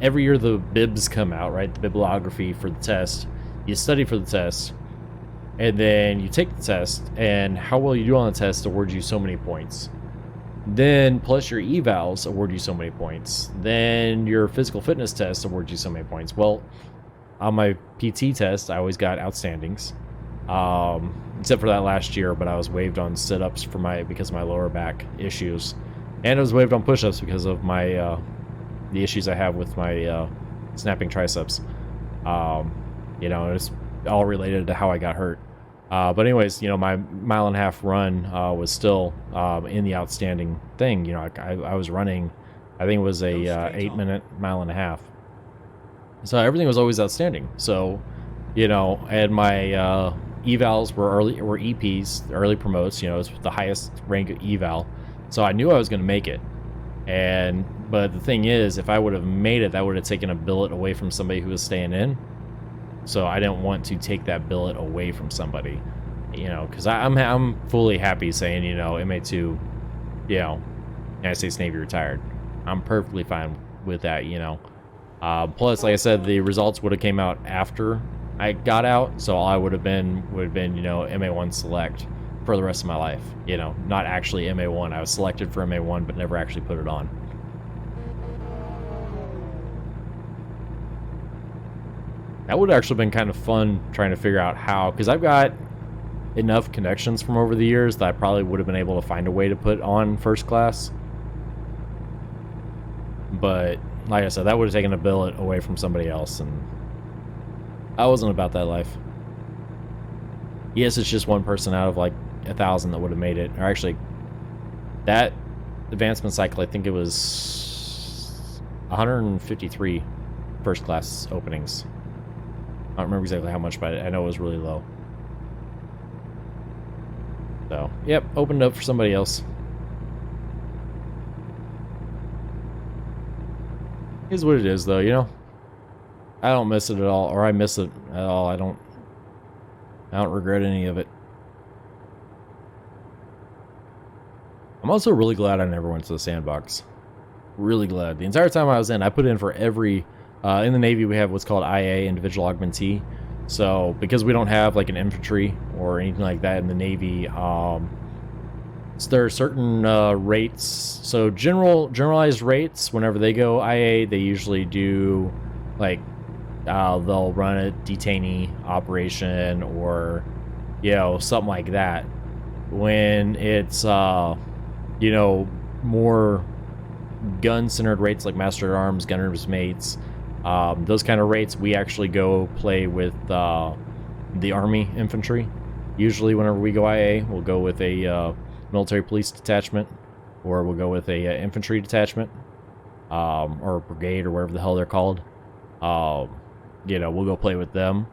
every year the bibs come out, right? The bibliography for the test. You study for the test, and then you take the test, and how well you do on the test awards you so many points. Then plus your evals award you so many points. Then your physical fitness test awards you so many points. Well, on my PT test, I always got outstandings. Except for that last year, but I was waived on sit-ups because of my lower back issues, and I was waived on push-ups because of my the issues I have with my snapping triceps. You know, it's all related to how I got hurt. But anyways, you know, my 1.5 mile run was still in the outstanding thing. You know, I was running, I think it was a 8-minute 1.5 miles. So everything was always outstanding. So, you know, and my evals were EPs, early promotes. You know, it was the highest rank eval. So I knew I was going to make it. But the thing is, if I would have made it, that would have taken a billet away from somebody who was staying in. So I didn't want to take that billet away from somebody, you know, because I'm fully happy saying, you know, MA2, you know, United States Navy retired. I'm perfectly fine with that, you know. Plus, like I said, the results would have came out after I got out, so all I would have been, you know, MA1 select for the rest of my life. You know, not actually MA1. I was selected for MA1, but never actually put it on. That would have actually been kind of fun trying to figure out how, because I've got enough connections from over the years that I probably would have been able to find a way to put on first class. But like I said, that would have taken a billet away from somebody else, and I wasn't about that life. Yes, it's just one person out of like 1,000 that would have made it. Or actually, that advancement cycle, I think it was 153 first class openings. I don't remember exactly how much, but I know it was really low. So, yep, opened up for somebody else. Is what it is, though, you know? I don't miss it at all, or I miss it at all. I don't regret any of it. I'm also really glad I never went to the sandbox. Really glad. The entire time I was in, I put in for every... in the Navy, we have what's called IA, Individual Augmentee. So, because we don't have, like, an infantry or anything like that in the Navy, so there are certain rates. So, generalized rates, whenever they go IA, they usually do, like, they'll run a detainee operation or, you know, something like that. When it's, you know, more gun-centered rates like Master at Arms, Gunner's Mates, those kind of rates, we actually go play with the Army infantry. Usually whenever we go IA, we'll go with a military police detachment, or we'll go with a infantry detachment, or a brigade, or whatever the hell they're called. You know, we'll go play with them.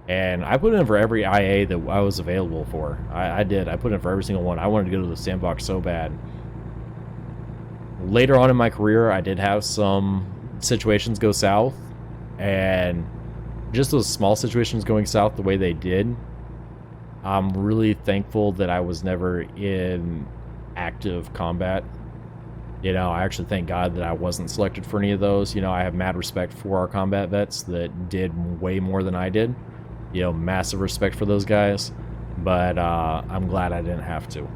And I put in for every IA that I was available for. I did. I put in for every single one. I wanted to go to the sandbox so bad. Later on in my career, I did have some situations go south, and just those small situations going south the way they did, I'm really thankful that I was never in active combat. You know, I actually thank God that I wasn't selected for any of those. You know, I have mad respect for our combat vets that did way more than I did. You know, massive respect for those guys, but I'm glad I didn't have to.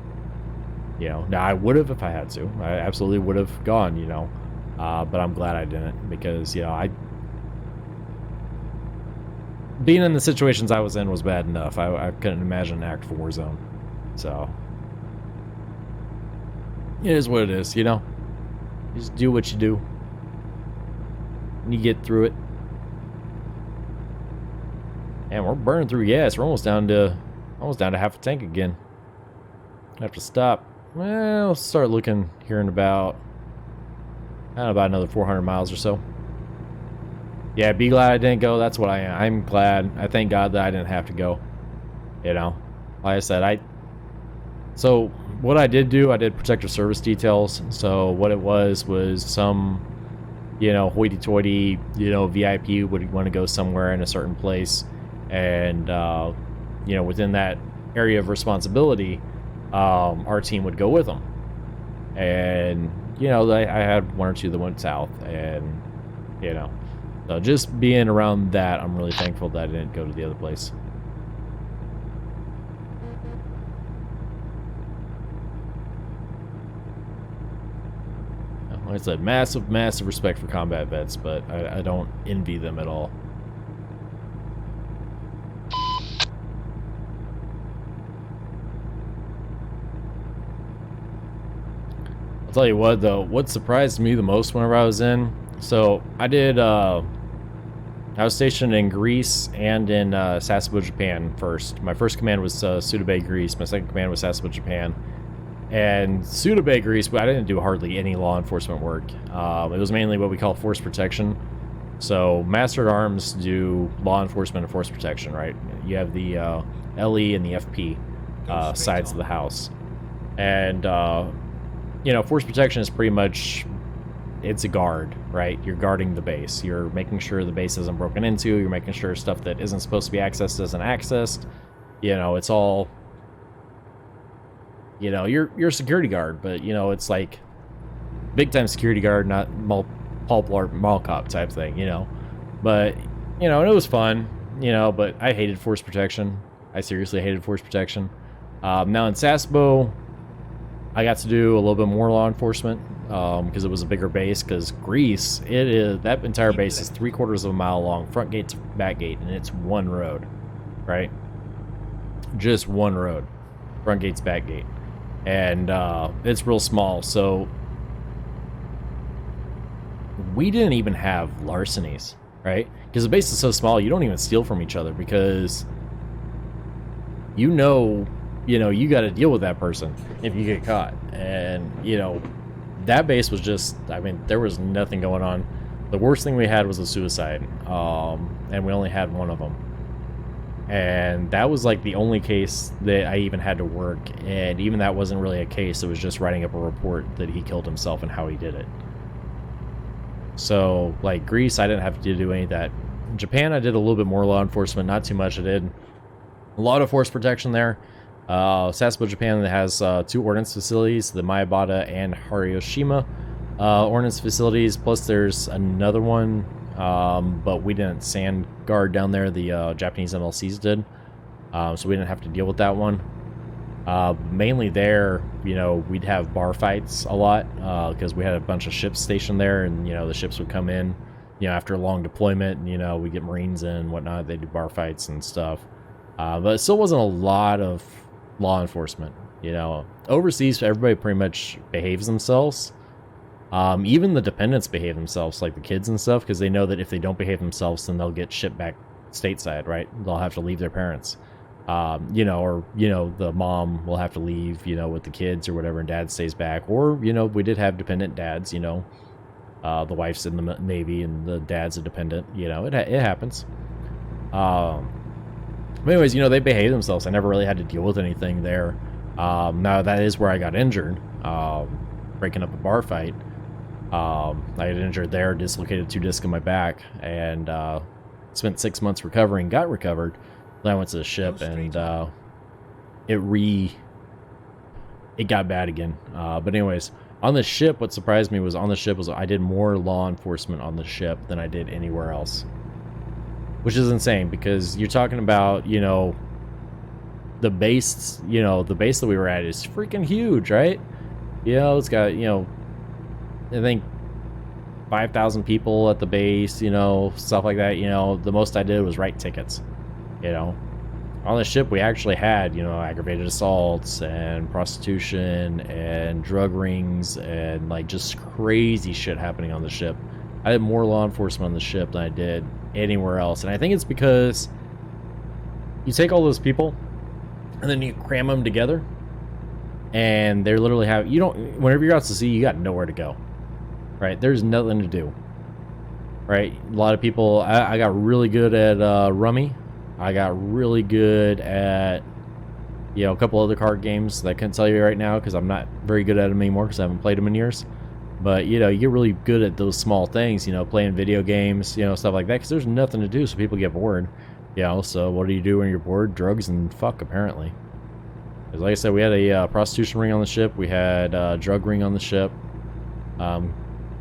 You know, now I would have if I had to. I absolutely would have gone, you know, but I'm glad I didn't, because, you know, being in the situations I was in was bad enough. I couldn't imagine an active war zone. So, it is what it is, you know. You just do what you do, and you get through it. And we're burning through gas. We're almost down to half a tank again. I have to stop. Well, start looking here in about another 400 miles or so. Yeah, be glad I didn't go. That's what I am. I'm glad. I thank God that I didn't have to go. You know, like I said, so what I did do, I did protective service details. So what it was some, you know, hoity-toity, you know, VIP would want to go somewhere in a certain place, and you know, within that area of responsibility, our team would go with them. And you know, I had one or two that went south, and you know, so just being around that, I'm really thankful that I didn't go to the other place. Like I said, massive respect for combat vets, but I don't envy them at all. I'll tell you what, though, what surprised me the most whenever I was in, so I was stationed in Greece and in Sasebo, Japan first. My first command was Suda Bay, Greece. My second command was Sasebo, Japan. And Suda Bay, Greece, I didn't do hardly any law enforcement work. It was mainly what we call force protection. So Master at Arms do law enforcement and force protection, right? You have the LE and the FP sides of the house. And, you know, force protection is pretty much, it's a guard, right? You're guarding the base. You're making sure the base isn't broken into. You're making sure stuff that isn't supposed to be accessed isn't accessed. You know, it's all... You know, you're a security guard, but, you know, it's like big-time security guard, not Paul Blart Mall Cop type thing, you know. But, you know, and it was fun, you know, but I hated force protection. I seriously hated force protection. Now in Sasebo, I got to do a little bit more law enforcement because it was a bigger base, because Greece, that entire base is 3/4 of a mile long, front gate to back gate, and it's one road, right? Just one road. Front gate's back gate. And it's real small, so we didn't even have larcenies, right? Because the base is so small, you don't even steal from each other, because you know, you got to deal with that person if you get caught. And, you know, that base was just, I mean, there was nothing going on. The worst thing we had was a suicide, and we only had one of them. And that was like the only case that I even had to work, and even that wasn't really a case. It was just writing up a report that he killed himself and how he did it. So, like, Greece, I didn't have to do any of that. In Japan, I did a little bit more law enforcement, not too much. I did a lot of force protection there, Sasebo, Japan has 2 ordnance facilities, the Maibata and Harioshima ordnance facilities, plus there's another one, but we didn't sand guard down there, the Japanese MLCs did, so we didn't have to deal with that one. Mainly there, you know, we'd have bar fights a lot, because we had a bunch of ships stationed there, and, you know, the ships would come in, you know, after a long deployment, and, you know, we get Marines in and whatnot, they do bar fights and stuff. But it still wasn't a lot of law enforcement, you know. Overseas, everybody pretty much behaves themselves. Even the dependents behave themselves, like the kids and stuff, because they know that if they don't behave themselves, then they'll get shipped back stateside, right? They'll have to leave their parents. You know, or, you know, the mom will have to leave, you know, with the kids or whatever, and dad stays back. Or, you know, we did have dependent dads, you know. The wife's in the Navy and the dad's a dependent, you know, it happens. But anyways, you know, they behave themselves. I never really had to deal with anything there. Now, that is where I got injured, breaking up a bar fight. I got injured there, dislocated 2 discs in my back, and spent 6 months recovering, got recovered. Then I went to the ship, and it got bad again. But anyways, on the ship, what surprised me was I did more law enforcement on the ship than I did anywhere else. Which is insane, because you're talking about, you know, the base that we were at is freaking huge, right? You know, it's got, you know, I think 5,000 people at the base, you know, stuff like that. You know, the most I did was write tickets. You know, on the ship we actually had, you know, aggravated assaults and prostitution and drug rings and like just crazy shit happening on the ship. I did more law enforcement on the ship than I did anywhere else, and I think it's because you take all those people and then you cram them together, and they're literally whenever you're out to sea, you got nowhere to go, right? There's nothing to do, right? A lot of people, I got really good at Rummy. I got really good at, you know, a couple other card games that I couldn't tell you right now because I'm not very good at them anymore because I haven't played them in years. But, you know, you get really good at those small things, you know, playing video games, you know, stuff like that, because there's nothing to do, so people get bored. You know, so what do you do when you're bored? Drugs and fuck, apparently. Because like I said, we had a prostitution ring on the ship. We had a drug ring on the ship.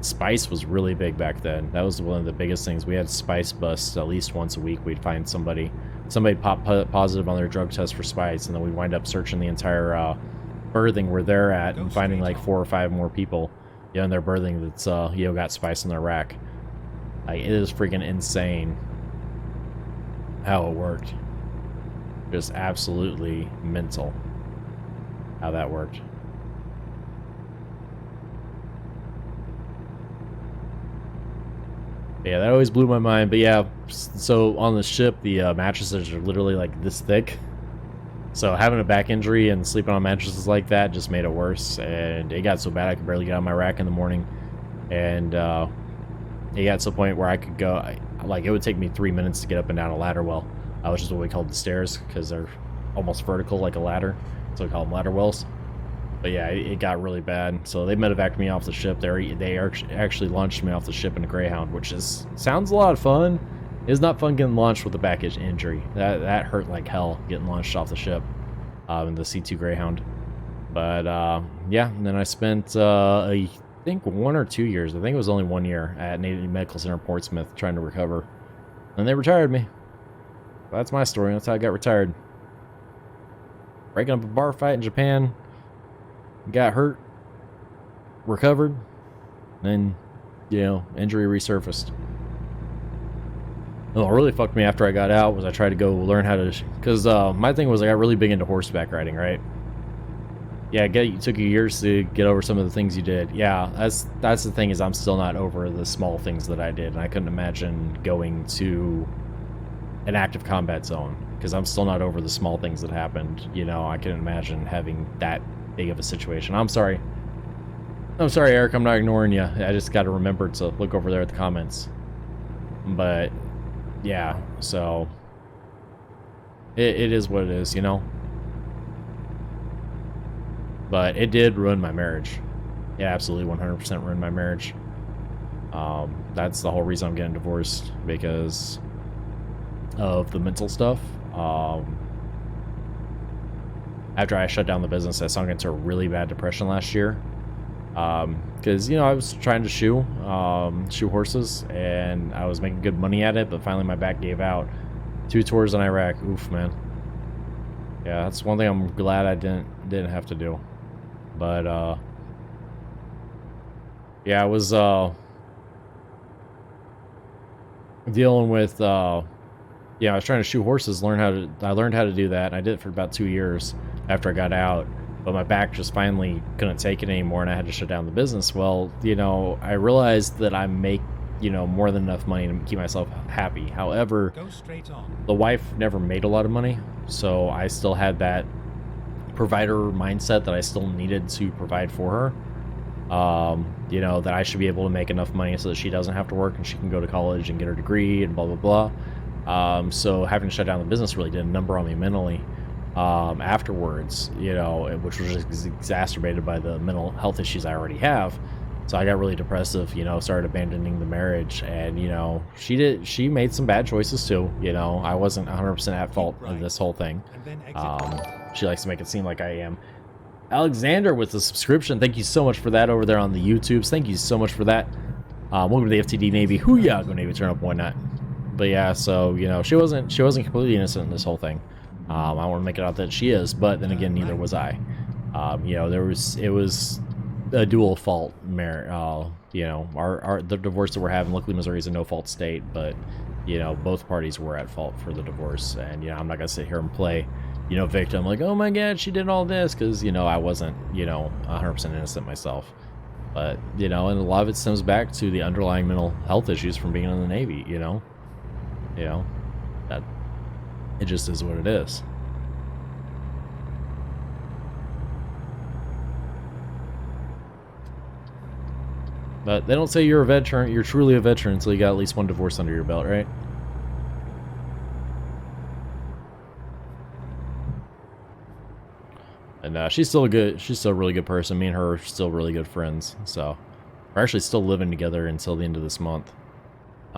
Spice was really big back then. That was one of the biggest things. We had spice busts at least once a week. We'd find somebody pop positive on their drug test for spice, and then we'd wind up searching the entire berthing where they're at and finding like 4 or 5 more people, you know, in their berthing that's, you know, got spice in their rack. Like, it is freaking insane how it worked. Just absolutely mental how that worked. Yeah, that always blew my mind. But yeah, so on the ship, the mattresses are literally like this thick. So having a back injury and sleeping on mattresses like that just made it worse. And it got so bad I could barely get out of my rack in the morning. And it got to the point where I could go, like, it would take me 3 minutes to get up and down a ladder well, which is what we called the stairs, because they're almost vertical like a ladder. So we call them ladder wells. But yeah, it got really bad. So they medevaced me off the ship. They actually launched me off the ship in a Greyhound, which sounds a lot of fun. It's not fun getting launched with a back injury. That hurt like hell, getting launched off the ship in the C2 Greyhound. But yeah, and then I spent I think 1 or 2 years. I think it was only 1 year at Navy Medical Center Portsmouth trying to recover. And they retired me. That's my story. That's how I got retired. Breaking up a bar fight in Japan. Got hurt, recovered, then, you know, injury resurfaced. And what really fucked me after I got out was I tried to go learn how to, because my thing was I got really big into horseback riding, right? Yeah, it took you years to get over some of the things you did. Yeah, that's the thing, is I'm still not over the small things that I did, and I couldn't imagine going to an active combat zone, because I'm still not over the small things that happened. You know, I couldn't imagine having that big of a situation. I'm sorry, Eric, I'm not ignoring you. I just got to remember to look over there at the comments. But yeah, so it is what it is, you know. But it did ruin my marriage. Yeah, absolutely 100% ruined my marriage. That's the whole reason I'm getting divorced, because of the mental stuff. after I shut down the business, I sunk into a really bad depression last year. Because, you know, I was trying to shoe horses, and I was making good money at it, but finally my back gave out. 2 tours in Iraq. Oof, man. Yeah, that's one thing I'm glad I didn't have to do. But, yeah, I was, dealing with, yeah, I was trying to shoe horses, I learned how to do that, and I did it for about 2 years after I got out, but my back just finally couldn't take it anymore, and I had to shut down the business. Well, you know, I realized that I make, you know, more than enough money to keep myself happy. However, Go straight on. the wife never made a lot of money, so I still had that provider mindset that I still needed to provide for her. You know, that I should be able to make enough money so that she doesn't have to work and she can go to college and get her degree and blah, blah, blah. So having to shut down the business really did a number on me mentally afterwards, you know, which was just exacerbated by the mental health issues I already have. So I got really depressive, you know, started abandoning the marriage, and, you know, she made some bad choices too. You know, I wasn't 100% at fault of this whole thing. And then exit. She likes to make it seem like I am. Alexander with the subscription, thank you so much for that over there on the YouTubes. Thank you so much for that. Welcome to the FTD Navy. Hoo-yah, go Navy, turn up, why not? But yeah, so, you know, she wasn't completely innocent in this whole thing. I want to make it out that she is, but then again, neither was I. You know, it was a dual fault you know, the divorce that we're having. Luckily, Missouri is a no fault state, but, you know, both parties were at fault for the divorce. And, you know, I'm not gonna sit here and play, you know, victim, like, oh my god, she did all this, because, you know, I wasn't, you know, 100% innocent myself. But, you know, and a lot of it stems back to the underlying mental health issues from being in the Navy. You know, that it just is what it is. But they don't say you're a veteran, you're truly a veteran until you got at least one divorce under your belt, right? And she's still a really good person. Me and her are still really good friends. So we're actually still living together until the end of this month.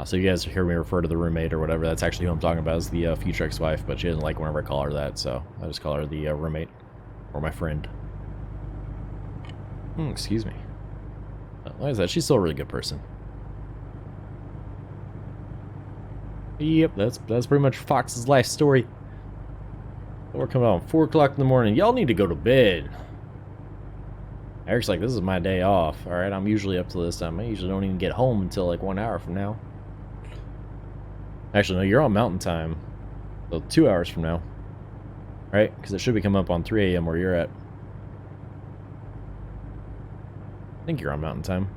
So you guys hear me refer to the roommate or whatever, that's actually who I'm talking about, is the future ex-wife, but she doesn't like whenever I call her that, so I just call her the roommate or my friend. Excuse me. Why is that? She's still a really good person. Yep, that's pretty much Fox's life story. We're coming out at 4 o'clock in the morning. Y'all need to go to bed. Eric's like, this is my day off. Alright, I'm usually up to this time. I usually don't even get home until like 1 hour from now. Actually, no, you're on mountain time. So 2 hours from now. Right? Because it should be coming up on 3 a.m. where you're at. I think you're on mountain time.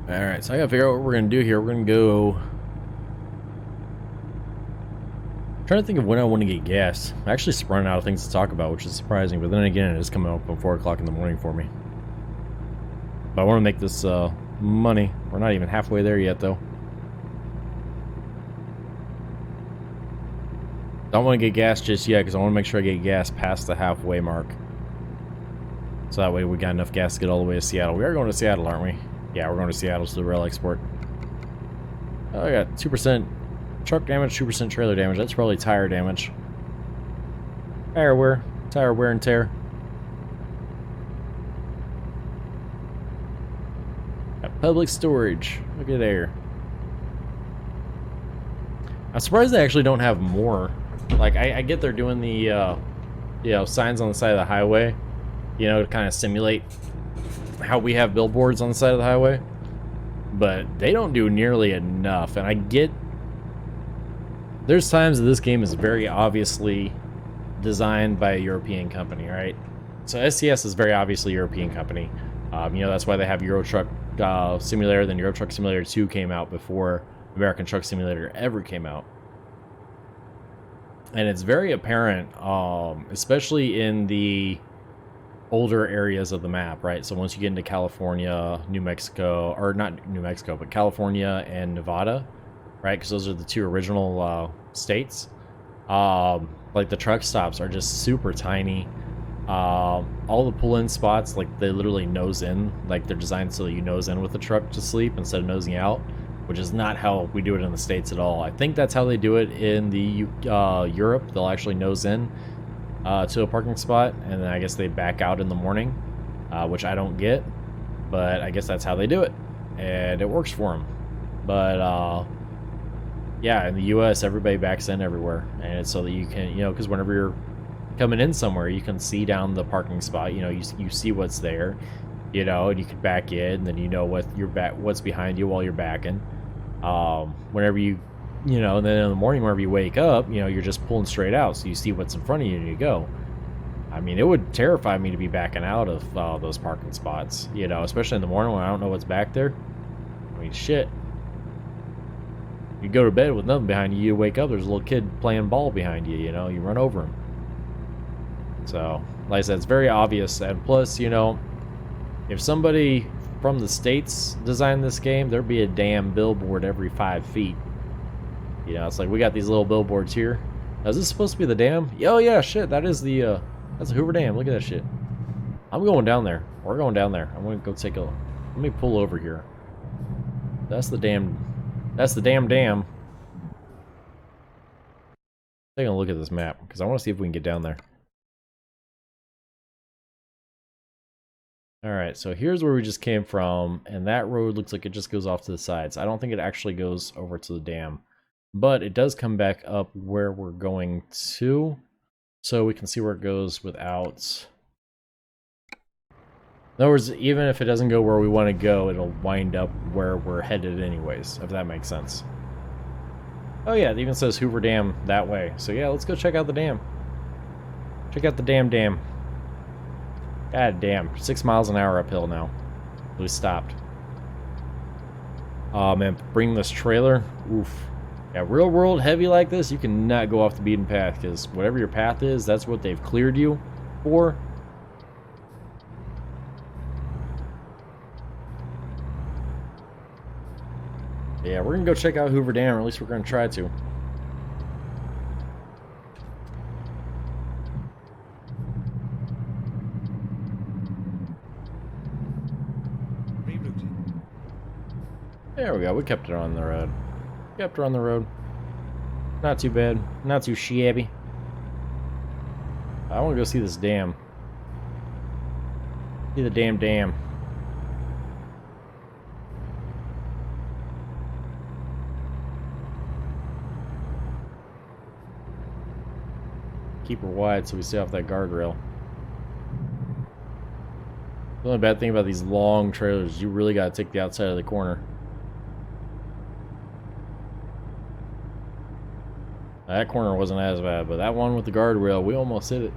Alright, so I gotta figure out what we're gonna do here. We're gonna go... I'm trying to think of when I want to get gas. I'm actually running out of things to talk about, which is surprising, but then again, it is coming up on 4 o'clock in the morning for me. But I want to make this money. We're not even halfway there yet, though. Don't want to get gas just yet, because I want to make sure I get gas past the halfway mark. So that way we got enough gas to get all the way to Seattle. We are going to Seattle, aren't we? Yeah, we're going to Seattle to the rail export. Oh, I got 2% truck damage, 2% trailer damage. That's probably tire damage. Tire wear and tear. Got public storage. Look at there. I'm surprised they actually don't have more. Like, I get they're doing the, you know, signs on the side of the highway, you know, to kind of simulate how we have billboards on the side of the highway, but they don't do nearly enough. And I get there's times that this game is very obviously designed by a European company, right? So SCS is very obviously a European company. You know, that's why they have Euro Truck Simulator. Then Euro Truck Simulator 2 came out before American Truck Simulator ever came out. and it's very apparent, especially in the older areas of the map, right? So once you get into California, New Mexico, or not New Mexico, but California and Nevada, right? Because those are the two original states. Like the truck stops are just super tiny. All the pull-in spots, like they literally nose in, like they're designed so that you nose in with the truck to sleep instead of nosing out, which is not how we do it in the States at all. I think that's how they do it in the Europe. They'll actually nose in to a parking spot, and then I guess they back out in the morning, which I don't get, but I guess that's how they do it, and it works for them. But yeah, in the US, everybody backs in everywhere, and it's so that you can, because whenever you're coming in somewhere, you can see down the parking spot, you see what's there, and you can back in, and then what's behind you while you're backing. Whenever and then in the morning, whenever you wake up, you're just pulling straight out, so you see what's in front of you and you go. I mean, it would terrify me to be backing out of those parking spots, especially in the morning when I don't know what's back there. I mean, shit. You go to bed with nothing behind you, you wake up, there's a little kid playing ball behind you, you run over him. So, like I said, it's very obvious, and plus, if somebody from the States designed this game, there'd be a damn billboard every 5 feet. It's like, we got these little billboards here. Now, is this supposed to be the dam? Oh yeah, shit, that's the Hoover Dam, look at that shit. I'm going down there. We're going down there. I'm gonna go take a look. Let me pull over here. That's the damn dam. Taking a look at this map, because I want to see if we can get down there. Alright, so here's where we just came from, and that road looks like it just goes off to the sides. I don't think it actually goes over to the dam, but it does come back up where we're going to, so we can see where it goes without... In other words, even if it doesn't go where we want to go, it'll wind up where we're headed anyways, if that makes sense. Oh yeah, it even says Hoover Dam that way. So yeah, let's go check out the dam. Check out the dam. God damn, 6 miles an hour uphill now. We stopped. Man, bring this trailer. Oof. Yeah, real world heavy like this, you cannot go off the beaten path, because whatever your path is, that's what they've cleared you for. Yeah, we're gonna go check out Hoover Dam, or at least we're gonna try to. Rerouting. There we go, we kept it on the road. Kept her on the road. Not too bad, not too shabby. I wanna go see this dam. See the damn dam. Keep her wide so we stay off that guardrail. The only bad thing about these long trailers is you really gotta take the outside of the corner. That corner wasn't as bad, but that one with the guardrail, we almost hit it.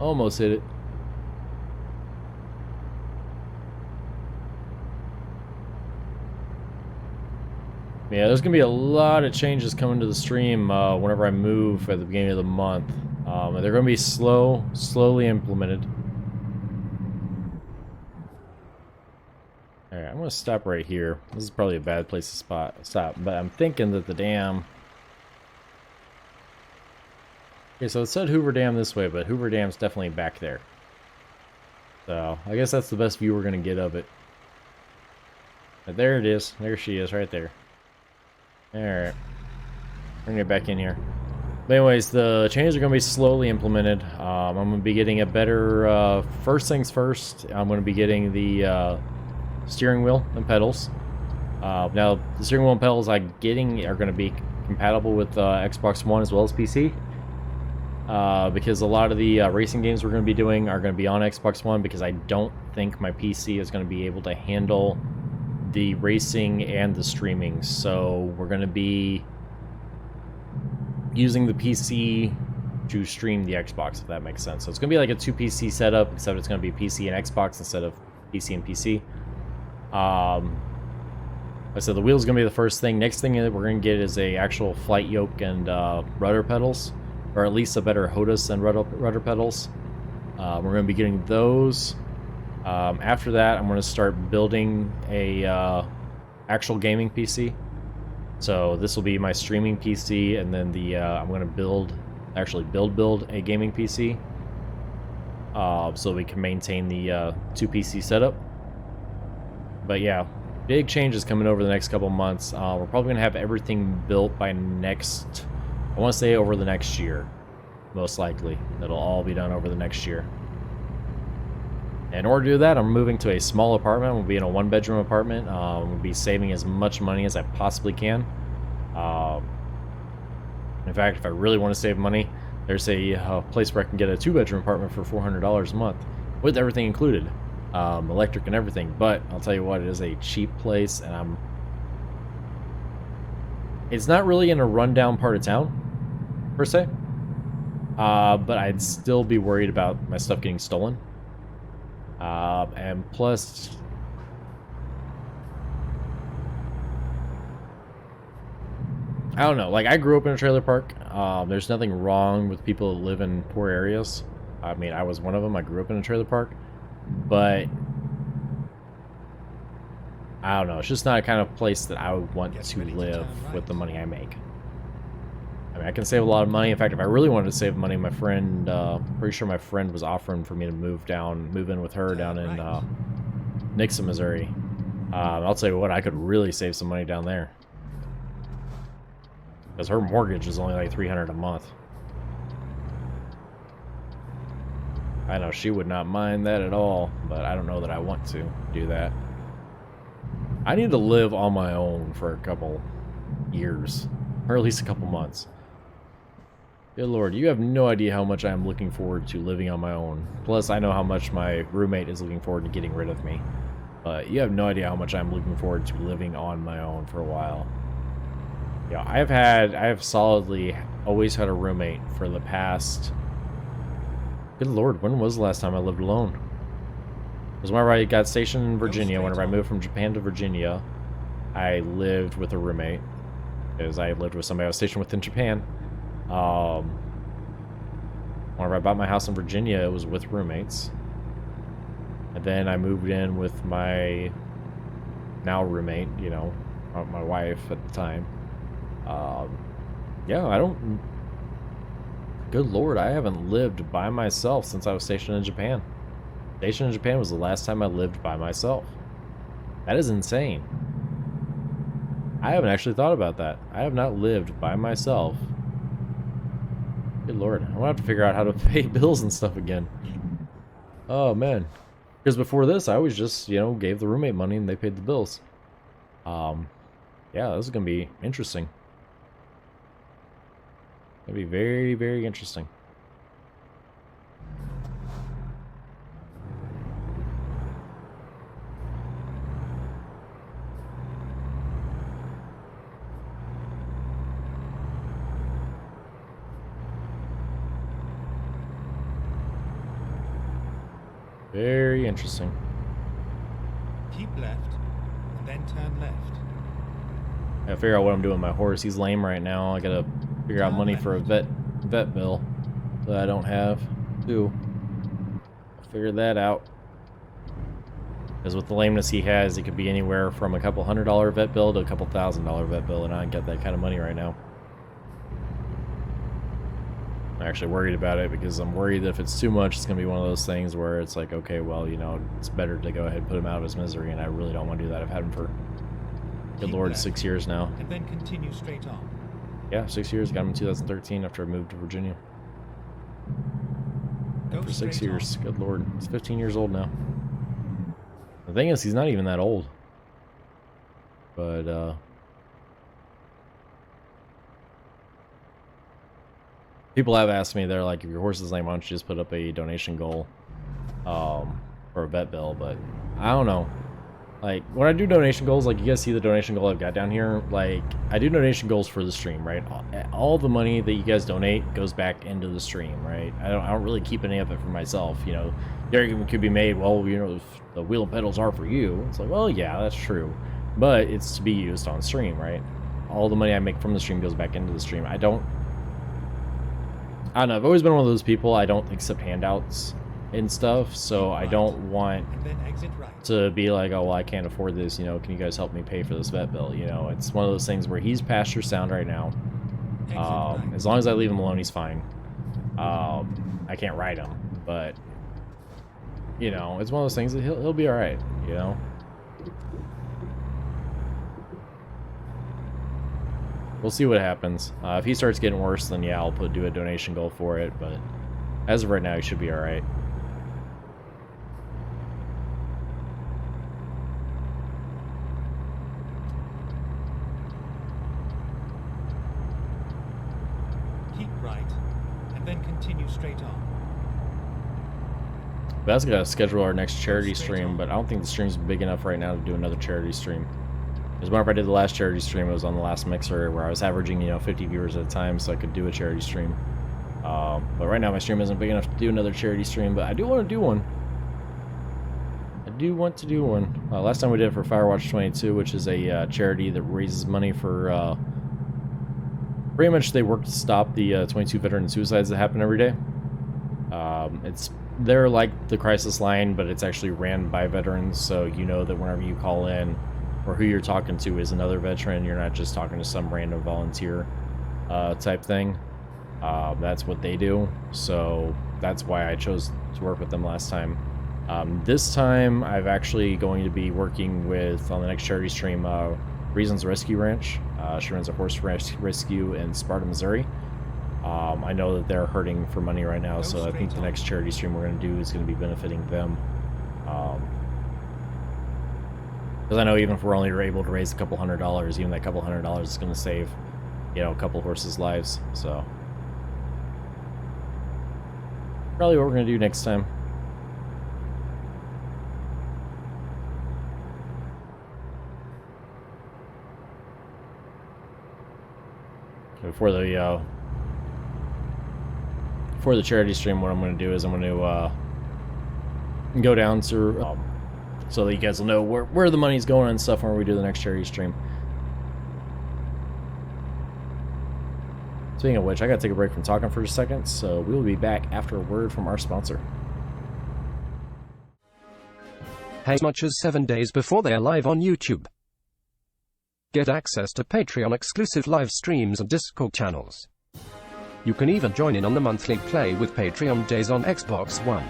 Almost hit it. Yeah, there's gonna be a lot of changes coming to the stream whenever I move at the beginning of the month. They're gonna be slowly implemented. Alright, I'm gonna stop right here. This is probably a bad place to stop, but I'm thinking that the dam... Okay, so it said Hoover Dam this way, but Hoover Dam's definitely back there. So, I guess that's the best view we're gonna get of it. But there it is. There she is, right there. Alright. Bring it back in here. But anyways, the changes are going to be slowly implemented. I'm going to be getting a better... first things first, I'm going to be getting the steering wheel and pedals. Now, the steering wheel and pedals I'm getting are going to be compatible with Xbox One as well as PC. Because a lot of the racing games we're going to be doing are going to be on Xbox One, because I don't think my PC is going to be able to handle the racing and the streaming, so we're going to be using the PC to stream the Xbox, if that makes sense. So it's going to be like a 2 PC setup, except it's going to be PC and Xbox instead of PC and PC. I said the wheel's gonna be the first thing. Next thing that we're gonna get is a actual flight yoke and rudder pedals, or at least a better HOTAS and rudder pedals. We're gonna be getting those. After that, I'm gonna start building a actual gaming PC. So this will be my streaming PC, and then I'm gonna build a gaming PC, so we can maintain the 2 PC setup. But yeah, big changes coming over the next couple months. We're probably gonna have everything built by I want to say over the next year, most likely. It'll all be done over the next year. In order to do that, I'm moving to a small apartment. We'll be in a 1-bedroom apartment. We'll be saving as much money as I possibly can. In fact, if I really want to save money, there's a place where I can get a 2-bedroom apartment for $400 a month, with everything included, electric and everything. But I'll tell you what, it is a cheap place, and it's not really in a rundown part of town, per se. But I'd still be worried about my stuff getting stolen. And plus, I don't know, like, I grew up in a trailer park. There's nothing wrong with people that live in poor areas. I mean, I was one of them. I grew up in a trailer park. But I don't know, it's just not a kind of place that I would want to live with the money I make. I mean, I can save a lot of money. In fact, if I really wanted to save money, my friend, pretty sure my friend was offering for me to move in with her down in Nixon, Missouri. I'll tell you what, I could really save some money down there, because her mortgage is only like $300 a month. I know she would not mind that at all, but I don't know that I want to do that. I need to live on my own for a couple years, or at least a couple months. Good lord, you have no idea how much I am looking forward to living on my own. Plus, I know how much my roommate is looking forward to getting rid of me. But you have no idea how much I'm looking forward to living on my own for a while. Yeah, I have solidly always had a roommate for the past... Good lord, when was the last time I lived alone? It was whenever I got stationed in Virginia. Whenever I moved from Japan to Virginia, I lived with a roommate, because I lived with somebody I was stationed with in Japan. Whenever I bought my house in Virginia, it was with roommates. And then I moved in with my now roommate, you know, my wife at the time. Yeah, I don't... Good lord, I haven't lived by myself since I was stationed in Japan. Stationed in Japan was the last time I lived by myself. That is insane. I haven't actually thought about that. I have not lived by myself. Good lord, I'm gonna have to figure out how to pay bills and stuff again. Oh man. Because before this, I always just, you know, gave the roommate money and they paid the bills. Yeah, this is gonna be interesting. It'll be very, very interesting. Very interesting. Keep left, and then turn left. I gotta figure out what I'm doing with my horse. He's lame right now. I gotta figure out money for a vet bill that I don't have too. I'll figure that out. Because with the lameness he has, it could be anywhere from a couple $100 vet bill to a couple $1,000 vet bill, and I don't get that kind of money right now. I'm actually worried about it, because I'm worried that if it's too much, it's going to be one of those things where it's like, okay, well, you know, it's better to go ahead and put him out of his misery, and I really don't want to do that. I've had him for, good lord, left, 6 years now. And then continue straight on. Yeah, 6 years. Got him in 2013 after I moved to Virginia. Go For 6 straight years. on. Good lord. He's 15 years old now. The thing is, he's not even that old. But, people have asked me, they're like, if your horse is lame, why don't you just put up a donation goal for a vet bill? But I don't know. Like, when I do donation goals, like, you guys see the donation goal I've got down here? Like, I do donation goals for the stream, right? All the money that you guys donate goes back into the stream, right? I don't really keep any of it for myself, you know? The argument could be made, well, you know, the wheel and pedals are for you. It's like, well, yeah, that's true. but it's to be used on stream, right? All the money I make from the stream goes back into the stream. I don't know, I've always been one of those people, I don't accept handouts and stuff, so I don't want And then exit right. to be like, oh, well, I can't afford this, you know, can you guys help me pay for this vet bill? You know, it's one of those things where he's pasture sound right now. Exit right. As long as I leave him alone, he's fine. I can't ride him, but, you know, it's one of those things that he'll be alright, you know? We'll see what happens. If he starts getting worse, then yeah, I'll do a donation goal for it, but as of right now, he should be alright. Keep right, and then continue straight on. That's gonna schedule our next charity stream, but I don't think the stream's big enough right now to do another charity stream. Because whenever I did the last charity stream, it was on the last Mixer, where I was averaging, you know, 50 viewers at a time, so I could do a charity stream. But right now my stream isn't big enough to do another charity stream, but I do want to do one. I do want to do one. Last time we did it for Firewatch 22, which is a charity that raises money for, pretty much they work to stop the 22 veteran suicides that happen every day. They're like the crisis line, but it's actually ran by veterans, so you know that whenever you call in, or who you're talking to is another veteran, you're not just talking to some random volunteer type thing. That's what they do, so that's why I chose to work with them last time. This time, I've actually going to be working with, on the next charity stream, Reasons Rescue Ranch. She runs a horse rescue in Sparta, Missouri. I know that they're hurting for money right now, so I think the next charity stream we're going to do is going to be benefiting them. Because I know even if we're only able to raise a couple $100, even that couple $100 is going to save, you know, a couple horses' lives. So probably what we're going to do next time. Before the charity stream, what I'm going to do is I'm going to go down to so that you guys will know where the money's going and stuff when we do the next charity stream. Speaking of which, I gotta take a break from talking for a second, so we will be back after a word from our sponsor. As much as 7 days before they are live on YouTube. Get access to Patreon exclusive live streams and Discord channels. You can even join in on the monthly Play with Patreon days on Xbox One.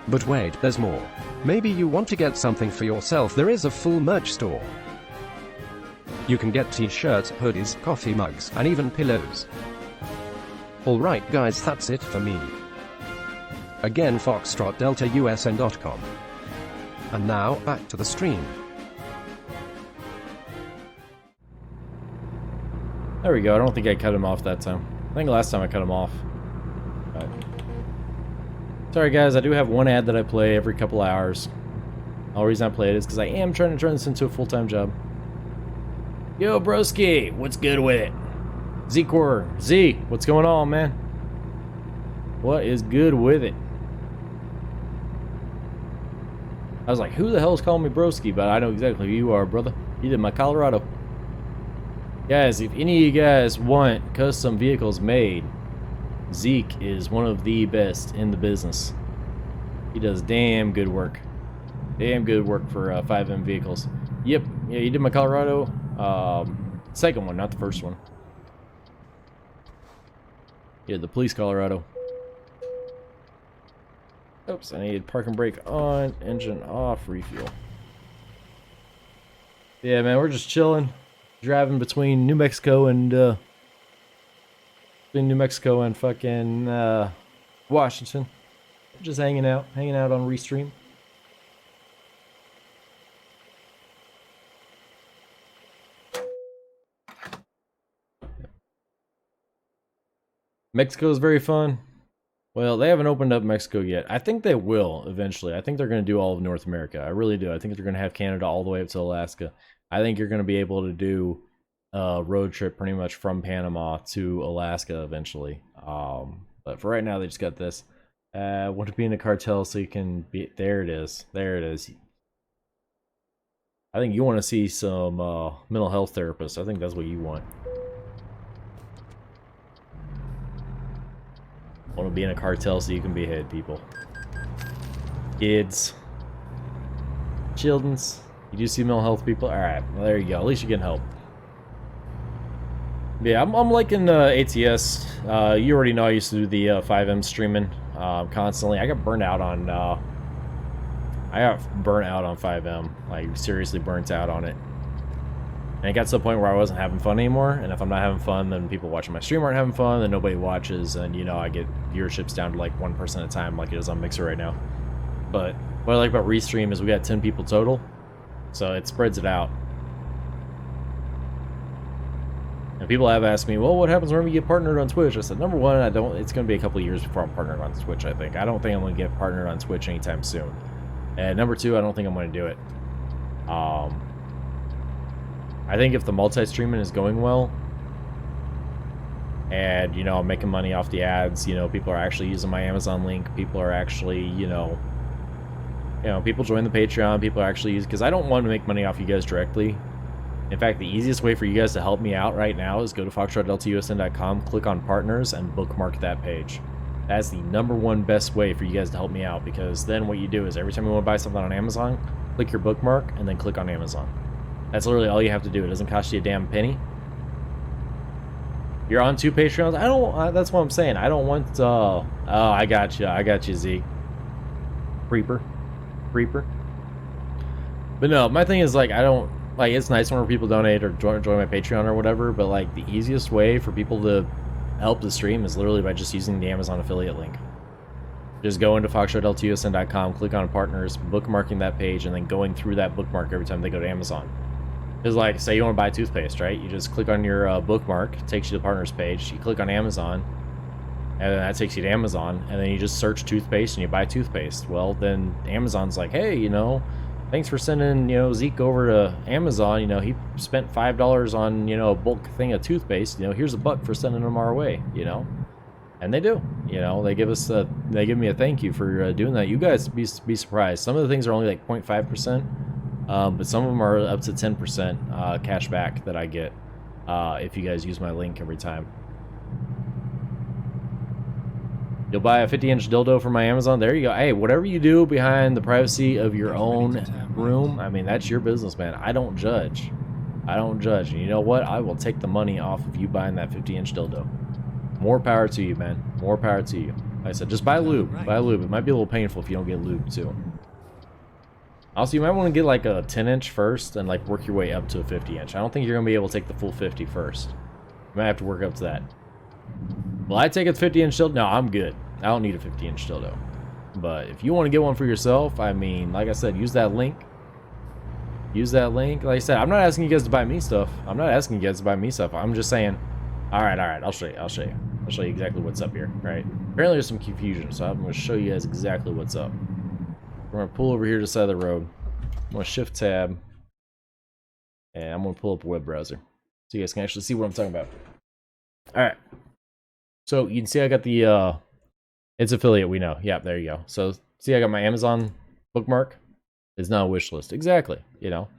But wait, there's more. Maybe you want to get something for yourself. There is a full merch store. You can get t-shirts, hoodies, coffee mugs, and even pillows. Alright guys, that's it for me. Again, FoxtrotDeltaUSN.com. And now, back to the stream. There we go. I don't think I cut him off that time. I think last time I cut him off. But sorry guys, I do have one ad that I play every couple hours. The only reason I play it is because I am trying to turn this into a full-time job. Yo, broski, what's good with it? Z-Core, Z, what's going on, man? What is good with it? I was like, who the hell is calling me broski? But I know exactly who you are, brother. You did my Colorado. Guys, if any of you guys want custom vehicles made, Zeke is one of the best in the business. He does damn good work. Damn good work for 5M vehicles. Yep, yeah, you did my Colorado. Second one, not the first one. Yeah, the police Colorado. Oops, I need park and brake on, engine off, refuel. Yeah, man, we're just chilling, driving between New Mexico and fucking Washington. Just hanging out on Restream. Mexico is very fun. Well, they haven't opened up Mexico yet. I think they will eventually. I think they're going to do all of North America. I really do. I think they're going to have Canada all the way up to Alaska. I think you're going to be able to do a road trip pretty much from Panama to Alaska eventually. But for right now, they just got this. Want to be in a cartel so you can be... There it is. There it is. I think you want to see some mental health therapists. I think that's what you want. Want to be in a cartel so you can behead people. Kids. Children's. You do see mental health people? Alright, well, there you go. At least you can help. Yeah, I'm liking ATS. You already know I used to do the 5M streaming constantly. I got burnt out on 5M. Like, seriously burnt out on it. And it got to the point where I wasn't having fun anymore. And if I'm not having fun, then people watching my stream aren't having fun, then nobody watches, and you know, I get viewerships down to like 1% at a time, like it is on Mixer right now. But what I like about Restream is we got 10 people total, so it spreads it out. And people have asked me, well, what happens when we get partnered on Twitch? I said, number one, it's going to be a couple of years before I'm partnered on Twitch, I think. I don't think I'm going to get partnered on Twitch anytime soon. And number two, I don't think I'm going to do it. I think if the multi-streaming is going well, and, you know, I'm making money off the ads, you know, people are actually using my Amazon link, people are actually, you know, people join the Patreon, people are actually using, because I don't want to make money off you guys directly. In fact, the easiest way for you guys to help me out right now is go to foxtrotdeltausn.com, click on partners, and bookmark that page. That's the #1 best way for you guys to help me out, because then what you do is every time you want to buy something on Amazon, click your bookmark, and then click on Amazon. That's literally all you have to do. It doesn't cost you a damn penny. You're on 2 Patreons? I don't, that's what I'm saying. I don't want, oh, I got you, Zeke. Creeper. But no, my thing is, like, I don't, like, it's nice when people donate or join my Patreon or whatever, but, like, the easiest way for people to help the stream is literally by just using the Amazon affiliate link. Just go into foxtrotdeltausn.com, click on partners, bookmarking that page, and then going through that bookmark every time they go to Amazon. It's like, say you want to buy toothpaste, right? You just click on your bookmark, it takes you to the partners page, you click on Amazon, and then that takes you to Amazon, and then you just search toothpaste and you buy toothpaste. Well, then Amazon's like, hey, you know, thanks for sending, you know, Zeke over to Amazon. You know, he spent $5 on, you know, a bulk thing of toothpaste. You know, here's $1 for sending them our way, you know. And they do, you know, they give me a thank you for doing that. You guys be surprised. Some of the things are only like 0.5%. But some of them are up to 10% cash back that I get if you guys use my link every time. You'll buy a 50-inch dildo from my Amazon. There you go. Hey, whatever you do behind the privacy of your own room, I mean, that's your business, man. I don't judge. And you know what? I will take the money off of you buying that 50-inch dildo. More power to you, man. More power to you. Like I said, just buy lube. Buy lube. It might be a little painful if you don't get lube, too. Also, you might want to get like a 10-inch first and like work your way up to a 50-inch. I don't think you're going to be able to take the full 50 first. You might have to work up to that. Will I take a 50-inch dildo? No, I'm good. I don't need a 50-inch dildo. But if you want to get one for yourself, I mean, like I said, use that link. Use that link. Like I said, I'm not asking you guys to buy me stuff. I'm just saying, all right, I'll show you. I'll show you exactly what's up here, right? Apparently there's some confusion, so I'm going to show you guys exactly what's up. We're going to pull over here to the side of the road. I'm going to shift tab. And I'm going to pull up a web browser. So you guys can actually see what I'm talking about. Alright. So you can see I got the, it's affiliate, we know. Yeah, there you go. So see I got my Amazon bookmark. It's now a wish list. Exactly. You know.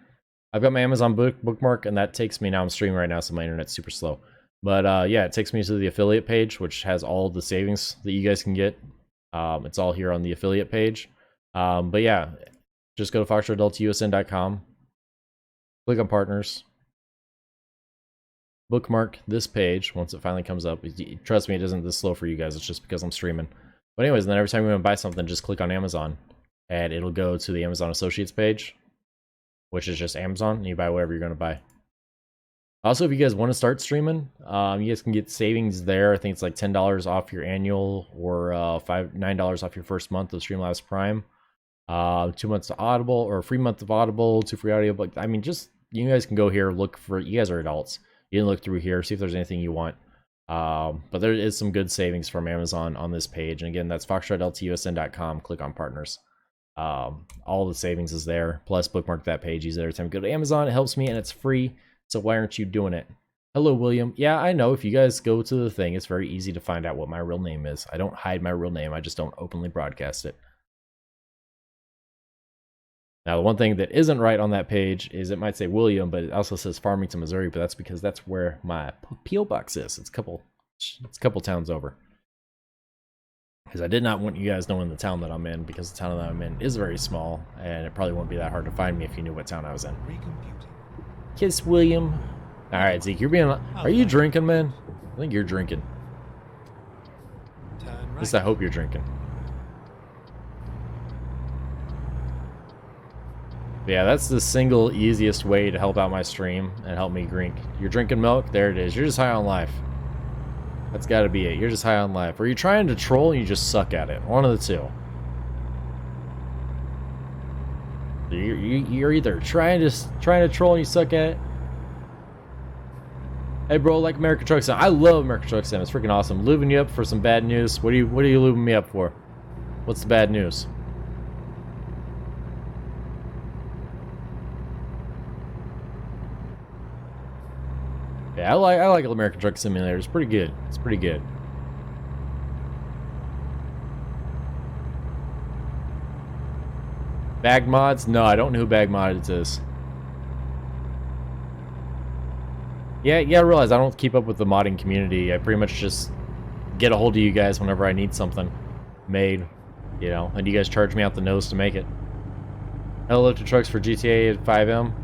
I've got my Amazon bookmark, and that takes me, now I'm streaming right now, so my internet's super slow. But yeah, it takes me to the affiliate page, which has all the savings that you guys can get. It's all here on the affiliate page. But yeah, just go to foxtrotdeltausn.com, click on partners, bookmark this page once it finally comes up. Trust me, it isn't this slow for you guys, it's just because I'm streaming. But anyways, then every time you want to buy something, just click on Amazon, and it'll go to the Amazon Associates page, which is just Amazon, and you buy whatever you're going to buy. Also, if you guys want to start streaming, you guys can get savings there. I think it's like $10 off your annual, or $9 off your first month of Streamlabs Prime. 2 months of Audible, or a free month of Audible, 2 free audio. I mean, just, you guys can go here, look for, you guys are adults. You can look through here, see if there's anything you want. But there is some good savings from Amazon on this page. And again, that's foxtrotdeltausn.com. Click on partners. All the savings is there. Plus, bookmark that page. Use it every time you go to Amazon. It helps me, and it's free. So why aren't you doing it? Hello, William. Yeah, I know. If you guys go to the thing, it's very easy to find out what my real name is. I don't hide my real name. I just don't openly broadcast it. Now, the one thing that isn't right on that page is it might say William, but it also says Farmington, Missouri, but that's because that's where my P.O. box is. It's a couple towns over. Because I did not want you guys knowing the town that I'm in, because the town that I'm in is very small, and it probably wouldn't be that hard to find me if you knew what town I was in. Recomputing. Kiss William. Alright, Zeke, you're being... Are you drinking, man? I think you're drinking. Turn At right. least I hope you're drinking. Yeah, that's the single easiest way to help out my stream and help me drink. You're drinking milk? There it is. You're just high on life. That's gotta be it. You're just high on life. Or you're trying to troll and you just suck at it. One of the two. You're either trying to troll and you suck at it. Hey bro, like American Truck Sim. I love American Truck Sim. It's freaking awesome. Lubing you up for some bad news. What are you lubing me up for? What's the bad news? Yeah, I like American Truck Simulator. It's pretty good. It's pretty good. Bag Mods? No, I don't know who Bag Mods is. Yeah, I realize I don't keep up with the modding community. I pretty much just get a hold of you guys whenever I need something made, you know, and you guys charge me out the nose to make it. Hello to trucks for GTA 5M.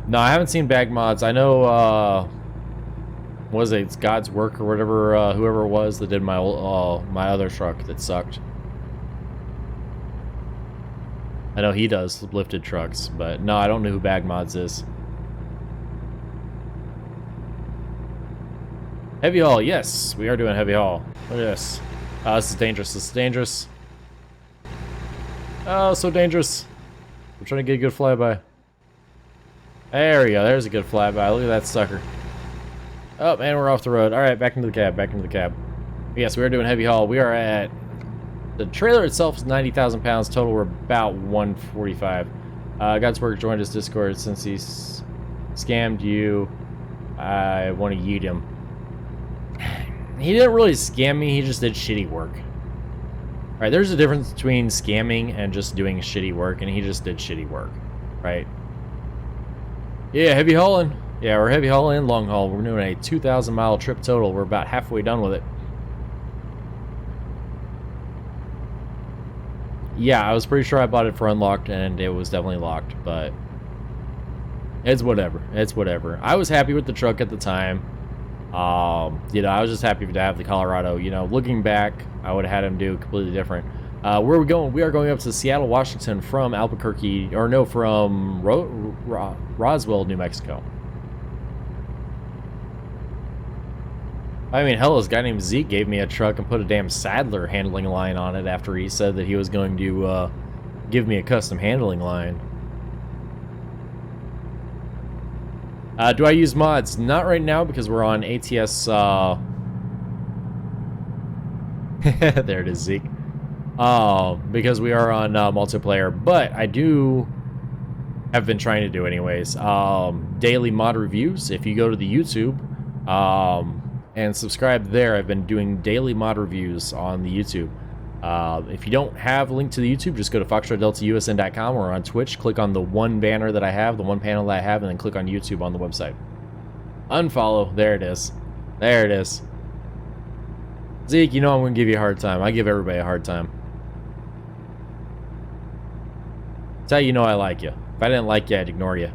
No, I haven't seen Bag Mods. I know, what is it? It's God's Work or whatever, whoever it was that did my my other truck that sucked. I know he does lifted trucks, but no, I don't know who Bag Mods is. Heavy haul, yes, we are doing heavy haul. Look at this. This is dangerous. This is dangerous. Oh, so dangerous. I'm trying to get a good flyby. There we go. There's a good flyby. Look at that sucker. Oh, man, we're off the road. All right, back into the cab. Back into the cab. Yes, we are doing heavy haul. We are at... The trailer itself is 90,000 pounds. Total, we're about 145. God's Work joined his Discord since he's scammed you. I want to yeet him. He didn't really scam me. He just did shitty work. All right, there's a difference between scamming and just doing shitty work, and he just did shitty work, right? Yeah, heavy hauling. Yeah, we're heavy hauling, long haul. We're doing a 2,000 mile trip total. We're about halfway done with it. Yeah, I was pretty sure I bought it for unlocked, and it was definitely locked, but it's whatever. It's whatever. I was happy with the truck at the time. You know, I was just happy to have the Colorado. You know, looking back, I would have had him do completely different. Where are we going? We are going up to Seattle, Washington from Albuquerque, or no, from Roswell, New Mexico. I mean, hell, this guy named Zeke gave me a truck and put a damn Sadler handling line on it after he said that he was going to give me a custom handling line. Do I use mods? Not right now because we're on ATS. There it is, Zeke. Because we are on multiplayer, but I have been trying to do anyways. Daily mod reviews. If you go to the YouTube and subscribe there, I've been doing daily mod reviews on the YouTube. If you don't have a link to the YouTube, just go to foxtrotdeltausn.com or on Twitch. Click on the one banner that I have, the one panel that I have, and then click on YouTube on the website. Unfollow. There it is. There it is. Zeke, you know I'm going to give you a hard time. I give everybody a hard time. That's how you know I like you. If I didn't like you, I'd ignore you.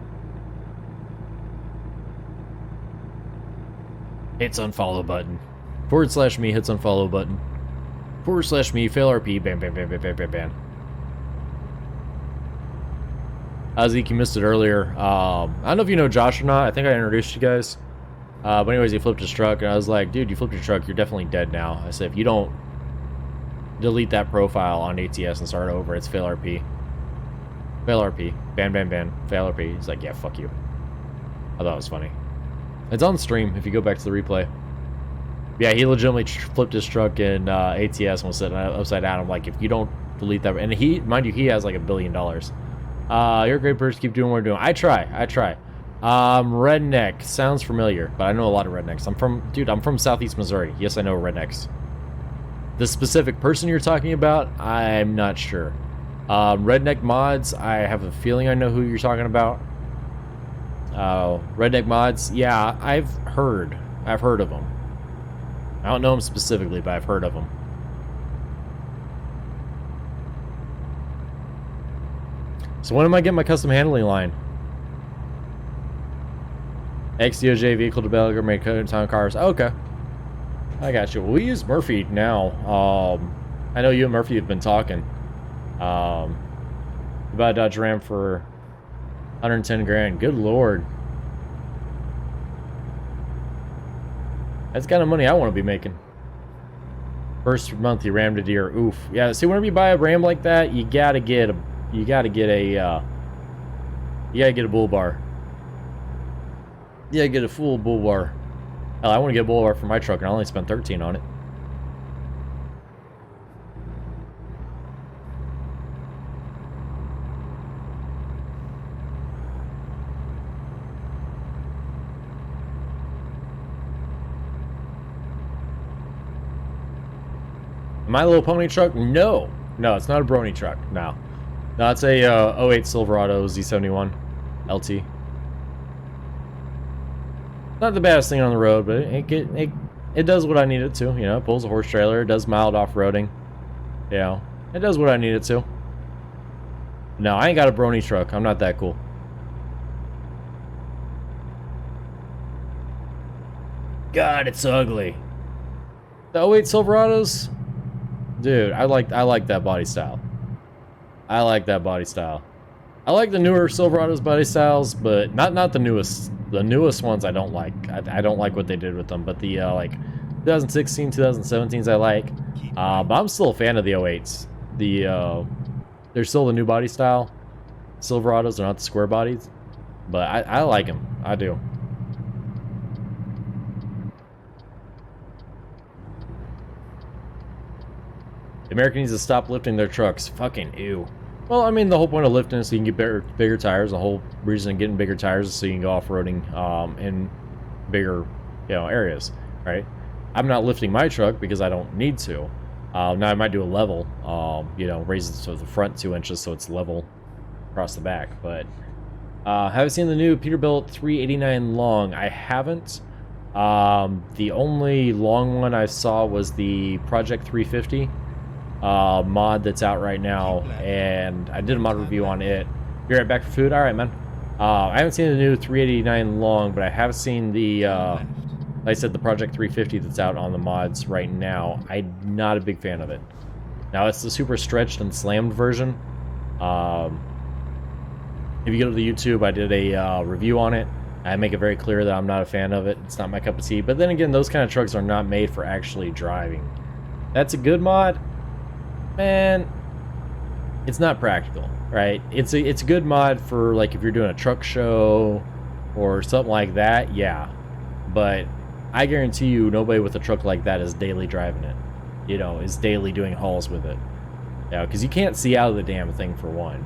Hits unfollow button. /me hits unfollow button. /me fail RP. Bam, bam, bam, bam, bam, bam, bam. Zeke, you missed it earlier. I don't know if you know Josh or not. I think I introduced you guys. But anyways, he flipped his truck, and I was like, dude, you flipped your truck. You're definitely dead now. I said, if you don't delete that profile on ATS and start over, it's fail RP. Fail RP. Ban, ban, ban. Fail RP. He's like, yeah, fuck you. I thought it was funny. It's on stream if you go back to the replay. Yeah, he legitimately flipped his truck in ATS and was sitting upside down. I'm like, if you don't delete that, and he, mind you, he has like $1 billion. You're a great person. Keep doing what you're doing. I try. Redneck sounds familiar, but I know a lot of rednecks. I'm from Southeast Missouri. Yes, I know rednecks. The specific person you're talking about, I'm not sure. Redneck Mods, I have a feeling I know who you're talking about. Redneck Mods, yeah, I've heard of them. I don't know them specifically, but I've heard of them. So when am I getting my custom handling line? XDOJ vehicle developer made town cars. Oh, okay, I got you. Well, we use Murphy now. I know you and Murphy have been talking. About a Dodge Ram for 110 grand. Good lord. That's the kind of money I want to be making. First month you rammed a deer. Oof. Yeah, see, whenever you buy a Ram like that, you gotta get a bull bar. Yeah, get a full bull bar. Hell, I want to get a bull bar for my truck and I only spent 13 on it. My Little Pony truck? No. No, it's not a brony truck. No. No, it's a 08 Silverado Z71 LT. Not the baddest thing on the road, but it does what I need it to. You know, it pulls a horse trailer, it does mild off-roading. You know, it does what I need it to. No, I ain't got a brony truck. I'm not that cool. God, it's ugly. The 08 Silverados? Dude, I like that body style. I like that body style. I like the newer Silverados body styles, but not the newest. The newest ones I don't like. I don't like what they did with them, but the like 2016, 2017s I like. But I'm still a fan of the 08s. They're still the new body style. Silverados, they're not the square bodies, but I like them. I do. The American needs to stop lifting their trucks. Fucking ew. Well, I mean, the whole point of lifting is so you can get bigger tires. The whole reason of getting bigger tires is so you can go off-roading in bigger, areas, right? I'm not lifting my truck because I don't need to. Now I might do a level, raise it to the front 2 inches so it's level across the back. But haven't seen the new Peterbilt 389 long. I haven't. The only long one I saw was the Project 350. Mod that's out right now, and I did a mod review on it. You're right back for food? Alright, man. I haven't seen the new 389 long, but I have seen the, like I said, the Project 350 that's out on the mods right now. I'm not a big fan of it. Now, it's the super stretched and slammed version. If you go to the YouTube, I did a review on it. I make it very clear that I'm not a fan of it. It's not my cup of tea. But then again, those kind of trucks are not made for actually driving. That's a good mod. Man, it's not practical, right? It's a good mod for, like, if you're doing a truck show or something like that, yeah. But I guarantee you nobody with a truck like that is daily driving it. Is daily doing hauls with it. Yeah, because you can't see out of the damn thing, for one.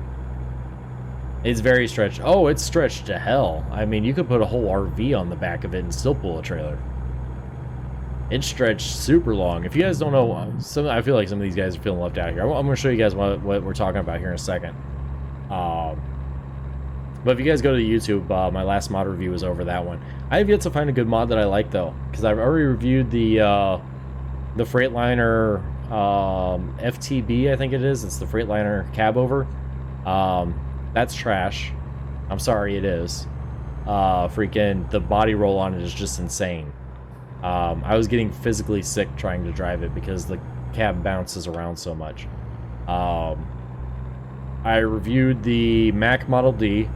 It's very stretched. Oh, it's stretched to hell. I mean, you could put a whole RV on the back of it and still pull a trailer. It's stretched super long. If you guys don't know, I feel like some of these guys are feeling left out here. I'm going to show you guys what we're talking about here in a second. But if you guys go to the YouTube, my last mod review was over that one. I have yet to find a good mod that I like, though, because I've already reviewed the Freightliner FTB, I think it is. It's the Freightliner cab over. That's trash. I'm sorry, it is. Freaking the body roll on it is just insane. I was getting physically sick trying to drive it because the cab bounces around so much. I reviewed the Mack Model D.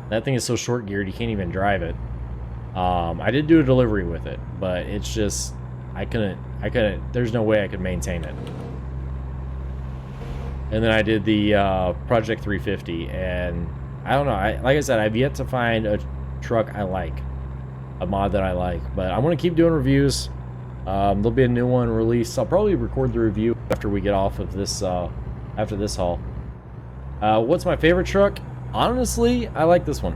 That thing is so short geared you can't even drive it. I did do a delivery with it, but it's just I couldn't there's no way I could maintain it. And then I did the Project 350, and I don't know, like I said, I've yet to find a truck I like. A mod that I like, but I'm gonna keep doing reviews. There'll be a new one released. I'll probably record the review after we get off of this after this haul. What's my favorite truck? Honestly, I like this one.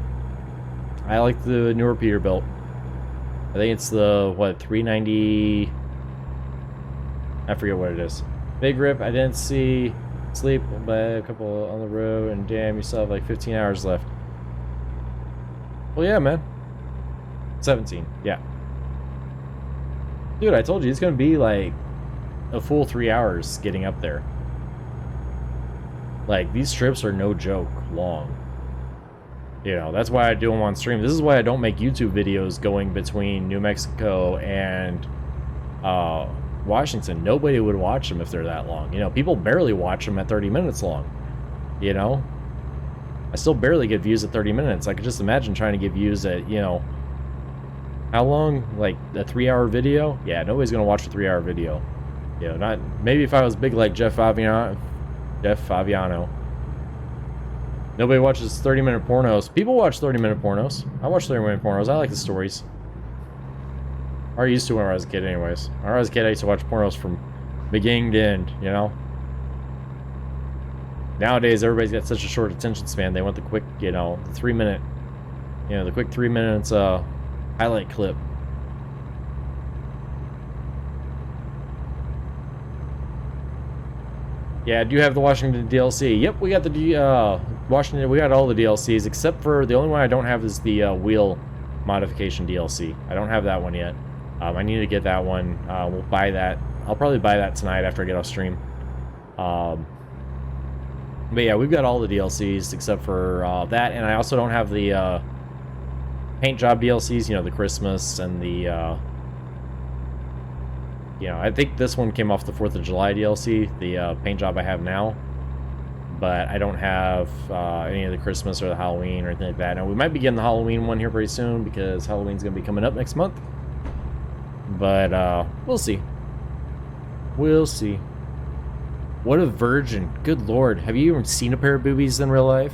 I like the newer Peterbilt. I think it's the 390. I forget what it is. Big rip. I didn't see. Sleep by a couple on the road, and damn, you still have like 15 hours left. Well, yeah, man. 17, yeah. Dude, I told you, it's gonna be like a full 3 hours getting up there. Like, these trips are no joke long. You know, that's why I do them on stream. This is why I don't make YouTube videos going between New Mexico and Washington. Nobody would watch them if they're that long. You know, people barely watch them at 30 minutes long. You know? I still barely get views at 30 minutes. I could just imagine trying to get views at, you know, how long? Like a 3-hour video? Yeah, nobody's gonna watch a 3-hour video. You know, not maybe if I was big like Jeff Favignano. Nobody watches 30-minute pornos. People watch 30-minute pornos. I watch 30-minute pornos. I like the stories. Or I used to when I was a kid anyways. When I was a kid, I used to watch pornos from beginning to end, you know? Nowadays, everybody's got such a short attention span. They want the quick, you know, the 3-minute, you know, the quick 3 minutes highlight clip. Yeah, I do have the Washington DLC. Yep, we got the Washington. We got all the DLCs except for the only one I don't have is the wheel modification DLC. I don't have that one yet. I need to get that one. We'll buy that. I'll probably buy that tonight after I get off stream. But yeah, we've got all the DLCs except for that, and I also don't have the paint job DLCs. You know, the Christmas and the. You know, I think this one came off the 4th of July DLC, the paint job I have now. But I don't have any of the Christmas or the Halloween or anything like that. Now, we might be getting the Halloween one here pretty soon because Halloween's going to be coming up next month. But we'll see. We'll see. What a virgin. Good lord. Have you even seen a pair of boobies in real life?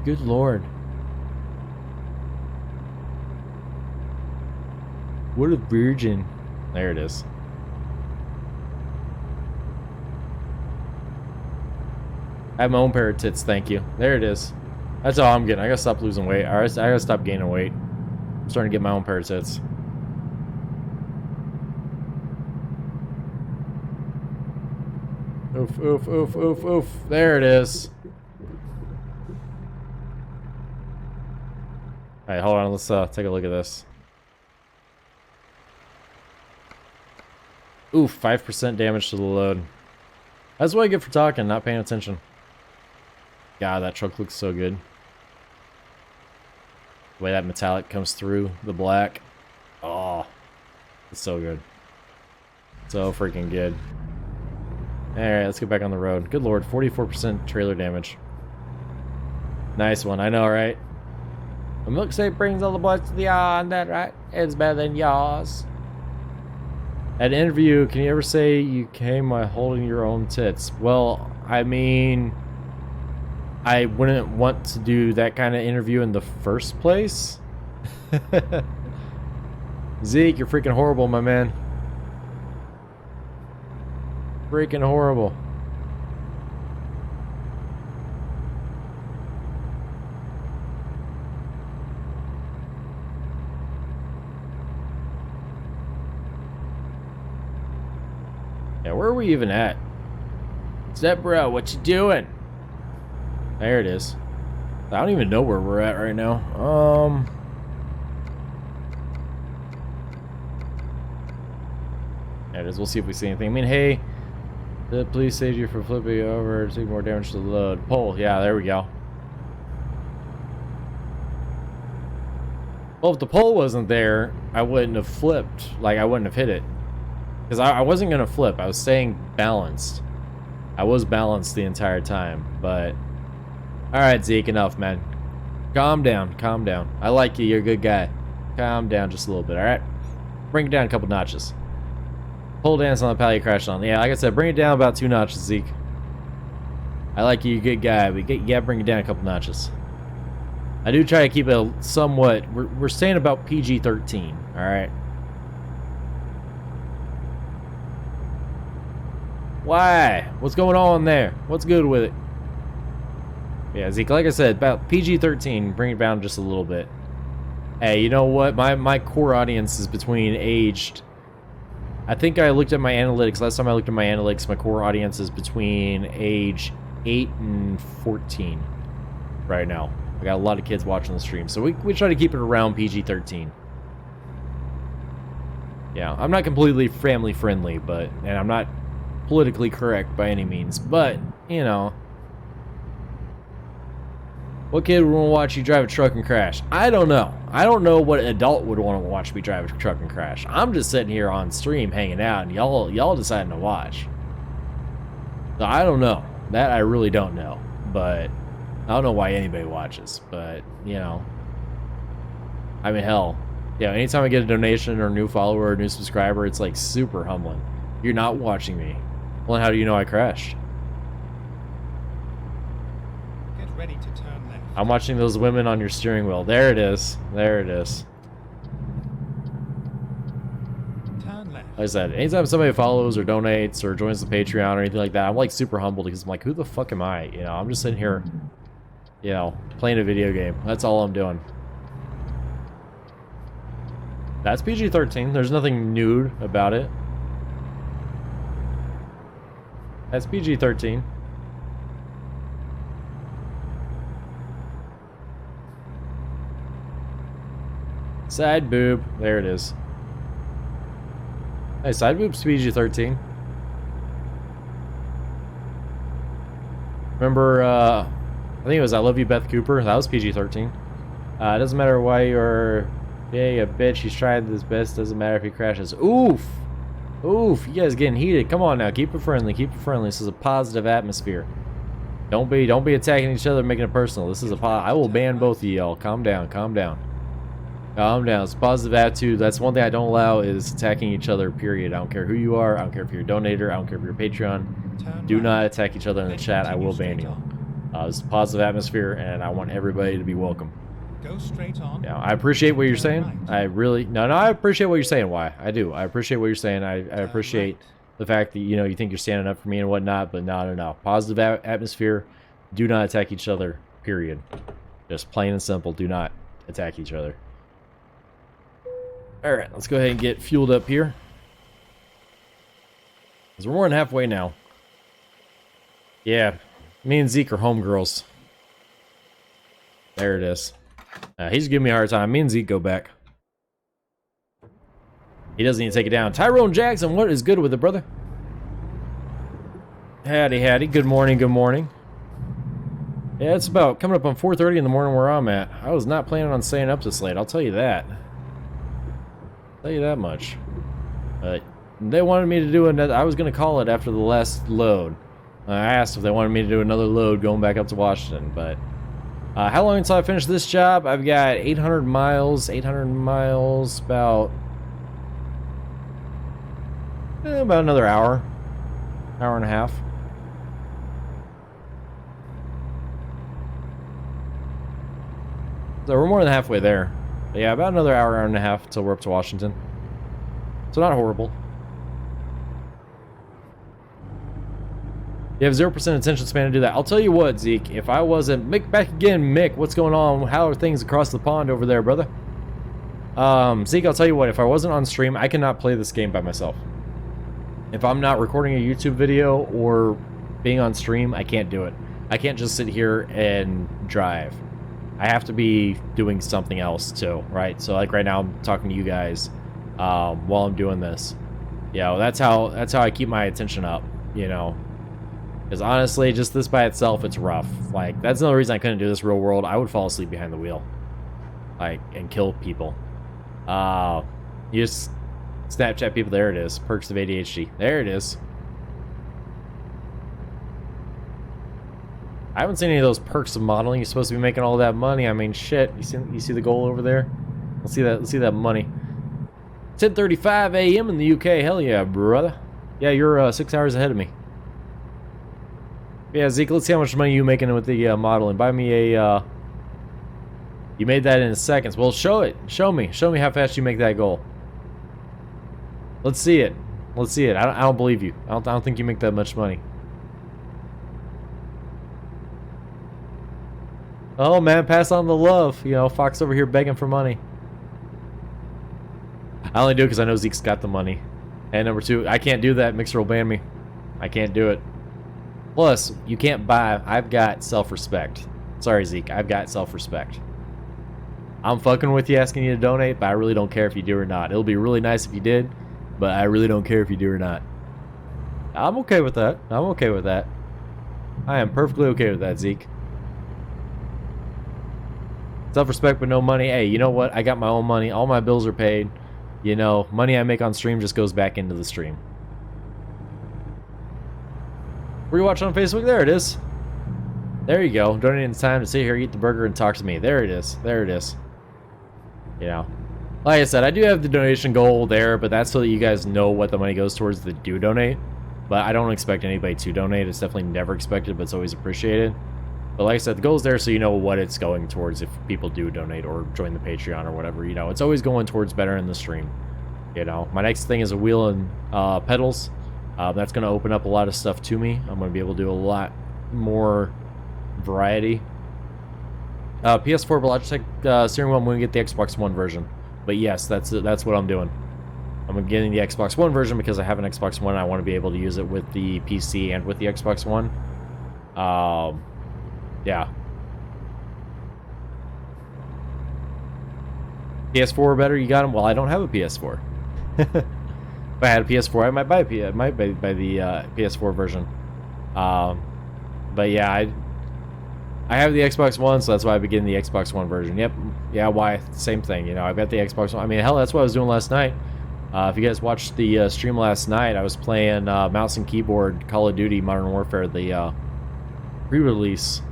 Good lord. What a virgin. There it is. I have my own pair of tits, thank you. There it is. That's all I'm getting. I gotta stop losing weight. Alright, I gotta stop gaining weight. I'm starting to get my own pair of tits. Oof, oof, oof, oof, oof. There it is. Alright, hold on. Let's take a look at this. Oof, 5% damage to the load. That's what I get for talking, not paying attention. God, that truck looks so good. The way that metallic comes through the black. Oh, it's so good. So freaking good. Alright, let's get back on the road. Good lord, 44% trailer damage. Nice one, I know, right? A milkshake brings all the boys to the yard, that right? It's better than yours. At an interview, can you ever say you came by holding your own tits? Well, I mean, I wouldn't want to do that kind of interview in the first place. Zeke, you're freaking horrible, my man. Freaking horrible. Yeah, where are we even at? Step bro, what you doing? There it is. I don't even know where we're at right now. There it is. We'll see if we see anything. I mean, hey, the police saved you from flipping over, taking more damage to the load. Pole, yeah, there we go. Well, if the pole wasn't there, I wouldn't have flipped. Like, I wouldn't have hit it. Because I wasn't going to flip. I was staying balanced. I was balanced the entire time, but... Alright, Zeke, enough, man. Calm down, calm down. I like you, you're a good guy. Calm down just a little bit, alright? Bring it down a couple notches. Pole dance on the pal you crashed on. Yeah, like I said, bring it down about 2 notches, Zeke. I like you, you're a good guy, but you gotta bring it down a couple notches. I do try to keep it somewhat... We're staying about PG-13, alright? Why? What's going on there? What's good with it? Yeah, Zeke, like I said, about PG-13, bring it down just a little bit. Hey, you know what? My core audience is between aged I think I looked at my analytics. Last time I looked at my analytics, my core audience is between age 8 and 14 right now. I got a lot of kids watching the stream, so we try to keep it around PG-13. Yeah, I'm not completely family friendly, and I'm not politically correct by any means, but, you know. What kid would want to watch you drive a truck and crash? I don't know. I don't know what adult would want to watch me drive a truck and crash. I'm just sitting here on stream hanging out, and y'all deciding to watch. So I don't know. That I really don't know. But I don't know why anybody watches. But, you know. I mean, hell. Yeah, anytime I get a donation or a new follower or a new subscriber, it's like super humbling. You're not watching me. Well, how do you know I crashed? Get ready to turn left. I'm watching those women on your steering wheel. There it is. There it is. Turn left. Like I said, anytime somebody follows or donates or joins the Patreon or anything like that, I'm like super humbled because I'm like, who the fuck am I? You know, I'm just sitting here, you know, playing a video game. That's all I'm doing. That's PG-13. There's nothing nude about it. That's PG-13. Side boob. There it is. Hey, side boob's PG-13. Remember, I think it was I Love You, Beth Cooper. That was PG-13. It doesn't matter why you're gay, a bitch. He's tried his best. Doesn't matter if he crashes. Oof. Oof. You guys getting heated. Come on now. Keep it friendly. Keep it friendly. This is a positive atmosphere. Don't be attacking each other, making it personal. This is a I will ban both of y'all. Calm down. Calm down. Calm down. It's a positive attitude. That's one thing I don't allow is attacking each other, period. I don't care who you are. I don't care if you're a donator. I don't care if you're a Patreon. Do not attack each other in the chat. I will ban you. It's a positive atmosphere, and I want everybody to be welcome. Go straight on. Yeah, I appreciate what you're saying. I really... No, I appreciate what you're saying. Why? I do. I appreciate what you're saying. I appreciate the fact that, you know, you think you're standing up for me and whatnot, but no. Positive atmosphere. Do not attack each other, period. Just plain and simple. Do not attack each other. Alright, let's go ahead and get fueled up here. Because we're more than halfway now. Yeah, me and Zeke are homegirls. There it is. He's giving me a hard time. Me and Zeke go back. He doesn't need to take it down. Tyrone Jackson, what is good with it, brother? Howdy. Good morning, good morning. Yeah, it's about coming up on 4:30 in the morning where I'm at. I was not planning on staying up this late, I'll tell you that. Tell you that much. But they wanted me to do another. I was going to call it after the last load. I asked if they wanted me to do another load going back up to Washington, but how long until I finish this job? I've got 800 miles, about another hour and a half. So we're more than halfway there. But yeah, about another hour and a half until we're up to Washington. So not horrible. You have 0% attention span to do that. I'll tell you what, Zeke, if I wasn't... Mick, back again, Mick, what's going on? How are things across the pond over there, brother? Zeke, I'll tell you what, if I wasn't on stream, I cannot play this game by myself. If I'm not recording a YouTube video or being on stream, I can't do it. I can't just sit here and drive. I have to be doing something else too, right? So like right now I'm talking to you guys while I'm doing this. You know, that's how I keep my attention up, you know. Because honestly, just this by itself, it's rough. Like, that's another reason I couldn't do this real world. I would fall asleep behind the wheel. Like, and kill people. You just Snapchat people, there it is. Perks of ADHD. There it is. I haven't seen any of those perks of modeling. You're supposed to be making all that money. I mean, shit. You see the goal over there? Let's see that money. 10:35 a.m. in the UK. Hell yeah, brother. Yeah, you're 6 hours ahead of me. Yeah, Zeke, let's see how much money you're making with the modeling. Buy me a... You made that in seconds. Well, show it. Show me. Show me how fast you make that goal. Let's see it. Let's see it. I don't believe you. I don't think you make that much money. Oh, man, pass on the love. You know, Fox over here begging for money. I only do it because I know Zeke's got the money. And number 2, I can't do that. Mixer will ban me. I can't do it. Plus, you can't buy. I've got self-respect. Sorry, Zeke. I've got self-respect. I'm fucking with you asking you to donate, but I really don't care if you do or not. It'll be really nice if you did, but I really don't care if you do or not. I'm okay with that. I'm okay with that. I am perfectly okay with that, Zeke. Self-respect but no money. Hey, you know what? I got my own money. All my bills are paid. You know, money I make on stream just goes back into the stream. Were you watching on Facebook? There it is. There you go. Donating the time to sit here, eat the burger, and talk to me. There it is. There it is. You know, like I said, I do have the donation goal there, but that's so that you guys know what the money goes towards that do donate. But I don't expect anybody to donate. It's definitely never expected, but it's always appreciated. But like I said, the goal is there so you know what it's going towards if people do donate or join the Patreon or whatever. You know, it's always going towards better in the stream. You know, my next thing is a wheel and pedals. That's going to open up a lot of stuff to me. I'm going to be able to do a lot more variety. PS4 Logitech steering wheel. I'm going to get the Xbox One version. But yes, that's what I'm doing. I'm getting the Xbox One version because I have an Xbox One. I want to be able to use it with the PC and with the Xbox One. Yeah. PS4 better? You got them? Well, I don't have a PS4. If I had a PS4, I might buy the PS4 version. But yeah, I have the Xbox One, so that's why I begin the Xbox One version. Yep. Yeah, why? Same thing. You know, I've got the Xbox One. I mean, hell, that's what I was doing last night. If you guys watched the stream last night, I was playing mouse and keyboard Call of Duty Modern Warfare, the pre-release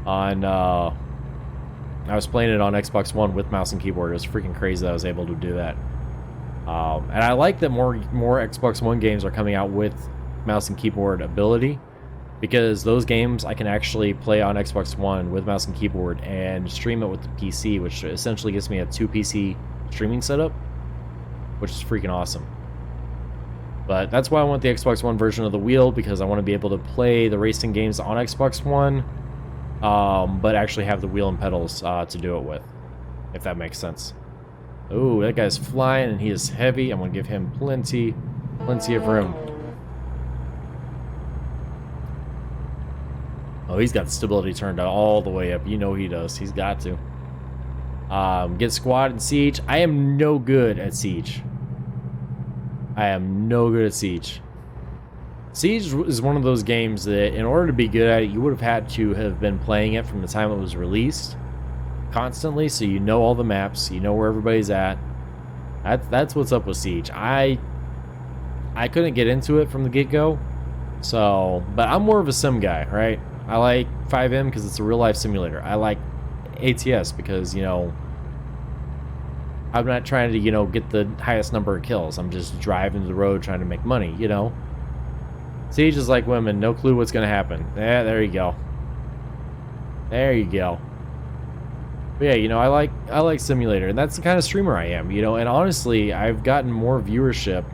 on... I was playing it on Xbox One with mouse and keyboard. It was freaking crazy that I was able to do that. And I like that more Xbox One games are coming out with mouse and keyboard ability, because those games I can actually play on Xbox One with mouse and keyboard and stream it with the PC, which essentially gives me a 2 PC streaming setup, which is freaking awesome. But that's why I want the Xbox One version of the wheel, because I want to be able to play the racing games on Xbox One, but actually have the wheel and pedals to do it with, if that makes sense. Ooh, that guy's flying and he is heavy. I'm going to give him plenty of room. Oh, he's got stability turned all the way up. You know he does. He's got to. Get squad and Siege. I am no good at Siege. I am no good at Siege. Siege is one of those games that, in order to be good at it, you would have had to have been playing it from the time it was released constantly, so you know all the maps, you know where everybody's at. That's what's up with Siege. I couldn't get into it from the get-go, so, but I'm more of a sim guy, right? I like FiveM because it's a real-life simulator. I like ATS because, you know, I'm not trying to, you know, get the highest number of kills. I'm just driving the road trying to make money, you know? Siege is like women, no clue what's going to happen. Yeah, there you go. There you go. But yeah, you know, I like simulator, and that's the kind of streamer I am, you know, and honestly, I've gotten more viewership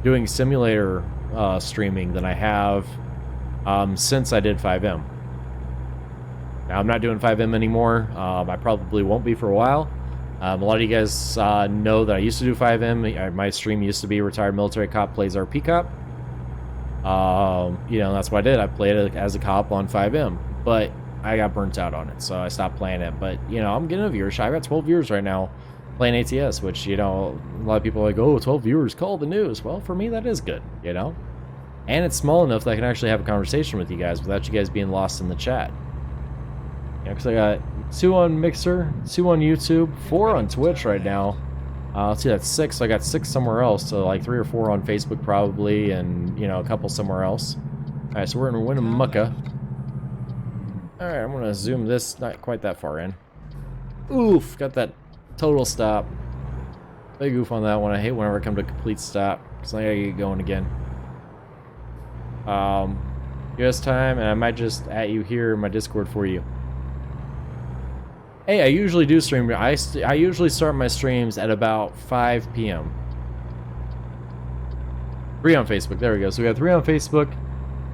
doing simulator streaming than I have since I did FiveM. Now, I'm not doing FiveM anymore. I probably won't be for a while. A lot of you guys know that I used to do FiveM. My stream used to be Retired Military Cop Plays RP Cop. You know, that's what I did. I played it as a cop on FiveM, but I got burnt out on it, so I stopped playing it. But, you know, I'm getting a viewership. I've got 12 viewers right now playing ATS, which, you know, a lot of people are like, oh, 12 viewers, call the news. Well, for me, that is good, you know? And it's small enough that I can actually have a conversation with you guys without you guys being lost in the chat. Yeah, because I got 2 on Mixer, 2 on YouTube, 4 on Twitch right now. Let's see, that's 6. So I got 6 somewhere else, so like 3 or 4 on Facebook probably, and, you know, a couple somewhere else. Alright, so we're in Winnemucca. Alright, I'm going to zoom this, not quite that far in. Oof, got that total stop. Big oof on that one. I hate whenever I come to a complete stop, because I gotta get going again. US time, and I might just at you here in my Discord for you. Hey, I usually do stream. I usually start my streams at about 5 p.m. 3 on Facebook. There we go. So we have 3 on Facebook,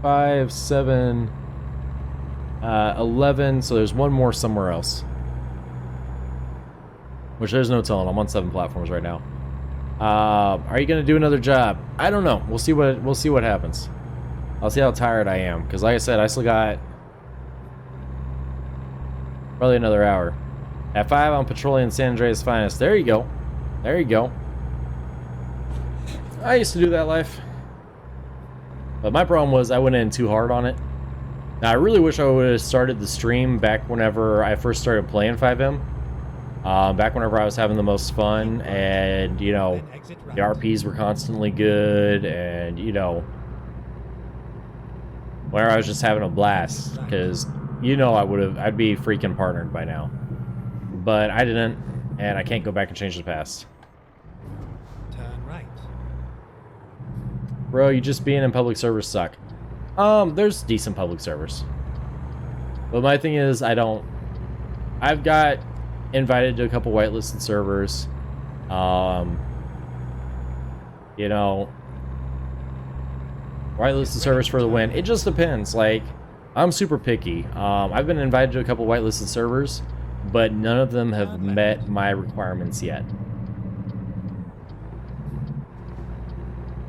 5, 7, 11. So there's 1 more somewhere else. Which there's no telling. I'm on 7 platforms right now. Are you gonna do another job? I don't know. We'll see what happens. I'll see how tired I am, because like I said, I still got probably another hour. At 5, I'm patrolling San Andreas Finest. There you go. There you go. I used to do that life. But my problem was I went in too hard on it. Now, I really wish I would have started the stream back whenever I first started playing 5M. Back whenever I was having the most fun, and, you know, Then exit right. the RPs were constantly good, and, you know, where I was just having a blast, because, you know, I'd be freaking partnered by now. But I didn't, and I can't go back and change the past. Turn right. Bro, you just being in public servers suck. There's decent public servers. But my thing is, I've got invited to a couple whitelisted servers. You know, whitelisted servers for the win. It just depends. Like, I'm super picky. I've been invited to a couple whitelisted servers, but none of them have met my requirements yet.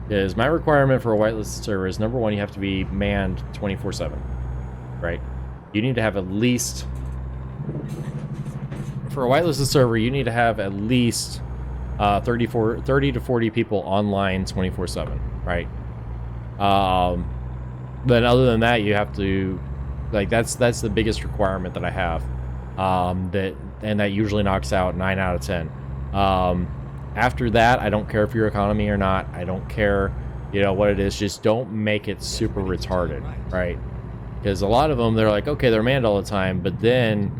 Because my requirement for a whitelisted server is, number one, you have to be manned 24/7, right? You need to have at least, for a whitelisted server, you need to have at least 30 to 40 people online 24/7, right? Then other than that, you have to, like, that's the biggest requirement that I have. That usually knocks out 9 out of 10. After that, I don't care if you're economy or not. I don't care, you know, what it is. Just don't make it super retarded, right? Because a lot of them, they're like, okay, they're manned all the time, but then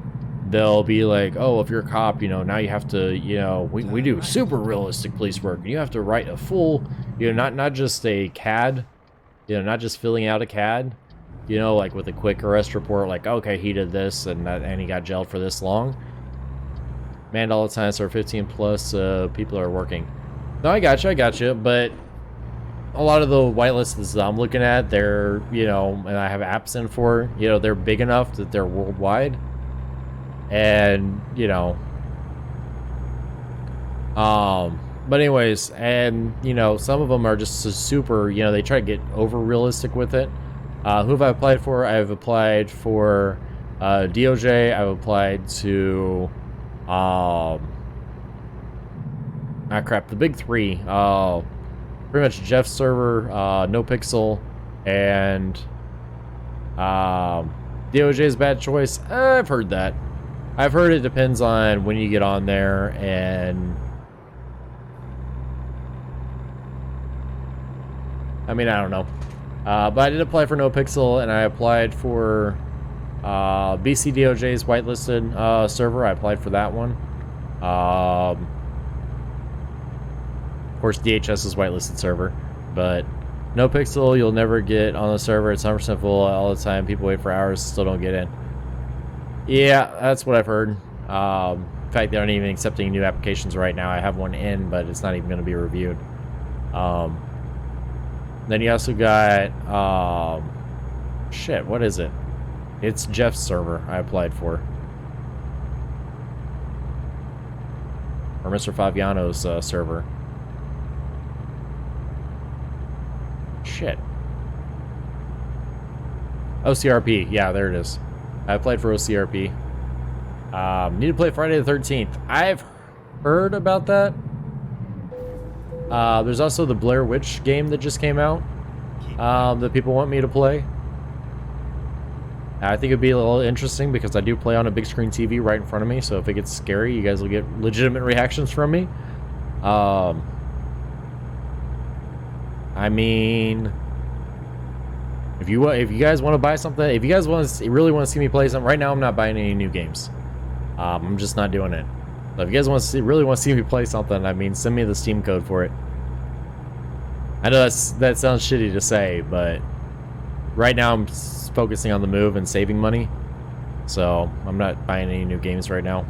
they'll be like, oh, if you're a cop, you know, now you have to, you know, we do super realistic police work. You have to write a full, you know, not just a CAD, you know, not just filling out a CAD, you know, like with a quick arrest report, like, okay, he did this and he got jailed for this long. Manned all the time, so 15 plus people are working. No, I got you, but a lot of the whitelists that I'm looking at, they're, you know, and I have apps in for, you know, they're big enough that they're worldwide. And, you know, but anyways, and, you know, some of them are just super, you know, they try to get over realistic with it. Who have I applied for? I've applied for DOJ. I've applied to the big three. Pretty much Jeff's server, NoPixel, and DOJ's bad choice. I've heard that. I've heard it depends on when you get on there, and I mean, I don't know. But I did apply for NoPixel, and I applied for BC DOJ's whitelisted server. I applied for that one. Of course, DHS's whitelisted server, but NoPixel, you'll never get on the server. It's 100% full all the time. People wait for hours, still don't get in. Yeah, that's what I've heard. In fact, they aren't even accepting new applications right now. I have one in, but it's not even going to be reviewed. Then you also got, shit, what is it? It's Jeff's server I applied for. Or Mr. Faviano's server. Shit. OCRP, yeah, there it is. I applied for OCRP. Need to play Friday the 13th. I've heard about that. There's also the Blair Witch game that just came out that people want me to play. I think it'd be a little interesting because I do play on a big screen TV right in front of me, so if it gets scary, you guys will get legitimate reactions from me. I mean, if you guys want to buy something, if you guys really want to see me play something, right now I'm not buying any new games. I'm just not doing it. So if you guys really want to see me play something, I mean, send me the Steam code for it. I know that sounds shitty to say, but right now I'm focusing on the move and saving money, so I'm not buying any new games right now.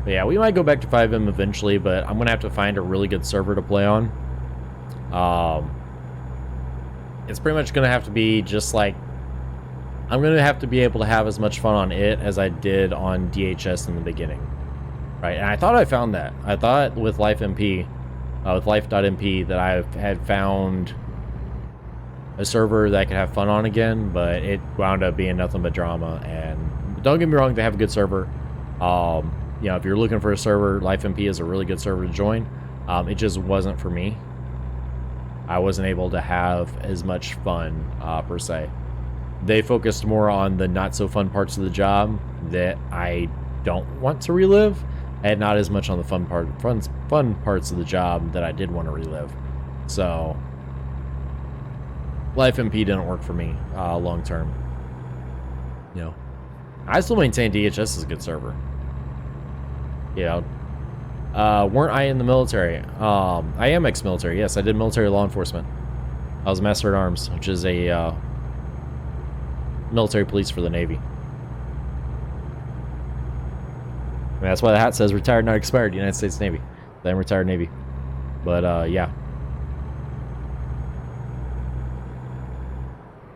But yeah, we might go back to 5M eventually, but I'm gonna have to find a really good server to play on. It's pretty much gonna have to be just like I'm going to have to be able to have as much fun on it as I did on DHS in the beginning. Right, and I thought I found that. I thought with LifeMP, with Life.mp, that I had found a server that I could have fun on again, but it wound up being nothing but drama. And don't get me wrong, they have a good server. You know, if you're looking for a server, LifeMP is a really good server to join. It just wasn't for me. I wasn't able to have as much fun, per se. They focused more on the not so fun parts of the job that I don't want to relive, and not as much on the fun parts of the job that I did want to relive. So LifeMP didn't work for me long term. You know, I still maintain DHS is a good server. You know, weren't I in the military? I am ex-military. Yes, I did military law enforcement. I was Master at Arms, which is a military police for the Navy. I mean, that's why the hat says retired, not expired, United States Navy. Then retired Navy. But, yeah.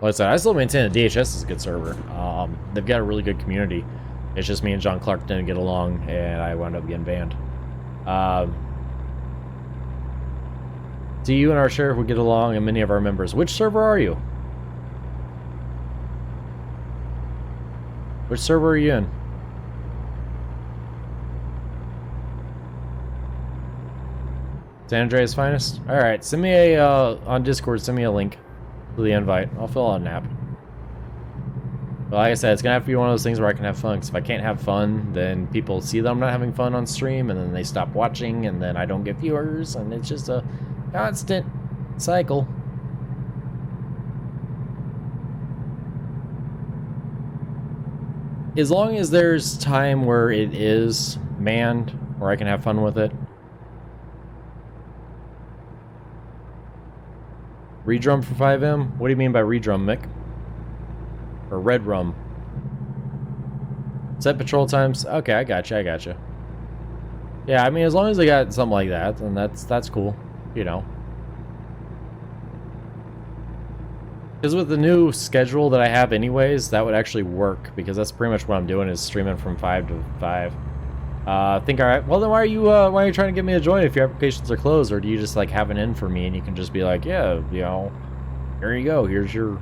Like I said, I still maintain that DHS is a good server. They've got a really good community. It's just me and John Clark didn't get along, and I wound up getting banned. Do you and our sheriff would get along, and many of our members. Which server are you? Which server are you in? San Andreas Finest? Alright, send me a, on Discord, send me a link to the invite. I'll fill out an app. But like I said, it's gonna have to be one of those things where I can have fun, because if I can't have fun, then people see that I'm not having fun on stream, and then they stop watching, and then I don't get viewers, and it's just a constant cycle. As long as there's time where it is manned, where I can have fun with it. Redrum for 5M? What do you mean by redrum, Mick? Or red rum? Set patrol times? Okay, I gotcha. Yeah, I mean, as long as they got something like that, then that's cool, you know. Because with the new schedule that I have anyways, that would actually work, because that's pretty much what I'm doing is streaming from 5 to 5. Think, alright, well then why are you trying to get me to join if your applications are closed, or do you just like have an in for me and you can just be like, yeah, you know, here you go, here's your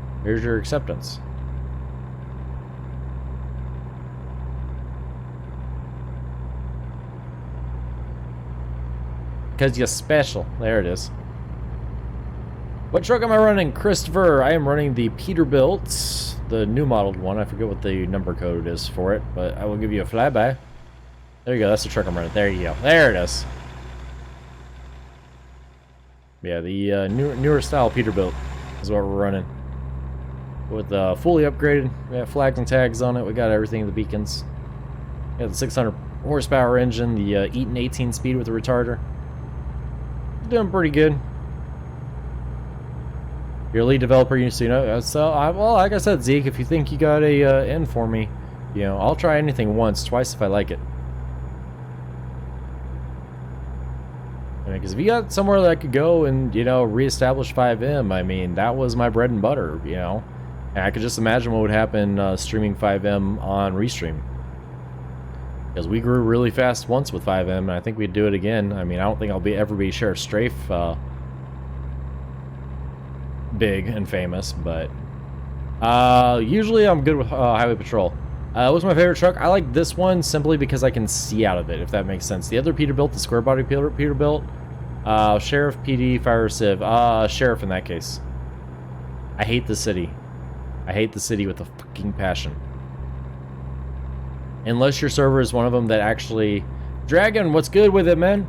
acceptance. Because you're special. There it is. What truck am I running? Christopher. I am running the Peterbilt, the new modeled one. I forget what the number code is for it, but I will give you a flyby. There you go. That's the truck I'm running. There you go. There it is. Yeah, the newer style Peterbilt is what we're running. With fully upgraded. We have flags and tags on it. We got everything, the beacons. We got the 600 horsepower engine, the Eaton 18 speed with the retarder. Doing pretty good. You're a lead developer, you know. So, well, like I said, Zeke, if you think you got a in for me, you know, I'll try anything once, twice if I like it. I mean, because if you got somewhere that I could go and, you know, reestablish 5M, I mean, that was my bread and butter, you know. And I could just imagine what would happen streaming 5M on Restream. Because we grew really fast once with 5M, and I think we'd do it again. I mean, I don't think I'll ever be Sheriff Strafe big and famous, but usually I'm good with Highway Patrol. What's my favorite truck? I like this one simply because I can see out of it, if that makes sense. The other Peterbilt, the square body Peterbilt, Sheriff, PD, Fire, Civ, Sheriff in that case. I hate the city. I hate the city with a fucking passion. Unless your server is one of them that actually... Dragon, what's good with it, man?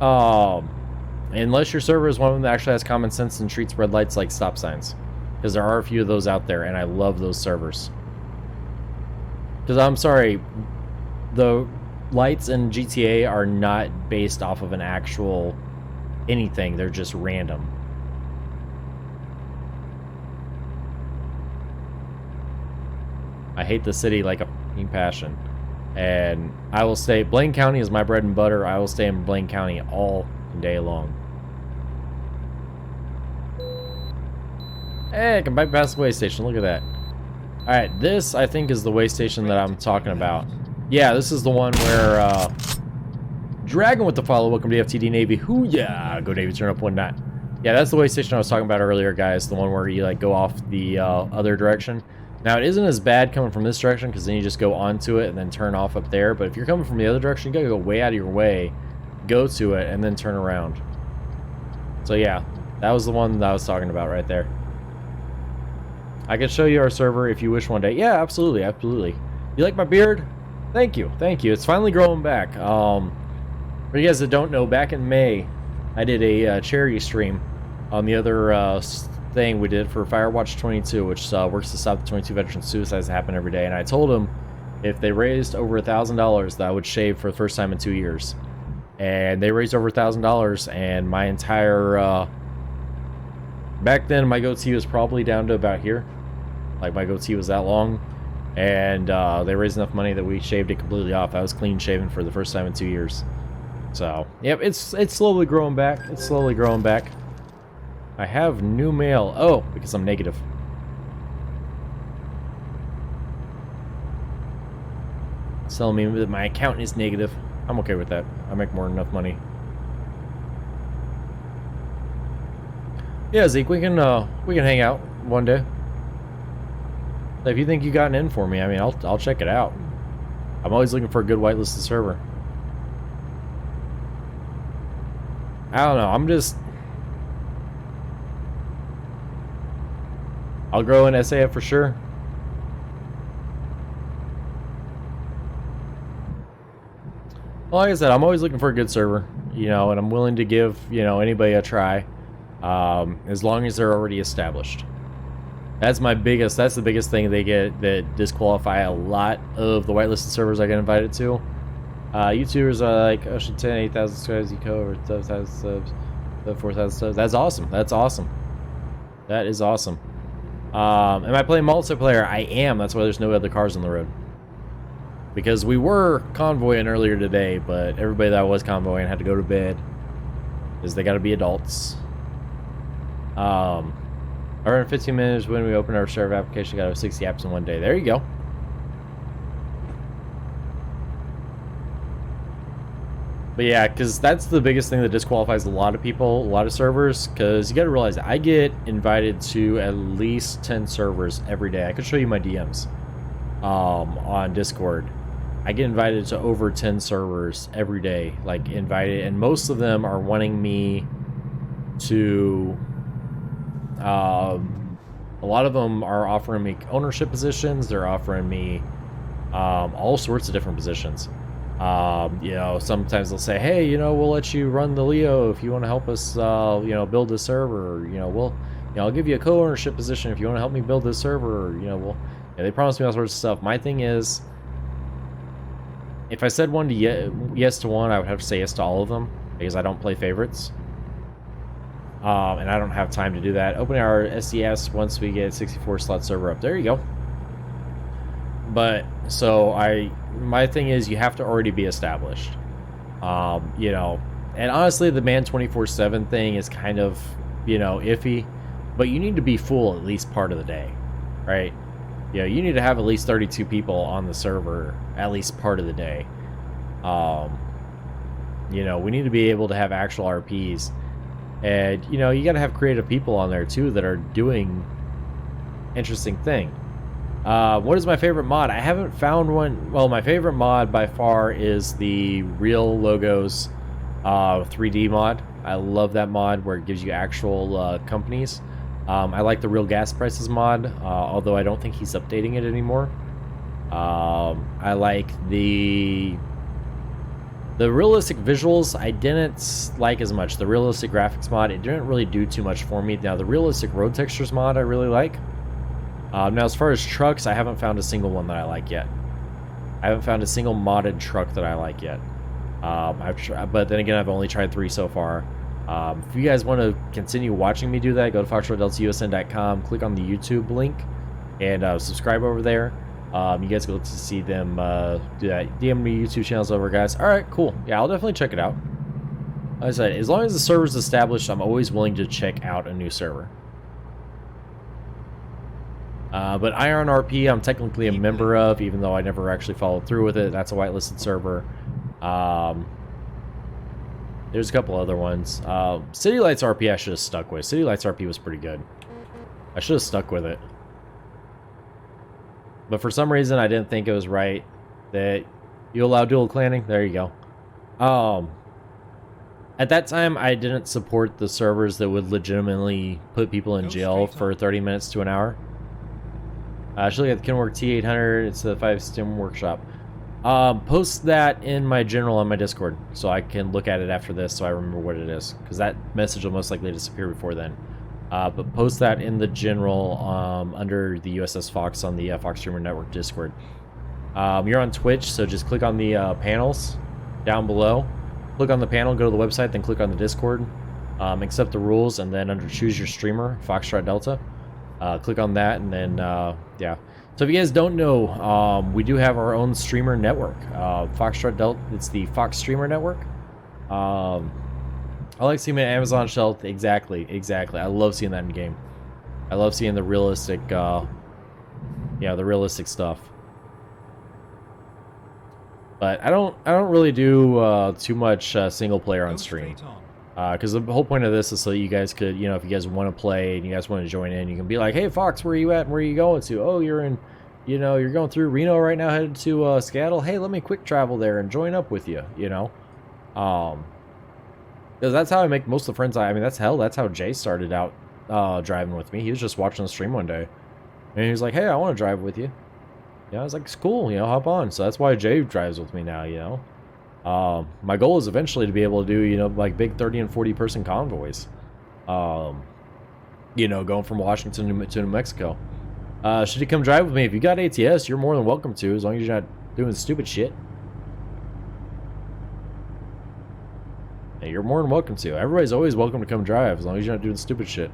Unless your server is one of them that actually has common sense and treats red lights like stop signs. Because there are a few of those out there, and I love those servers. Because I'm sorry, the lights in GTA are not based off of an actual anything. They're just random. I hate the city like a passion, and I will stay. Blaine County is my bread and butter. I will stay in Blaine County all day long. Hey, I can bypass the way station. Look at that. Alright, this I think is the way station that I'm talking about. Yeah, this is the one where Dragon with the follow. Welcome to FTD Navy. Hoo-yeah! Go Navy, turn up one knot. Yeah, that's the way station I was talking about earlier, guys. The one where you like go off the other direction. Now, it isn't as bad coming from this direction because then you just go onto it and then turn off up there. But if you're coming from the other direction, you gotta go way out of your way, go to it, and then turn around. So yeah, that was the one that I was talking about right there. I can show you our server if you wish one day. Yeah, absolutely, absolutely. You like my beard? Thank you, thank you. It's finally growing back. For you guys that don't know, back in May, I did a charity stream on the other thing we did for Firewatch 22, which works to stop the 22 veteran suicides that happen every day. And I told them if they raised over $1,000 that I would shave for the first time in 2 years. And they raised over $1,000, and my entire back then my goatee was probably down to about here. Like my goatee was that long, and they raised enough money that we shaved it completely off. I was clean shaven for the first time in 2 years. So yep, it's slowly growing back. It's slowly growing back. I have new mail. Oh, because I'm negative. It's telling me that my account is negative. I'm okay with that. I make more than enough money. Yeah, Zeke, we can hang out one day. If you think you got an in for me, I mean, I'll check it out. I'm always looking for a good whitelisted server. I don't know. I'll grow an SAF for sure. Well, like I said, I'm always looking for a good server, you know, and I'm willing to give, you know, anybody a try, as long as they're already established. That's the biggest thing they get that disqualify a lot of the whitelisted servers I get invited to. YouTubers are like, oh, should 10, 8,000 subscribers, you over 12,000 subs, 4,000 subs. That's awesome. That's awesome. That is awesome. Am I playing multiplayer? I am. That's why there's no other cars on the road. Because we were convoying earlier today, but everybody that was convoying had to go to bed. Because they got to be adults. Around 15 minutes when we opened our server application, got over 60 apps in one day. There you go. But yeah, because that's the biggest thing that disqualifies a lot of people, a lot of servers, because you got to realize I get invited to at least 10 servers every day. I could show you my DMs on Discord. I get invited to over 10 servers every day, like invited, and most of them are wanting me to, a lot of them are offering me ownership positions. They're offering me all sorts of different positions. You know, sometimes they'll say, hey, you know, we'll let you run the Leo if you want to help us, you know, build this server. Or, you know, I'll give you a co-ownership position if you want to help me build this server. Or, you know, they promise me all sorts of stuff. My thing is, if I said yes to one, I would have to say yes to all of them because I don't play favorites. And I don't have time to do that. Opening our SDS once we get 64 slot server up. There you go. But so my thing is you have to already be established. You know, and honestly the man 24/7 thing is kind of, you know, iffy, but you need to be full at least part of the day, right? You know, you need to have at least 32 people on the server at least part of the day. You know, we need to be able to have actual RPs, and you know, you got to have creative people on there too that are doing interesting thing. What is my favorite mod? I haven't found one. Well, my favorite mod by far is the Real Logos 3D mod. I love that mod where it gives you actual companies. I like the Real Gas Prices mod, although I don't think he's updating it anymore. I like the realistic visuals. I didn't like as much. The realistic graphics mod, it didn't really do too much for me. Now, the realistic road textures mod I really like. Now, as far as trucks, I haven't found a single one that I like yet. I haven't found a single modded truck that I like yet. But then again, I've only tried 3 so far. If you guys want to continue watching me do that, go to foxtrotdeltausn.com, click on the YouTube link, and subscribe over there. You guys get to see them do that. DM me YouTube channels over, guys. All right, cool. Yeah, I'll definitely check it out. Like I said, as long as the server's established, I'm always willing to check out a new server. But Iron RP, I'm technically a member of, even though I never actually followed through with it. That's a whitelisted server. There's a couple other ones. City Lights RP I should have stuck with. City Lights RP was pretty good. I should have stuck with it. But for some reason, I didn't think it was right that you allow dual clanning. There you go. At that time, I didn't support the servers that would legitimately put people in jail for 30 minutes to an hour. I should look at the Kenwork T800. It's the 5 Stim Workshop. Post that in my general on my Discord so I can look at it after this so I remember what it is. Because that message will most likely disappear before then. But post that in the general under the USS Fox on the Fox Streamer Network Discord. You're on Twitch, so just click on the panels down below. Click on the panel, go to the website, then click on the Discord. Accept the rules, and then under Choose Your Streamer, Foxtrot Delta. Click on that, and then, yeah. So if you guys don't know, we do have our own streamer network. Foxtrot Delta, it's the Fox Streamer Network. I like seeing it at Amazon shelf. Exactly. I love seeing that in game. I love seeing the realistic, yeah, the realistic stuff. But I don't really do too much single player on stream. Because the whole point of this is so you guys could, you know, if you guys want to play and you guys want to join in, you can be like, hey, Fox, where are you at? Where are you going to? Oh, you're in, you know, you're going through Reno right now, headed to Seattle. Hey, let me quick travel there and join up with you, you know? Because that's how I make most of the friends I mean, that's how Jay started out driving with me. He was just watching the stream one day. And he was like, hey, I want to drive with you. Yeah, I was like, it's cool, you know, hop on. So that's why Jay drives with me now, you know? My goal is eventually to be able to do, you know, like big 30 and 40 person convoys. You know, going from Washington to New Mexico. Should you come drive with me? If you got ATS, you're more than welcome to, as long as you're not doing stupid shit. Yeah, you're more than welcome to. Everybody's always welcome to come drive, as long as you're not doing stupid shit.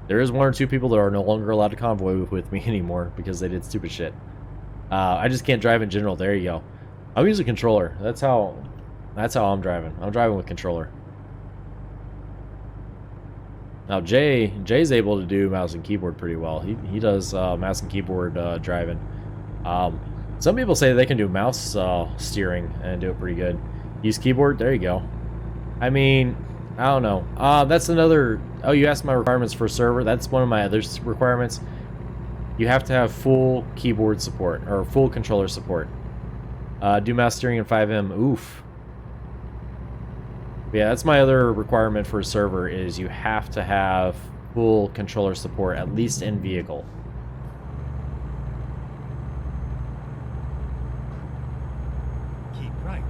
There is 1 or 2 people that are no longer allowed to convoy with me anymore because they did stupid shit. I just can't drive in general. There you go. I'm using controller. That's how I'm driving. I'm driving with controller. Now Jay's able to do mouse and keyboard pretty well. He does mouse and keyboard driving. Some people say they can do mouse steering and do it pretty good. Use keyboard. There you go. I mean, I don't know. That's another. Oh, you asked my requirements for a server. That's one of my other requirements. You have to have full keyboard support or full controller support. Do mouse steering in 5M. Oof. Yeah, that's my other requirement for a server is you have to have full controller support, at least in vehicle. Keep right.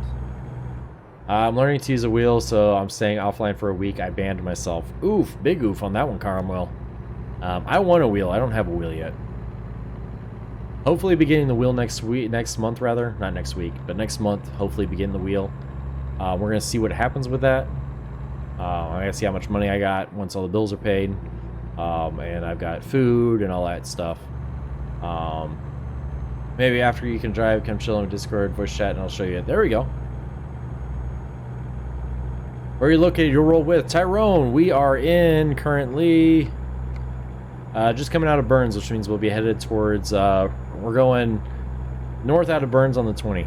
I'm learning to use a wheel, so I'm staying offline for a week. I banned myself. Oof, big oof on that one, Carmel. I want a wheel. I don't have a wheel yet. Hopefully beginning the wheel next month rather. Not next week, but next month, hopefully begin the wheel. We're going to see what happens with that. I'm going to see how much money I got once all the bills are paid. And I've got food and all that stuff. Maybe after you can drive, come chill on Discord, voice chat, and I'll show you it. There we go. Where are you located? You'll roll with Tyrone. We are in currently just coming out of Burns, which means we'll be headed towards we're going north out of Burns on the 20.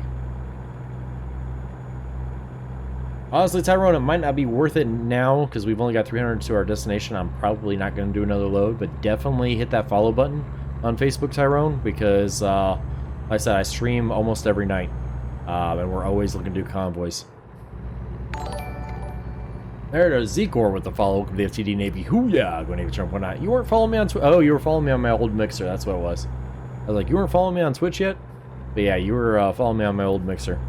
Honestly, Tyrone, it might not be worth it now because we've only got 300 to our destination. I'm probably not going to do another load, but definitely hit that follow button on Facebook, Tyrone, because like I said, I stream almost every night, and we're always looking to do convoys. There it is, Zekor with the follow. Welcome to the FTD Navy. Hoo-yah! Go Navy Trump, whatnot. You weren't following me on Twitch. Oh, you were following me on my old mixer. That's what it was. I was like, you weren't following me on Twitch yet? But yeah, you were following me on my old mixer.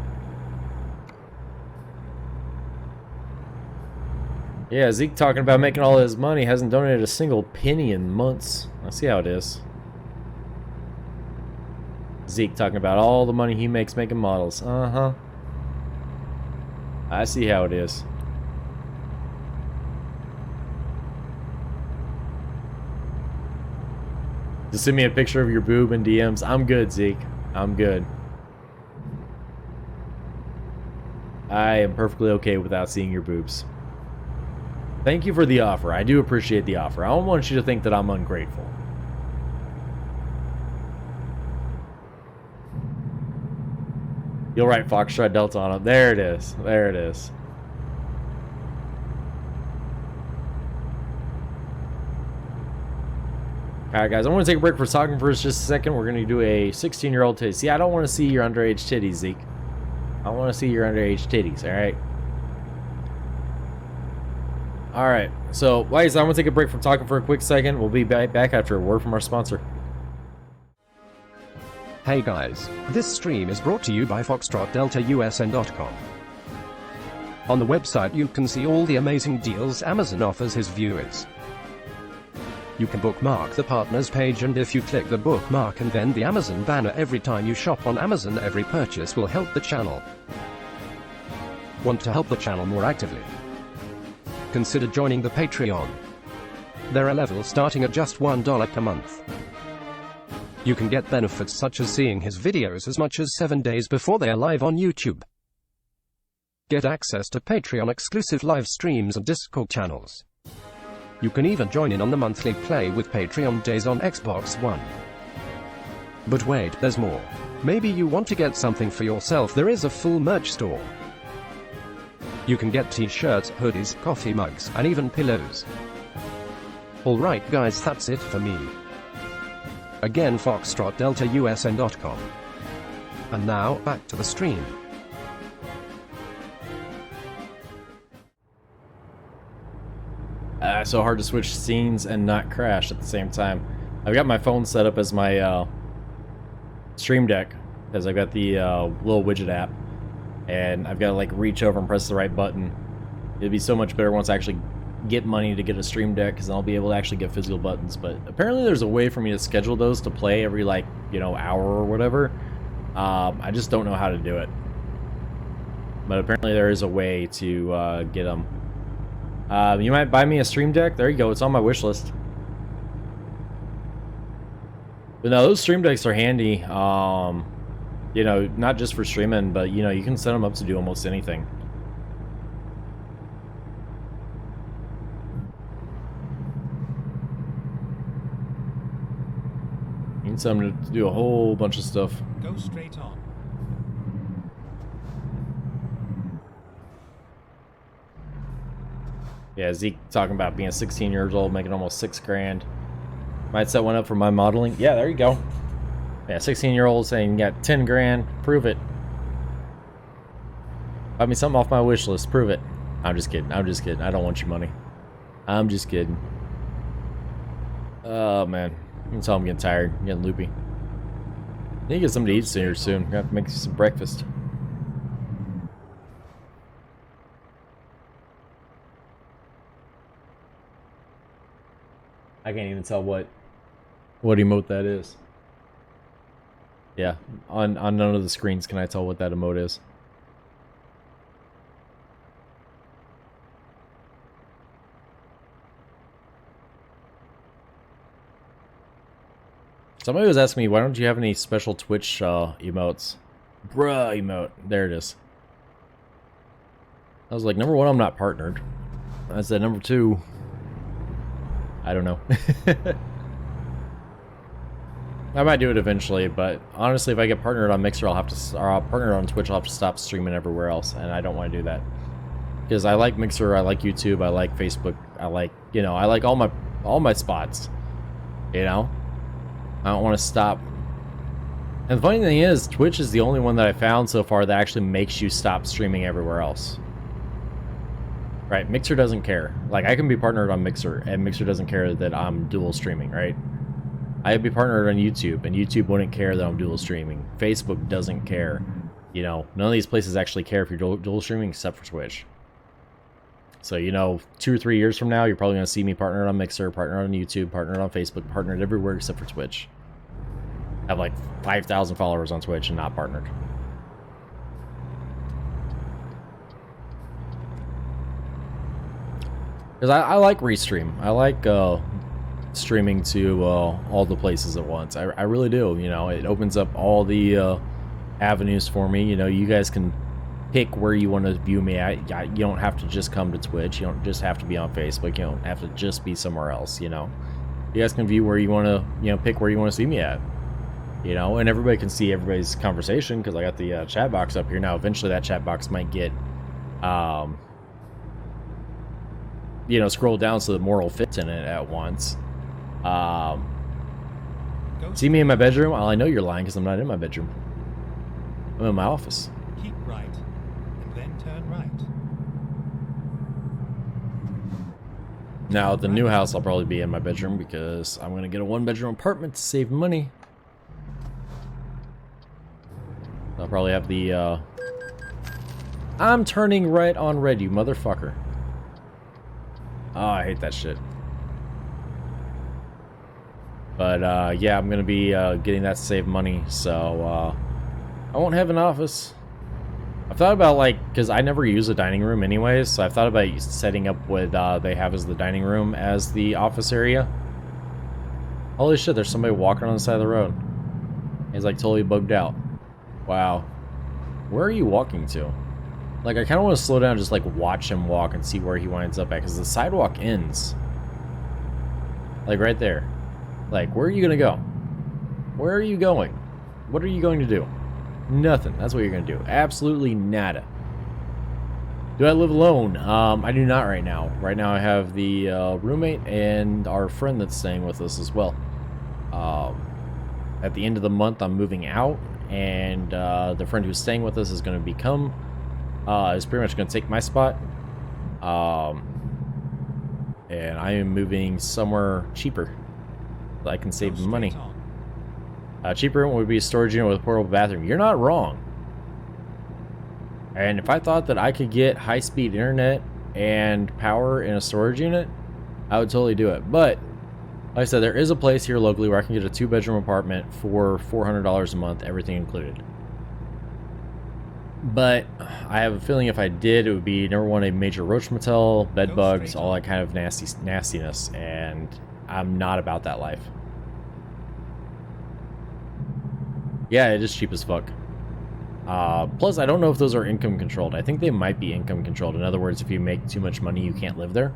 Yeah, Zeke talking about making all his money. Hasn't donated a single penny in months. I see how it is. Zeke talking about all the money he makes making models. Uh-huh. I see how it is. Just send me a picture of your boob in DMs. I'm good, Zeke. I'm good. I am perfectly okay without seeing your boobs. Thank you for the offer. I do appreciate the offer. I don't want you to think that I'm ungrateful. You'll write Foxtrot Delta on it. There it is. There it is. Alright guys, I want to take a break for talking for just a second. We're going to do a 16-year-old titty. See, I don't want to see your underage titties, Zeke. I want to see your underage titties, alright? Alright, so, like I said, I'm going to take a break from talking for a quick second. We'll be back after a word from our sponsor. Hey guys, this stream is brought to you by FoxtrotDeltaUSN.com. On the website you can see all the amazing deals Amazon offers his viewers. You can bookmark the partners page, and if you click the bookmark and then the Amazon banner every time you shop on Amazon, every purchase will help the channel. Want to help the channel more actively? Consider joining the Patreon. There are levels starting at just $1 per month. You can get benefits such as seeing his videos as much as 7 days before they are live on YouTube. Get access to Patreon exclusive live streams and Discord channels. You can even join in on the monthly Play with Patreon days on Xbox One. But wait, there's more. Maybe you want to get something for yourself. There is a full merch store. You can get t-shirts, hoodies, coffee mugs, and even pillows. Alright guys, that's it for me. Again, FoxtrotDeltaUSN.com. And now, back to the stream. So hard to switch scenes and not crash at the same time. I've got my phone set up as my Stream Deck, because I've got the little widget app, and I've got to like reach over and press the right button. It'd be so much better once I actually get money to get a Stream Deck, because then I'll be able to actually get physical buttons. But apparently there's a way for me to schedule those to play every, like, you know, hour or whatever. I just don't know how to do it. But apparently there is a way to get them. You might buy me a Stream Deck. There you go. It's on my wish list. But no, those Stream Decks are handy. You know, not just for streaming, but, you know, you can set them up to do almost anything. You can set them to do a whole bunch of stuff. Go straight on. Yeah, Zeke talking about being 16 years old, making almost $6 grand. Might set one up for my modeling. Yeah, there you go. Yeah, 16-year-old saying, you got 10 grand, prove it. Buy me something off my wish list, prove it. I'm just kidding, I'm just kidding. I don't want your money. I'm just kidding. Oh, man. You can tell I'm getting tired, I'm getting loopy. I need to get something to eat soon. I have to make some breakfast. I can't even tell what emote that is. Yeah, on none of the screens can I tell what that emote is. Somebody was asking me, why don't you have any special Twitch emotes? Bruh emote. There it is. I was like, number one, I'm not partnered. I said, number two, I don't know. I might do it eventually, but honestly, if I get partnered on Mixer, I'll have to, or I'll partner on Twitch, I'll have to stop streaming everywhere else, and I don't want to do that. Because I like Mixer, I like YouTube, I like Facebook, I like, you know, I like all my spots. You know? I don't want to stop. And the funny thing is, Twitch is the only one that I found so far that actually makes you stop streaming everywhere else. Right, Mixer doesn't care. Like, I can be partnered on Mixer, and Mixer doesn't care that I'm dual streaming, right? I'd be partnered on YouTube, and YouTube wouldn't care that I'm dual streaming. Facebook doesn't care. You know, none of these places actually care if you're dual streaming except for Twitch. So, you know, 2 or 3 years from now, you're probably going to see me partnered on Mixer, partnered on YouTube, partnered on Facebook, partnered everywhere except for Twitch. I have like 5,000 followers on Twitch and not partnered. Because I like Restream. I like streaming to all the places at once. I really do. You know, it opens up all the avenues for me. You know, you guys can pick where you want to view me at. You don't have to just come to Twitch. You don't just have to be on Facebook. You don't have to just be somewhere else, you know. You guys can view where you want to, you know, pick where you want to see me at. You know, and everybody can see everybody's conversation because I got the chat box up here now. Eventually, that chat box might get, you know, scroll down so that more will fit in it at once. See me in my bedroom? Well, I know you're lying because I'm not in my bedroom. I'm in my office. Keep right, and then turn right. Now, at the new house, I'll probably be in my bedroom because I'm going to get a one-bedroom apartment to save money. I'll probably have the, I'm turning right on red, you motherfucker. Oh, I hate that shit. But, yeah, I'm going to be getting that to save money, so I won't have an office. I've thought about, like, because I never use a dining room anyways, so I've thought about setting up what they have as the dining room as the office area. Holy shit, there's somebody walking on the side of the road. He's, like, totally bugged out. Wow. Where are you walking to? Like, I kind of want to slow down and just, like, watch him walk and see where he winds up at, because the sidewalk ends. Like, right there. Like, where are you going to go? Where are you going? What are you going to do? Nothing. That's what you're going to do. Absolutely nada. Do I live alone? I do not right now. Right now I have the roommate and our friend that's staying with us as well. At the end of the month, I'm moving out, and the friend who's staying with us is going to become, is pretty much going to take my spot. And I am moving somewhere cheaper. I can save money. Cheaper would be a storage unit with a portable bathroom. You're not wrong. And if I thought that I could get high-speed internet and power in a storage unit, I would totally do it. But, like I said, there is a place here locally where I can get a 2-bedroom apartment for $400 a month, everything included. But I have a feeling if I did, it would be, number one, a major roach motel, bed bugs, all that kind of nastiness, and I'm not about that life. Yeah, it is cheap as fuck. Plus, I don't know if those are income controlled. I think they might be income controlled. In other words, if you make too much money, you can't live there.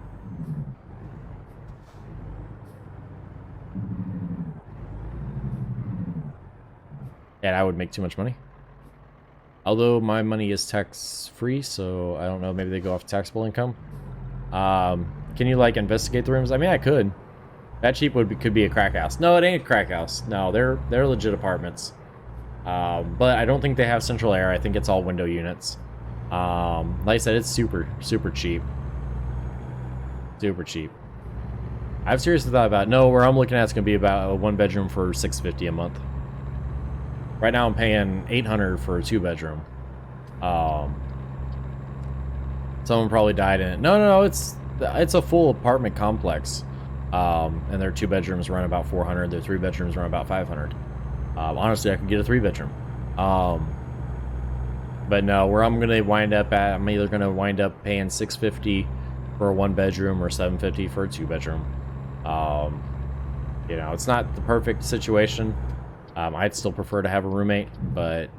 And I would make too much money. Although my money is tax-free, so I don't know, maybe they go off taxable income. Can you, like, investigate the rooms? I mean, I could. That cheap could be a crack house. No, it ain't a crack house. No, they're legit apartments. But I don't think they have central air. I think it's all window units. Like I said, it's super, super cheap. Super cheap. I've seriously thought about it. No, where I'm looking at is going to be about a 1-bedroom for $650 a month. Right now I'm paying $800 for a 2-bedroom. Someone probably died in it. No, it's a full apartment complex. And their 2 bedrooms run about $400. Their 3 bedrooms run about $500. Honestly, I could get a 3-bedroom. But no, where I'm gonna wind up at, I'm either gonna wind up paying $650 for a 1-bedroom or $750 for a 2-bedroom. You know, it's not the perfect situation. I'd still prefer to have a roommate, but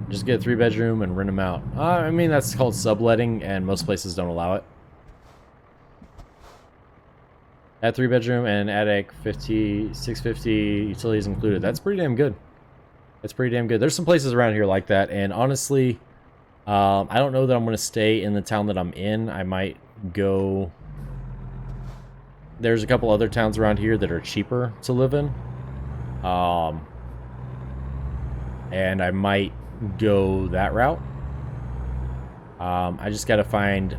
just get a 3-bedroom and rent them out. I mean, that's called subletting, and most places don't allow it. Add 3-bedroom and attic, $650, utilities included. That's pretty damn good. That's pretty damn good. There's some places around here like that, and honestly, I don't know that I'm going to stay in the town that I'm in. I might go... There's a couple other towns around here that are cheaper to live in. And I might go that route. I just got to find...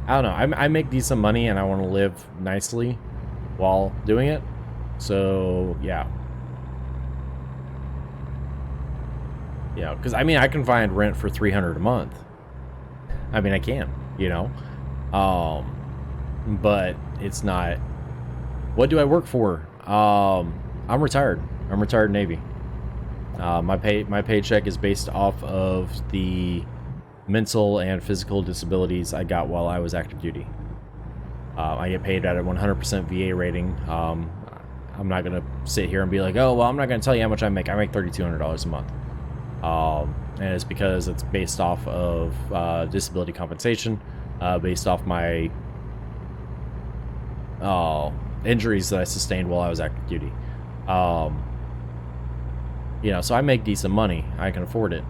I don't know. I make decent money and I want to live nicely while doing it. So, yeah. Yeah, because, I mean, I can find rent for $300 a month. I mean, I can, you know. But it's not... What do I work for? I'm retired. I'm retired Navy. My paycheck is based off of the mental and physical disabilities I got while I was active duty. I get paid at a 100% VA rating. I'm not going to sit here and be like, oh, well, I'm not going to tell you how much I make. I make $3,200 a month. And it's because it's based off of disability compensation, based off my injuries that I sustained while I was active duty. You know, so I make decent money. I can afford it.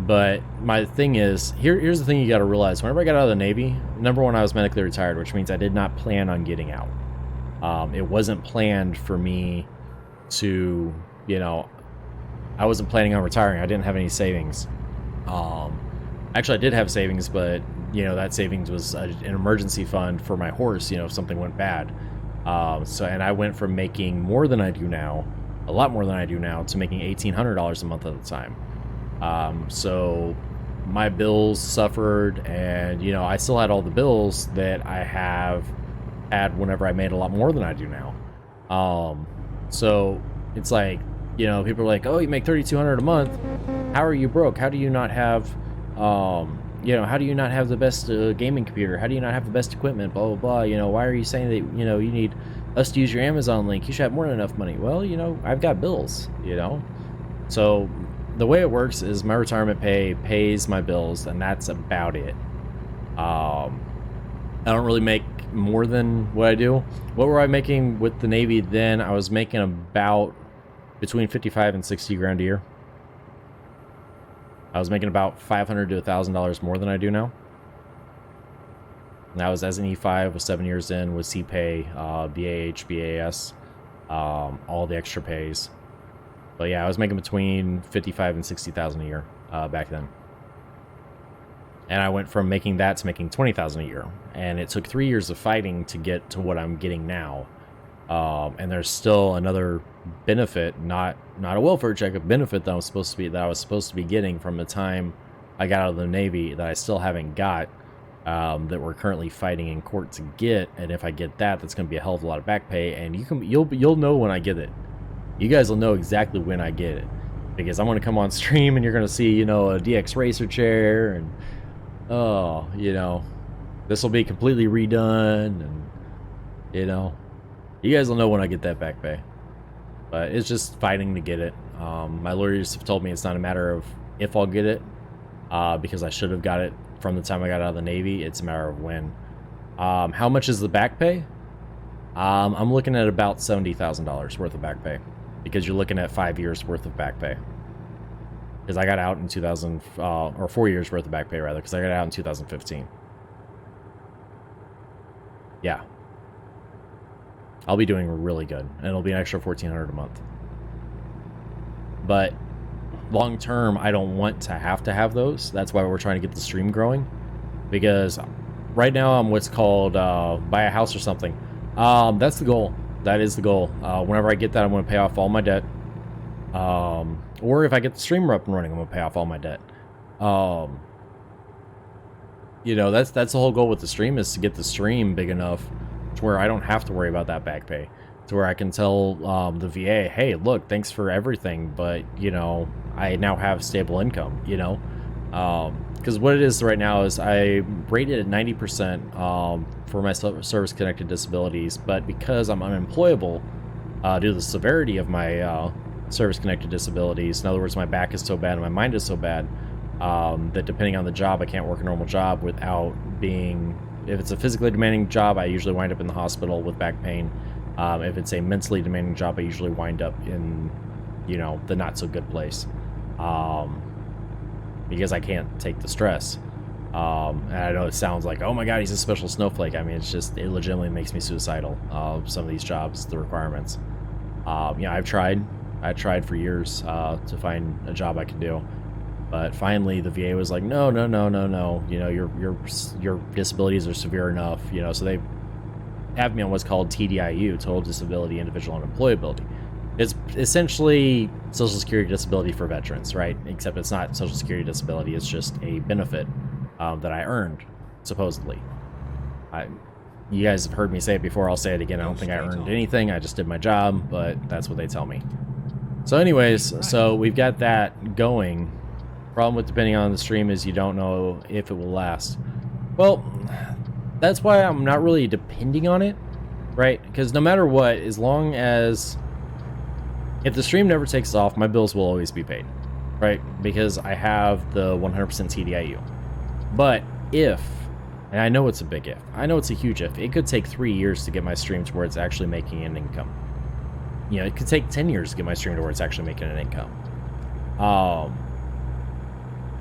But my thing is, here's the thing you got to realize. Whenever I got out of the Navy, number one, I was medically retired, which means I did not plan on getting out. It wasn't planned for me to, you know, I wasn't planning on retiring. I didn't have any savings. Actually, I did have savings, but, you know, that savings was an emergency fund for my horse, you know, if something went bad. And I went from making more than I do now, a lot more than I do now, to making $1,800 a month at the time. So my bills suffered, and, you know, I still had all the bills that I have had whenever I made a lot more than I do now. So it's like, you know, people are like, oh, you make $3,200 a month. How are you broke? How do you not have, you know, how do you not have the best gaming computer? How do you not have the best equipment? Blah, blah, blah. You know, why are you saying that, you know, you need us to use your Amazon link? You should have more than enough money. Well, you know, I've got bills, you know. So the way it works is my retirement pay pays my bills, and that's about it. I don't really make more than what I do. What were I making with the Navy then? I was making about between 55 and 60 grand a year. I was making about $500 to $1,000 more than I do now. And that was as an E5 with 7 years in, with CPay, BAH, BAS, all the extra pays. But yeah, I was making between 55 and 60,000 a year back then. And I went from making that to making 20,000 a year. And it took 3 years of fighting to get to what I'm getting now. And there's still another benefit, not a welfare check, a benefit that I was supposed to be getting from the time I got out of the Navy that I still haven't got, that we're currently fighting in court to get. And if I get that, that's going to be a hell of a lot of back pay. And you'll know when I get it. You guys will know exactly when I get it, because I'm going to come on stream and you're going to see, you know, a DX Racer chair, and you know, this will be completely redone, and, you know, you guys will know when I get that back pay. But it's just fighting to get it. My lawyers have told me it's not a matter of if I'll get it, because I should have got it from the time I got out of the Navy. It's a matter of when. How much is the back pay? I'm looking at about $70,000 worth of back pay, because you're looking at 5 years worth of back pay. Because I got out in 4 years worth of back pay, rather, because I got out in 2015. Yeah. I'll be doing really good, and it'll be an extra $1,400 a month. But long term, I don't want to have those. That's why we're trying to get the stream growing, because right now I'm what's called buy a house or something. That's the goal. That is the goal. Whenever I get that, I'm going to pay off all my debt. Or if I get the streamer up and running, I'm going to pay off all my debt. You know, that's the whole goal with the stream, is to get the stream big enough to where I don't have to worry about that back pay. To where I can tell the VA, hey, look, thanks for everything, but, you know, I now have stable income, you know? Because what it is right now is I rated at 90% for my service-connected disabilities, but because I'm unemployable due to the severity of my service-connected disabilities, in other words, my back is so bad and my mind is so bad, that depending on the job, I can't work a normal job without being... If it's a physically demanding job, I usually wind up in the hospital with back pain. If it's a mentally demanding job, I usually wind up in, you know, the not-so-good place. Because I can't take the stress. And I know it sounds like, oh my god, he's a special snowflake. I mean, it's just, it legitimately makes me suicidal. Some of these jobs, the requirements. Yeah, I've tried for years to find a job I can do. But finally, the VA was like, no. You know, your disabilities are severe enough. You know, so they have me on what's called TDIU, Total Disability Individual Unemployability. It's essentially Social Security disability for veterans, right? Except it's not Social Security disability. It's just a benefit that I earned, supposedly. You guys have heard me say it before. I'll say it again. I don't think I earned anything. I just did my job, but that's what they tell me. So anyways, so we've got that going. Problem with depending on the stream is you don't know if it will last. Well, that's why I'm not really depending on it, right? Because no matter what, as long as... If the stream never takes off, my bills will always be paid, right? Because I have the 100% TDIU. But if And I know it's a big if. I know it's a huge if. It could take 3 years to get my stream to where it's actually making an income. You know, it could take 10 years to get my stream to where it's actually making an income.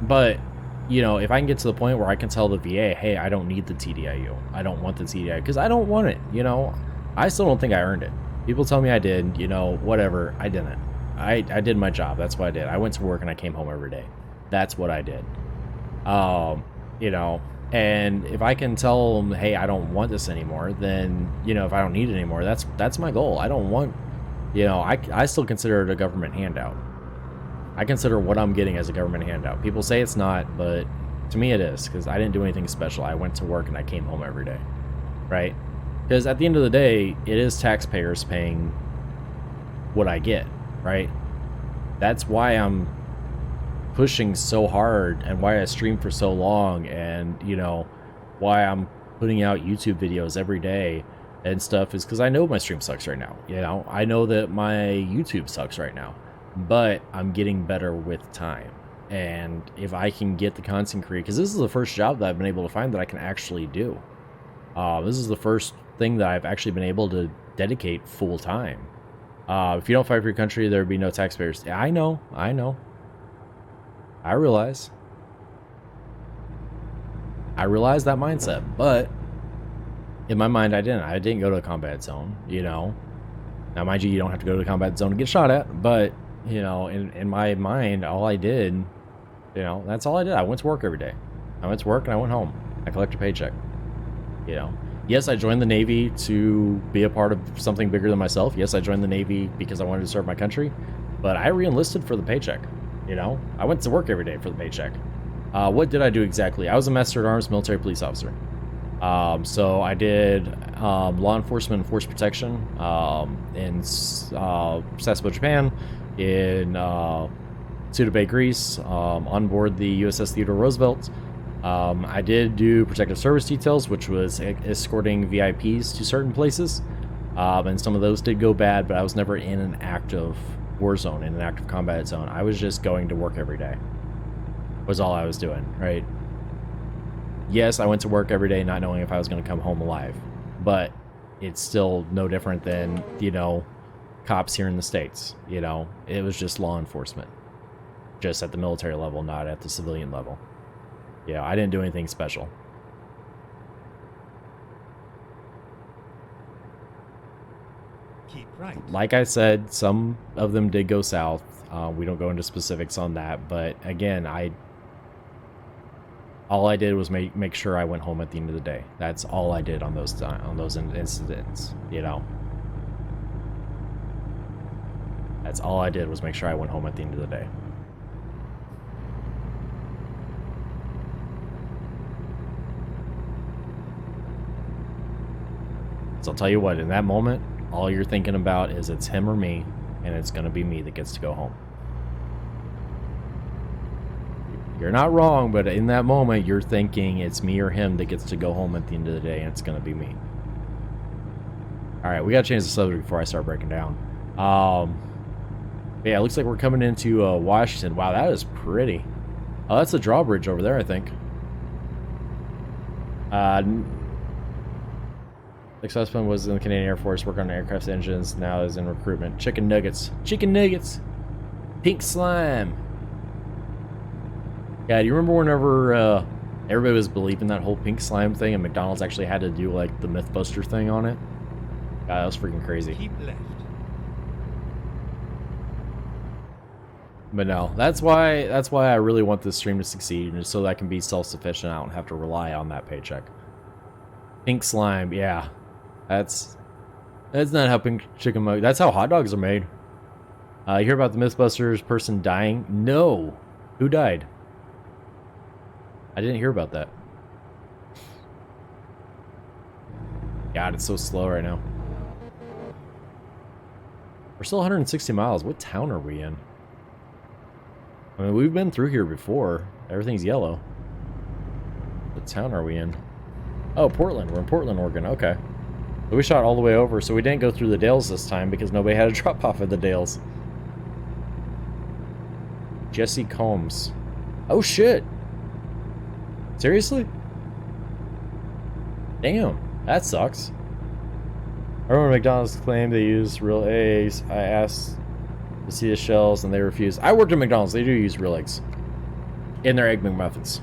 But, you know, if I can get to the point where I can tell the VA, hey, I don't need the TDIU. I don't want the TDIU, because I don't want it, you know. I still don't think I earned it. People tell me I did, you know, whatever. I didn't. I did my job. That's what I did. I went to work and I came home every day. That's what I did. You know, and if I can tell them, hey, I don't want this anymore, then, you know, if I don't need it anymore, that's my goal. I don't want, you know, I still consider it a government handout. I consider what I'm getting as a government handout. People say it's not, but to me it is, because I didn't do anything special. I went to work and I came home every day, right? Because at the end of the day, it is taxpayers paying what I get, right? That's why I'm pushing so hard and why I stream for so long, and, you know, why I'm putting out YouTube videos every day and stuff, is because I know my stream sucks right now. You know, I know that my YouTube sucks right now, but I'm getting better with time. And if I can get the content created, because this is the first job that I've been able to find that I can actually do. This is the first thing that I've actually been able to dedicate full time. If you don't fight for your country, there would be no taxpayers. Yeah, I know. I realize that mindset, but in my mind, I didn't go to a combat zone, you know. Now, mind you, you don't have to go to a combat zone to get shot at, but, you know, in my mind, all I did, you know, that's all I did. I went to work every day. I went to work and I went home. I collected a paycheck, you know. Yes, I joined the Navy to be a part of something bigger than myself. Yes, I joined the Navy because I wanted to serve my country, but I re-enlisted for the paycheck. You know, I went to work every day for the paycheck. What did I do exactly? I was a Master at Arms military police officer. So I did law enforcement and force protection in Sasebo, Japan, in Suda Bay, Greece, on board the USS Theodore Roosevelt. I did do protective service details, which was escorting VIPs to certain places, and some of those did go bad, but I was never in an active war zone, in an active combat zone. I was just going to work every day, was all I was doing, right? Yes, I went to work every day not knowing if I was going to come home alive, but it's still no different than, you know, cops here in the States. You know, it was just law enforcement, just at the military level, not at the civilian level. Yeah, I didn't do anything special. Keep right. Like I said, some of them did go south. We don't go into specifics on that, but again, all I did was make sure I went home at the end of the day. That's all I did on those incidents, you know. That's all I did was make sure I went home at the end of the day. So I'll tell you what, in that moment, all you're thinking about is it's him or me, and it's going to be me that gets to go home. You're not wrong, but in that moment, you're thinking it's me or him that gets to go home at the end of the day, and it's going to be me. Alright, we got to change the subject before I start breaking down. Yeah, it looks like we're coming into Washington. Wow, that is pretty. Oh, that's the drawbridge over there, I think. Ex-husband was in the Canadian Air Force, working on aircraft engines, now is in recruitment. Chicken nuggets. Chicken nuggets! Pink slime! Yeah, do you remember whenever everybody was believing that whole pink slime thing and McDonald's actually had to do, like, the Mythbuster thing on it? God, that was freaking crazy. Keep left. But no, that's why I really want this stream to succeed, so that I can be self-sufficient. I don't have to rely on that paycheck. Pink slime, yeah. That's not how pink chicken mug. That's how hot dogs are made. You hear about the Mythbusters person dying? No. Who died? I didn't hear about that. God, it's so slow right now. We're still 160 miles. What town are we in? I mean, we've been through here before. Everything's yellow. What town are we in? Oh, Portland. We're in Portland, Oregon. Okay. So we shot all the way over, so we didn't go through the Dales this time because nobody had a drop off at the Dales. Jesse Combs. Oh, shit. Seriously? Damn, that sucks. I remember McDonald's claimed they use real eggs. I asked to see the shells and they refused. I worked at McDonald's. They do use real eggs in their Egg McMuffins.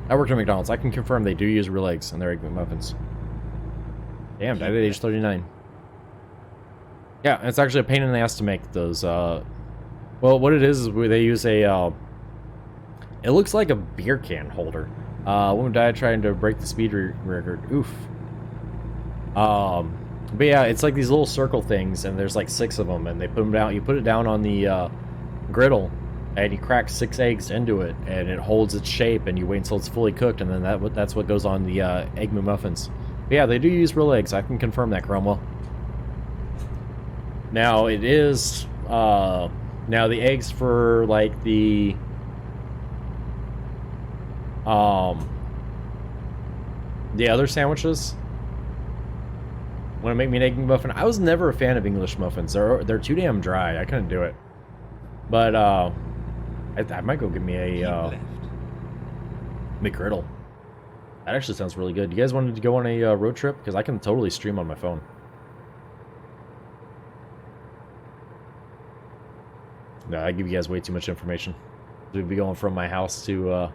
I worked at McDonald's. I can confirm they do use real eggs in their Egg McMuffins. Damn, died at age 39. Yeah, it's actually a pain in the ass to make those. Well, what it is they use a. It looks like a beer can holder. Woman died trying to break the speed record. Oof. But yeah, it's like these little circle things, and there's like 6 of them, and they put them down. You put it down on the griddle, and you crack 6 eggs into it, and it holds its shape, and you wait until it's fully cooked, and then that's what goes on the Egg McMuffins. But yeah, they do use real eggs. I can confirm that, Cromwell. Now it is now the eggs for like the other sandwiches. Want to make me an Egg McMuffin? I was never a fan of English muffins. They're too damn dry. I couldn't do it. But I might go get me a McGriddle. That actually sounds really good. You guys wanted to go on a road trip? Because I can totally stream on my phone. No, I give you guys way too much information. We'd be going from my house to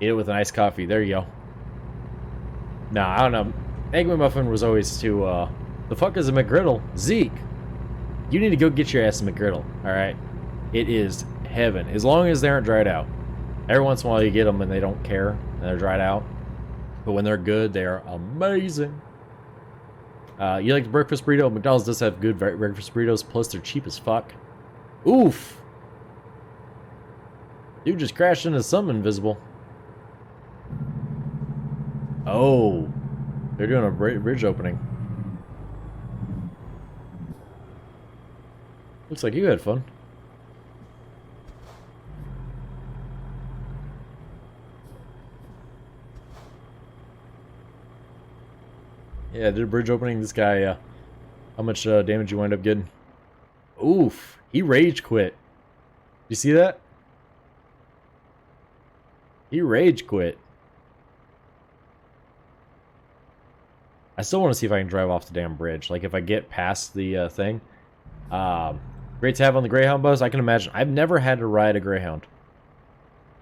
eat it with an iced coffee. There you go. Nah, I don't know. Egg McMuffin was always too, the fuck is a McGriddle? Zeke! You need to go get your ass a McGriddle, alright? It is heaven. As long as they aren't dried out. Every once in a while you get them and they don't care, and they're dried out. But when they're good, they are amazing. You like the breakfast burrito? McDonald's does have good breakfast burritos, plus they're cheap as fuck. Oof! Dude just crashed into something invisible. Oh. They're doing a bridge opening. Looks like you had fun. Yeah, did a bridge opening. This guy, how much damage you wind up getting? Oof, he rage quit. You see that? He rage quit. I still want to see if I can drive off the damn bridge. Like, if I get past the thing. Great to have on the Greyhound bus. I can imagine. I've never had to ride a Greyhound.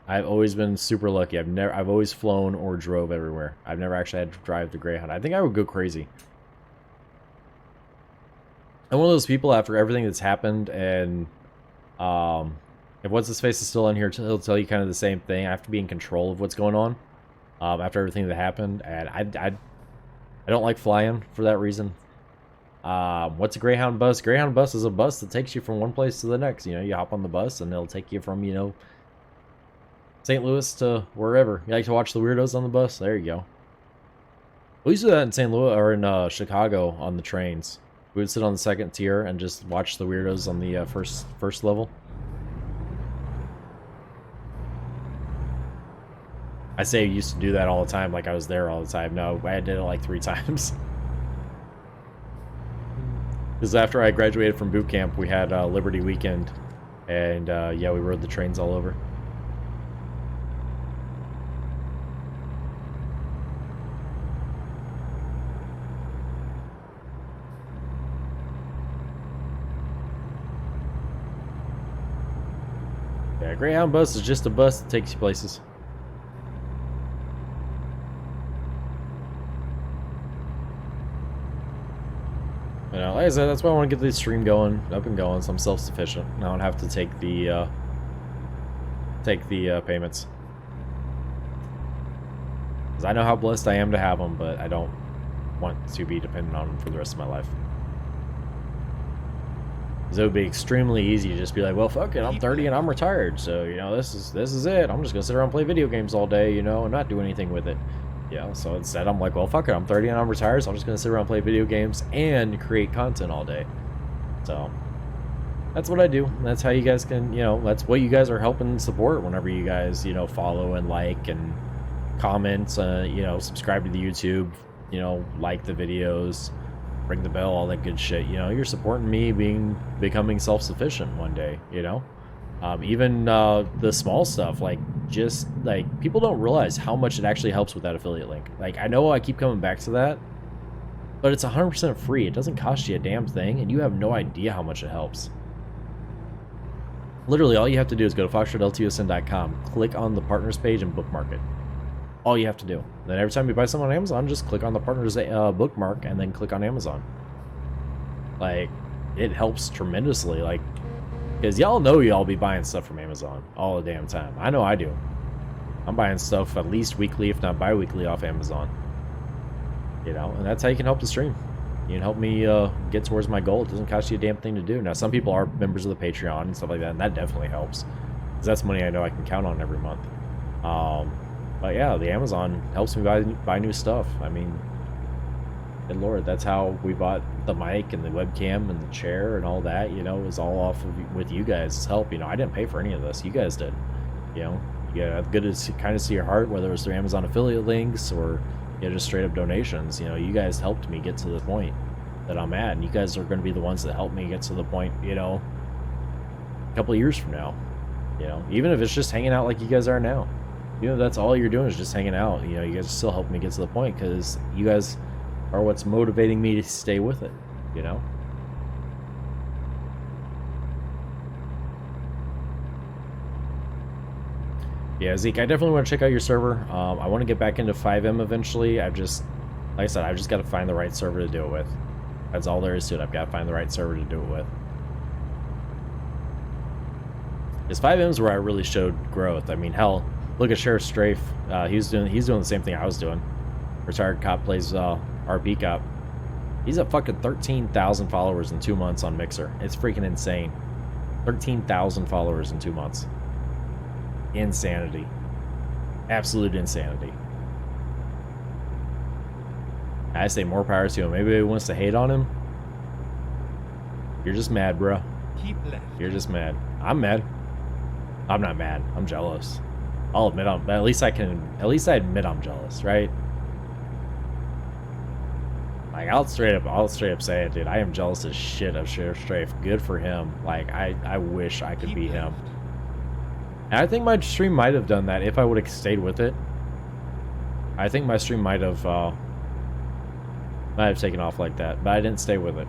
I've always been super lucky. I've always flown or drove everywhere. I've never actually had to drive the Greyhound. I think I would go crazy. I'm one of those people after everything that's happened, and if what's his face is still in here, he'll tell you kind of the same thing. I have to be in control of what's going on after everything that happened, and I don't like flying for that reason. What's a Greyhound bus? Greyhound bus is a bus that takes you from one place to the next. You know, you hop on the bus and it'll take you from, you know, St. Louis to wherever. You like to watch the weirdos on the bus? There you go. We used to do that in St. Louis or in Chicago on the trains. We would sit on the second tier and just watch the weirdos on the first level. I say I used to do that all the time, like I was there all the time. No, I did it like 3 times. Because after I graduated from boot camp, we had Liberty Weekend. And yeah, we rode the trains all over. Yeah, Greyhound bus is just a bus that takes you places. You know, like I said, that's why I want to get this stream going, up and going, so I'm self-sufficient. I don't have to take the payments. Because I know how blessed I am to have them, but I don't want to be dependent on them for the rest of my life. Because it would be extremely easy to just be like, well, fuck it, I'm 30 and I'm retired, so, you know, this is it. I'm just going to sit around and play video games all day, you know, and not do anything with it. Yeah, so instead I'm like, well, fuck it, I'm 30 and I'm retired, so I'm just going to sit around and play video games and create content all day. So, that's what I do. That's how you guys can, you know, that's what you guys are helping support whenever you guys, you know, follow and like and comment, you know, subscribe to the YouTube, you know, like the videos, ring the bell, all that good shit. You know, you're supporting me becoming self-sufficient one day, you know? Even the small stuff, like just like people don't realize how much it actually helps with that affiliate link. Like I know I keep coming back to that, but it's 100% free. It doesn't cost you a damn thing, and you have no idea how much it helps. Literally, all you have to do is go to foxtrotltusn.com, click on the partners page, and bookmark it. All you have to do. Then every time you buy something on Amazon, just click on the partners bookmark, and then click on Amazon. Like, it helps tremendously. Like, because y'all know y'all be buying stuff from Amazon all the damn time. I know I do. I'm buying stuff at least weekly, if not bi-weekly, off Amazon. You know, and that's how you can help the stream. You can help me get towards my goal. It doesn't cost you a damn thing to do. Now, some people are members of the Patreon and stuff like that, and that definitely helps. Because that's money I know I can count on every month. But yeah, the Amazon helps me buy new stuff. I mean, good lord, that's how we bought the mic and the webcam and the chair and all that. You know, it was all off of with you guys' help. You know, I didn't pay for any of this. You guys did. You know, yeah, good to kind of see your heart, whether it was through Amazon affiliate links or just straight up donations. You know, you guys helped me get to the point that I'm at, and you guys are going to be the ones that help me get to the point, you know, a couple of years from now. You know, even if it's just hanging out like you guys are now. You know, that's all you're doing is just hanging out. You know, you guys still help me get to the point because you guys are what's motivating me to stay with it, you know? Yeah, Zeke, I definitely want to check out your server. I want to get back into FiveM eventually. Like I said, I've just got to find the right server to do it with. That's all there is to it. I've got to find the right server to do it with. Because FiveM is where I really showed growth. I mean, hell, look at Sheriff Strafe. He's doing the same thing I was doing. Retired cop plays RP cop. He's at fucking 13,000 followers in 2 months on Mixer. It's freaking insane. 13,000 followers in 2 months. Insanity. Absolute insanity. I say more power to him. Maybe he wants to hate on him. You're just mad, bro. Keep left. You're just mad. I'm mad. I'm not mad. I'm jealous. I'll admit at least I admit I'm jealous, right? Like I'll straight up say it, dude. I am jealous as shit of Sheriff Strafe. Good for him. Like I wish I could be him. And I think my stream might have done that if I would have stayed with it. I think my stream might have taken off like that, but I didn't stay with it.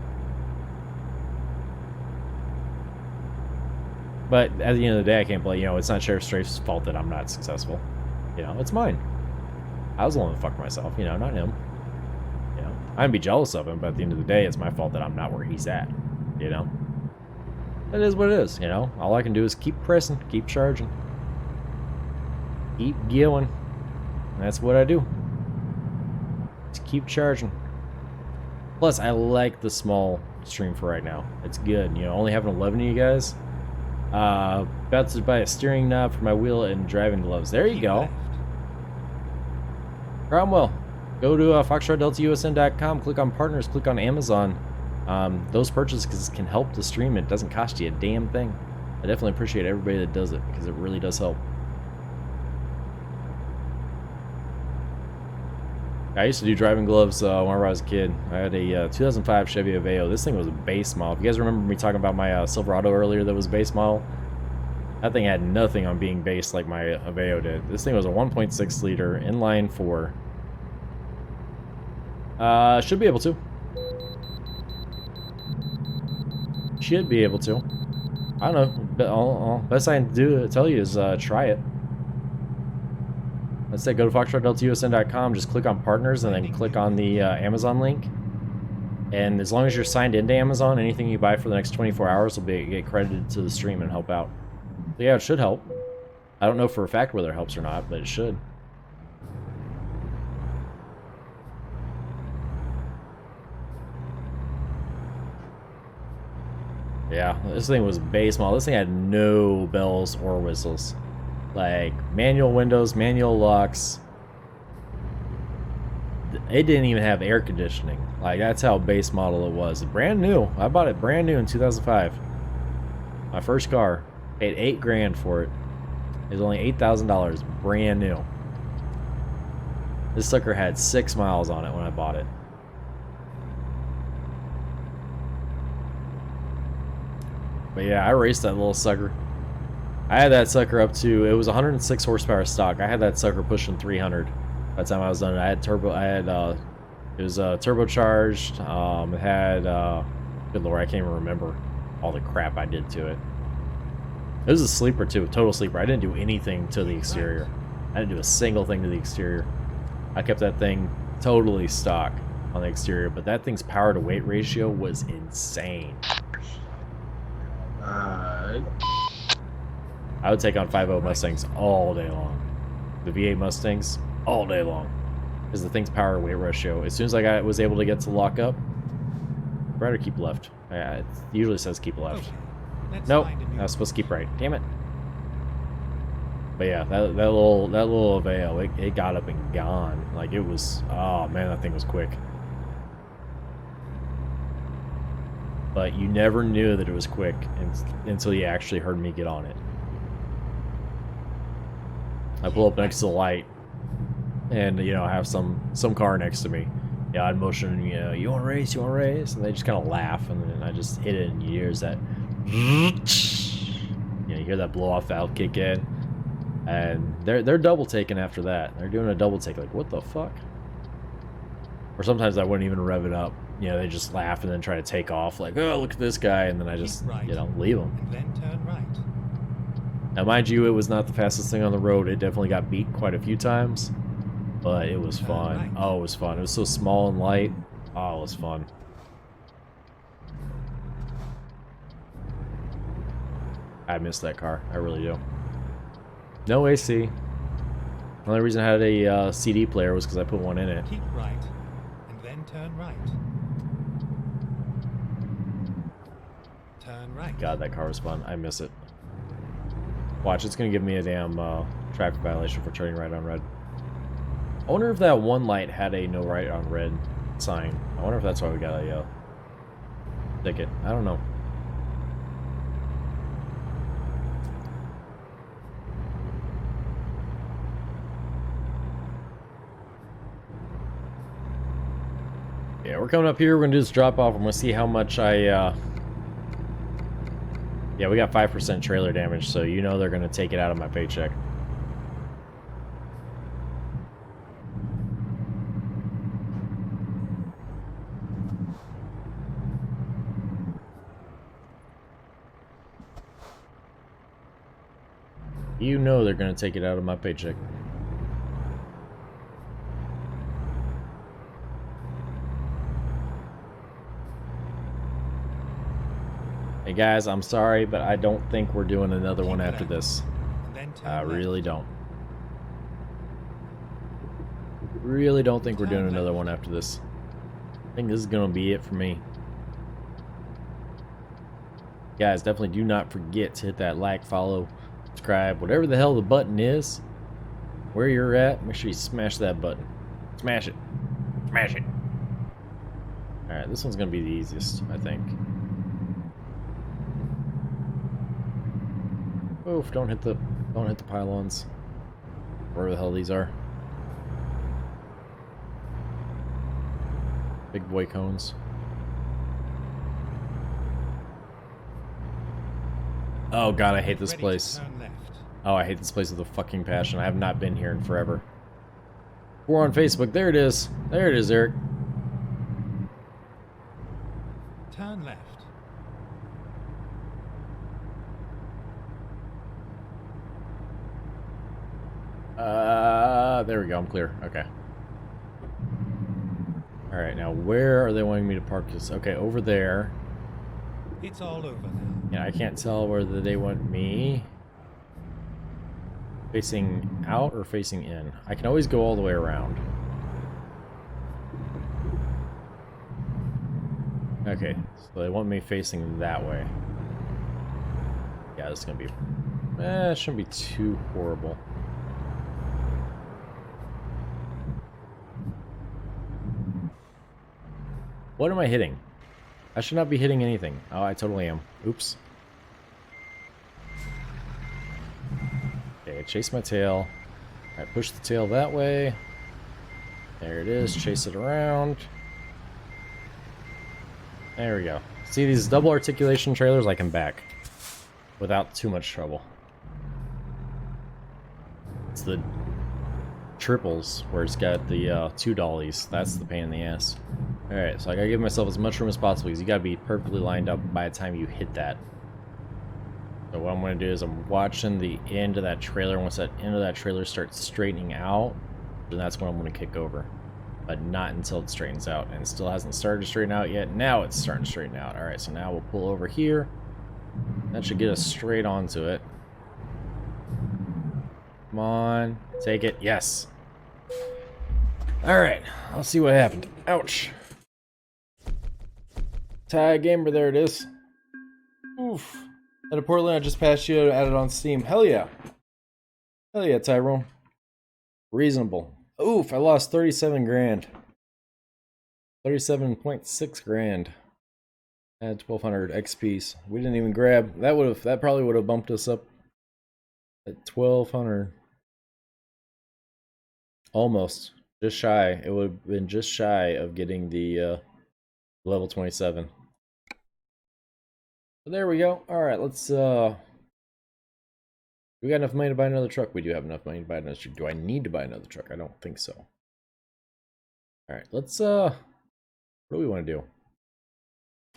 But at the end of the day, I can't blame, you know, it's not Sheriff Strafe's fault that I'm not successful. You know, it's mine. I was the one that fucked myself, you know, not him. You know, I'd be jealous of him, but at the end of the day, it's my fault that I'm not where he's at, you know? That is what it is, you know? All I can do is keep pressing, keep charging. Keep going. And that's what I do. Just keep charging. Plus, I like the small stream for right now. It's good, you know, only having 11 of you guys. About to buy a steering knob for my wheel and driving gloves. There you go. Cromwell, go to foxtrotdeltausn.com, click on partners, click on Amazon. Those purchases can help the stream. It doesn't cost you a damn thing. I definitely appreciate everybody that does it because it really does help. I used to do driving gloves whenever I was a kid. I had a 2005 Chevy Aveo. This thing was a base model. If you guys remember me talking about my Silverado earlier that was a base model, that thing had nothing on being base like my Aveo did. This thing was a 1.6 liter inline 4. Should be able to. Should be able to. I don't know. But all best I can tell you is try it. Let's say go to foxtrotdeltausn.com, just click on partners and then click on the Amazon link. And as long as you're signed into Amazon, anything you buy for the next 24 hours will get credited to the stream and help out. So yeah, it should help. I don't know for a fact whether it helps or not, but it should. Yeah, this thing was base model. This thing had no bells or whistles. Like, manual windows, manual locks. It didn't even have air conditioning. Like, that's how base model it was. Brand new. I bought it brand new in 2005. My first car. Paid $8 grand for it. It was only $8,000. Brand new. This sucker had 6 miles on it when I bought it. But yeah, I raced that little sucker. I had that sucker up to, it was 106 horsepower stock. I had that sucker pushing 300 by the time I was done. I had turbo, it was turbocharged. It had, good lord, I can't even remember all the crap I did to it. It was a sleeper too, total sleeper. I didn't do anything to the exterior. I didn't do a single thing to the exterior. I kept that thing totally stock on the exterior, but that thing's power to weight ratio was insane. I would take on 5.0 Mustangs all day long. The V8 Mustangs, all day long. Because the thing's power to weight ratio. As soon as I was able to get to lock up, better keep left. Yeah, it usually says keep left. Okay, let's Nope, find a new I was supposed to keep course. right. Damn it. But yeah, that little Aveo, it got up and gone. Like it was, oh man, that thing was quick. But you never knew that it was quick until you actually heard me get on it. I pull up next to the light, and you know I have some car next to me. Yeah, I'd motion, you know, you want to race, and they just kind of laugh, and then I just hit it, and you hear that, you know, you hear that blow off valve kick in, and they're double taking after that. They're doing a double take, like what the fuck? Or sometimes I wouldn't even rev it up. You know, they just laugh and then try to take off, like, oh, look at this guy, and then I just, you know, leave them. And then turn right. Now, mind you, it was not the fastest thing on the road. It definitely got beat quite a few times, but it was fun. Right. Oh, it was fun. It was so small and light. Oh, it was fun. I miss that car. I really do. No AC. The only reason I had a CD player was because I put one in it. Keep right. And then turn right. Turn right. God, that car was fun. I miss it. Watch, it's going to give me a damn traffic violation for turning right on red. I wonder if that one light had a no right on red sign. I wonder if that's why we got a ticket. I don't know. Yeah, we're coming up here. We're going to do this drop off. I'm going to see how much I... Yeah, we got 5% trailer damage, so you know they're going to take it out of my paycheck. You know they're going to take it out of my paycheck. Hey guys, I'm sorry, but I don't think we're doing another one after this. And then turn I left. really don't. Really don't think we're doing another one after this. I think this is gonna be it for me. Guys, definitely do not forget to hit that like, follow, subscribe, whatever the hell the button is. Where you're at, make sure you smash that button. Smash it. Smash it. Alright, this one's gonna be the easiest, I think. Oof, don't hit the pylons. Wherever the hell these are. Big boy cones. Oh god, I hate this Ready to place. turn left. Oh, I hate this place with a fucking passion. I have not been here in forever. We're on Facebook. There it is. There it is, Eric. Turn left. There we go. I'm clear. Okay. All right. Now, where are they wanting me to park this? Okay, over there. It's all over now. Yeah, I can't tell whether they want me facing out or facing in. I can always go all the way around. Okay, so they want me facing that way. Yeah, this is gonna be... it shouldn't be too horrible. What am I hitting? I should not be hitting anything. Oh, I totally am. Oops. Okay, chase my tail. I push the tail that way. There it is. Chase it around. There we go. See these double articulation trailers? I can back without too much trouble. It's the triples where it's got the 2 dollies. That's the pain in the ass. Alright, so I gotta give myself as much room as possible because you gotta be perfectly lined up by the time you hit that. So what I'm gonna do is I'm watching the end of that trailer. Once that end of that trailer starts straightening out, then that's when I'm gonna kick over. But not until it straightens out. And it still hasn't started to straighten out yet. Now it's starting to straighten out. Alright, so now we'll pull over here. That should get us straight onto it. Come on. Take it. Yes. Alright, I'll see what happened. Ouch. Tag Gamer, there it is. Oof. Out of Portland, I just passed you, added on Steam. Hell yeah. Hell yeah, Tyrone. Reasonable. Oof, I lost 37 grand. 37.6 grand. I had 1200 XPs. We didn't even grab. That probably would have bumped us up at 1200. Almost. Just shy. It would have been just shy of getting the level 27. So there we go. Alright, let's we got enough money to buy another truck. We do have enough money to buy another truck. Do I need to buy another truck? I don't think so. Alright, let's what do we want to do?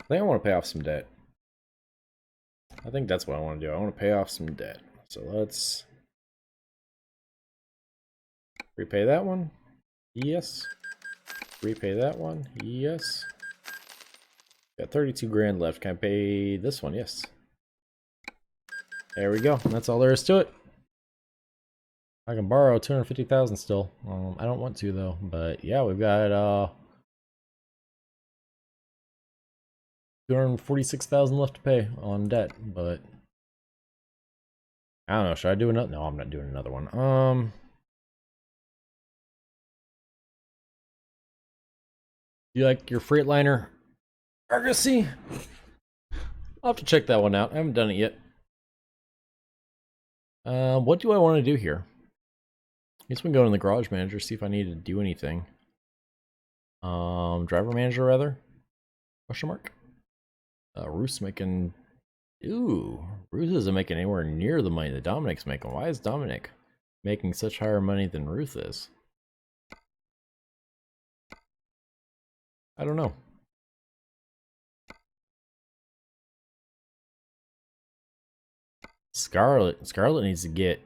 I think I want to pay off some debt. I think that's what I want to do. I want to pay off some debt. So let's repay that one. Yes. Repay that one. Yes. Got 32 grand left. Can I pay this one? Yes. There we go. That's all there is to it. I can borrow 250,000 still. I don't want to though, but yeah, we've got 246,000 left to pay on debt, but I don't know. Should I do another? No, I'm not doing another one. You like your Freightliner Argosy? I'll have to check that one out. I haven't done it yet. What do I want to do here? I guess we can go in the garage manager, see if I need to do anything. Driver manager rather? Question mark? Ruth's making... Ooh, Ruth isn't making anywhere near the money that Dominic's making. Why is Dominic making such higher money than Ruth is? I don't know. Scarlett needs to get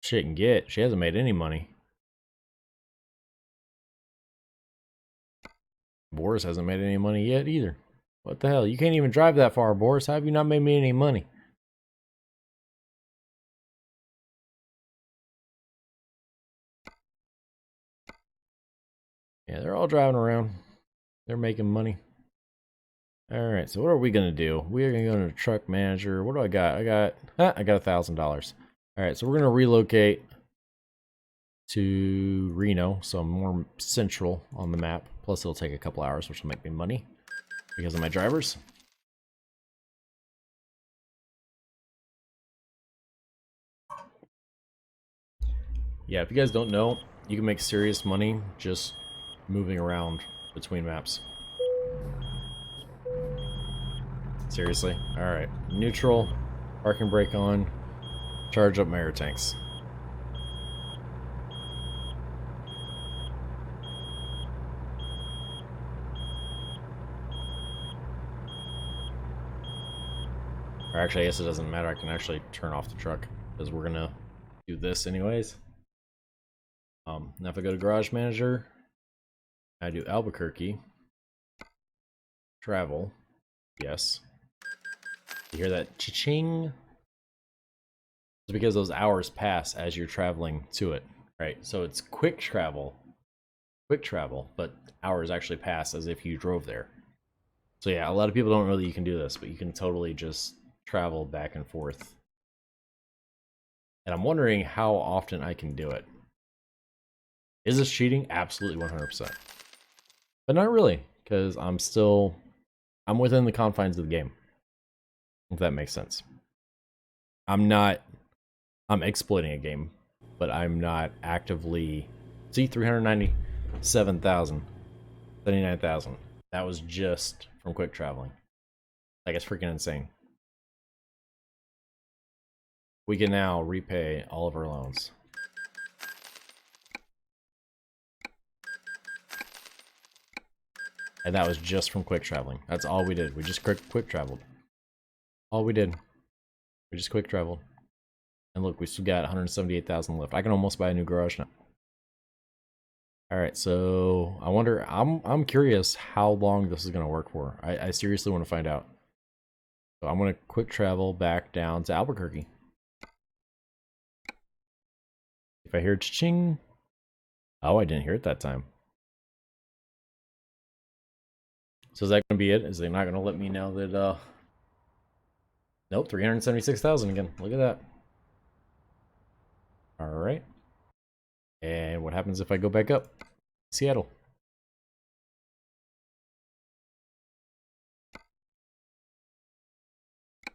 shit and get. She hasn't made any money. Boris hasn't made any money yet either. What the hell? You can't even drive that far, Boris. How have you not made me any money? Yeah, they're all driving around. They're making money. Alright, so what are we gonna do? We are gonna go to the truck manager. What do I got? I got $1,000. Alright, so we're gonna relocate to Reno, so I'm more central on the map. Plus it'll take a couple hours, which will make me money because of my drivers. Yeah, if you guys don't know, you can make serious money just moving around between maps. Seriously? Alright. Neutral. Parking brake on. Charge up my air tanks. Or actually, I guess it doesn't matter. I can actually turn off the truck because we're gonna do this anyways. Now if I go to Garage Manager, I do Albuquerque. Travel. Yes. You hear that cha-ching? It's because those hours pass as you're traveling to it, right? So it's quick travel, but hours actually pass as if you drove there. So yeah, a lot of people don't know that you can do this, but you can totally just travel back and forth. And I'm wondering how often I can do it. Is this cheating? Absolutely 100%. But not really, because I'm within the confines of the game. If that makes sense. I'm exploiting a game, but I'm not actively... See, 397,000. 79,000. That was just from quick traveling. Like, it's freaking insane. we can now repay all of our loans. And that was just from quick traveling. That's all we did. We just quick traveled. All we did. We just quick traveled. And look, we still got 178,000 left. I can almost buy a new garage now. Alright, so I wonder, I'm curious how long this is gonna work for. I seriously want to find out. So I'm gonna quick travel back down to Albuquerque. If I hear cha-ching. Oh, I didn't hear it that time. So is that gonna be it? Is they not gonna let me know that nope, 376,000 again. Look at that. Alright. And what happens if I go back up? Seattle.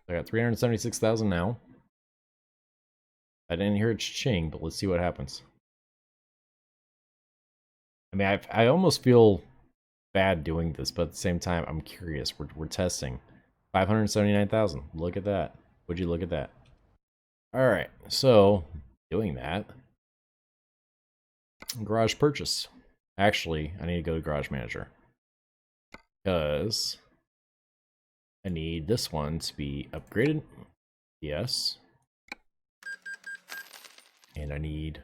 I got 376,000 now. I didn't hear it cha-ching, but let's see what happens. I mean, I almost feel bad doing this, but at the same time, I'm curious. We're testing. 579,000. Look at that. Would you look at that? Alright, so doing that. Garage purchase. Actually, I need to go to Garage Manager. Because I need this one to be upgraded. Yes. And I need...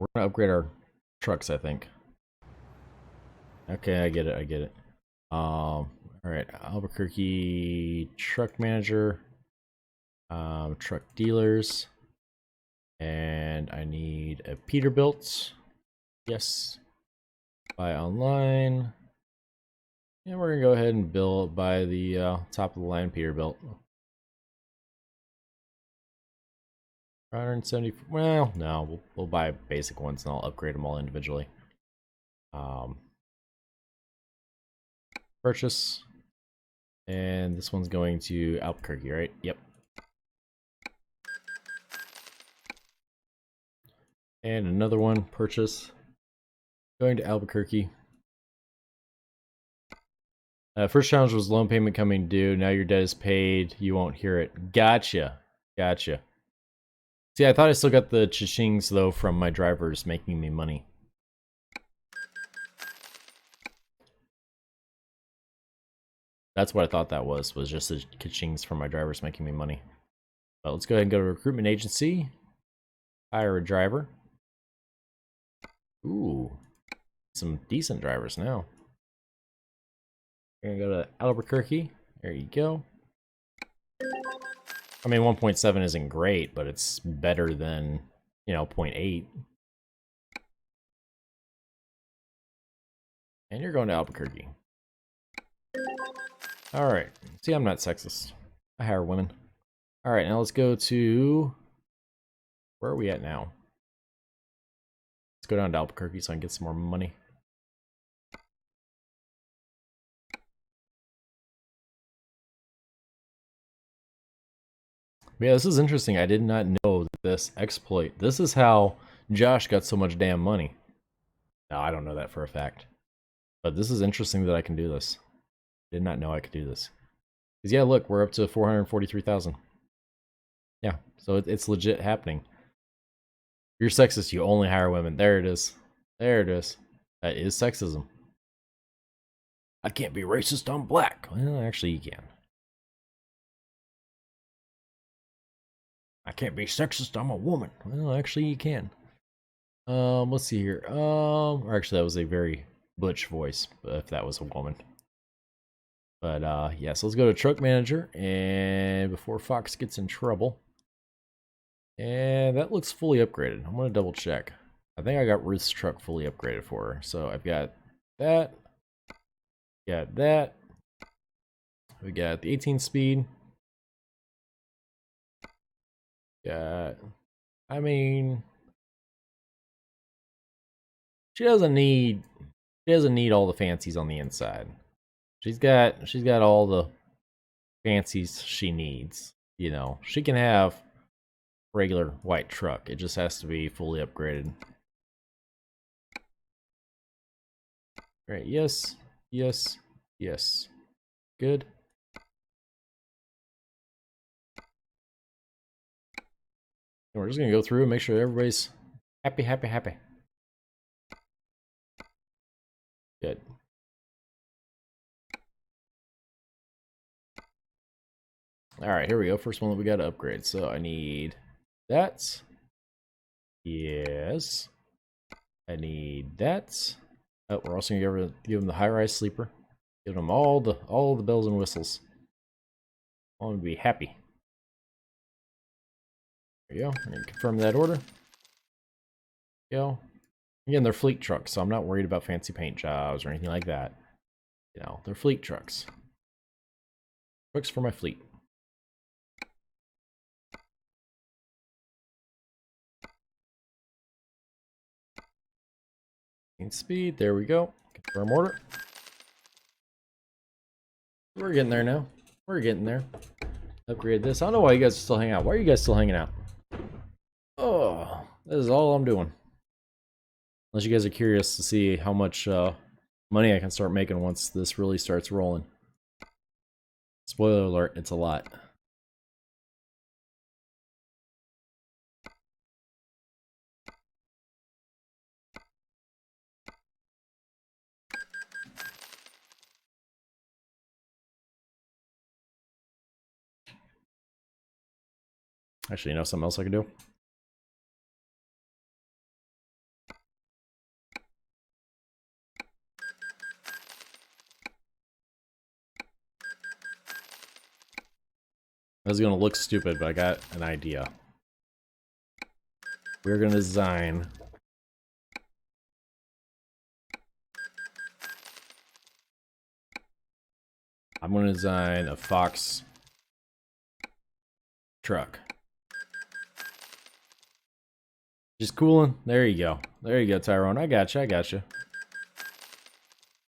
We're going to upgrade our trucks, I think. Okay, I get it. Alright, Albuquerque truck manager. Truck dealers. And I need a Peterbilt. Yes. Buy online. And we're going to go ahead and buy the top of the line Peterbilt. 170. Well, no, we'll buy basic ones and I'll upgrade them all individually. Purchase. And this one's going to Albuquerque, right? Yep. And another one, purchase. Going to Albuquerque. First challenge was loan payment coming due. Now your debt is paid. You won't hear it. Gotcha. See, I thought I still got the cha-chings, though, from my drivers making me money. That's what I thought that was just the cha-chings from my drivers making me money. But let's go ahead and go to recruitment agency. Hire a driver. Ooh, some decent drivers now. We're gonna go to Albuquerque. There you go. I mean, 1.7 isn't great, but it's better than, 0.8. And you're going to Albuquerque. Alright. See, I'm not sexist. I hire women. Alright, now let's go to... Where are we at now? Let's go down to Albuquerque so I can get some more money. Yeah, this is interesting. I did not know this exploit. This is how Josh got so much damn money. No, I don't know that for a fact. But this is interesting that I can do this. Did not know I could do this. Because yeah, look, we're up to 443,000. Yeah, so it's legit happening. You're sexist, you only hire women. There it is. There it is. That is sexism. I can't be racist, I'm black. Well, actually you can. I can't be sexist, I'm a woman. Well, actually you can. Let's see here. Or actually that was a very butch voice, if that was a woman. But yeah, so let's go to truck manager and before Fox gets in trouble. And that looks fully upgraded. I'm gonna double check. I think I got Ruth's truck fully upgraded for her. So I've got that. Got that. We got the 18 speed. Got, I mean, she doesn't need all the fancies on the inside. She's got all the fancies she needs. She can have regular white truck. It just has to be fully upgraded. All right, yes. Good. And we're just gonna go through and make sure everybody's happy. Good. Alright, here we go. First one that we gotta upgrade. So I need that. Yes. I need that. Oh, we're also gonna give them the high-rise sleeper. Give them all the bells and whistles. I want to be happy. There you go. I'm gonna confirm that order. Go. Again, they're fleet trucks, so I'm not worried about fancy paint jobs or anything like that. You know, they're fleet trucks. Trucks for my fleet. Speed, there we go. Confirm order. We're getting there now. We're getting there. Upgrade this. I don't know why you guys are still hanging out. Why are you guys still hanging out? Oh, this is all I'm doing. Unless you guys are curious to see how much money I can start making once this really starts rolling. Spoiler alert, it's a lot. Actually, you know something else I can do? This is gonna look stupid, but I got an idea. We're gonna design I'm gonna design a Fox truck. Just cooling. There you go. There you go, Tyrone. I got you. I got you.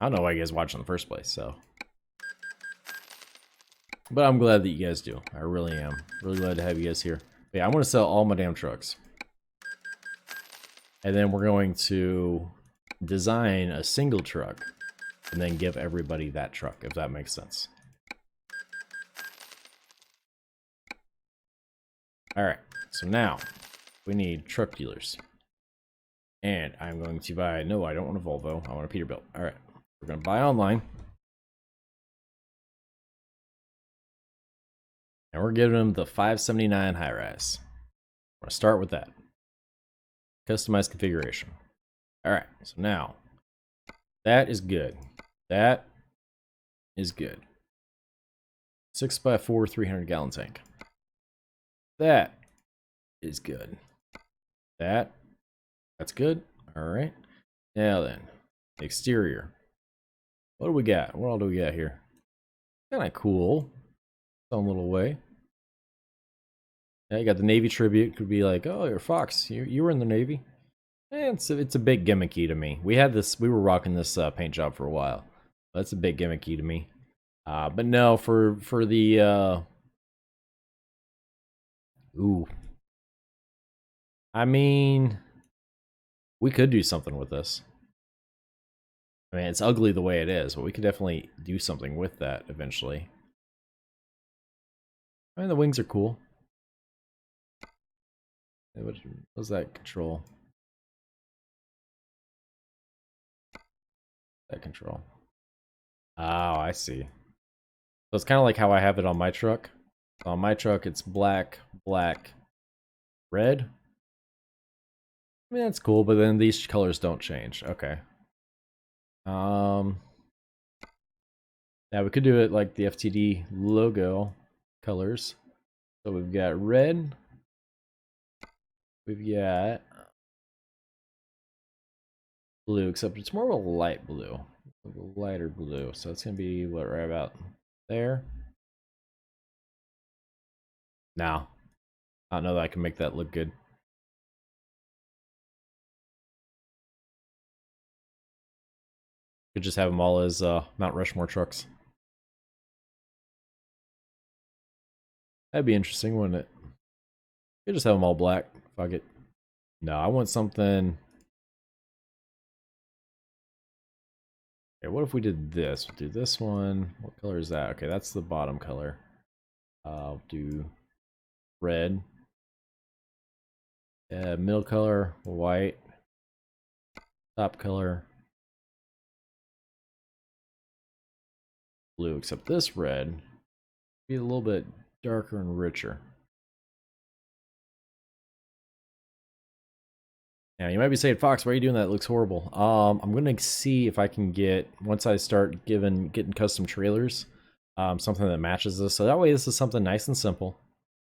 I don't know why you guys watch in the first place, so. But I'm glad that you guys do. I really am. Really glad to have you guys here. But yeah, I want to sell all my damn trucks. And then we're going to design a single truck and then give everybody that truck, if that makes sense. Alright, so now we need truck dealers. And I'm going to buy, no, I don't want a Volvo, I want a Peterbilt. Alright, we're going to buy online. And we're giving them the 579 high rise. We're going to start with that. Customize configuration. Alright, so now, that is good. That is good. 6x4, 300-gallon tank. That is good. That's good. Alright. Now then, exterior. What do we got? What all do we got here? Kind of cool. Some little way. Yeah, you got the Navy tribute. Could be like, oh, you're Fox. You were in the Navy. It's a bit gimmicky to me. We were rocking this paint job for a while. That's a bit gimmicky to me. But no, for the ooh. I mean, we could do something with this. I mean, it's ugly the way it is, but we could definitely do something with that eventually. I mean, the wings are cool. What was that control? That control. Oh, I see. So it's kind of like how I have it on my truck. On my truck, it's black, black, red. I mean, that's cool, but then these colors don't change. Okay. Yeah, we could do it like the FTD logo colors. So we've got red. We've got blue, except it's more of a light blue. A lighter blue. So it's going to be, what, right about there? Now, I don't know that I can make that look good. Could just have them all as Mount Rushmore trucks. That'd be interesting, wouldn't it? Could just have them all black. Fuck it. No, I want something. Okay, what if we did this? We'll do this one. What color is that? Okay, that's the bottom color. I'll do red. Middle color, white. Top color, blue, except this red be a little bit darker and richer. Now you might be saying, Fox, why are you doing that? It looks horrible. I'm gonna see if I can get, once I start getting custom trailers, something that matches this. So that way this is something nice and simple.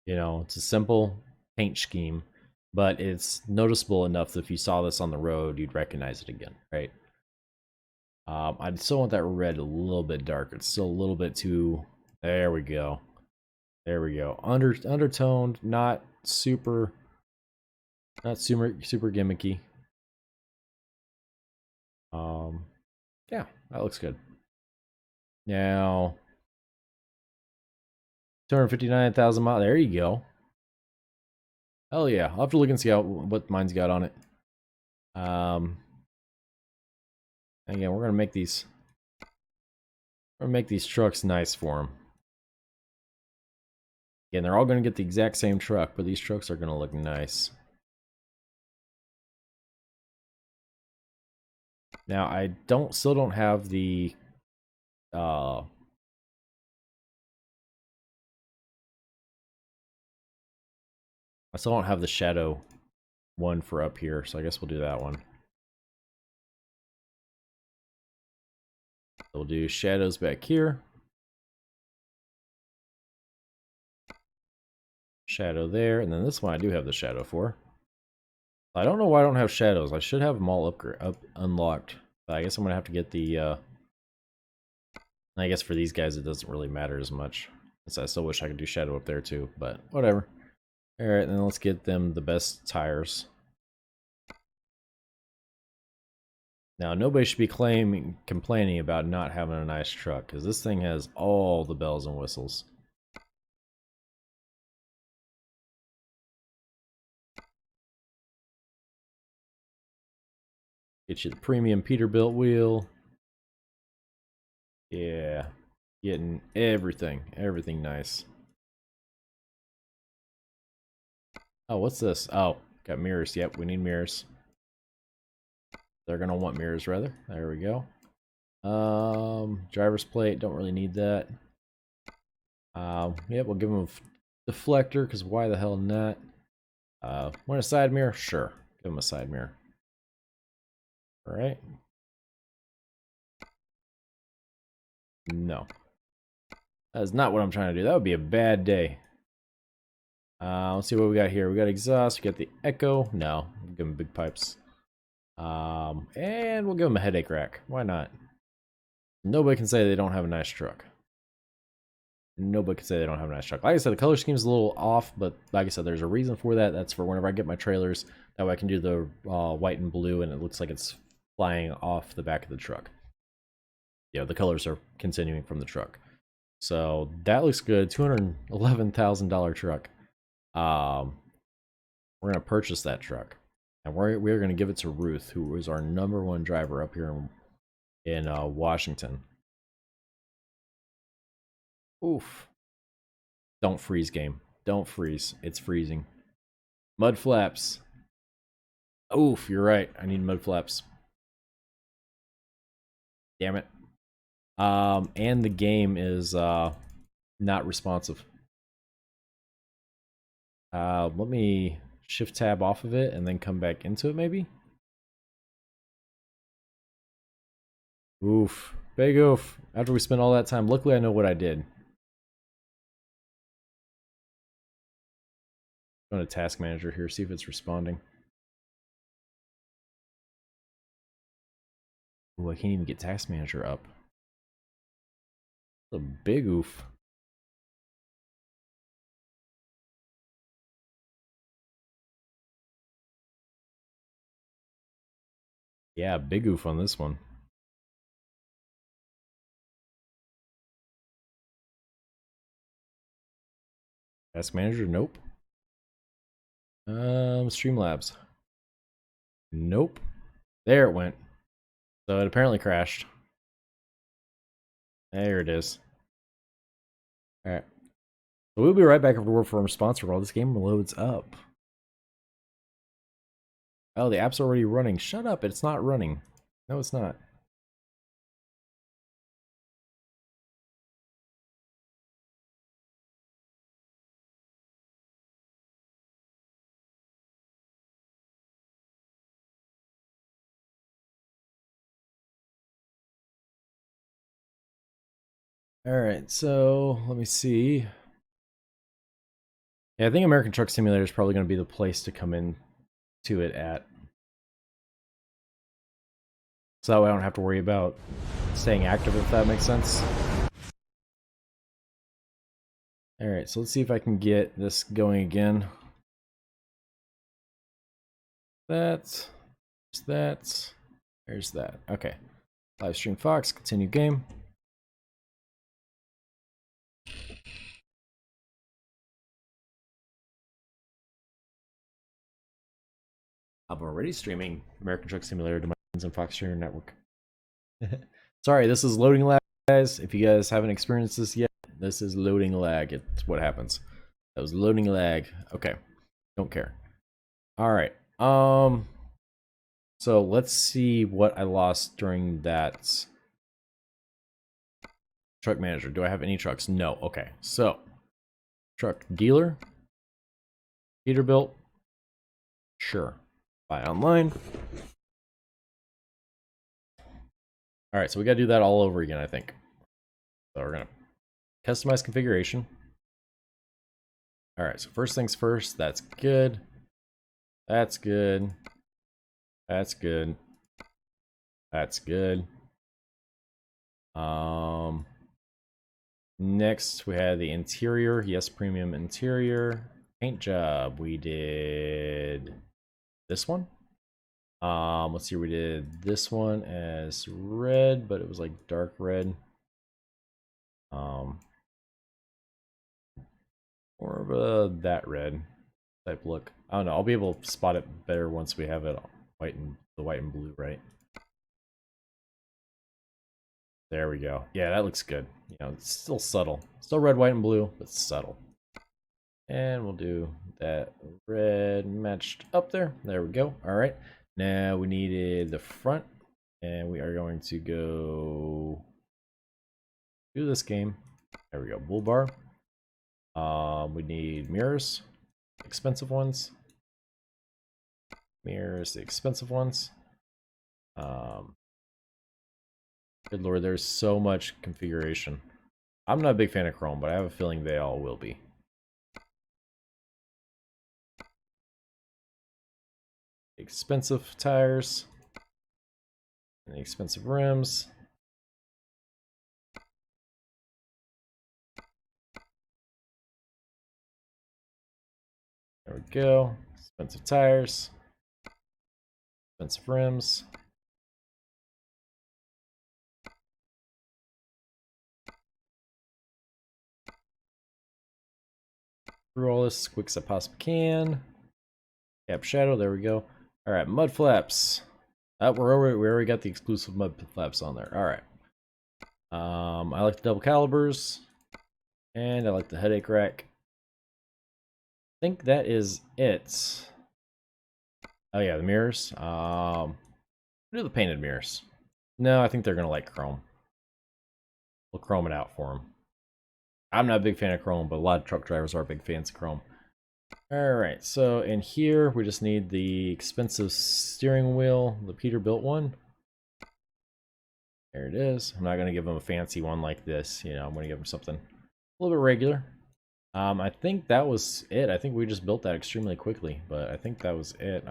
You know, it's a simple paint scheme, but it's noticeable enough that if you saw this on the road, you'd recognize it again, right? I still want that red a little bit darker. It's still a little bit too, there we go. There we go. Undertoned, not super gimmicky. Yeah, that looks good. Now 259,000 miles. There you go. Hell yeah. I'll have to look and see what mine's got on it. Again, we're gonna make these trucks nice for them. Again, they're all gonna get the exact same truck, but these trucks are gonna look nice. Now I still don't have the I still don't have the shadow one for up here, so I guess we'll do that one. We'll do shadows back here. Shadow there, and then this one I do have the shadow for. I don't know why I don't have shadows. I should have them all unlocked. But I guess I'm gonna have to get the I guess for these guys it doesn't really matter as much. So I still wish I could do shadow up there too, but whatever. Alright, then let's get them the best tires. Now nobody should be complaining about not having a nice truck, because this thing has all the bells and whistles. Get you the premium Peterbilt wheel. Yeah, getting everything nice. Oh, what's this? Oh, got mirrors. Yep, we need mirrors. They're gonna want mirrors rather. There we go. Driver's plate, don't really need that. Yep, we'll give them a deflector, because why the hell not? Want a side mirror? Sure, give them a side mirror. Alright. No. That is not what I'm trying to do. That would be a bad day. Let's see what we got here. We got exhaust, we got the echo. No, we'll give them big pipes. And we'll give them a headache rack. Why not? Nobody can say they don't have a nice truck. Nobody can say they don't have a nice truck. Like I said, the color scheme is a little off, but like I said, there's a reason for that. That's for whenever I get my trailers. That way I can do the white and blue, and it looks like it's flying off the back of the truck. Yeah, the colors are continuing from the truck. So that looks good. $211,000 truck. We're gonna purchase that truck, and we're gonna give it to Ruth, who is our #1 driver up here in Washington. Oof! Don't freeze, game. Don't freeze. It's freezing. Mud flaps. Oof! You're right. I need mud flaps. Damn it. And the game is not responsive. Let me shift tab off of it and then come back into it maybe. Oof. Big oof. After we spent all that time, luckily I know what I did. Go to task manager here, see if it's responding. Ooh, I can't even get task manager up. That's a big oof. Yeah, big oof on this one. Task manager, nope. Streamlabs. Nope. There it went. So it apparently crashed. There it is. Alright. So we'll be right back after word from our sponsor while this game loads up. Oh, the app's already running. Shut up, it's not running. No, it's not. Alright, so let me see. Yeah, I think American Truck Simulator is probably going to be the place to come in to it at. So that way I don't have to worry about staying active, if that makes sense. Alright, so let's see if I can get this going again. There's that. There's that. Okay. Live stream Fox, continue game. I'm already streaming American Truck Simulator to my friends on Fox Streamer Network. Sorry, this is loading lag, guys. If you guys haven't experienced this yet, this is loading lag. It's what happens. That was loading lag. Okay. Don't care. Alright. So let's see what I lost during that truck manager. Do I have any trucks? No. Okay. So truck dealer. Peterbilt. Sure. Buy online. Alright, so we gotta do that all over again, I think. So we're gonna customize configuration. Alright, so first things first, that's good. That's good. That's good. That's good. Next we had the interior. Yes, premium interior. Paint job. We did this one. Let's see, we did this one as red, but it was like dark red. More of a that red type look. I don't know. I'll be able to spot it better once we have it white and the white and blue, right? There we go. Yeah, that looks good. You know, it's still subtle. Still red, white, and blue, but subtle. And we'll do that red matched up there. There we go. All right. Now we needed the front, and we are going to go do this game. There we go. Bull bar. We need mirrors, expensive ones. Mirrors, the expensive ones. Good lord, there's so much configuration. I'm not a big fan of Chrome, but I have a feeling they all will be. Expensive tires. And the expensive rims. There we go. Expensive tires. Expensive rims. Through all this as quick as I possibly can. Cap shadow, there we go. Alright, mud flaps. We already got the exclusive mud flaps on there. Alright. I like the double calibers. And I like the headache rack. I think that is it. Oh yeah, the mirrors. Do the painted mirrors. No, I think they're gonna like chrome. We'll chrome it out for them. I'm not a big fan of chrome, but a lot of truck drivers are big fans of chrome. Alright, so in here we just need the expensive steering wheel, the Peterbilt one. There it is. I'm not going to give them a fancy one like this, you know, I'm going to give them something a little bit regular. I think that was it. I think we just built that extremely quickly, but I think that was it.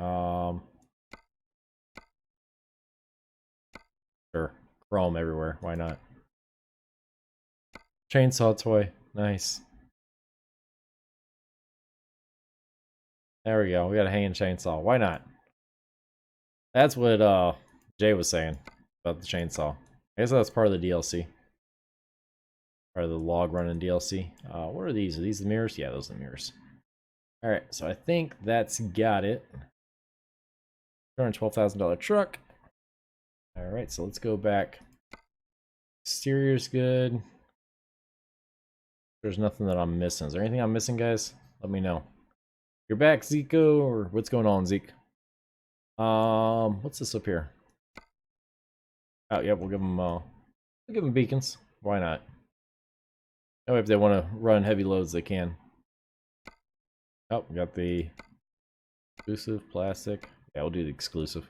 Sure, chrome everywhere, why not? Chainsaw toy, nice. There we go. We got a hanging chainsaw. Why not? That's what Jay was saying about the chainsaw. I guess that's part of the DLC. Part of the log running DLC. What are these? Are these the mirrors? Yeah, those are the mirrors. Alright, so I think that's got it. $212,000 truck. Alright, so let's go back. Exterior's good. There's nothing that I'm missing. Is there anything I'm missing, guys? Let me know. You're back, Zico, or what's going on, Zeke? What's this up here? Oh, yeah, we'll give them beacons. Why not? Oh, if they want to run heavy loads, they can. Oh, we got the exclusive plastic. Yeah, we'll do the exclusive.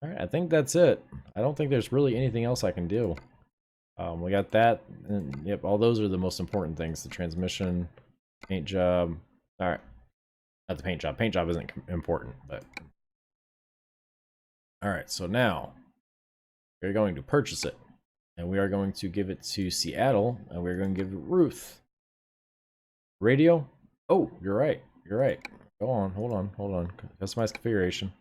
All right, I think that's it. I don't think there's really anything else I can do. We got that. And, yep, all those are the most important things. The transmission, paint job. All right, not the paint job. Paint job isn't important, but all right. So now we're going to purchase it, and we are going to give it to Seattle, and we're going to give it Ruth. Radio. Oh, you're right. You're right. Go on. Hold on. Customize configuration.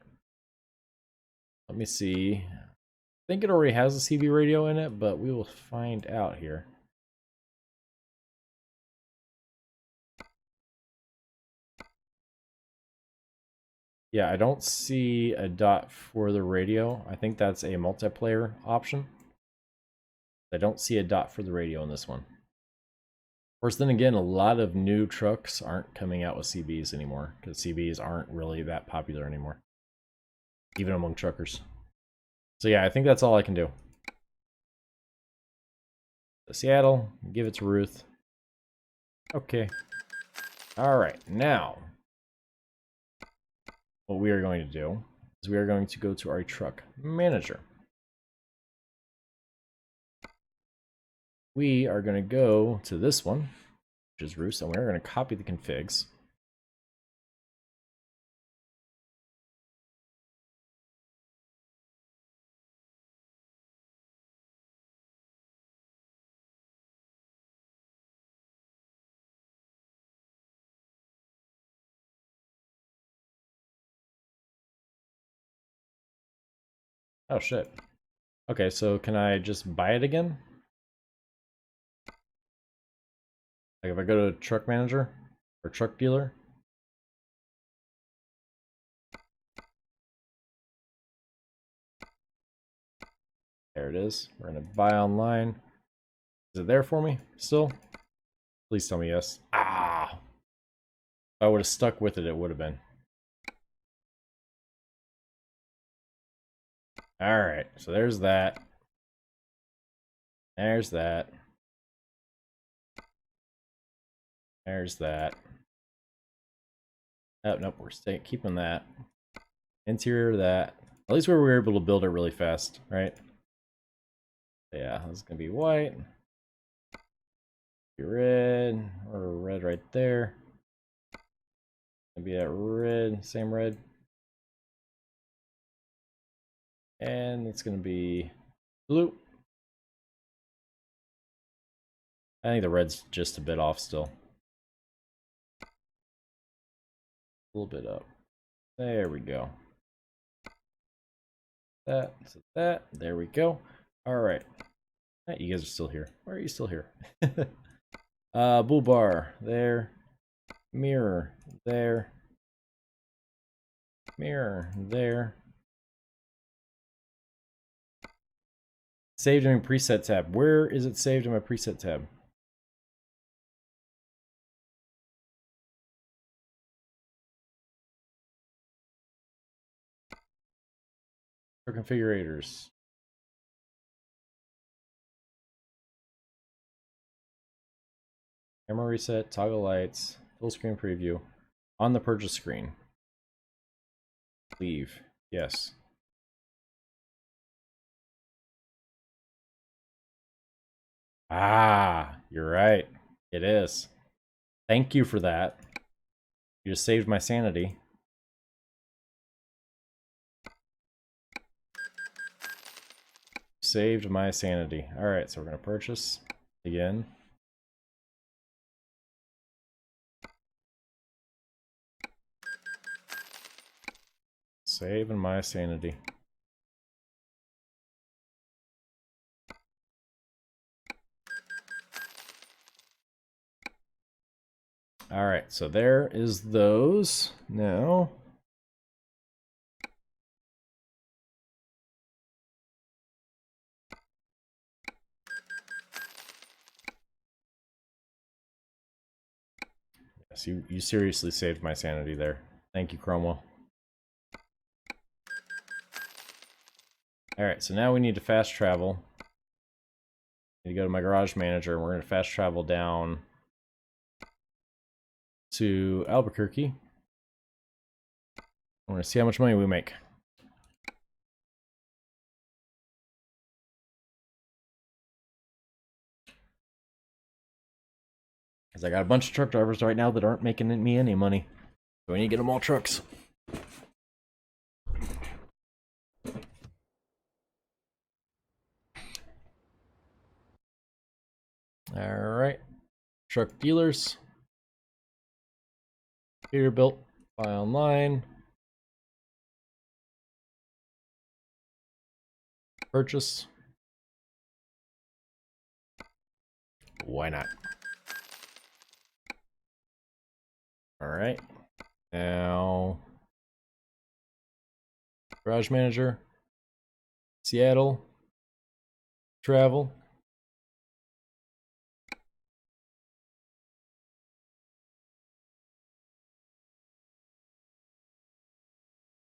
Let me see. I think it already has a CB radio in it, but we will find out here. Yeah, I don't see a dot for the radio. I think that's a multiplayer option. I don't see a dot for the radio in this one. Of course, then again, a lot of new trucks aren't coming out with CBs anymore, because CBs aren't really that popular anymore, even among truckers. So yeah, I think that's all I can do. Seattle, give it to Ruth. Okay. All right, now what we are going to do is we are going to go to our truck manager. We are going to go to this one, which is Ruth, and we're going to copy the configs. Oh shit. Okay, so can I just buy it again? Like if I go to truck manager or truck dealer? There it is. We're gonna buy online. Is it there for me still? Please tell me yes. Ah! If I would have stuck with it, it would have been. Alright, so there's that. There's that. There's that. Oh, nope, we're keeping that. Interior, that. At least we were able to build it really fast, right? Yeah, this is gonna be white. Be red, or red right there. Gonna be that red, same red. And it's gonna be blue. I think the red's just a bit off still. A little bit up. There we go. That, there we go. Alright. You guys are still here. Why are you still here? Bull bar, there. Mirror, there. Mirror, there. Saved in my preset tab. Where is it saved in my preset tab? For configurators. Camera reset, toggle lights, full screen preview. On the purchase screen. Leave. Yes. Ah, you're right. It is. Thank you for that. You just saved my sanity. Saved my sanity. Alright, so we're going to purchase again. Saving my sanity. Alright, so there is those. Now, yes, you seriously saved my sanity there. Thank you, Cromwell. Alright, so now we need to fast travel. I need to go to my garage manager, and we're going to fast travel down to Albuquerque. We're going to see how much money we make. Because I got a bunch of truck drivers right now that aren't making me any money. So we need to get them all trucks. Alright. Truck dealers. Peterbilt. Buy online. Purchase. Why not? Alright. Now, garage manager, Seattle, travel.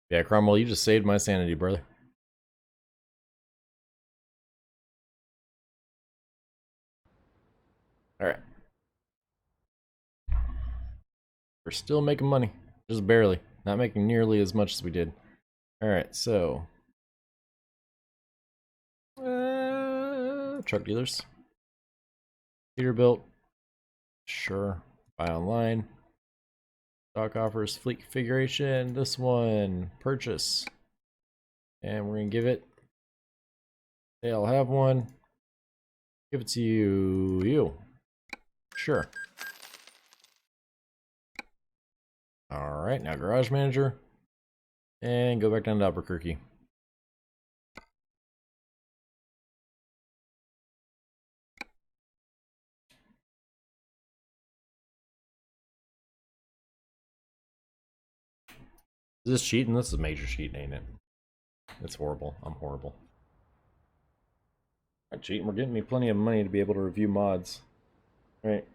Yeah, Cromwell, you just saved my sanity, brother. Alright. We're still making money. Just barely. Not making nearly as much as we did. Alright, so. Truck dealers. Peterbilt. Sure. Buy online. Stock offers, fleet configuration. This one. Purchase. And we're going to give it. Hey, I'll have one. Give it to you. Sure. Alright, now garage manager. And go back down to Albuquerque. Is this cheating? This is major cheating, ain't it? It's horrible. I'm horrible. I'm cheating. We're getting me plenty of money to be able to review mods. Right.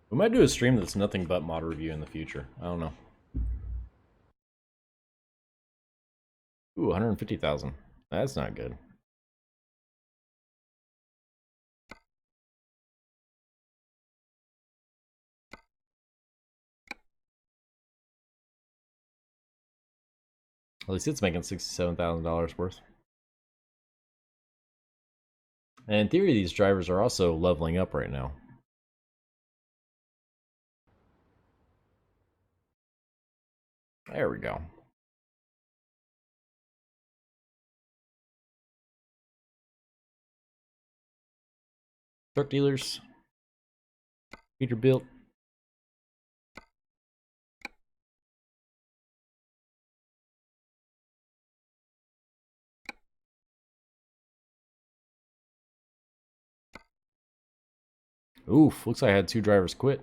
We might do a stream that's nothing but mod review in the future. I don't know. Ooh, 150,000. That's not good. At least it's making $67,000 worth. And in theory, these drivers are also leveling up right now. There we go. Truck dealers. Peterbilt. Oof, looks like I had 2 drivers quit.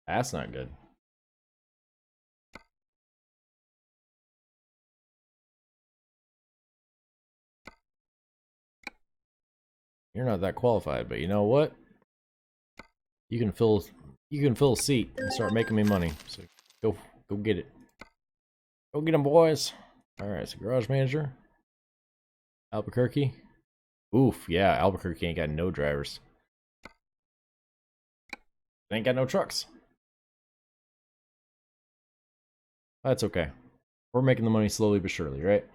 That's not good. You're not that qualified, but you know what? You can fill a seat and start making me money. So go get it. Go get them, boys. All right, so garage manager. Albuquerque. Oof, yeah, Albuquerque ain't got no drivers. They ain't got no trucks. That's okay. We're making the money slowly but surely, right?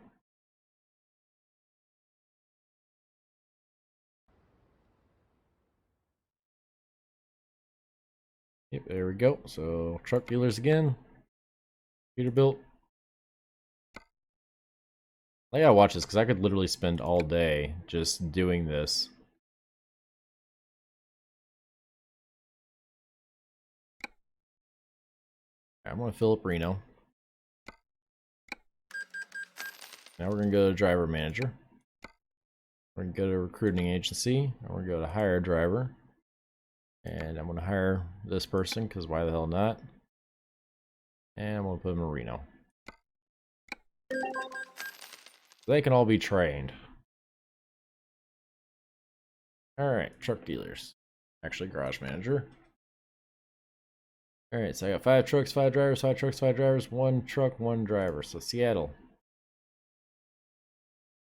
Yep, there we go. So, truck dealers again. Peterbilt. I gotta watch this because I could literally spend all day just doing this. I'm gonna fill up Reno. Now we're gonna go to driver manager. We're gonna go to recruiting agency. And we're gonna go to hire a driver. And I'm gonna hire this person because why the hell not? And I'm gonna put him in Reno. They can all be trained. Alright, truck dealers. Actually, garage manager. Alright, so I got 5 trucks, 5 drivers, 5 trucks, 5 drivers, 1 truck, 1 driver. So Seattle.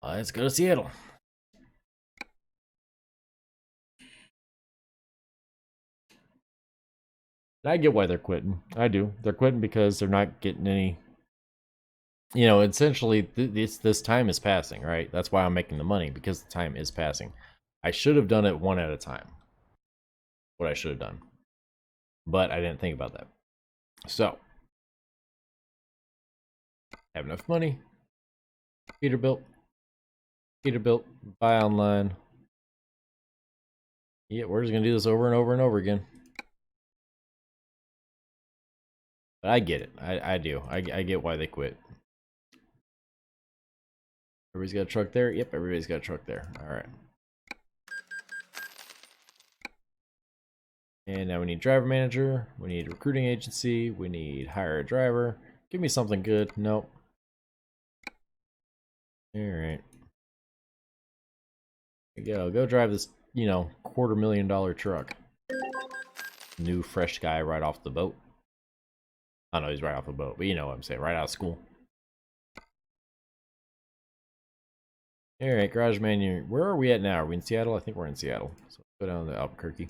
Let's go to Seattle. I get why they're quitting. I do. They're quitting because they're not getting any. You know, essentially, this time is passing, right? That's why I'm making the money, because the time is passing. I should have done it one at a time. What I should have done. But I didn't think about that. So, have enough money. Peterbilt. Peterbilt. Buy online. Yeah, we're just going to do this over and over and over again. But I get it. I do. I get why they quit. Everybody's got a truck there? Yep, everybody's got a truck there. Alright. And now we need driver manager. We need recruiting agency. We need hire a driver. Give me something good. Nope. Alright. Here you go. Go drive this, you know, $250,000 truck. New fresh guy right off the boat. I don't know, he's right off the boat, but you know what I'm saying, right out of school. Alright, garage man, where are we at now? Are we in Seattle? I think we're in Seattle. So go down to Albuquerque.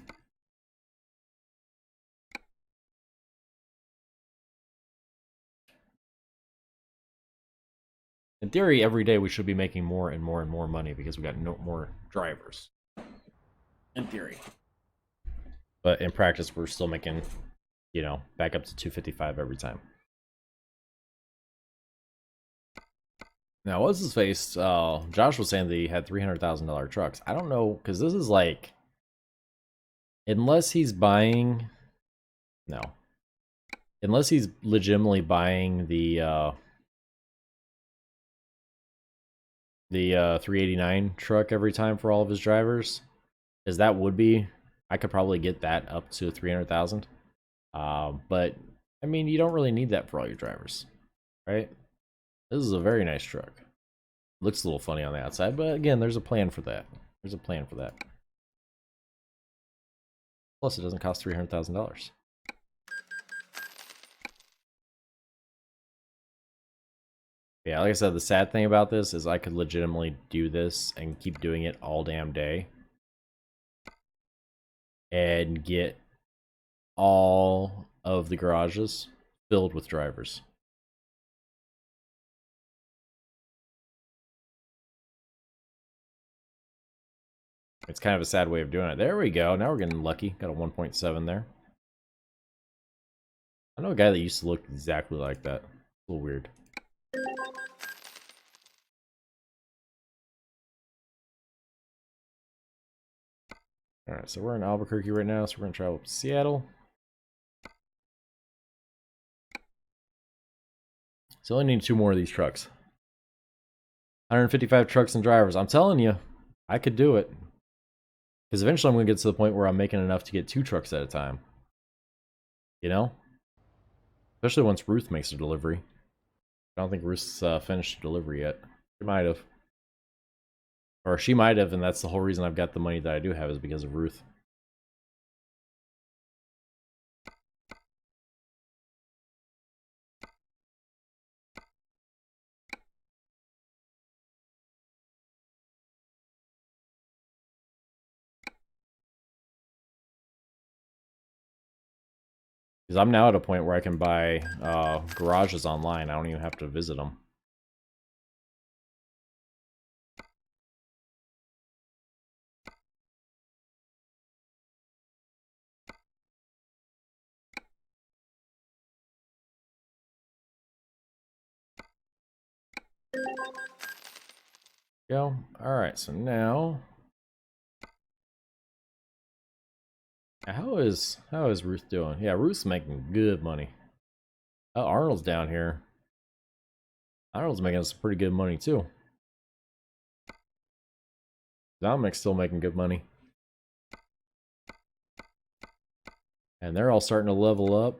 In theory, every day we should be making more and more and more money because we got no more drivers. In theory. But in practice, we're still making, you know, back up to 255 every time. Now, what's his face? Josh was saying that he had $300,000 trucks. I don't know, because this is like, unless he's buying, no, unless he's legitimately buying the 389 truck every time for all of his drivers, because that would be, I could probably get that up to 300,000. But I mean, you don't really need that for all your drivers, right? This is a very nice truck. Looks a little funny on the outside, but again, there's a plan for that. There's a plan for that. Plus, it doesn't cost $300,000. Yeah, like I said, the sad thing about this is I could legitimately do this and keep doing it all damn day. And get all of the garages filled with drivers. It's kind of a sad way of doing it. There we go. Now we're getting lucky. Got a 1.7 there. I know a guy that used to look exactly like that. A little weird. Alright, so we're in Albuquerque right now, so we're going to travel up to Seattle. So I only need 2 more of these trucks. 155 trucks and drivers. I'm telling you, I could do it. Because eventually I'm going to get to the point where I'm making enough to get 2 trucks at a time. You know? Especially once Ruth makes a delivery. I don't think Ruth's finished delivery yet. She might have. Or she might have, and that's the whole reason I've got the money that I do have is because of Ruth. Because I'm now at a point where I can buy garages online. I don't even have to visit them. Go. Alright, so now... How is Ruth doing? Yeah, Ruth's making good money. Oh, Arnold's down here. Arnold's making some pretty good money too. Dominic's still making good money. And they're all starting to level up.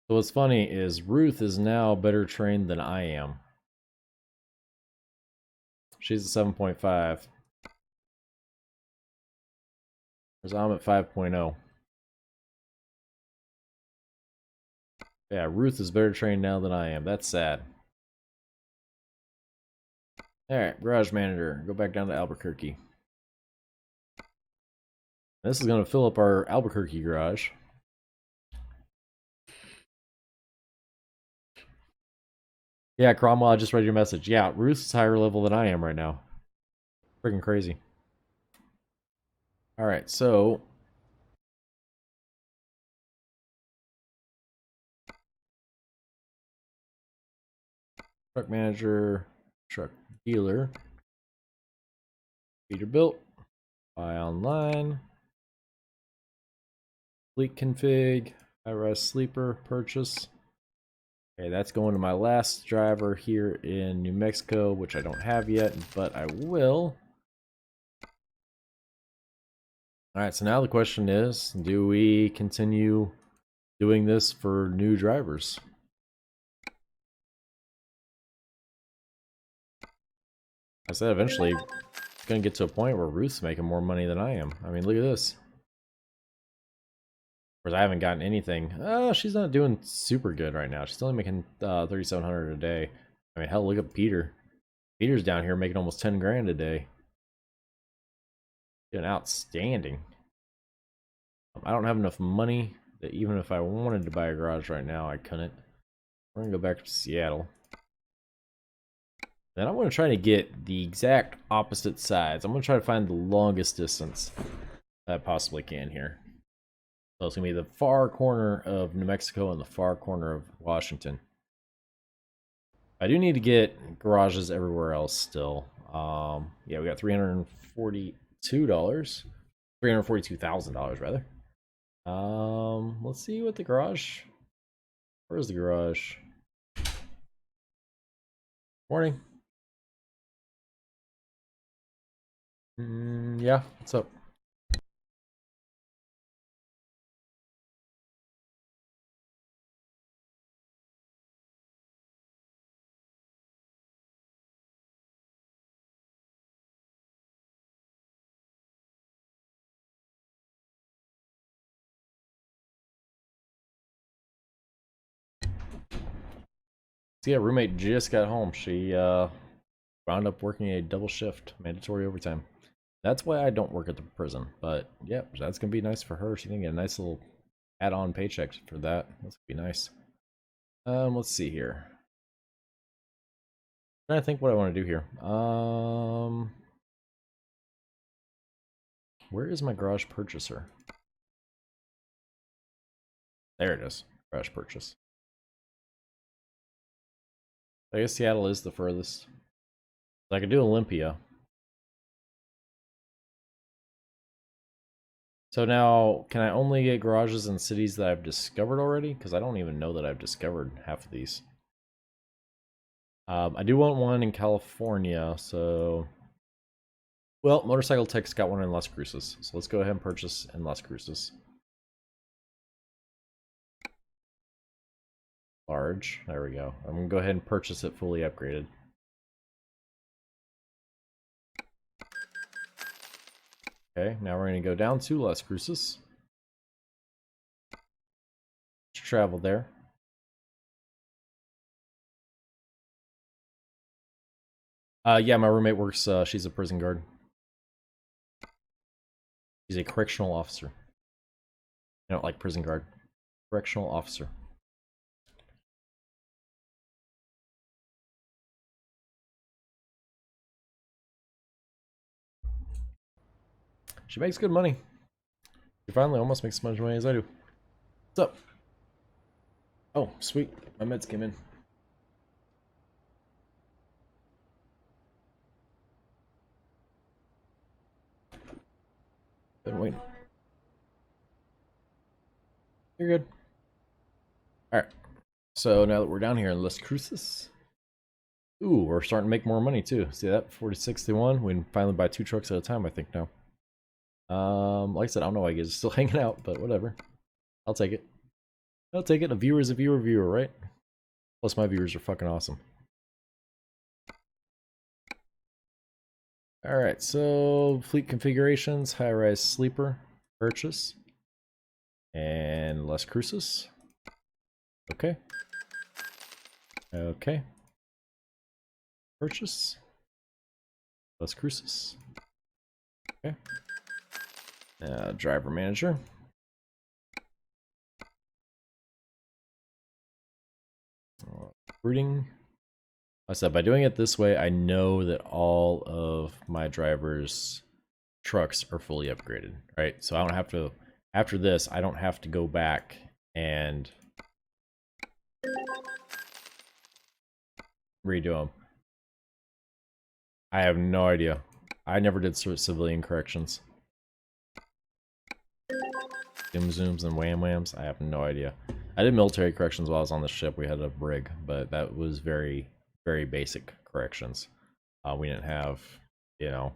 So what's funny is Ruth is now better trained than I am. She's a 7.5. Because I'm at 5.0. Yeah, Ruth is better trained now than I am. That's sad. Alright, garage manager. Go back down to Albuquerque. This is going to fill up our Albuquerque garage. Yeah, Cromwell, I just read your message. Yeah, Ruth's higher level than I am right now. Freaking crazy. Alright, so... truck manager, truck dealer, Peterbilt, buy online, fleet config, high-rise sleeper, purchase. Okay, that's going to my last driver here in New Mexico, which I don't have yet, but I will. Alright, so now the question is, do we continue doing this for new drivers? I said eventually it's going to get to a point where Ruth's making more money than I am. I mean, look at this. Of course, I haven't gotten anything. She's not doing super good right now. She's only making 3,700 a day. I mean, hell, look at Peter. Peter's down here making almost 10 grand a day. Doing outstanding. I don't have enough money that even if I wanted to buy a garage right now, I couldn't. We're going to go back to Seattle. Then I'm going to try to get the exact opposite sides. I'm going to try to find the longest distance that I possibly can here. So it's going to be the far corner of New Mexico and the far corner of Washington. I do need to get garages everywhere else still. Yeah, we got $342. $342,000 rather. Let's see what the garage... Where's the garage? Morning. Yeah, what's up? So yeah, roommate just got home. She wound up working a double shift, mandatory overtime. That's why I don't work at the prison. But yeah, that's gonna be nice for her. She's gonna get a nice little add-on paycheck for that. That's gonna be nice. Let's see here. I'm trying to think what I want to do here. Where is my garage purchaser? There it is. Garage purchase. I guess Seattle is the furthest. I could do Olympia. So now, can I only get garages in cities that I've discovered already? Because I don't even know that I've discovered half of these. I do want one in California, so... Well, Motorcycle Tech's got one in Las Cruces, so let's go ahead and purchase in Las Cruces. Large, there we go. I'm gonna go ahead and purchase it fully upgraded. Okay, now we're gonna go down to Las Cruces. Travel there. Yeah, my roommate works, she's a prison guard. She's a correctional officer. I don't like prison guard. Correctional officer. She makes good money. She finally almost makes as much money as I do. What's up? Oh, sweet. My meds came in. Been waiting. You're good. Alright. So now that we're down here in Las Cruces. Ooh, we're starting to make more money too. See that? 4061. We can finally buy 2 trucks at a time, I think now. Like I said, I don't know why you guys are still hanging out, but whatever. I'll take it. I'll take it. A viewer is a viewer, right? Plus my viewers are fucking awesome. Alright, so fleet configurations, high-rise sleeper. Purchase. And Las Cruces. Okay. Okay. Purchase. Las Cruces. Okay. Driver manager. Recruiting. I said by doing it this way, I know that all of my drivers' trucks are fully upgraded, right? So I don't have to, after this, I don't have to go back and redo them. I have no idea. I never did civilian corrections. Zoom zooms and wham whams. I have no idea. I did military corrections while I was on the ship. We had a brig, but that was very, very basic corrections. We didn't have, you know,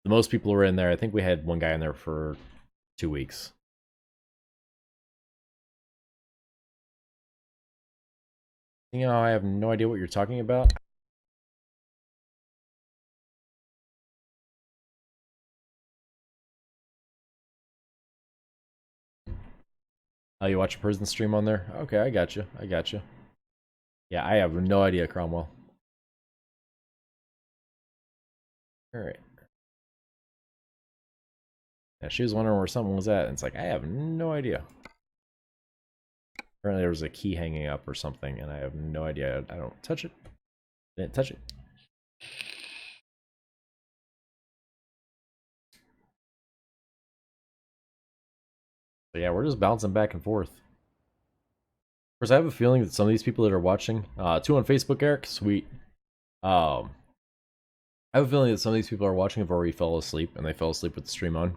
the most people were in there. I think we had one guy in there for 2 weeks. You know, I have no idea what you're talking about. Oh, you watch a prison stream on there? Okay, I got you. I got you. Yeah, I have no idea, Cromwell. Alright. Yeah, she was wondering where something was at, and it's like, I have no idea. Apparently there was a key hanging up or something, and I have no idea. I don't touch it. Didn't touch it. So yeah, we're just bouncing back and forth. Of course, I have a feeling that some of these people that are watching, 2 on Facebook, Eric, sweet. I have a feeling that some of these people are watching have already fell asleep, and they fell asleep with the stream on.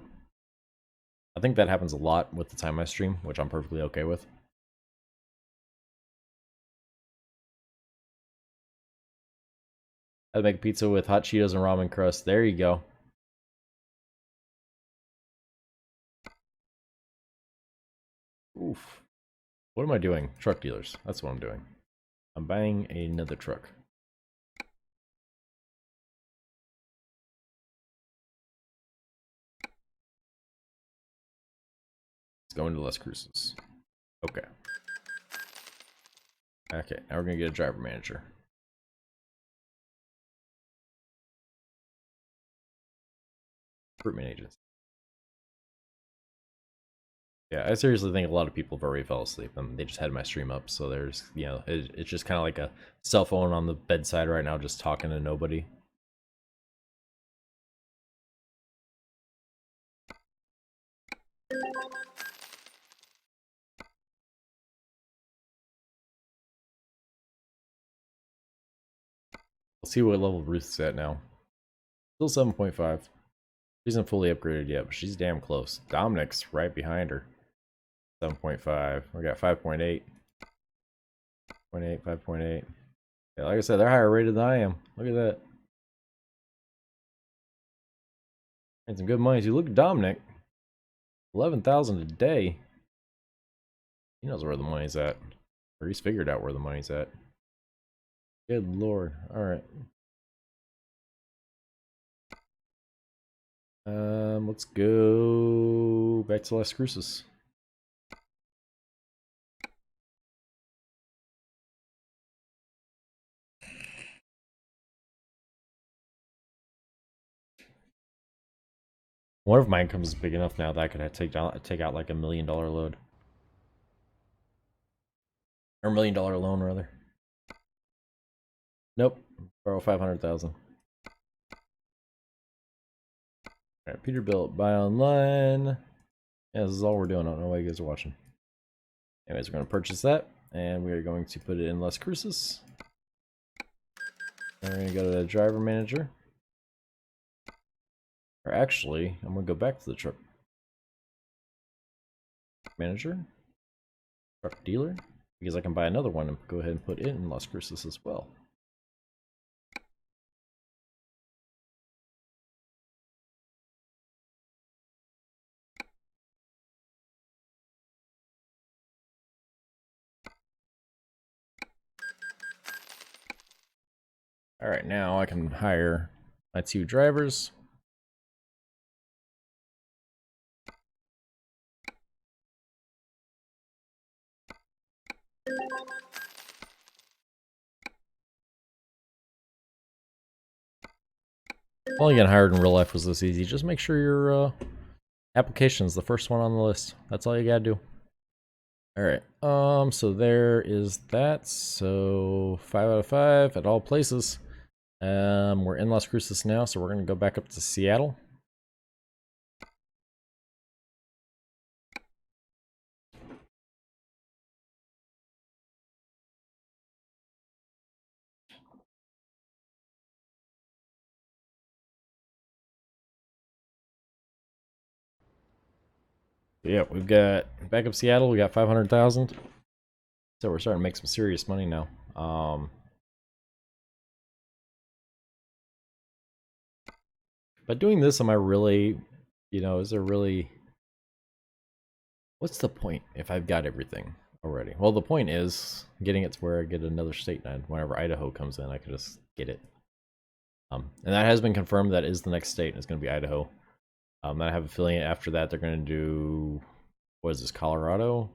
I think that happens a lot with the time I stream, which I'm perfectly okay with. I'd make pizza with hot Cheetos and ramen crust. There you go. Oof. What am I doing? Truck dealers. That's what I'm doing. I'm buying another truck. Let's go into Las Cruces. Okay. Okay, now we're gonna get a driver manager. Recruitment agents. Yeah, I seriously think a lot of people have already fell asleep and they just had my stream up, so there's, you know, it's just kind of like a cell phone on the bedside right now, just talking to nobody. Let's see what level Ruth's at now. Still 7.5. She isn't fully upgraded yet, but she's damn close. Dominic's right behind her. 7.5. We got 5.8. 0.8, 5.8. Yeah, like I said, they're higher rated than I am. Look at that. And some good money. You look at Dominic. 11,000 a day. He knows where the money's at. Or he's figured out where the money's at. Good lord. Alright. Let's go back to Las Cruces. One of my incomes is big enough now that I could take out like $1 million load. Or $1 million loan, rather. Nope. Borrow 500,000. Alright, Peterbilt, buy online. Yeah, this is all we're doing. I don't know why you guys are watching. Anyways, we're going to purchase that, and we are going to put it in Las Cruces. Then we're going to go to the driver manager. Or actually, I'm going to go back to the truck manager, truck dealer, because I can buy another one and go ahead and put it in Las Cruces as well. Alright, now I can hire my 2 drivers. Only getting hired in real life was this easy. Just make sure your application's the first one on the list. That's all you gotta do. Alright, so there is that. So 5 out of 5 at all places. We're in Las Cruces now, so we're gonna go back up to Seattle. Yeah, we've got back up Seattle. We got 500,000. So we're starting to make some serious money now. But doing this, am I really, is there really... What's the point if I've got everything already? Well, the point is getting it to where I get another state, and whenever Idaho comes in, I can just get it. And that has been confirmed. That is the next state, and it's going to be Idaho. I have a feeling after that they're going to do... What is this, Colorado?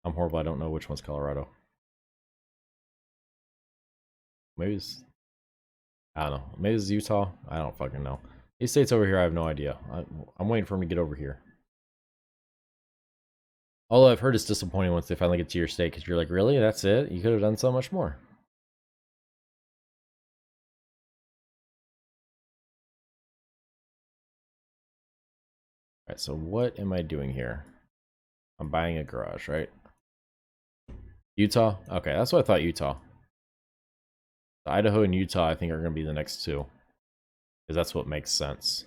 I'm horrible, I don't know which one's Colorado. Maybe it's... I don't know. Maybe it's Utah? I don't fucking know. These states over here, I have no idea. I'm waiting for them to get over here. Although I've heard it's disappointing once they finally get to your state, because you're like, really? That's it? You could have done so much more. Alright, so what am I doing here? I'm buying a garage, right? Utah? Okay, that's what I thought, Utah. Idaho and Utah, I think, are going to be the next two. Because that's what makes sense.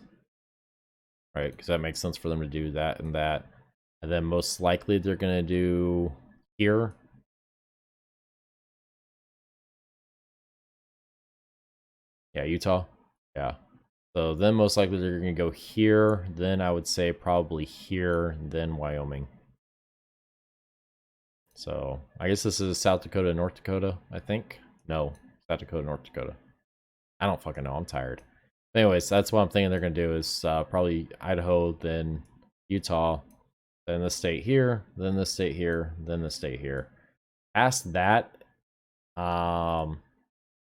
Right? Because that makes sense for them to do that and that. And then most likely they're going to do here. Yeah, Utah. Yeah. So then most likely they're going to go here. Then I would say probably here, then Wyoming. So I guess this is South Dakota, North Dakota, I think. No, South Dakota, North Dakota. I don't fucking know. I'm tired. Anyways, that's what I'm thinking they're going to do is probably Idaho, then Utah, then this state here, then this state here, then this state here. Past that, I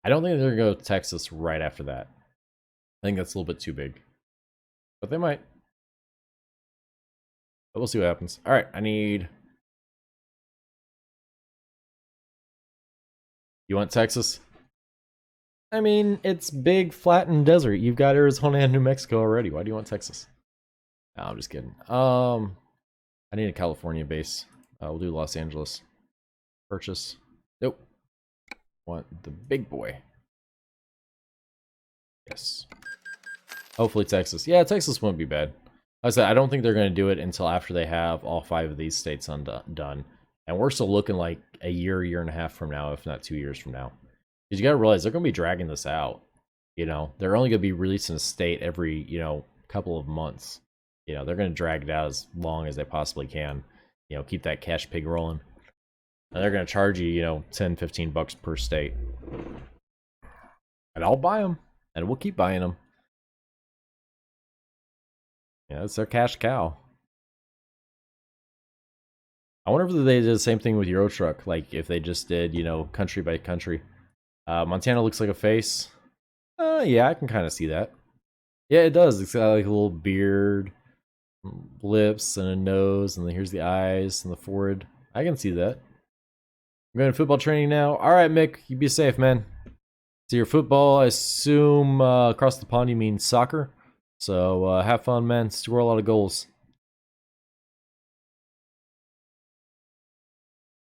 don't think they're going to go to Texas right after that. I think that's a little bit too big. But they might. But we'll see what happens. All right, I need... You want Texas? I mean, it's big, flat, and desert. You've got Arizona and New Mexico already. Why do you want Texas? No, I'm just kidding. I need a California base. We'll do Los Angeles. Purchase. Nope. Want the big boy. Yes. Hopefully Texas. Yeah, Texas won't be bad. Like I said, I don't think they're going to do it until after they have all 5 of these states done. And we're still looking like a year and a half from now, if not 2 years from now. Because you got to realize they're going to be dragging this out. They're only going to be releasing a state every, couple of months. They're going to drag it out as long as they possibly can. Keep that cash pig rolling. And they're going to charge you, 10, 15 bucks per state. And I'll buy them. And we'll keep buying them. It's their cash cow. I wonder if they did the same thing with Euro Truck. Like, if they just did, country by country. Montana looks like a face. Yeah, I can kind of see that. Yeah, it does. It's got like a little beard, lips, and a nose, and then here's the eyes and the forehead. I can see that. I'm going to football training now. All right, Mick, you be safe, man. So your football, I assume across the pond you mean soccer. So have fun, man. Score a lot of goals.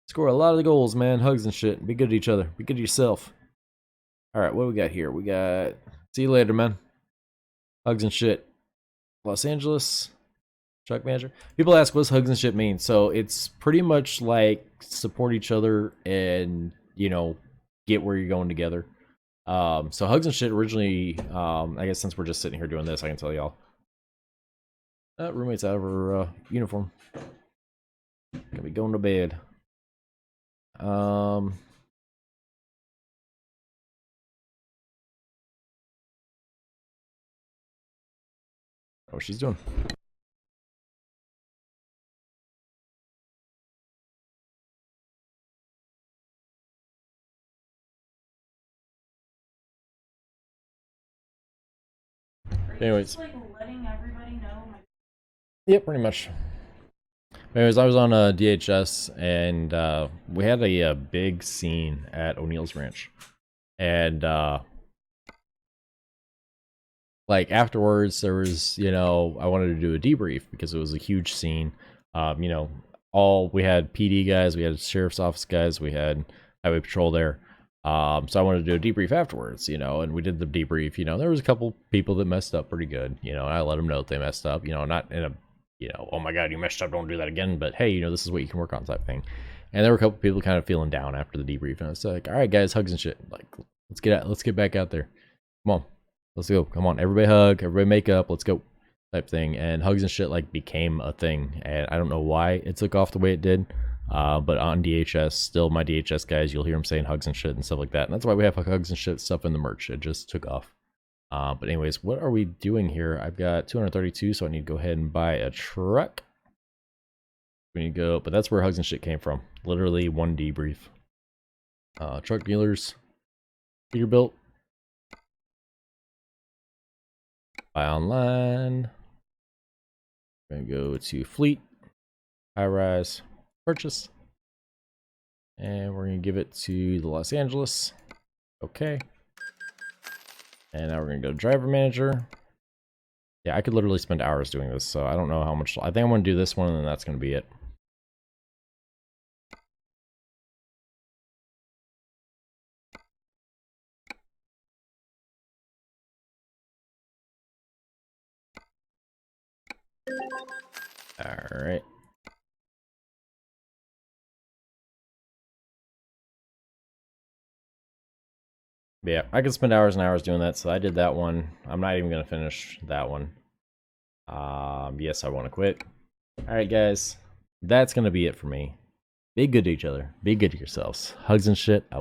Score a lot of the goals, man. Hugs and shit. Be good to each other. Be good to yourself. Alright, what do we got here? We got... See you later, man. Hugs and shit. Los Angeles. Truck manager. People ask, what's hugs and shit mean? So it's pretty much like support each other and, get where you're going together. So hugs and shit originally, I guess since we're just sitting here doing this, I can tell y'all. Roommate's out of her uniform. Gonna be going to bed. Oh, she's doing. Anyways. Just, like, letting everybody know my... Yep, pretty much. Anyways, I was on DHS, and we had a big scene at O'Neill's Ranch. And, like, afterwards, there was, you know, I wanted to do a debrief because it was a huge scene. You know, we had PD guys, we had sheriff's office guys, we had highway patrol there. So I wanted to do a debrief afterwards, you know, and we did the debrief. You know, there was a couple people that messed up pretty good, you know, and I let them know that they messed up, you know, not in a, you know, oh my god, you messed up, don't do that again, but hey, you know, this is what you can work on type thing. And there were a couple people kind of feeling down after the debrief, and I was like, all right, guys, hugs and shit, like, let's get back out there, come on, let's go, come on, everybody hug, everybody make up, let's go, type thing. And hugs and shit like became a thing, and I don't know why it took off the way it did. But on DHS, still my DHS guys, you'll hear them saying hugs and shit and stuff like that. And that's why we have hugs and shit stuff in the merch. It just took off. But anyways, what are we doing here? I've got 232, so I need to go ahead and buy a truck. We need to go, but that's where hugs and shit came from. Literally one debrief. Truck dealers, Peterbilt, buy online. We're gonna go to fleet, high rise, purchase, and we're gonna give it to the Los Angeles. Okay, and now we're gonna go to driver manager. Yeah, I could literally spend hours doing this, so I don't know how much. I think I'm gonna do this one, and then that's gonna be it. All right. But yeah, I could spend hours and hours doing that, so I did that one. I'm not even gonna finish that one. Yes, I want to quit. All right, guys, that's gonna be it for me. Be good to each other. Be good to yourselves. Hugs and shit out.